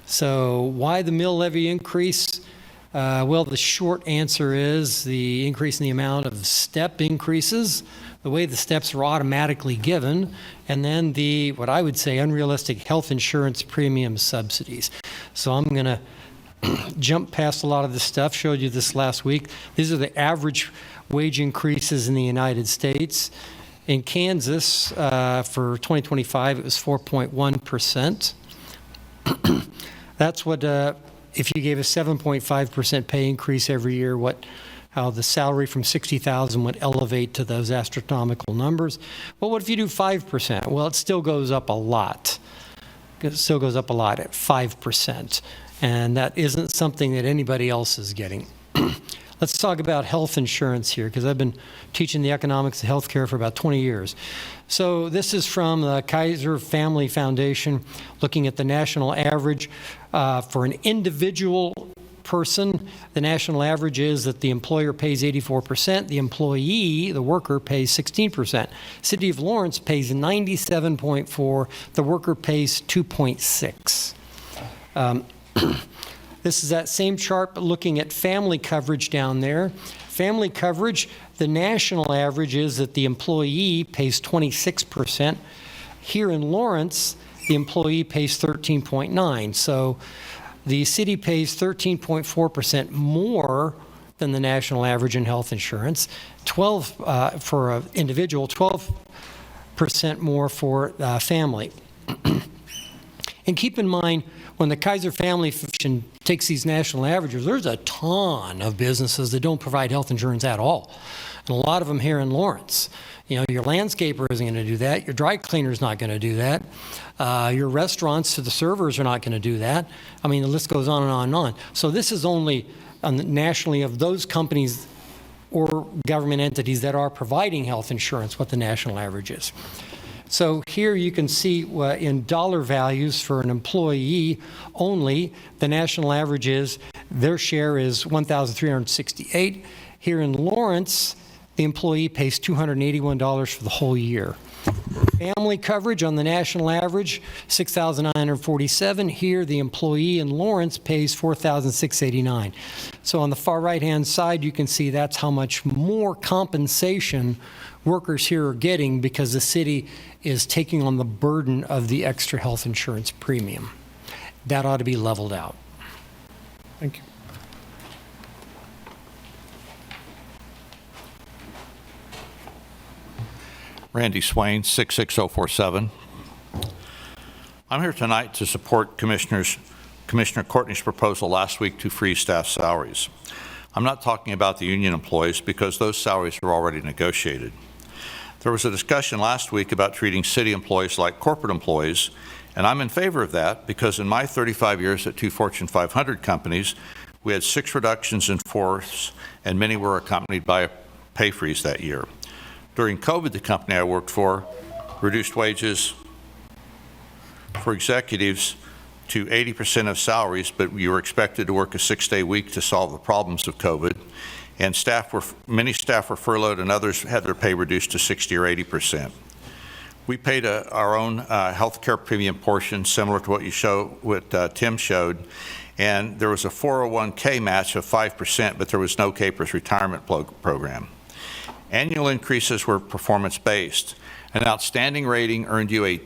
So why the mill levy increase? Well, the short answer is the increase in the amount of step increases, the way the steps are automatically given, and then the, what I would say, unrealistic health insurance premium subsidies. So I'm going to jump past a lot of this stuff, showed you this last week. These are the average wage increases in the United States. In Kansas, for 2025, it was 4.1%. That's what, if you gave a 7.5% pay increase every year, how the salary from $60,000 would elevate to those astronomical numbers. Well, what if you do 5%? Well, it still goes up a lot. It still goes up a lot at 5%. And that isn't something that anybody else is getting. Let's talk about health insurance here, because I've been teaching the economics of healthcare for about 20 years. So this is from the Kaiser Family Foundation, looking at the national average for an individual person. The national average is that the employer pays 84%, the employee, the worker, pays 16%. City of Lawrence pays 97.4%, the worker pays 2.6%. This is that same chart, but looking at family coverage down there. Family coverage, the national average is that the employee pays 26%. Here in Lawrence, the employee pays 13.9%. So the city pays 13.4% more than the national average in health insurance, 12 for an individual, 12% more for family. And keep in mind, when the Kaiser Family Foundation takes these national averages, there's a ton of businesses that don't provide health insurance at all. And a lot of them here in Lawrence. You know, your landscaper isn't going to do that. Your dry cleaner's not going to do that. Your restaurants, the servers are not going to do that. I mean, the list goes on and on and on. So this is only nationally of those companies or government entities that are providing health insurance, what the national average is. So here you can see in dollar values for an employee only, the national average is, their share is $1,368. Here in Lawrence, the employee pays $281 for the whole year. Family coverage on the national average, $6,947. Here, the employee in Lawrence pays $4,689. So on the far right-hand side, you can see that's how much more compensation workers here are getting because the city is taking on the burden of the extra health insurance premium. That ought to be leveled out. Thank you. Randy Swain, 66047. I'm here tonight to support Commissioner Courtney's proposal last week to freeze staff salaries. I'm not talking about the union employees because those salaries are already negotiated. There was a discussion last week about treating city employees like corporate employees, and I'm in favor of that because in my 35 years at 2 Fortune 500 companies, we had 6 reductions in force, and many were accompanied by a pay freeze that year. During COVID, the company I worked for reduced wages for executives to 80% of salaries, but you were expected to work a 6-day week to solve the problems of COVID. And many staff were furloughed and others had their pay reduced to 60 or 80%. We paid our own health care premium portion similar to what Tim showed. And there was a 401k match of 5%, but there was no CAPERS retirement program. Annual increases were performance-based. An outstanding rating earned you a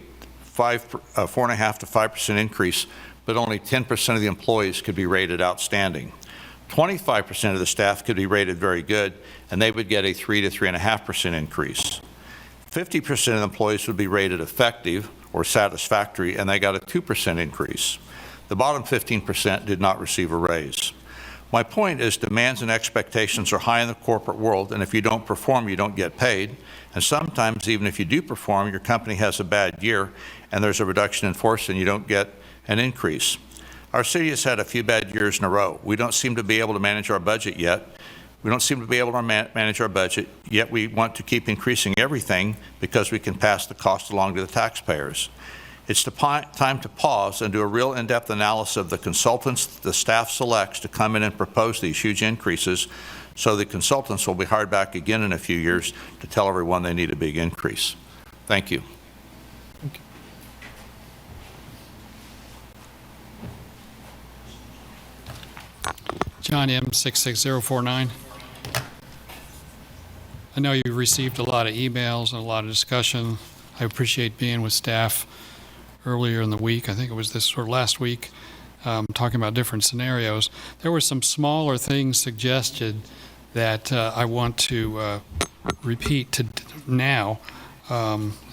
4.5% to 5% increase, but only 10% of the employees could be rated outstanding. 25% of the staff could be rated very good, and they would get a 3 to 3.5% increase. 50% of the employees would be rated effective or satisfactory, and they got a 2% increase. The bottom 15% did not receive a raise. My point is demands and expectations are high in the corporate world, and if you don't perform, you don't get paid. And sometimes, even if you do perform, your company has a bad year, and there's a reduction in force, and you don't get an increase. Our city has had a few bad years in a row. We don't seem to be able to manage our budget yet. We don't seem to be able to manage our budget, yet we want to keep increasing everything because we can pass the cost along to the taxpayers. It's time to pause and do a real in-depth analysis of the consultants the staff selects to come in and propose these huge increases, so the consultants will be hired back again in a few years to tell everyone they need a big increase. Thank you. John M., 66049. I know you received a lot of emails and a lot of discussion. I appreciate being with staff earlier in the week. I think it was this or last week, talking about different scenarios. There were some smaller things suggested that I want to repeat now.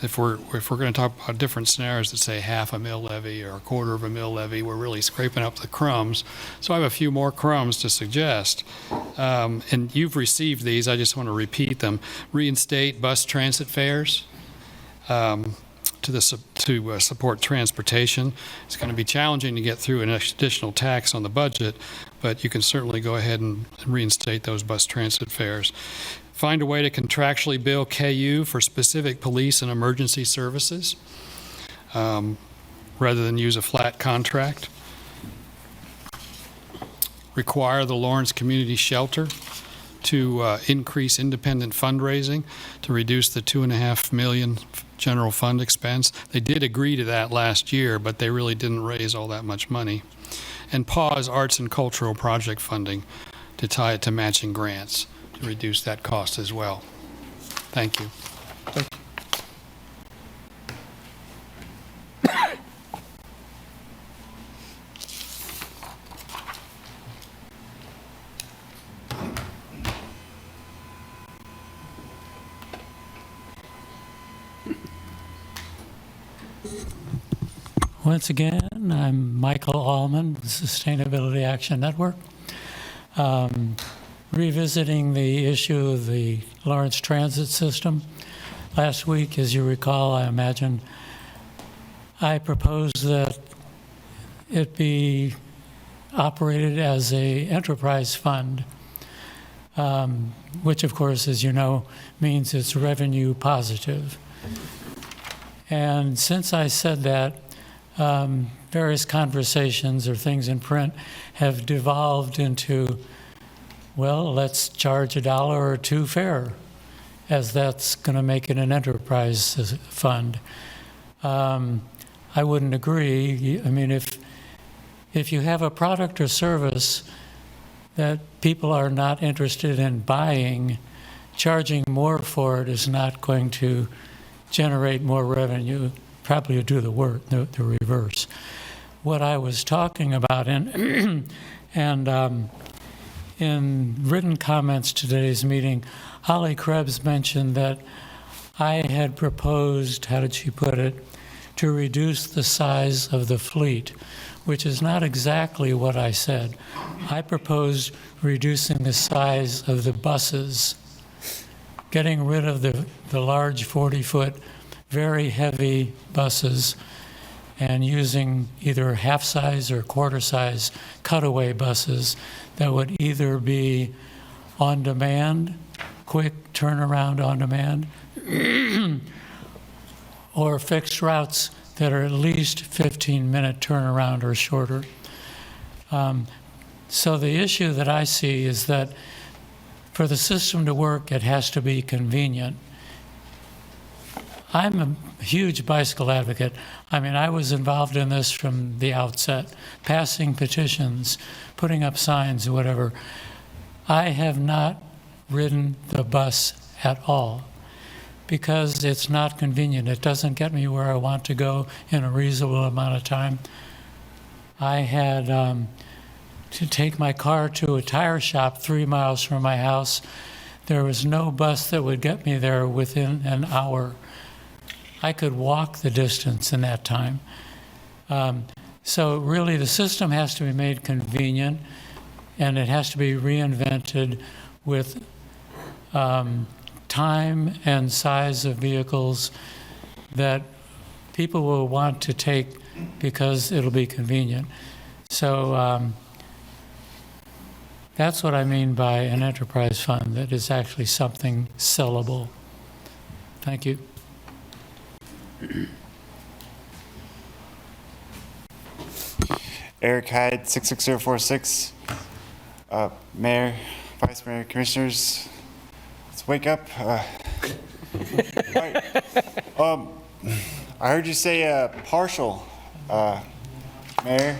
If we're going to talk about different scenarios that say half a mill levy or a quarter of a mill levy, we're really scraping up the crumbs. So I have a few more crumbs to suggest. And you've received these. I just want to repeat them. Reinstate bus transit fares to support transportation. It's going to be challenging to get through an additional tax on the budget, but you can certainly go ahead and reinstate those bus transit fares. Find a way to contractually bill KU for specific police and emergency services rather than use a flat contract. Require the Lawrence Community Shelter to increase independent fundraising to reduce the $2.5 million general fund expense. They did agree to that last year, but they really didn't raise all that much money. And pause arts and cultural project funding to tie it to matching grants to reduce that cost as well. Thank you. Once again, I'm Michael Allman, the Sustainability Action Network. Revisiting the issue of the Lawrence Transit System. Last week, as you recall, I imagine, I proposed that it be operated as a enterprise fund, which of course, as you know, means it's revenue positive. And since I said that, various conversations or things in print have devolved into, well, let's charge $1 or $2 fare, as that's going to make it an enterprise fund. I wouldn't agree. I mean, if you have a product or service that people are not interested in buying, charging more for it is not going to generate more revenue. Probably do the work, the reverse. What I was talking about, and in written comments to today's meeting, Holly Krebs mentioned that I had proposed, how did she put it, to reduce the size of the fleet, which is not exactly what I said. I proposed reducing the size of the buses, getting rid of the large 40-foot, very heavy buses, and using either half-size or quarter-size cutaway buses that would either be on demand, quick turnaround on demand, or fixed routes that are at least 15-minute turnaround or shorter. So the issue that I see is that for the system to work, it has to be convenient. I'm a huge bicycle advocate. I mean, I was involved in this from the outset, passing petitions, putting up signs, whatever. I have not ridden the bus at all because it's not convenient. It doesn't get me where I want to go in a reasonable amount of time. I had to take my car to a tire shop 3 miles from my house. There was no bus that would get me there within an hour. I could walk the distance in that time. So really the system has to be made convenient, and it has to be reinvented with time and size of vehicles that people will want to take because it'll be convenient. So that's what I mean by an enterprise fund that is actually something sellable. Thank you. Eric Hyde, 66046. Mayor, Vice Mayor, Commissioners, let's wake up. Right. I heard you say partial, Mayor.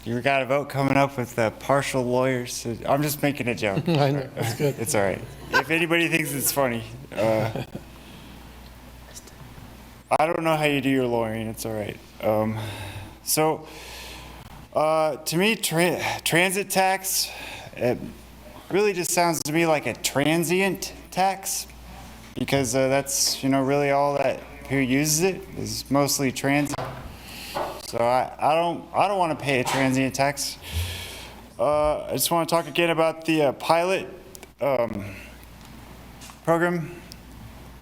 You got a vote coming up with partial lawyers. I'm just making a joke. I know, that's good. It's all right. If anybody thinks it's funny. I don't know how you do your lawyering. It's all right. To me, transit tax, it really just sounds to me like a transient tax, because that's really all that who uses it is mostly transit. So I don't want to pay a transient tax. I just want to talk again about the pilot program,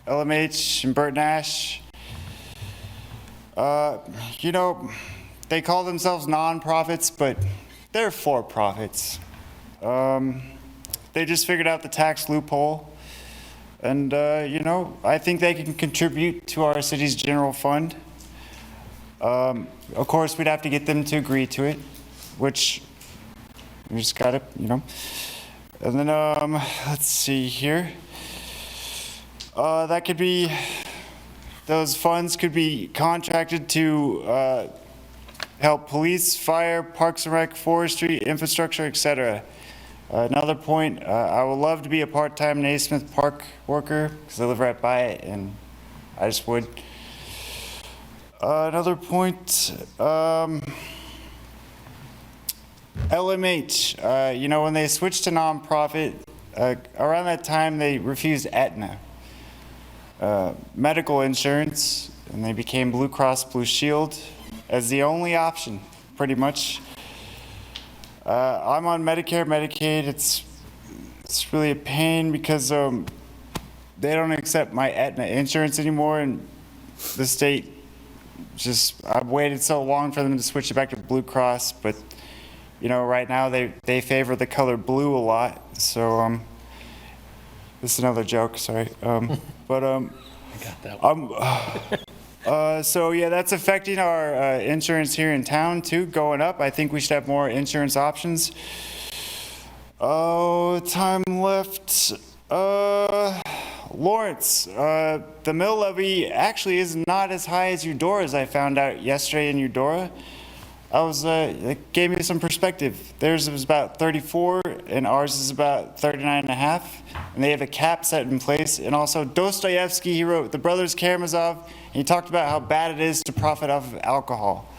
LMH and Bert Nash. They call themselves nonprofits, but they're for profits. They just figured out the tax loophole. And, I think they can contribute to our city's general fund. Of course, we'd have to get them to agree to it, which we just got to, And then, let's see here. That could be, those funds could be contracted to help police, fire, parks and rec, forestry, infrastructure, etc. Another point, I would love to be a part-time Naismith Park worker because I live right by it and I just would. Another point, LMH, when they switched to nonprofit, around that time they refused Aetna medical insurance, and they became Blue Cross Blue Shield as the only option, pretty much. I'm on Medicare, Medicaid. It's really a pain because they don't accept my Aetna insurance anymore, and the state I've waited so long for them to switch it back to Blue Cross, but you know, right now they favor the color blue a lot. So this is another joke, sorry. But I got that one. so yeah, that's affecting our insurance here in town too, going up. I think we should have more insurance options. Oh, time left. Lawrence, the mill levy actually is not as high as Eudora's, I found out yesterday in Eudora. It gave me some perspective. Theirs was about 34 and ours is about 39.5. And they have a cap set in place. And also Dostoevsky, he wrote The Brothers Karamazov, and he talked about how bad it is to profit off of alcohol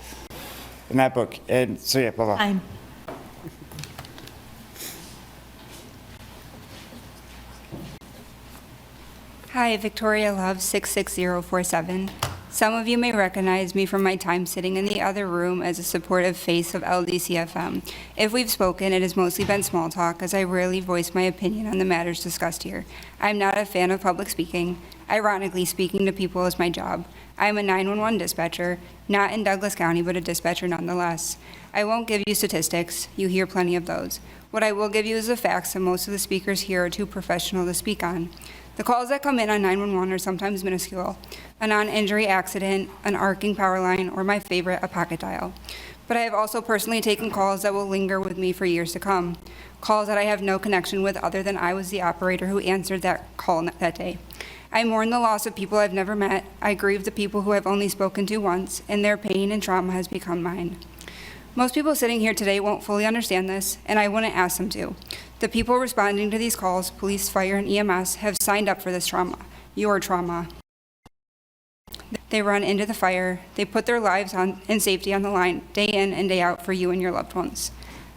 in that book. And so yeah, bye-bye. Hi, Victoria Love, 66047. Some of you may recognize me from my time sitting in the other room as a supportive face of LDCFM. If we've spoken, it has mostly been small talk, as I rarely voice my opinion on the matters discussed here. I'm not a fan of public speaking. Ironically, speaking to people is my job. I am a 911 dispatcher, not in Douglas County, but a dispatcher nonetheless. I won't give you statistics. You hear plenty of those. What I will give you is the facts, and most of the speakers here are too professional to speak on. The calls that come in on 911 are sometimes minuscule: a non-injury accident, an arcing power line, or my favorite, a pocket dial. But I have also personally taken calls that will linger with me for years to come, calls that I have no connection with other than I was the operator who answered that call that day. I mourn the loss of people I've never met. I grieve the people who I've only spoken to once, and their pain and trauma has become mine. Most people sitting here today won't fully understand this, and I wouldn't ask them to. The people responding to these calls, police, fire, and EMS, have signed up for this trauma, your trauma. They run into the fire. They put their lives and safety on the line day in and day out for you and your loved ones.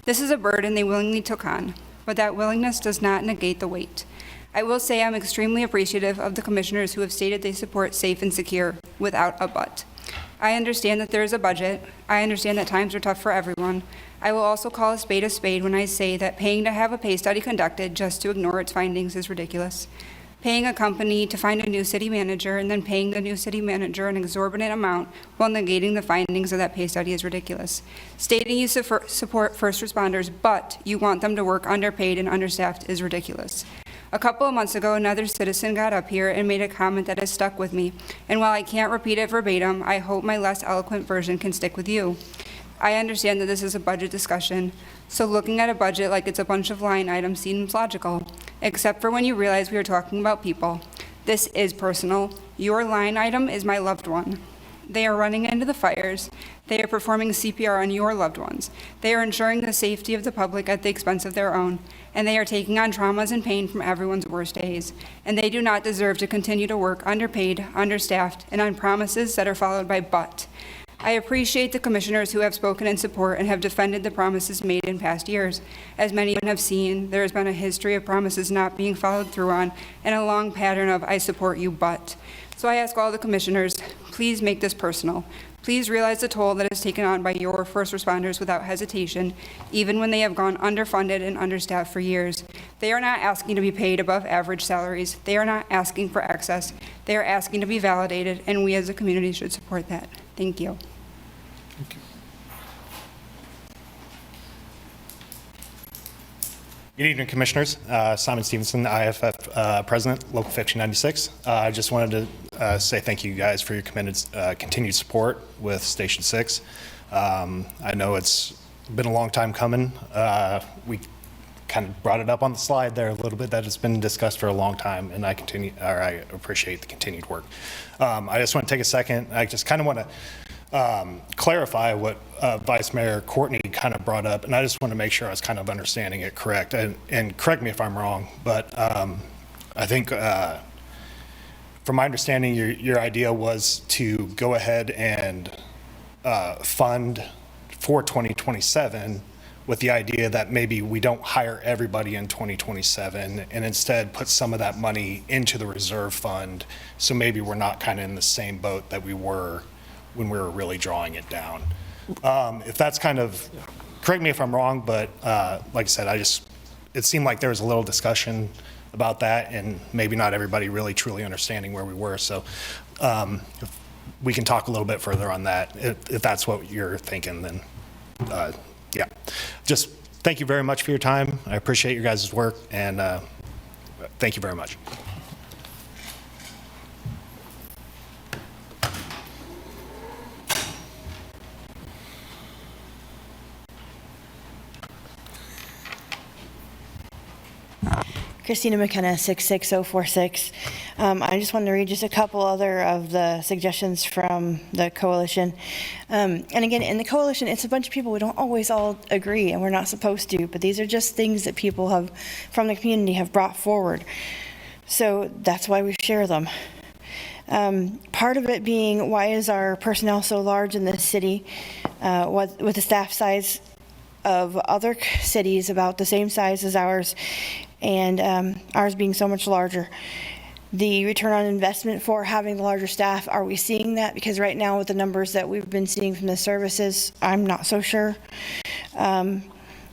This is a burden they willingly took on, but that willingness does not negate the weight. I will say I'm extremely appreciative of the commissioners who have stated they support safe and secure without a but. I understand that there is a budget. I understand that times are tough for everyone. I will also call a spade when I say that paying to have a pay study conducted just to ignore its findings is ridiculous. Paying a company to find a new city manager and then paying the new city manager an exorbitant amount while negating the findings of that pay study is ridiculous. Stating you support first responders, but you want them to work underpaid and understaffed is ridiculous. A couple of months ago, another citizen got up here and made a comment that has stuck with me, and while I can't repeat it verbatim, I hope my less eloquent version can stick with you. I understand that this is a budget discussion, so looking at a budget like it's a bunch of line items seems logical, except for when you realize we are talking about people. This is personal. Your line item is my loved one. They are running into the fires. They are performing CPR on your loved ones. They are ensuring the safety of the public at the expense of their own. And they are taking on traumas and pain from everyone's worst days. And they do not deserve to continue to work underpaid, understaffed, and on promises that are followed by but. I appreciate the commissioners who have spoken in support and have defended the promises made in past years. As many have seen, there has been a history of promises not being followed through on and a long pattern of I support you, but. So I ask all the commissioners, please make this personal. Please realize the toll that is taken on by your first responders without hesitation, even when they have gone underfunded and understaffed for years. They are not asking to be paid above average salaries. They are not asking for excess. They are asking to be validated, and we as a community should support that. Thank you. Thank you. Good evening, Commissioners. Simon Stevenson, IFF President, Local 1596. I just wanted to say thank you guys for your continued support with Station 6. I know it's been a long time coming. We kind of brought it up on the slide there a little bit, that it's been discussed for a long time, and I appreciate the continued work. I just want to take a second. I just kind of want to clarify what Vice Mayor Courtney kind of brought up, and I just want to make sure I was kind of understanding it correct, and correct me if I'm wrong, but I think from my understanding, your idea was to go ahead and fund for 2027 with the idea that maybe we don't hire everybody in 2027 and instead put some of that money into the reserve fund. So maybe we're not kind of in the same boat that we were when we were really drawing it down. If that's kind of, correct me if I'm wrong, but like I said, it seemed like there was a little discussion about that and maybe not everybody really truly understanding where we were. So if we can talk a little bit further on that. If that's what you're thinking, then yeah. Just thank you very much for your time. I appreciate your guys' work, and thank you very much. Christina McKenna, 66046. I just wanted to read just a couple other of the suggestions from the coalition. And again, in the coalition, it's a bunch of people. We don't always all agree, and we're not supposed to, but these are just things that people have, from the community, have brought forward. So that's why we share them. Part of it being, why is our personnel so large in this city with the staff size of other cities about the same size as ours, and ours being so much larger? The return on investment for having the larger staff, are we seeing that? Because right now with the numbers that we've been seeing from the services, I'm not so sure.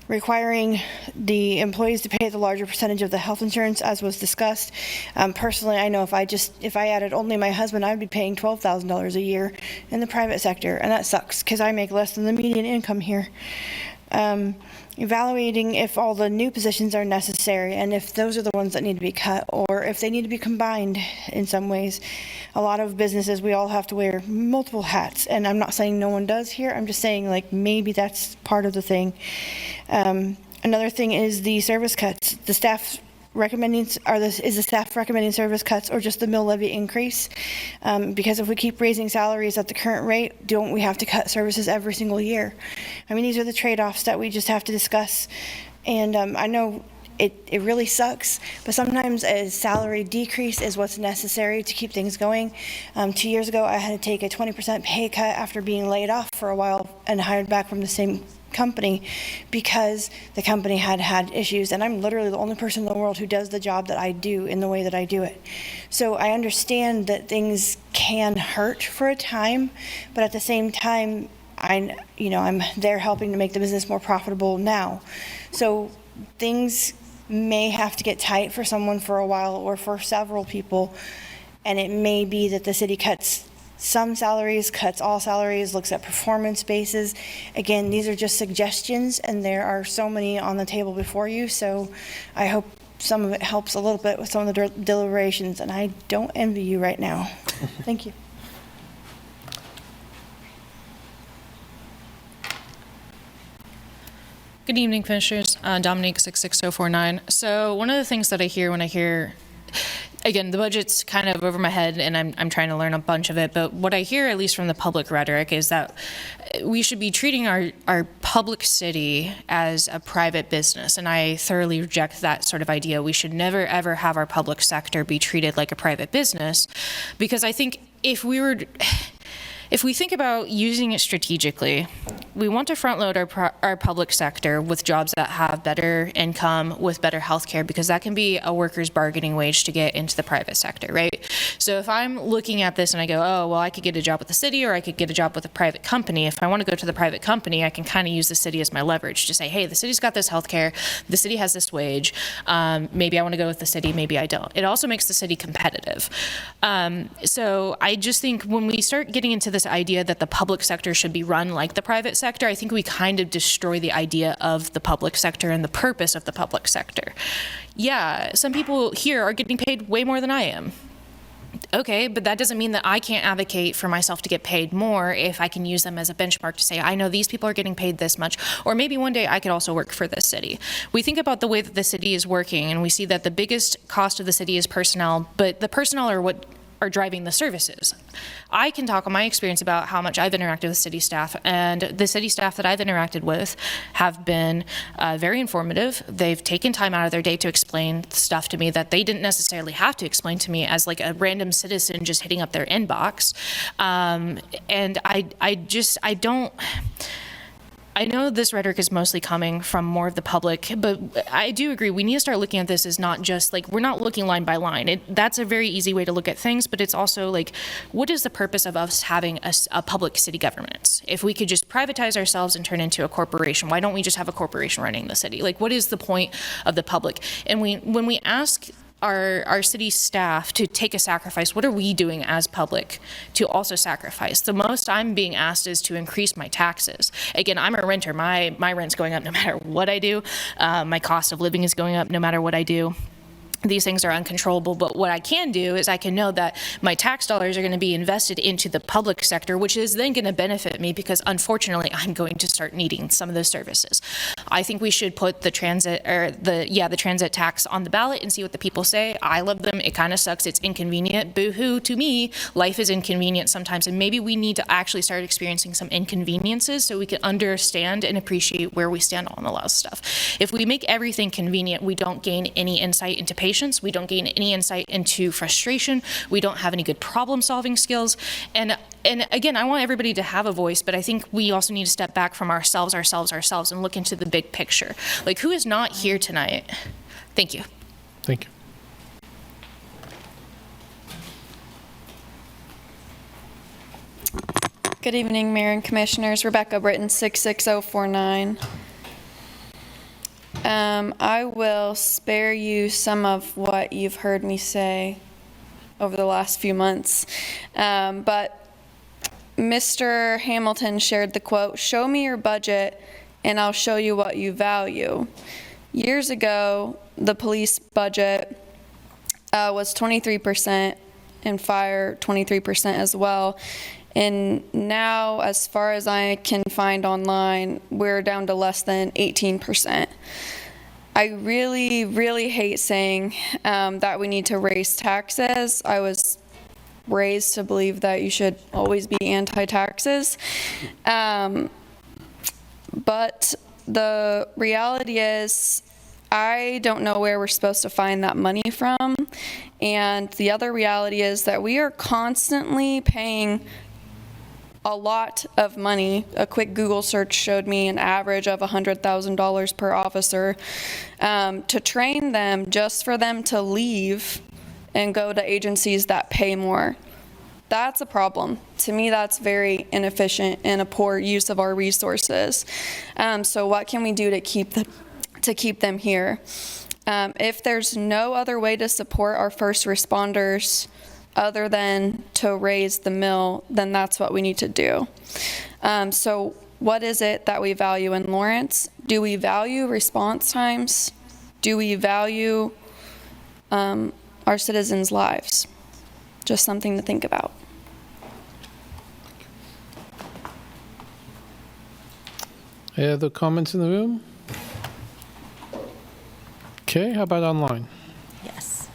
Requiring the employees to pay the larger percentage of the health insurance, as was discussed. Personally, I know if I added only my husband, I'd be paying $12,000 a year in the private sector, and that sucks because I make less than the median income here. Evaluating if all the new positions are necessary and if those are the ones that need to be cut or if they need to be combined in some ways. A lot of businesses, we all have to wear multiple hats, and I'm not saying no one does here. I'm just saying like maybe that's part of the thing. Another thing is the service cuts. The staff recommending, is the staff recommending service cuts or just the mill levy increase? Because if we keep raising salaries at the current rate, don't we have to cut services every single year? I mean, these are the trade-offs that we just have to discuss. And I know it really sucks, but sometimes a salary decrease is what's necessary to keep things going. 2 years ago, I had to take a 20% pay cut after being laid off for a while and hired back from the same company because the company had issues, and I'm literally the only person in the world who does the job that I do in the way that I do it. So I understand that things can hurt for a time, but at the same time, I'm there helping to make the business more profitable now. So things may have to get tight for someone for a while or for several people, and it may be that the city cuts some salaries, cuts all salaries, looks at performance bases. Again, these are just suggestions, and there are so many on the table before you, so I hope some of it helps a little bit with some of the deliberations, and I don't envy you right now. Thank you. Good evening, Commissioners. Dominique, 66049. So one of the things that I hear when I hear, again, the budget's kind of over my head and I'm trying to learn a bunch of it, but what I hear, at least from the public rhetoric, is that we should be treating our public city as a private business, and I thoroughly reject that sort of idea. We should never, ever have our public sector be treated like a private business, because I think if we think about using it strategically, we want to front load our public sector with jobs that have better income, with better health care, because that can be a worker's bargaining wage to get into the private sector, right? So if I'm looking at this and I go, oh, well, I could get a job with the city or I could get a job with a private company. If I want to go to the private company, I can kind of use the city as my leverage to say, hey, the city's got this health care, the city has this wage, maybe I want to go with the city, maybe I don't. It also makes the city competitive. So I just think when we start getting into this idea that the public sector should be run like the private sector, I think we kind of destroy the idea of the public sector and the purpose of the public sector. Yeah, some people here are getting paid way more than I am. Okay, but that doesn't mean that I can't advocate for myself to get paid more if I can use them as a benchmark to say, I know these people are getting paid this much, or maybe one day I could also work for this city. We think about the way that the city is working, and we see that the biggest cost of the city is personnel, but the personnel are what are driving the services. I can talk on my experience about how much I've interacted with city staff, and the city staff that I've interacted with have been very informative. They've taken time out of their day to explain stuff to me that they didn't necessarily have to explain to me as like a random citizen just hitting up their inbox. And I don't, I know this rhetoric is mostly coming from more of the public, but I do agree we need to start looking at this as not just like, we're not looking line by line. That's a very easy way to look at things, but it's also like, what is the purpose of us having a public city government? If we could just privatize ourselves and turn into a corporation, why don't we just have a corporation running the city? Like, what is the point of the public? And when we ask our city staff to take a sacrifice, what are we doing as public to also sacrifice? The most I'm being asked is to increase my taxes. Again, I'm a renter. My rent's going up no matter what I do. My cost of living is going up no matter what I do. These things are uncontrollable, but what I can do is I can know that my tax dollars are going to be invested into the public sector, which is then going to benefit me because unfortunately I'm going to start needing some of those services. I think we should put the transit tax on the ballot and see what the people say. I love them. It kind of sucks. It's inconvenient. Boo-hoo to me. Life is inconvenient sometimes, and maybe we need to actually start experiencing some inconveniences so we can understand and appreciate where we stand on a lot of stuff. If we make everything convenient, we don't gain any insight into patients. We don't gain any insight into frustration. We don't have any good problem-solving skills. And again, I want everybody to have a voice, but I think we also need to step back from ourselves, and look into the big picture. Like, who is not here tonight? Thank you. Thank you. Good evening, Mayor and Commissioners. Rebecca Britton, 66049. I will spare you some of what you've heard me say over the last few months, but Mr. Hamilton shared the quote, "Show me your budget and I'll show you what you value." Years ago, the police budget was 23% and fire 23% as well. And now, as far as I can find online, we're down to less than 18%. I really, really hate saying that we need to raise taxes. I was raised to believe that you should always be anti-taxes. But the reality is, I don't know where we're supposed to find that money from. And the other reality is that we are constantly paying a lot of money. A quick Google search showed me an average of $100,000 per officer to train them, just for them to leave and go to agencies that pay more. That's a problem. To me, that's very inefficient and a poor use of our resources. So what can we do to keep them here? If there's no other way to support our first responders other than to raise the mill, then that's what we need to do. So what is it that we value in Lawrence? Do we value response times? Do we value our citizens' lives? Just something to think about. Any other comments in the room? Okay, how about online? Yes.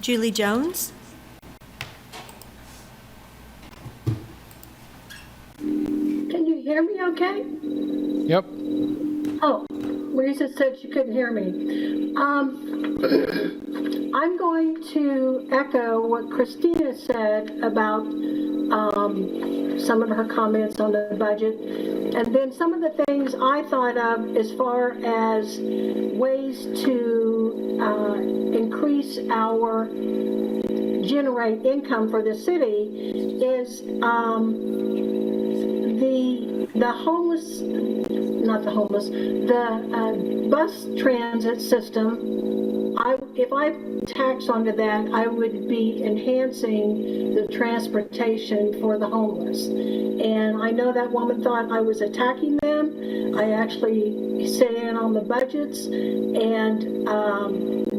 Julie Jones. Can you hear me okay? Yep. Oh, Lisa said she couldn't hear me. I'm going to echo what Christina said about some of her comments on the budget, and then some of the things I thought of as far as ways to increase our generate income for the city is the homeless, not the homeless, the bus transit system. If I tax onto that, I would be enhancing the transportation for the homeless. And I know that woman thought I was attacking them. I actually sit in on the budgets, and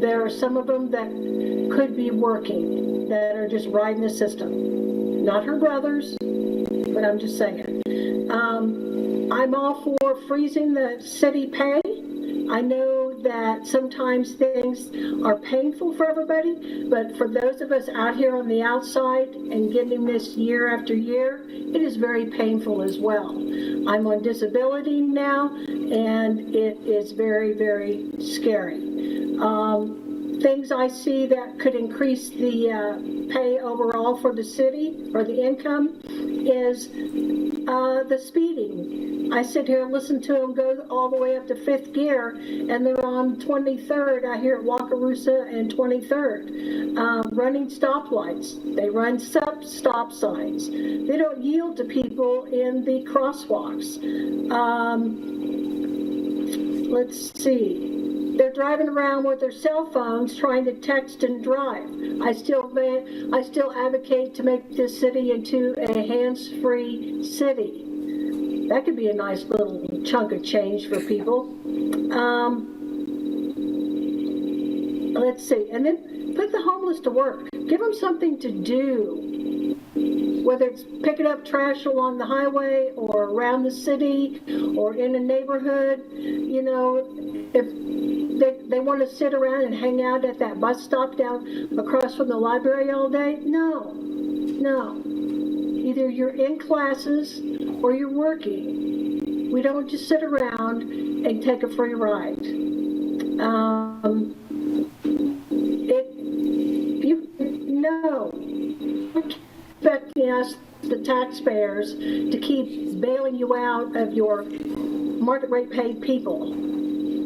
there are some of them that could be working, that are just riding the system. Not her brothers, but I'm just saying. I'm all for freezing the city pay. I know that sometimes things are painful for everybody, but for those of us out here on the outside and getting this year after year, it is very painful as well. I'm on disability now, and it is very, very scary. things I see that could increase the pay overall for the city or the income is the speeding. I sit here and listen to them go all the way up to 5th gear, and they're on 23rd. I hear Wakarusa and 23rd. Running stoplights. They run stop signs. They don't yield to people in the crosswalks. Let's see. They're driving around with their cell phones trying to text and drive. I still advocate to make this city into a hands-free city. That could be a nice little chunk of change for people. Let's see. And then put the homeless to work. Give them something to do. Whether it's picking up trash along the highway or around the city or in a neighborhood, you know, if they want to sit around and hang out at that bus stop down across from the library all day, no. Either you're in classes or you're working. We don't just sit around and take a free ride. Expecting us, the taxpayers, to keep bailing you out of your market rate paid people.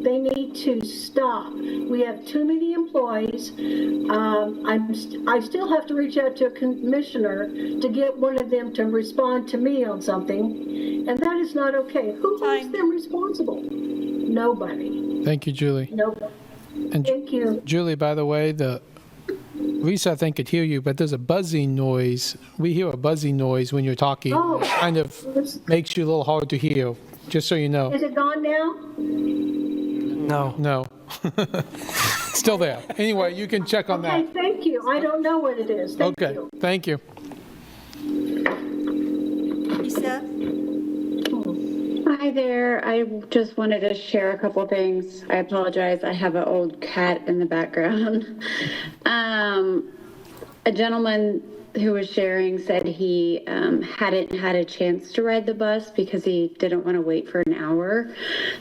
They need to stop. We have too many employees. I still have to reach out to a commissioner to get one of them to respond to me on something, and that is not okay. Who holds them responsible? Nobody. Thank you, Julie. Nobody. And Thank you. Julie, by the way, Lisa, I think, could hear you, but there's a buzzing noise. We hear a buzzing noise when you're talking. Oh. It kind of makes you a little hard to hear, just so you know. Is it gone now? No. Still there. Anyway, you can check on that. Okay, thank you. I don't know what it is. Thank Okay, you. thank you. Lisa? Hi there. I just wanted to share a couple things. I apologize. I have an old cat in the background. A gentleman who was sharing said he hadn't had a chance to ride the bus because he didn't want to wait for an hour.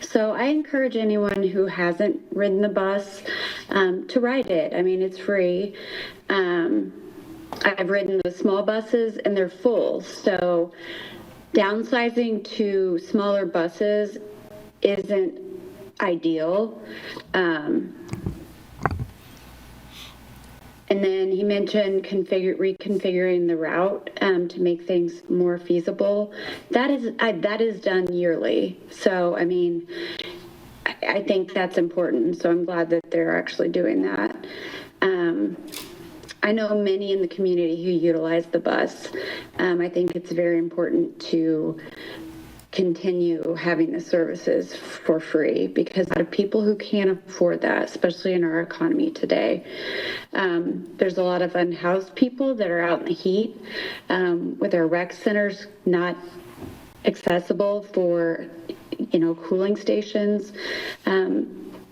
So I encourage anyone who hasn't ridden the bus to ride it. I mean, it's free. I've ridden the small buses and they're full. So downsizing to smaller buses isn't ideal. And then he mentioned reconfiguring the route to make things more feasible. That is done yearly. So, I mean, I think that's important. So I'm glad that they're actually doing that. I know many in the community who utilize the bus. I think it's very important to continue having the services for free because a lot of people who can't afford that, especially in our economy today. There's a lot of unhoused people that are out in the heat with our rec centers not accessible for, cooling stations.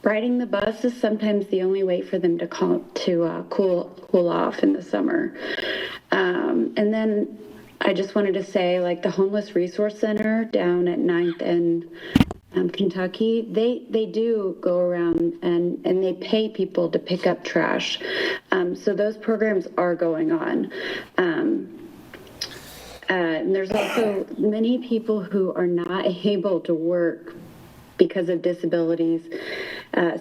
Riding the bus is sometimes the only way for them to cool off in the summer. And then I just wanted to say, like the Homeless Resource Center down at 9th and Kentucky, they do go around and they pay people to pick up trash. So those programs are going on. And there's also many people who are not able to work because of disabilities,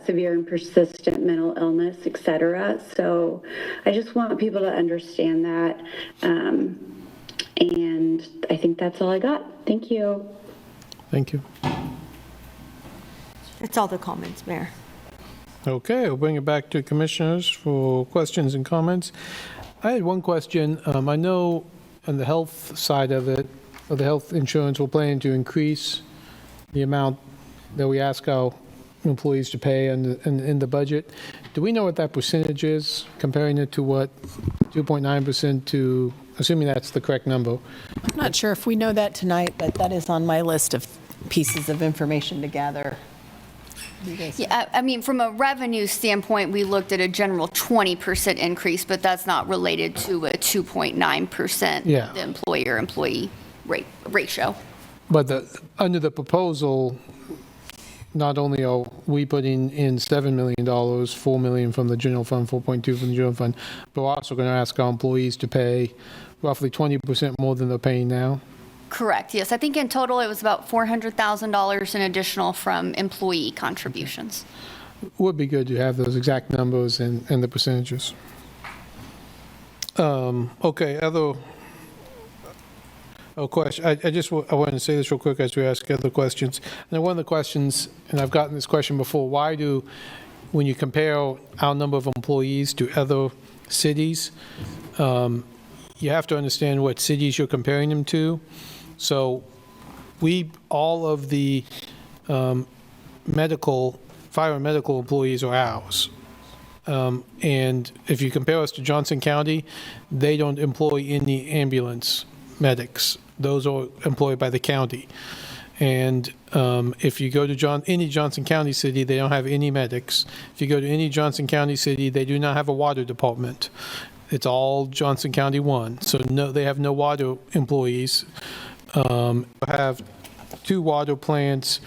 severe and persistent mental illness, etc. So I just want people to understand that. And I think that's all I got. Thank you. Thank you. That's all the comments, Mayor. Okay, we'll bring it back to commissioners for questions and comments. I had one question. I know on the health side of it, or the health insurance, we're planning to increase the amount that we ask our employees to pay in the budget. Do we know what that percentage is, comparing it to what, 2.9% to, assuming that's the correct number? I'm not sure if we know that tonight, but that is on my list of pieces of information to gather. Yeah, I mean, from a revenue standpoint, we looked at a general 20% increase, but that's not related to a 2.9% Yeah. the employer-employee ratio. But under the proposal, not only are we putting in $7 million, $4 million from the general fund, 4.2 from the general fund, but we're also going to ask our employees to pay roughly 20% more than they're paying now. Correct, yes. I think in total it was about $400,000 in additional from employee contributions. Would be good to have those exact numbers and the percentages. Okay, other question. I wanted to say this real quick as we ask other questions. Now, one of the questions, and I've gotten this question before, why do, when you compare our number of employees to other cities, you have to understand what cities you're comparing them to. So all of the fire and medical employees are ours. And if you compare us to Johnson County, they don't employ any ambulance medics. Those are employed by the county. And if you go to any Johnson County city, they don't have any medics. If you go to any Johnson County city, they do not have a water department. It's all Johnson County 1. So no, they have no water employees. Have 2 water plants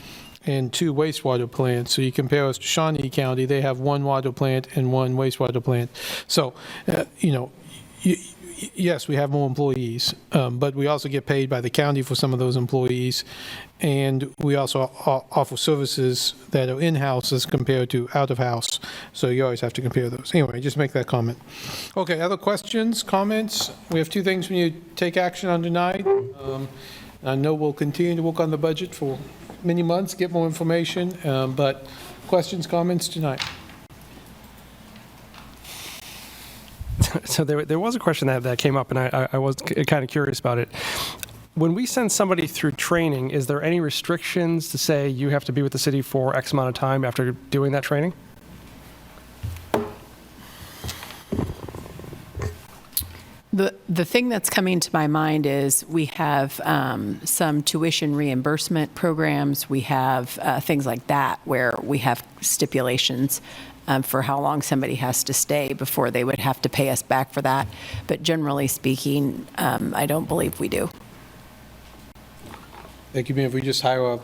and 2 wastewater plants. So you compare us to Shawnee County, they have 1 water plant and 1 wastewater plant. So, yes, we have more employees, but we also get paid by the county for some of those employees, and we also offer services that are in-house as compared to out-of-house, so you always have to compare those. Anyway, just make that comment. Okay, other questions, comments? We have 2 things we need to take action on tonight. I know we'll continue to work on the budget for many months, get more information, but questions, comments tonight? So there was a question that came up, and I was kind of curious about it. When we send somebody through training, is there any restrictions to say you have to be with the city for X amount of time after doing that training? The thing that's coming to my mind is we have some tuition reimbursement programs. We have things like that where we have stipulations for how long somebody has to stay before they would have to pay us back for that. But generally speaking, I don't believe we do. Like, you mean if we just hire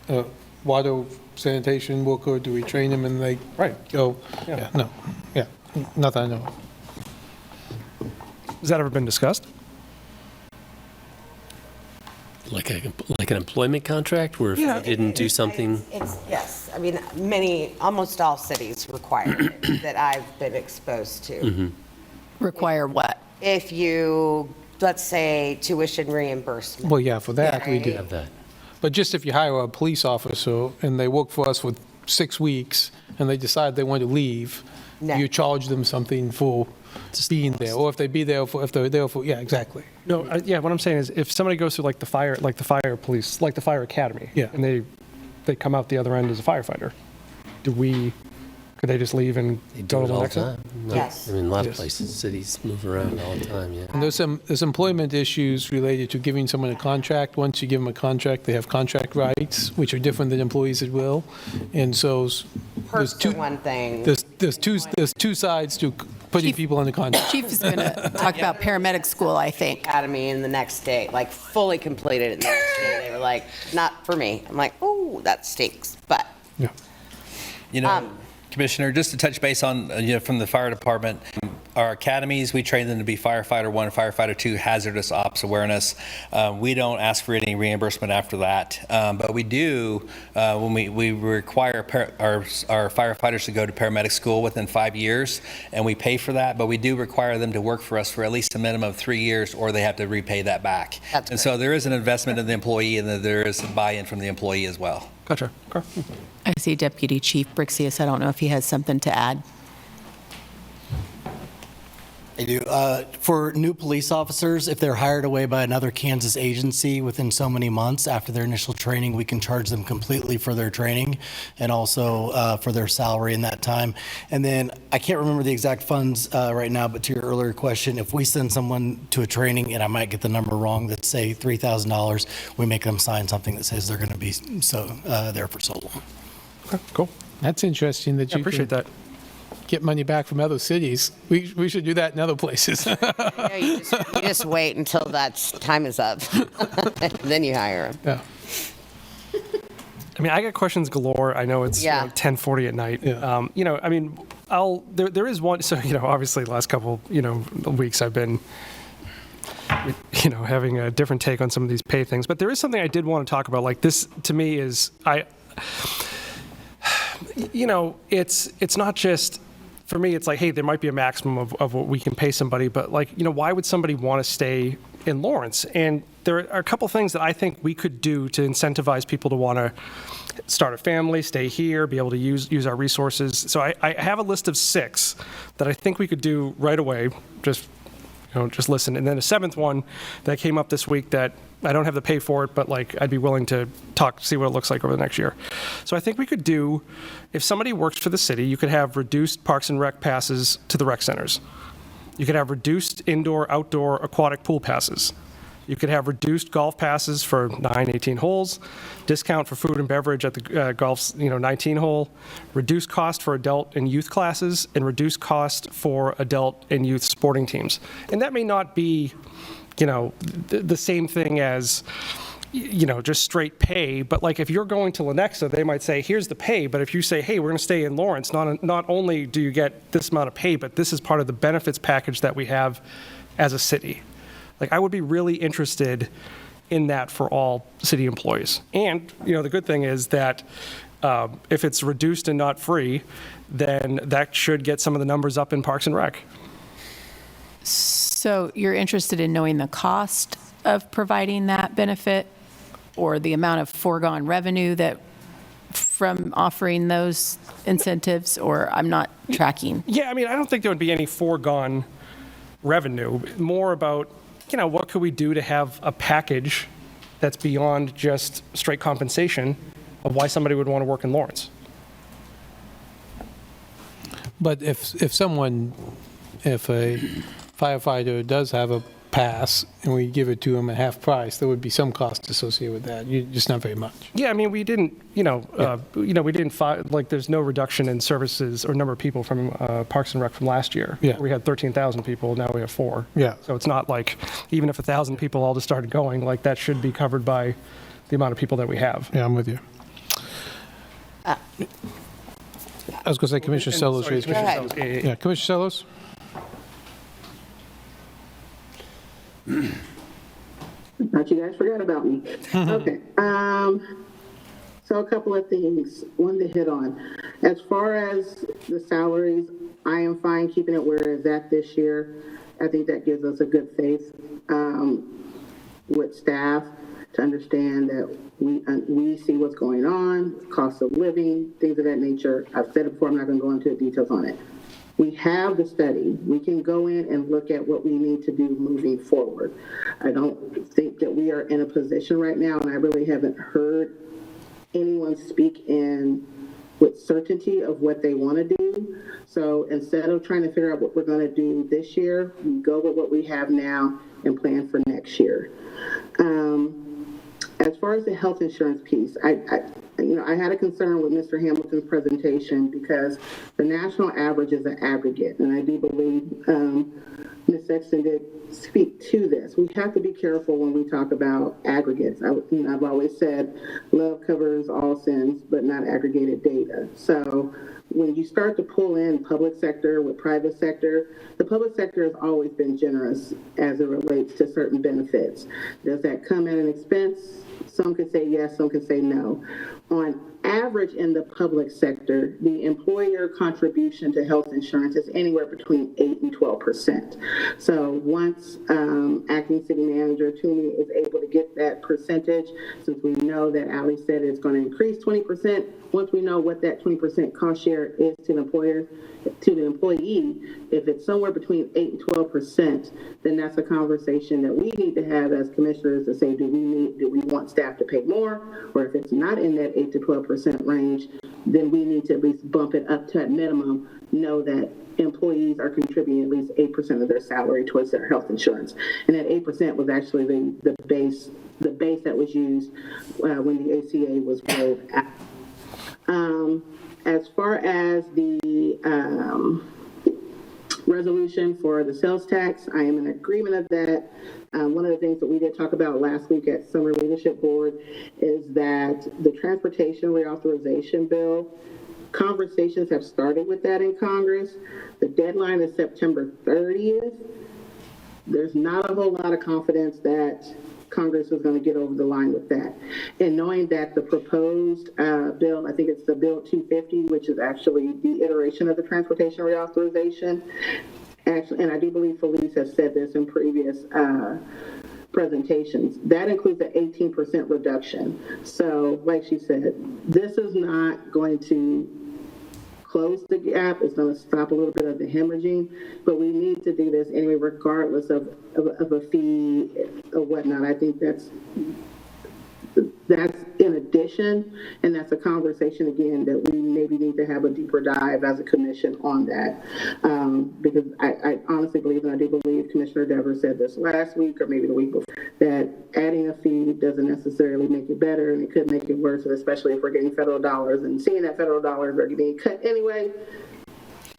a water sanitation worker, do we train them and they go? Yeah, no, yeah, nothing I know of. Has that ever been discussed? Like an employment contract where if you didn't do something? Yes, I mean, almost all cities require it that I've been exposed to. Mm-hmm. Require what? If you, let's say, tuition reimbursement. Well, yeah, for that we do. Have that. But just if you hire a police officer and they work for us for 6 weeks and they decide they want to leave, you charge them something for being there, or if they're there for, yeah, exactly. No, what I'm saying is if somebody goes through like the fire police, like the fire academy, and they come out the other end as a firefighter, could they just leave and go to the next one? Yes. I mean, a lot of places, cities move around all the time, yeah. And there's employment issues related to giving someone a contract. Once you give them a contract, they have contract rights, which are different than employees at will. And so there's one thing. There's two sides to putting people on the contract. Chief is going to talk about paramedic school, I think. Academy in the next day, like fully completed it the next day. They were like, not for me. I'm like, oh, that stinks. But Commissioner, just to touch base on, from the fire department, our academies, we train them to be firefighter 1, firefighter 2, hazardous ops awareness. We don't ask for any reimbursement after that, but we do when we require our firefighters to go to paramedic school within 5 years, and we pay for that, but we do require them to work for us for at least a minimum of 3 years, or they have to repay that back. And so there is an investment in the employee, and there is a buy-in from the employee as well. Gotcha. Okay. I see Deputy Chief Brixius. I don't know if he has something to add. I do. For new police officers, if they're hired away by another Kansas agency within so many months after their initial training, we can charge them completely for their training and also for their salary in that time. And then I can't remember the exact funds right now, but to your earlier question, if we send someone to a training, and I might get the number wrong, let's say $3,000, we make them sign something that says they're going to be there for so long. Okay, cool. That's interesting that you appreciate that. Get money back from other cities. We should do that in other places. you just wait until that time is up, then you hire them. Yeah. I mean, I got questions galore. I know it's 10:40 at night. I mean, there is one. So, obviously, the last couple, weeks I've been, having a different take on some of these pay things. But there is something I did want to talk about. Like this, to me, is it's not just. For me, it's like, hey, there might be a maximum of what we can pay somebody, but why would somebody want to stay in Lawrence? And there are a couple things that I think we could do to incentivize people to want to start a family, stay here, be able to use our resources. So I have a list of 6 that I think we could do right away. Just listen. And then a 7th one that came up this week that I don't have the pay for it, but I'd be willing to see what it looks like over the next year. So I think we could do, if somebody works for the city, you could have reduced Parks and Rec passes to the rec centers. You could have reduced indoor, outdoor, aquatic pool passes. You could have reduced golf passes for 9, 18 holes, discount for food and beverage at the golf's 19 hole, reduced cost for adult and youth classes, and reduced cost for adult and youth sporting teams. And that may not be the same thing as, just straight pay. But if you're going to Lenexa, they might say, here's the pay. But if you say, hey, we're going to stay in Lawrence, not only do you get this amount of pay, but this is part of the benefits package that we have as a city. I would be really interested in that for all city employees. And, the good thing is that if it's reduced and not free, then that should get some of the numbers up in Parks and Rec. So you're interested in knowing the cost of providing that benefit or the amount of foregone revenue that from offering those incentives, or I'm not tracking? Yeah, I mean, I don't think there would be any foregone revenue. More about, what could we do to have a package that's beyond just straight compensation of why somebody would want to work in Lawrence. But if a firefighter does have a pass and we give it to him at half price, there would be some cost associated with that. Just not very much. Yeah, I mean, we didn't, we didn't there's no reduction in services or number of people from Parks and Rec from last year. Yeah. We had 13,000 people, now we have 4. Yeah. So it's not like, even if 1,000 people all just started going, that should be covered by the amount of people that we have. Yeah, I'm with you. I was going to say Commissioner Sellos. Sorry, Commissioner Sellos. Yeah, Commissioner Sellos? Thought you guys forgot about me. Okay. So a couple of things, one to hit on. As far as the salaries, I am fine keeping it where it's at this year. I think that gives us a good faith with staff to understand that we see what's going on, cost of living, things of that nature. I've said it before, I'm not going to go into the details on it. We have the study. We can go in and look at what we need to do moving forward. I don't think that we are in a position right now, and I really haven't heard anyone speak in with certainty of what they want to do. So instead of trying to figure out what we're going to do this year, we go with what we have now and plan for next year. As far as the health insurance piece, I had a concern with Mr. Hamilton's presentation because the national average is an aggregate, and I do believe Ms. Sexton did speak to this. We have to be careful when we talk about aggregates. I've always said love covers all sins, but not aggregated data. So when you start to pull in public sector with private sector, the public sector has always been generous as it relates to certain benefits. Does that come at an expense? Some could say yes, some could say no. On average in the public sector, the employer contribution to health insurance is anywhere between 8 and 12%. So once acting city manager Toomey is able to get that percentage, since we know that Ali said it's going to increase 20%, once we know what that 20% cost share is to the employer, to the employee, if it's somewhere between 8 and 12%, then that's a conversation that we need to have as commissioners to say, do we want staff to pay more? Or if it's not in that 8 to 12% range, then we need to at least bump it up to at minimum, know that employees are contributing at least 8% of their salary towards their health insurance. And that 8% was actually the base that was used when the ACA was rolled out. As far as the resolution for the sales tax. I am in agreement of that. One of the things that we did talk about last week at Summer Leadership Board is that the transportation reauthorization bill, conversations have started with that in Congress. The deadline is September 30th. There's not a whole lot of confidence that Congress is going to get over the line with that. And knowing that the proposed bill, I think it's the Bill 250, which is actually the iteration of the transportation reauthorization. Actually, and I do believe Felice has said this in previous presentations, that includes an 18% reduction. So like she said, this is not going to close the gap. It's going to stop a little bit of the hemorrhaging, but we need to do this anyway, regardless of a fee or whatnot. I think that's in addition, and that's a conversation again that we maybe need to have a deeper dive as a commission on that, because I honestly believe, and I do believe Commissioner Devers said this last week or maybe the week before, that adding a fee doesn't necessarily make it better, and it could make it worse, and especially if we're getting federal dollars and seeing that federal dollars are getting cut anyway,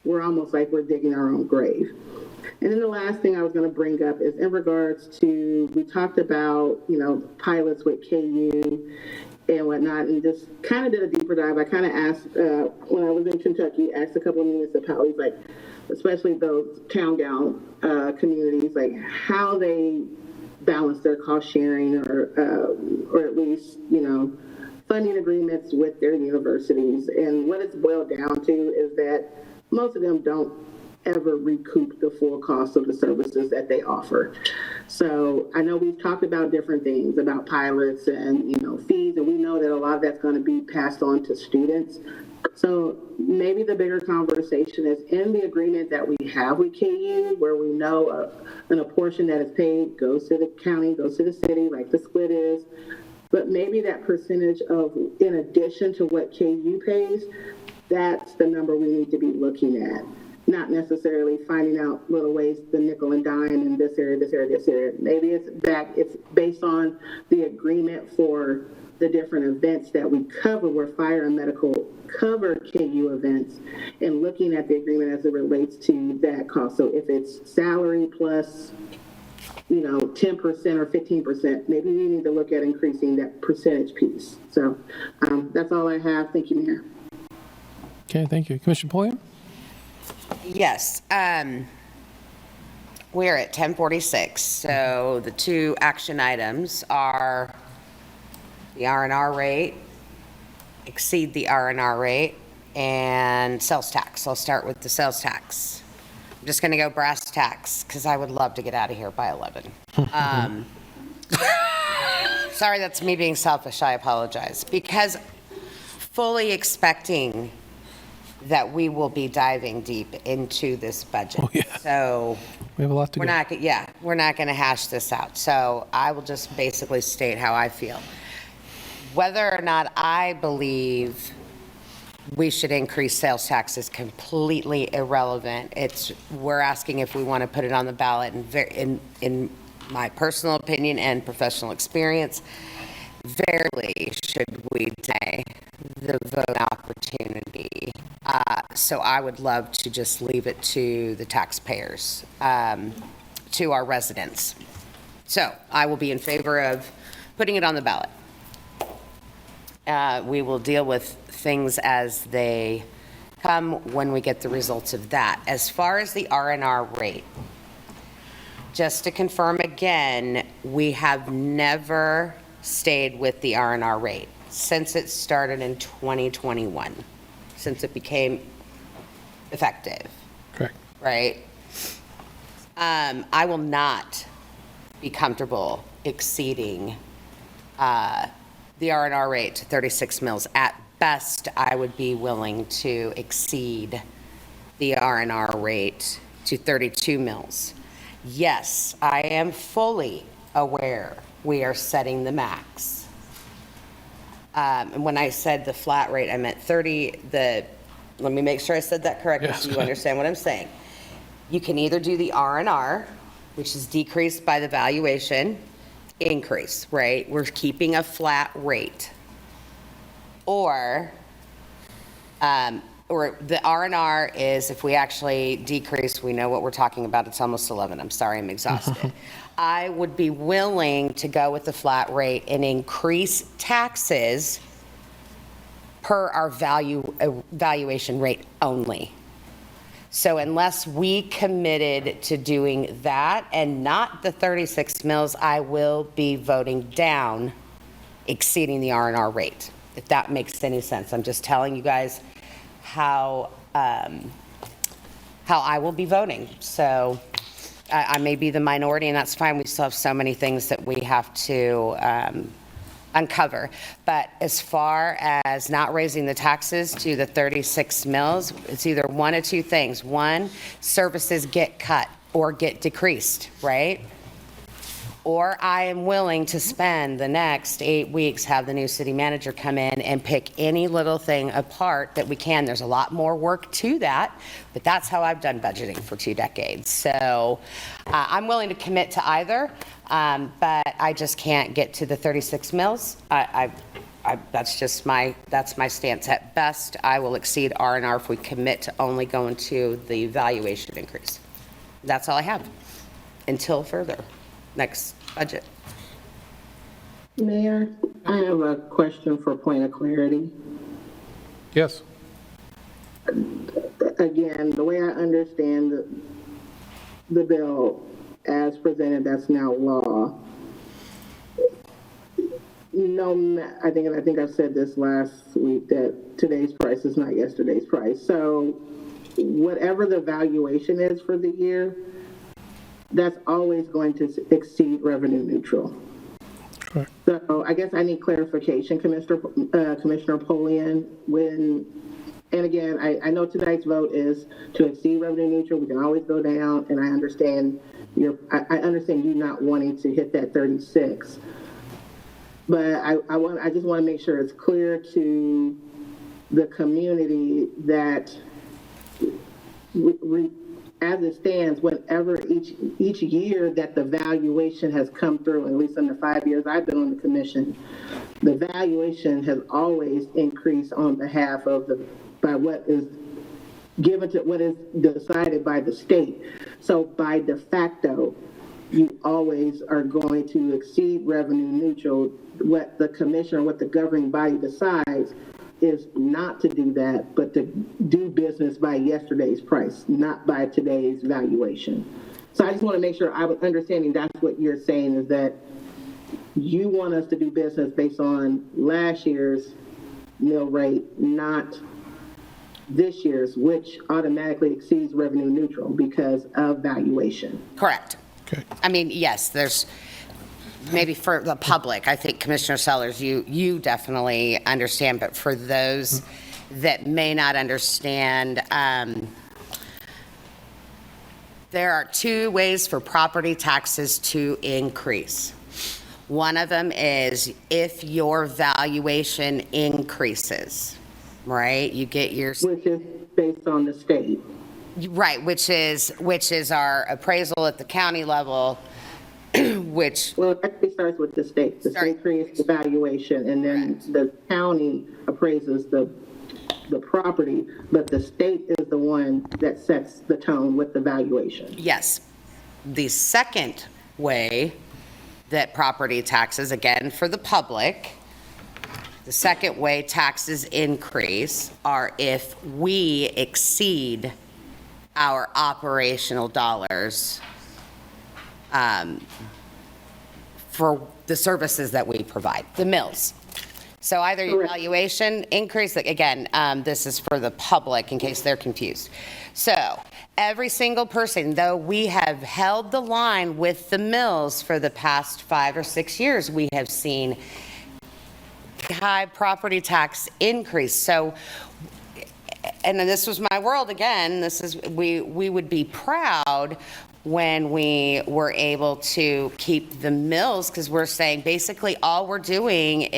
we're almost like we're digging our own grave. And then the last thing I was going to bring up is in regards to, we talked about, pilots with KU and whatnot, and just kind of did a deeper dive. I kind of asked, when I was in Kentucky, asked a couple of municipalities, like, especially those town gown communities, like how they balance their cost sharing or at least, funding agreements with their universities. And what it's boiled down to is that most of them don't ever recoup the full cost of the services that they offer. So I know we've talked about different things about pilots and, fees, and we know that a lot of that's going to be passed on to students. So maybe the bigger conversation is in the agreement that we have with KU, where we know a portion that is paid goes to the county, goes to the city, like the split is, but maybe that percentage of, in addition to what KU pays, that's the number we need to be looking at. Not necessarily finding out little ways, the nickel and dime in this area, this area, this area. Maybe it's based on the agreement for the different events that we cover, where fire and medical cover KU events, and looking at the agreement as it relates to that cost. So if it's salary plus, 10% or 15%, maybe we need to look at increasing that percentage piece. So that's all I have. Thank you, Mayor. Okay, thank you. Commissioner Pulliam? Yes, we're at 10:46, so the two action items are the R&R rate, exceed the R&R rate, and sales tax. I'll start with the sales tax. I'm just going to go brass tacks because I would love to get out of here by 11. Sorry, that's me being selfish. I apologize. Because fully expecting that we will be diving deep into this budget. Oh, yeah. So we have a lot to we're not going to hash this out. So I will just basically state how I feel. Whether or not I believe we should increase sales tax is completely irrelevant. We're asking if we want to put it on the ballot, in my personal opinion and professional experience, verily should we deny the vote opportunity. So I would love to just leave it to the taxpayers, to our residents. So I will be in favor of putting it on the ballot. We will deal with things as they come when we get the results of that. As far as the R&R rate, just to confirm again, we have never stayed with the R&R rate since it started in 2021, since it became effective. Correct. Right? I will not be comfortable exceeding the R&R rate to 36 mils. At best, I would be willing to exceed the R&R rate to 32 mils. Yes, I am fully aware we are setting the max. And when I said the flat rate, I meant 30, let me make sure I said that correctly so you understand what I'm saying. You can either do the R&R, which is decreased by the valuation, increase, right? We're keeping a flat rate. Or or the R&R is, if we actually decrease, we know what we're talking about, it's almost 11. I'm sorry, I'm exhausted. I would be willing to go with the flat rate and increase taxes per our valuation rate only. So unless we committed to doing that and not the 36 mills, I will be voting down exceeding the R&R rate, if that makes any sense. I'm just telling you guys how I will be voting. So I may be the minority, and that's fine. We still have so many things that we have to uncover. But as far as not raising the taxes to the 36 mills, it's either one of two things. One, services get cut or get decreased, right? Or I am willing to spend the next 8 weeks, have the new city manager come in and pick any little thing apart that we can. There's a lot more work to that, but that's how I've done budgeting for 2 decades. So I'm willing to commit to either, but I just can't get to the 36 mills. That's just that's my stance. At best, I will exceed R&R if we commit to only going to the valuation increase. That's all I have until further. Next budget. Mayor, I have a question for point of clarity. Yes. Again, the way I understand the bill as presented, that's now law. No, I think I've said this last week, that today's price is not yesterday's price. So whatever the valuation is for the year, that's always going to exceed revenue neutral. Correct. So I guess I need clarification, Commissioner Polian, and again, I know tonight's vote is to exceed revenue neutral. We can always go down, and I understand I understand you not wanting to hit that 36. But I just want to make sure it's clear to the community that as it stands, whenever each year that the valuation has come through, at least in the 5 years I've been on the commission, the valuation has always increased on behalf of by what is given to what is decided by the state. So by de facto, you always are going to exceed revenue neutral. What the commission or what the governing body decides is not to do that, but to do business by yesterday's price, not by today's valuation. So I just want to make sure I was understanding that's what you're saying, is that you want us to do business based on last year's mill rate, not this year's, which automatically exceeds revenue neutral because of valuation. Correct. Okay. I mean, yes, there's maybe for the public, I think Commissioner Sellers, you definitely understand, but for those that may not understand, there are 2 ways for property taxes to increase. One of them is if your valuation increases, right? You get your... Which is based on the state. Right, which is our appraisal at the county level, which... Well, it actually starts with the state. The state creates the valuation, and then the county appraises the property, but the state is the one that sets the tone with the valuation. Yes. The second way that property taxes, again, for the public, the second way taxes increase are if we exceed our operational dollars for the services that we provide, the mills. So either your valuation increase, again, this is for the public in case they're confused. So every single person, though we have held the line with the mills for the past 5 or 6 years, we have seen high property tax increase. So, and this was my world again, this is, we would be proud when we were able to keep the mills, because we're saying basically all we're doing,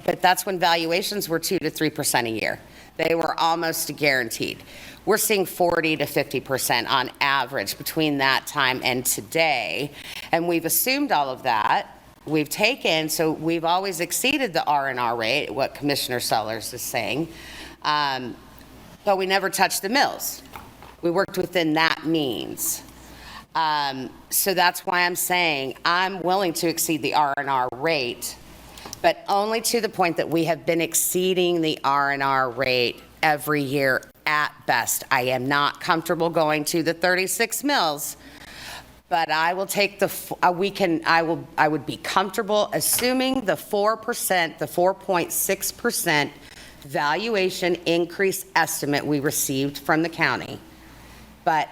but that's when valuations were 2 to 3% a year. They were almost guaranteed. We're seeing 40 to 50% on average between that time and today, and we've assumed all of that. We've taken, so we've always exceeded the R&R rate, what Commissioner Sellers is saying. but we never touched the mills. We worked within that means. So that's why I'm saying I'm willing to exceed the R&R rate, but only to the point that we have been exceeding the R&R rate every year at best. I am not comfortable going to the 36 mills, but I will take I would be comfortable assuming the 4%, the 4.6% valuation increase estimate we received from the county. But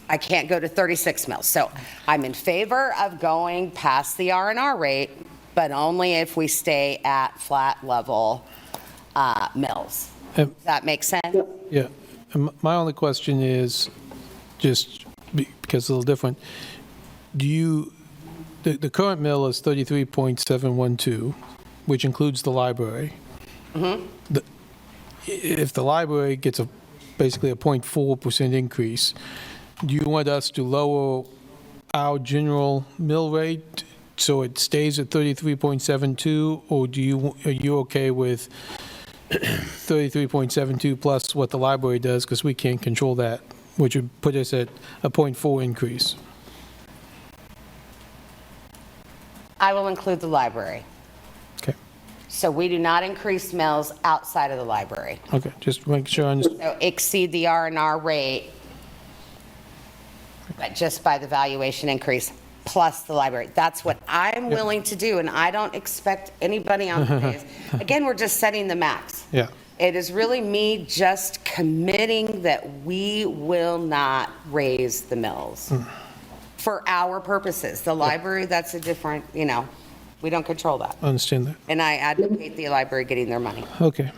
I can't go to 36 mills. So I'm in favor of going past the R&R rate, but only if we stay at flat level mills. Does that make sense? Yeah. My only question is, just because it's a little different, the current mill is 33.712, which includes the library. Mm-hmm. If the library gets basically a 0.4% increase, do you want us to lower our general mill rate so it stays at 33.72, or are you okay with 33.72 plus what the library does, because we can't control that, which would put us at a 0.4 increase? I will include the library. Okay. So we do not increase mills outside of the library. Okay, just make sure I understand. So exceed the R&R rate, but just by the valuation increase plus the library. That's what I'm willing to do, and I don't expect anybody on the days. Again, we're just setting the max. Yeah. It is really me just committing that we will not raise the mills for our purposes. The library, that's a different, we don't control that. I understand that. And I advocate the library getting their money. Okay.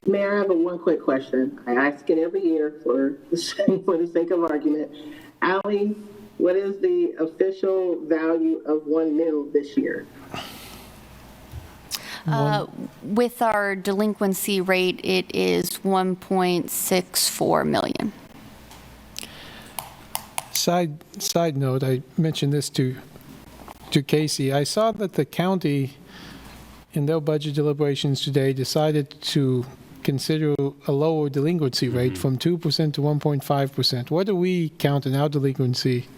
Mayor, I have one quick question. I ask it every year for the sake of argument. Ally, what is the official value of one mill this year? With our delinquency rate, it is 1.64 million. Side note, I mentioned this to Casey. I saw that the county, in their budget deliberations today, decided to consider a lower delinquency rate from 2% to 1.5%. What do we count in our delinquency?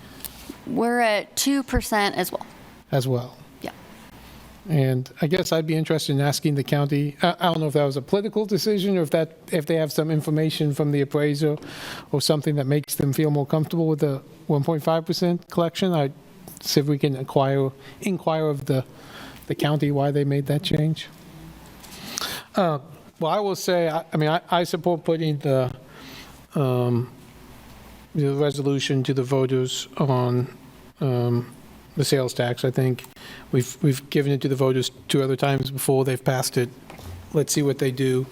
We're at 2% as well. As well. Yeah. And I guess I'd be interested in asking the county, I don't know if that was a political decision or if they have some information from the appraiser or something that makes them feel more comfortable with the 1.5% collection. I'd see if we can inquire of the county why they made that change. Well, I will say, I support putting the resolution to the voters on the sales tax. I think we've given it to the voters 2 other times before. They've passed it. Let's see what they do.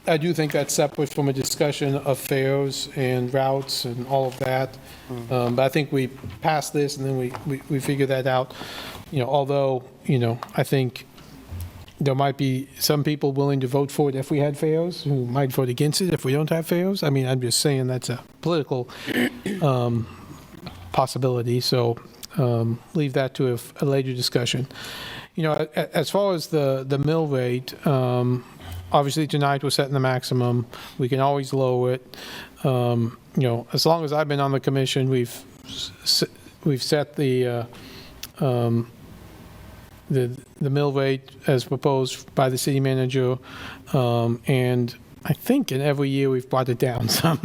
I do think that's separate from a discussion of fares and routes and all of that. But I think we pass this and then we figure that out. Although, I think there might be some people willing to vote for it if we had fares, who might vote against it if we don't have fares. I'm just saying that's a political possibility. So leave that to a later discussion. As far as the mill rate, obviously tonight we're setting the maximum. We can always lower it. As long as I've been on the commission, we've set the mill rate as proposed by the city manager, and I think in every year we've brought it down some,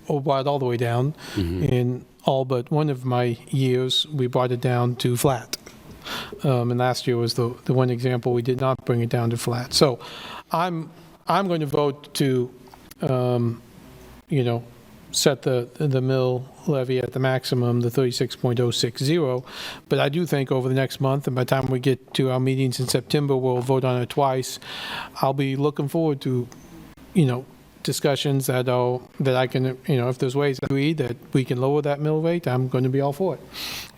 or brought it all the way down. In all but one of my years, we brought it down to flat. And last year was the one example we did not bring it down to flat. So I'm going to vote to, set the mill levy at the maximum, the 36.060. But I do think over the next month, and by the time we get to our meetings in September, we'll vote on it twice. I'll be looking forward to, discussions that I can, if there's ways I agree that we can lower that mill rate, I'm going to be all for it.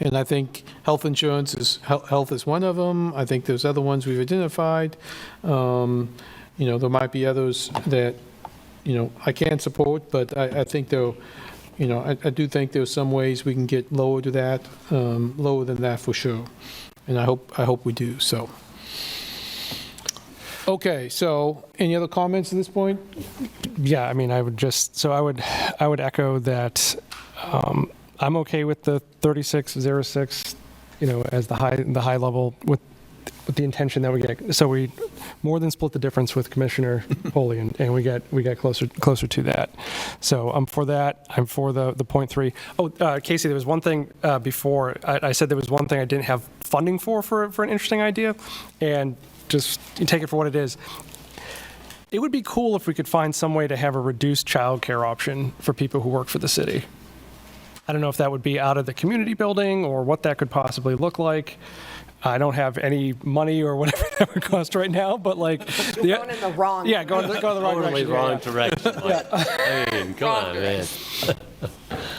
And I think health insurance health is one of them. I think there's other ones we've identified. There might be others that, I can't support, but I think there, I do think there's some ways we can get lower to that, lower than that for sure. And I hope we do. So. Okay, so any other comments at this point? Yeah, I mean, I would echo that. I'm okay with the 3606, as the high level with the intention that we get. So we more than split the difference with Commissioner Foley, and we get closer to that. So I'm for that. I'm for the 0.3. Oh, Casey, there was one thing before. I said there was one thing I didn't have funding for an interesting idea, and just take it for what it is. It would be cool if we could find some way to have a reduced childcare option for people who work for the city. I don't know if that would be out of the community building or what that could possibly look like. I don't have any money or whatever that would cost right now, but like... You're going in the wrong direction. Yeah, going the wrong Totally direction. wrong direction. I mean, come on, man.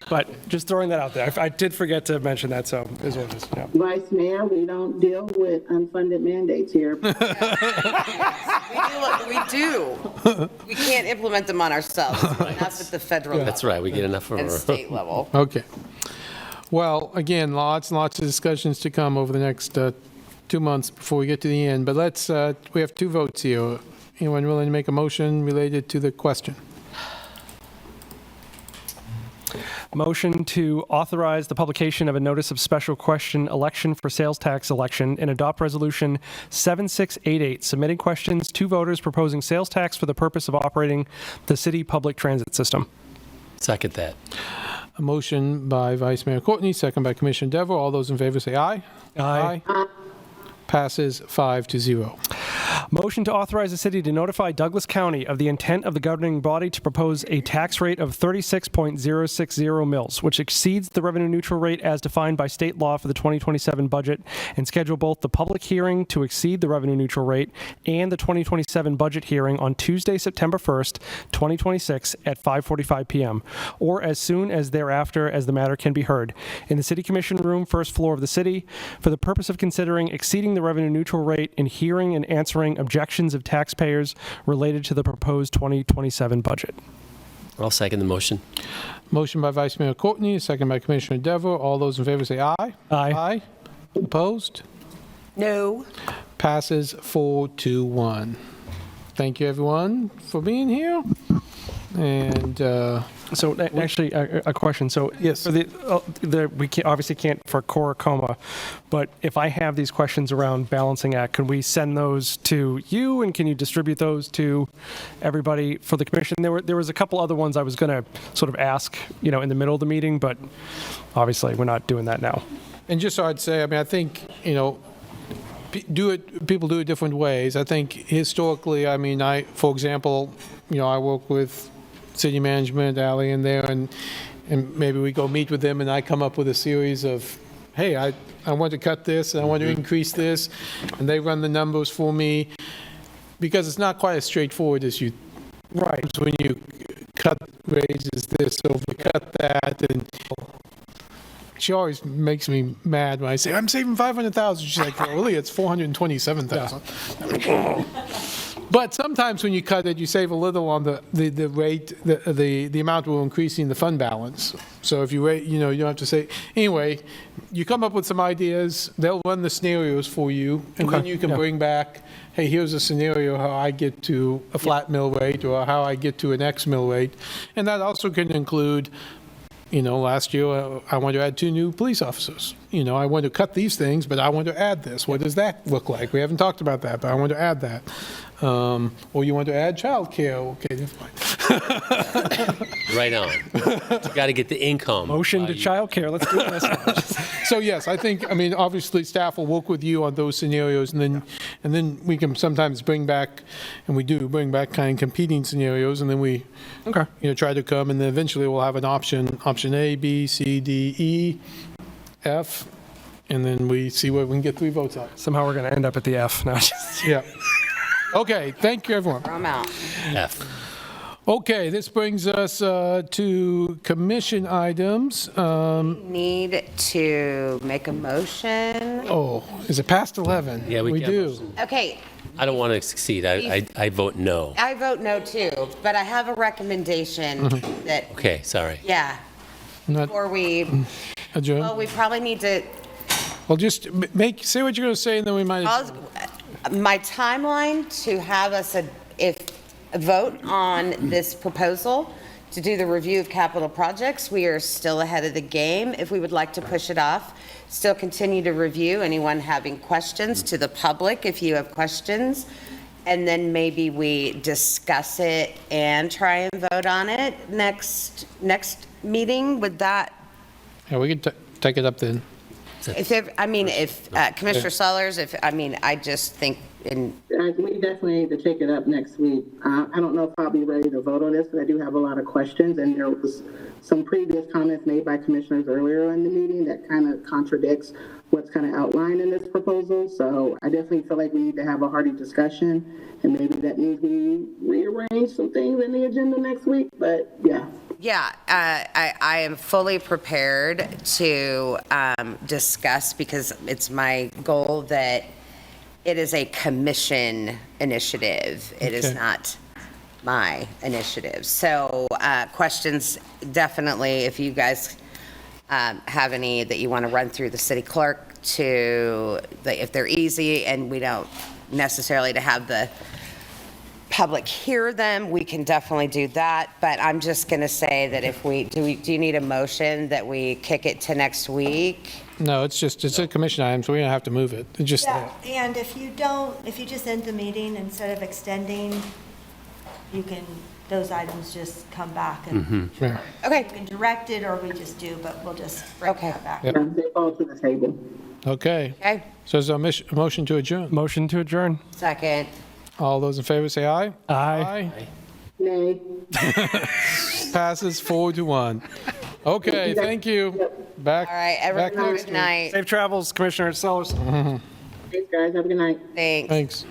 But just throwing that out there. I did forget to mention that, so is what it is. Yeah. Vice Mayor, we don't deal with unfunded mandates here. We do. We can't implement them on ourselves. Not at the federal level. That's right, we get enough of And our... state level. Okay. Well, again, lots and lots of discussions to come over the next 2 months before we get to the end. But we have 2 votes here. Anyone willing to make a motion related to the question? Motion to authorize the publication of a notice of special question election for sales tax election and adopt resolution 7688, submitting questions to voters proposing sales tax for the purpose of operating the city public transit system. Second that. A motion by Vice Mayor Courtney, second by Commissioner Devereaux. All those in favor say aye. Aye. Passes 5-0. Motion to authorize the city to notify Douglas County of the intent of the governing body to propose a tax rate of 36.060 mils, which exceeds the revenue neutral rate as defined by state law for the 2027 budget, and schedule both the public hearing to exceed the revenue neutral rate and the 2027 budget hearing on Tuesday, September 1st, 2026 at 5:45 p.m., or as soon as thereafter as the matter can be heard, in the City Commission room, first floor of the city, for the purpose of considering exceeding the revenue neutral rate and hearing and answering objections of taxpayers related to the proposed 2027 budget. I'll second the motion. Motion by Vice Mayor Courtney, second by Commissioner Devereaux. All those in favor say aye. Aye. Aye. Opposed? No. Passes 4-1. Thank you, everyone, for being here. And so, actually, a question. So, yes, for we obviously can't for Cora Coma, but if I have these questions around balancing act, can we send those to you, and can you distribute those to everybody for the commission? There was a couple other ones I was going to sort of ask, in the middle of the meeting, but obviously we're not doing that now. And just so I'd say, I think, people do it different ways. I think historically, for example, I work with city management, Ally in there, and maybe we go meet with them, and I come up with a series of, hey, I want to cut this, and I want to increase this, and they run the numbers for me, because it's not quite as straightforward as you, right, when you cut raises this, overcut that, and she always makes me mad when I say, I'm saving $500,000. She's like, well, really, it's $427,000. Yeah. But sometimes when you cut it, you save a little on the rate, the amount we're increasing the fund balance. So if you rate, you don't have to say, anyway, you come up with some ideas, they'll run the scenarios for you, and then you can bring back, hey, here's a scenario how I get to a flat mill rate or how I get to an X mill rate. And that also can include, last year I want to add 2 new police officers. I want to cut these things, but I want to add this. What does that look like? We haven't talked about that, but I want to add that. Or you want to add childcare. Okay, never mind. Right on. You got to get the income. Motion to childcare. Let's do this. So yes, I think, obviously staff will work with you on those scenarios, and then we can sometimes bring back, and we do bring back kind of competing scenarios, and then we, try to come, and then eventually we'll have an option A, B, C, D, E, F, and then we see what we can get 3 votes on. Somehow we're going to end up at the F. No, yeah. Okay, thank you, everyone. I'm out. F. Okay, this brings us to commission items. Need to make a motion. Oh, is it past 11? Yeah, we can. do. Okay. I don't want to succeed. I vote no. I vote no too, but I have a recommendation that. Okay, sorry. Yeah. Before we adjourn. Well, we probably need to. Well, just say what you're going to say, and then we might. My timeline to have us vote on this proposal to do the review of capital projects, we are still ahead of the game. If we would like to push it off, still continue to review. Anyone having questions, to the public, if you have questions, and then maybe we discuss it and try and vote on it next meeting. Would that? Yeah, we could take it up then. If Commissioner Sellers, I just think we definitely need to take it up next week. I don't know if I'll be ready to vote on this, but I do have a lot of questions, and there was some previous comments made by commissioners earlier in the meeting that kind of contradicts what's kind of outlined in this proposal. So I definitely feel like we need to have a hearty discussion, and maybe that means we rearrange some things in the agenda next week, but yeah. Yeah, I am fully prepared to discuss, because it's my goal that it is a commission initiative. It is not my initiative. So questions, definitely, if you guys have any that you want to run through the city clerk, if they're easy and we don't necessarily to have the public hear them, we can definitely do that. But I'm just going to say that do you need a motion that we kick it to next week? No, it's a commission item, so we don't have to move it. It's just Yeah, and if you just end the meeting instead of extending, those items just come back and. Yeah. Okay. You can direct it, or we just do, but we'll just bring that back. Yep. They fall to the table. Okay. Okay. So is there a motion to adjourn? Motion to adjourn. Second. All those in favor say aye. Aye. Nay. Passes 4-1. Okay, thank you. Back. All right, everyone, back next good night. Safe travels, Commissioner Sellers. Thanks, guys. Have a good night. Thanks. Thanks.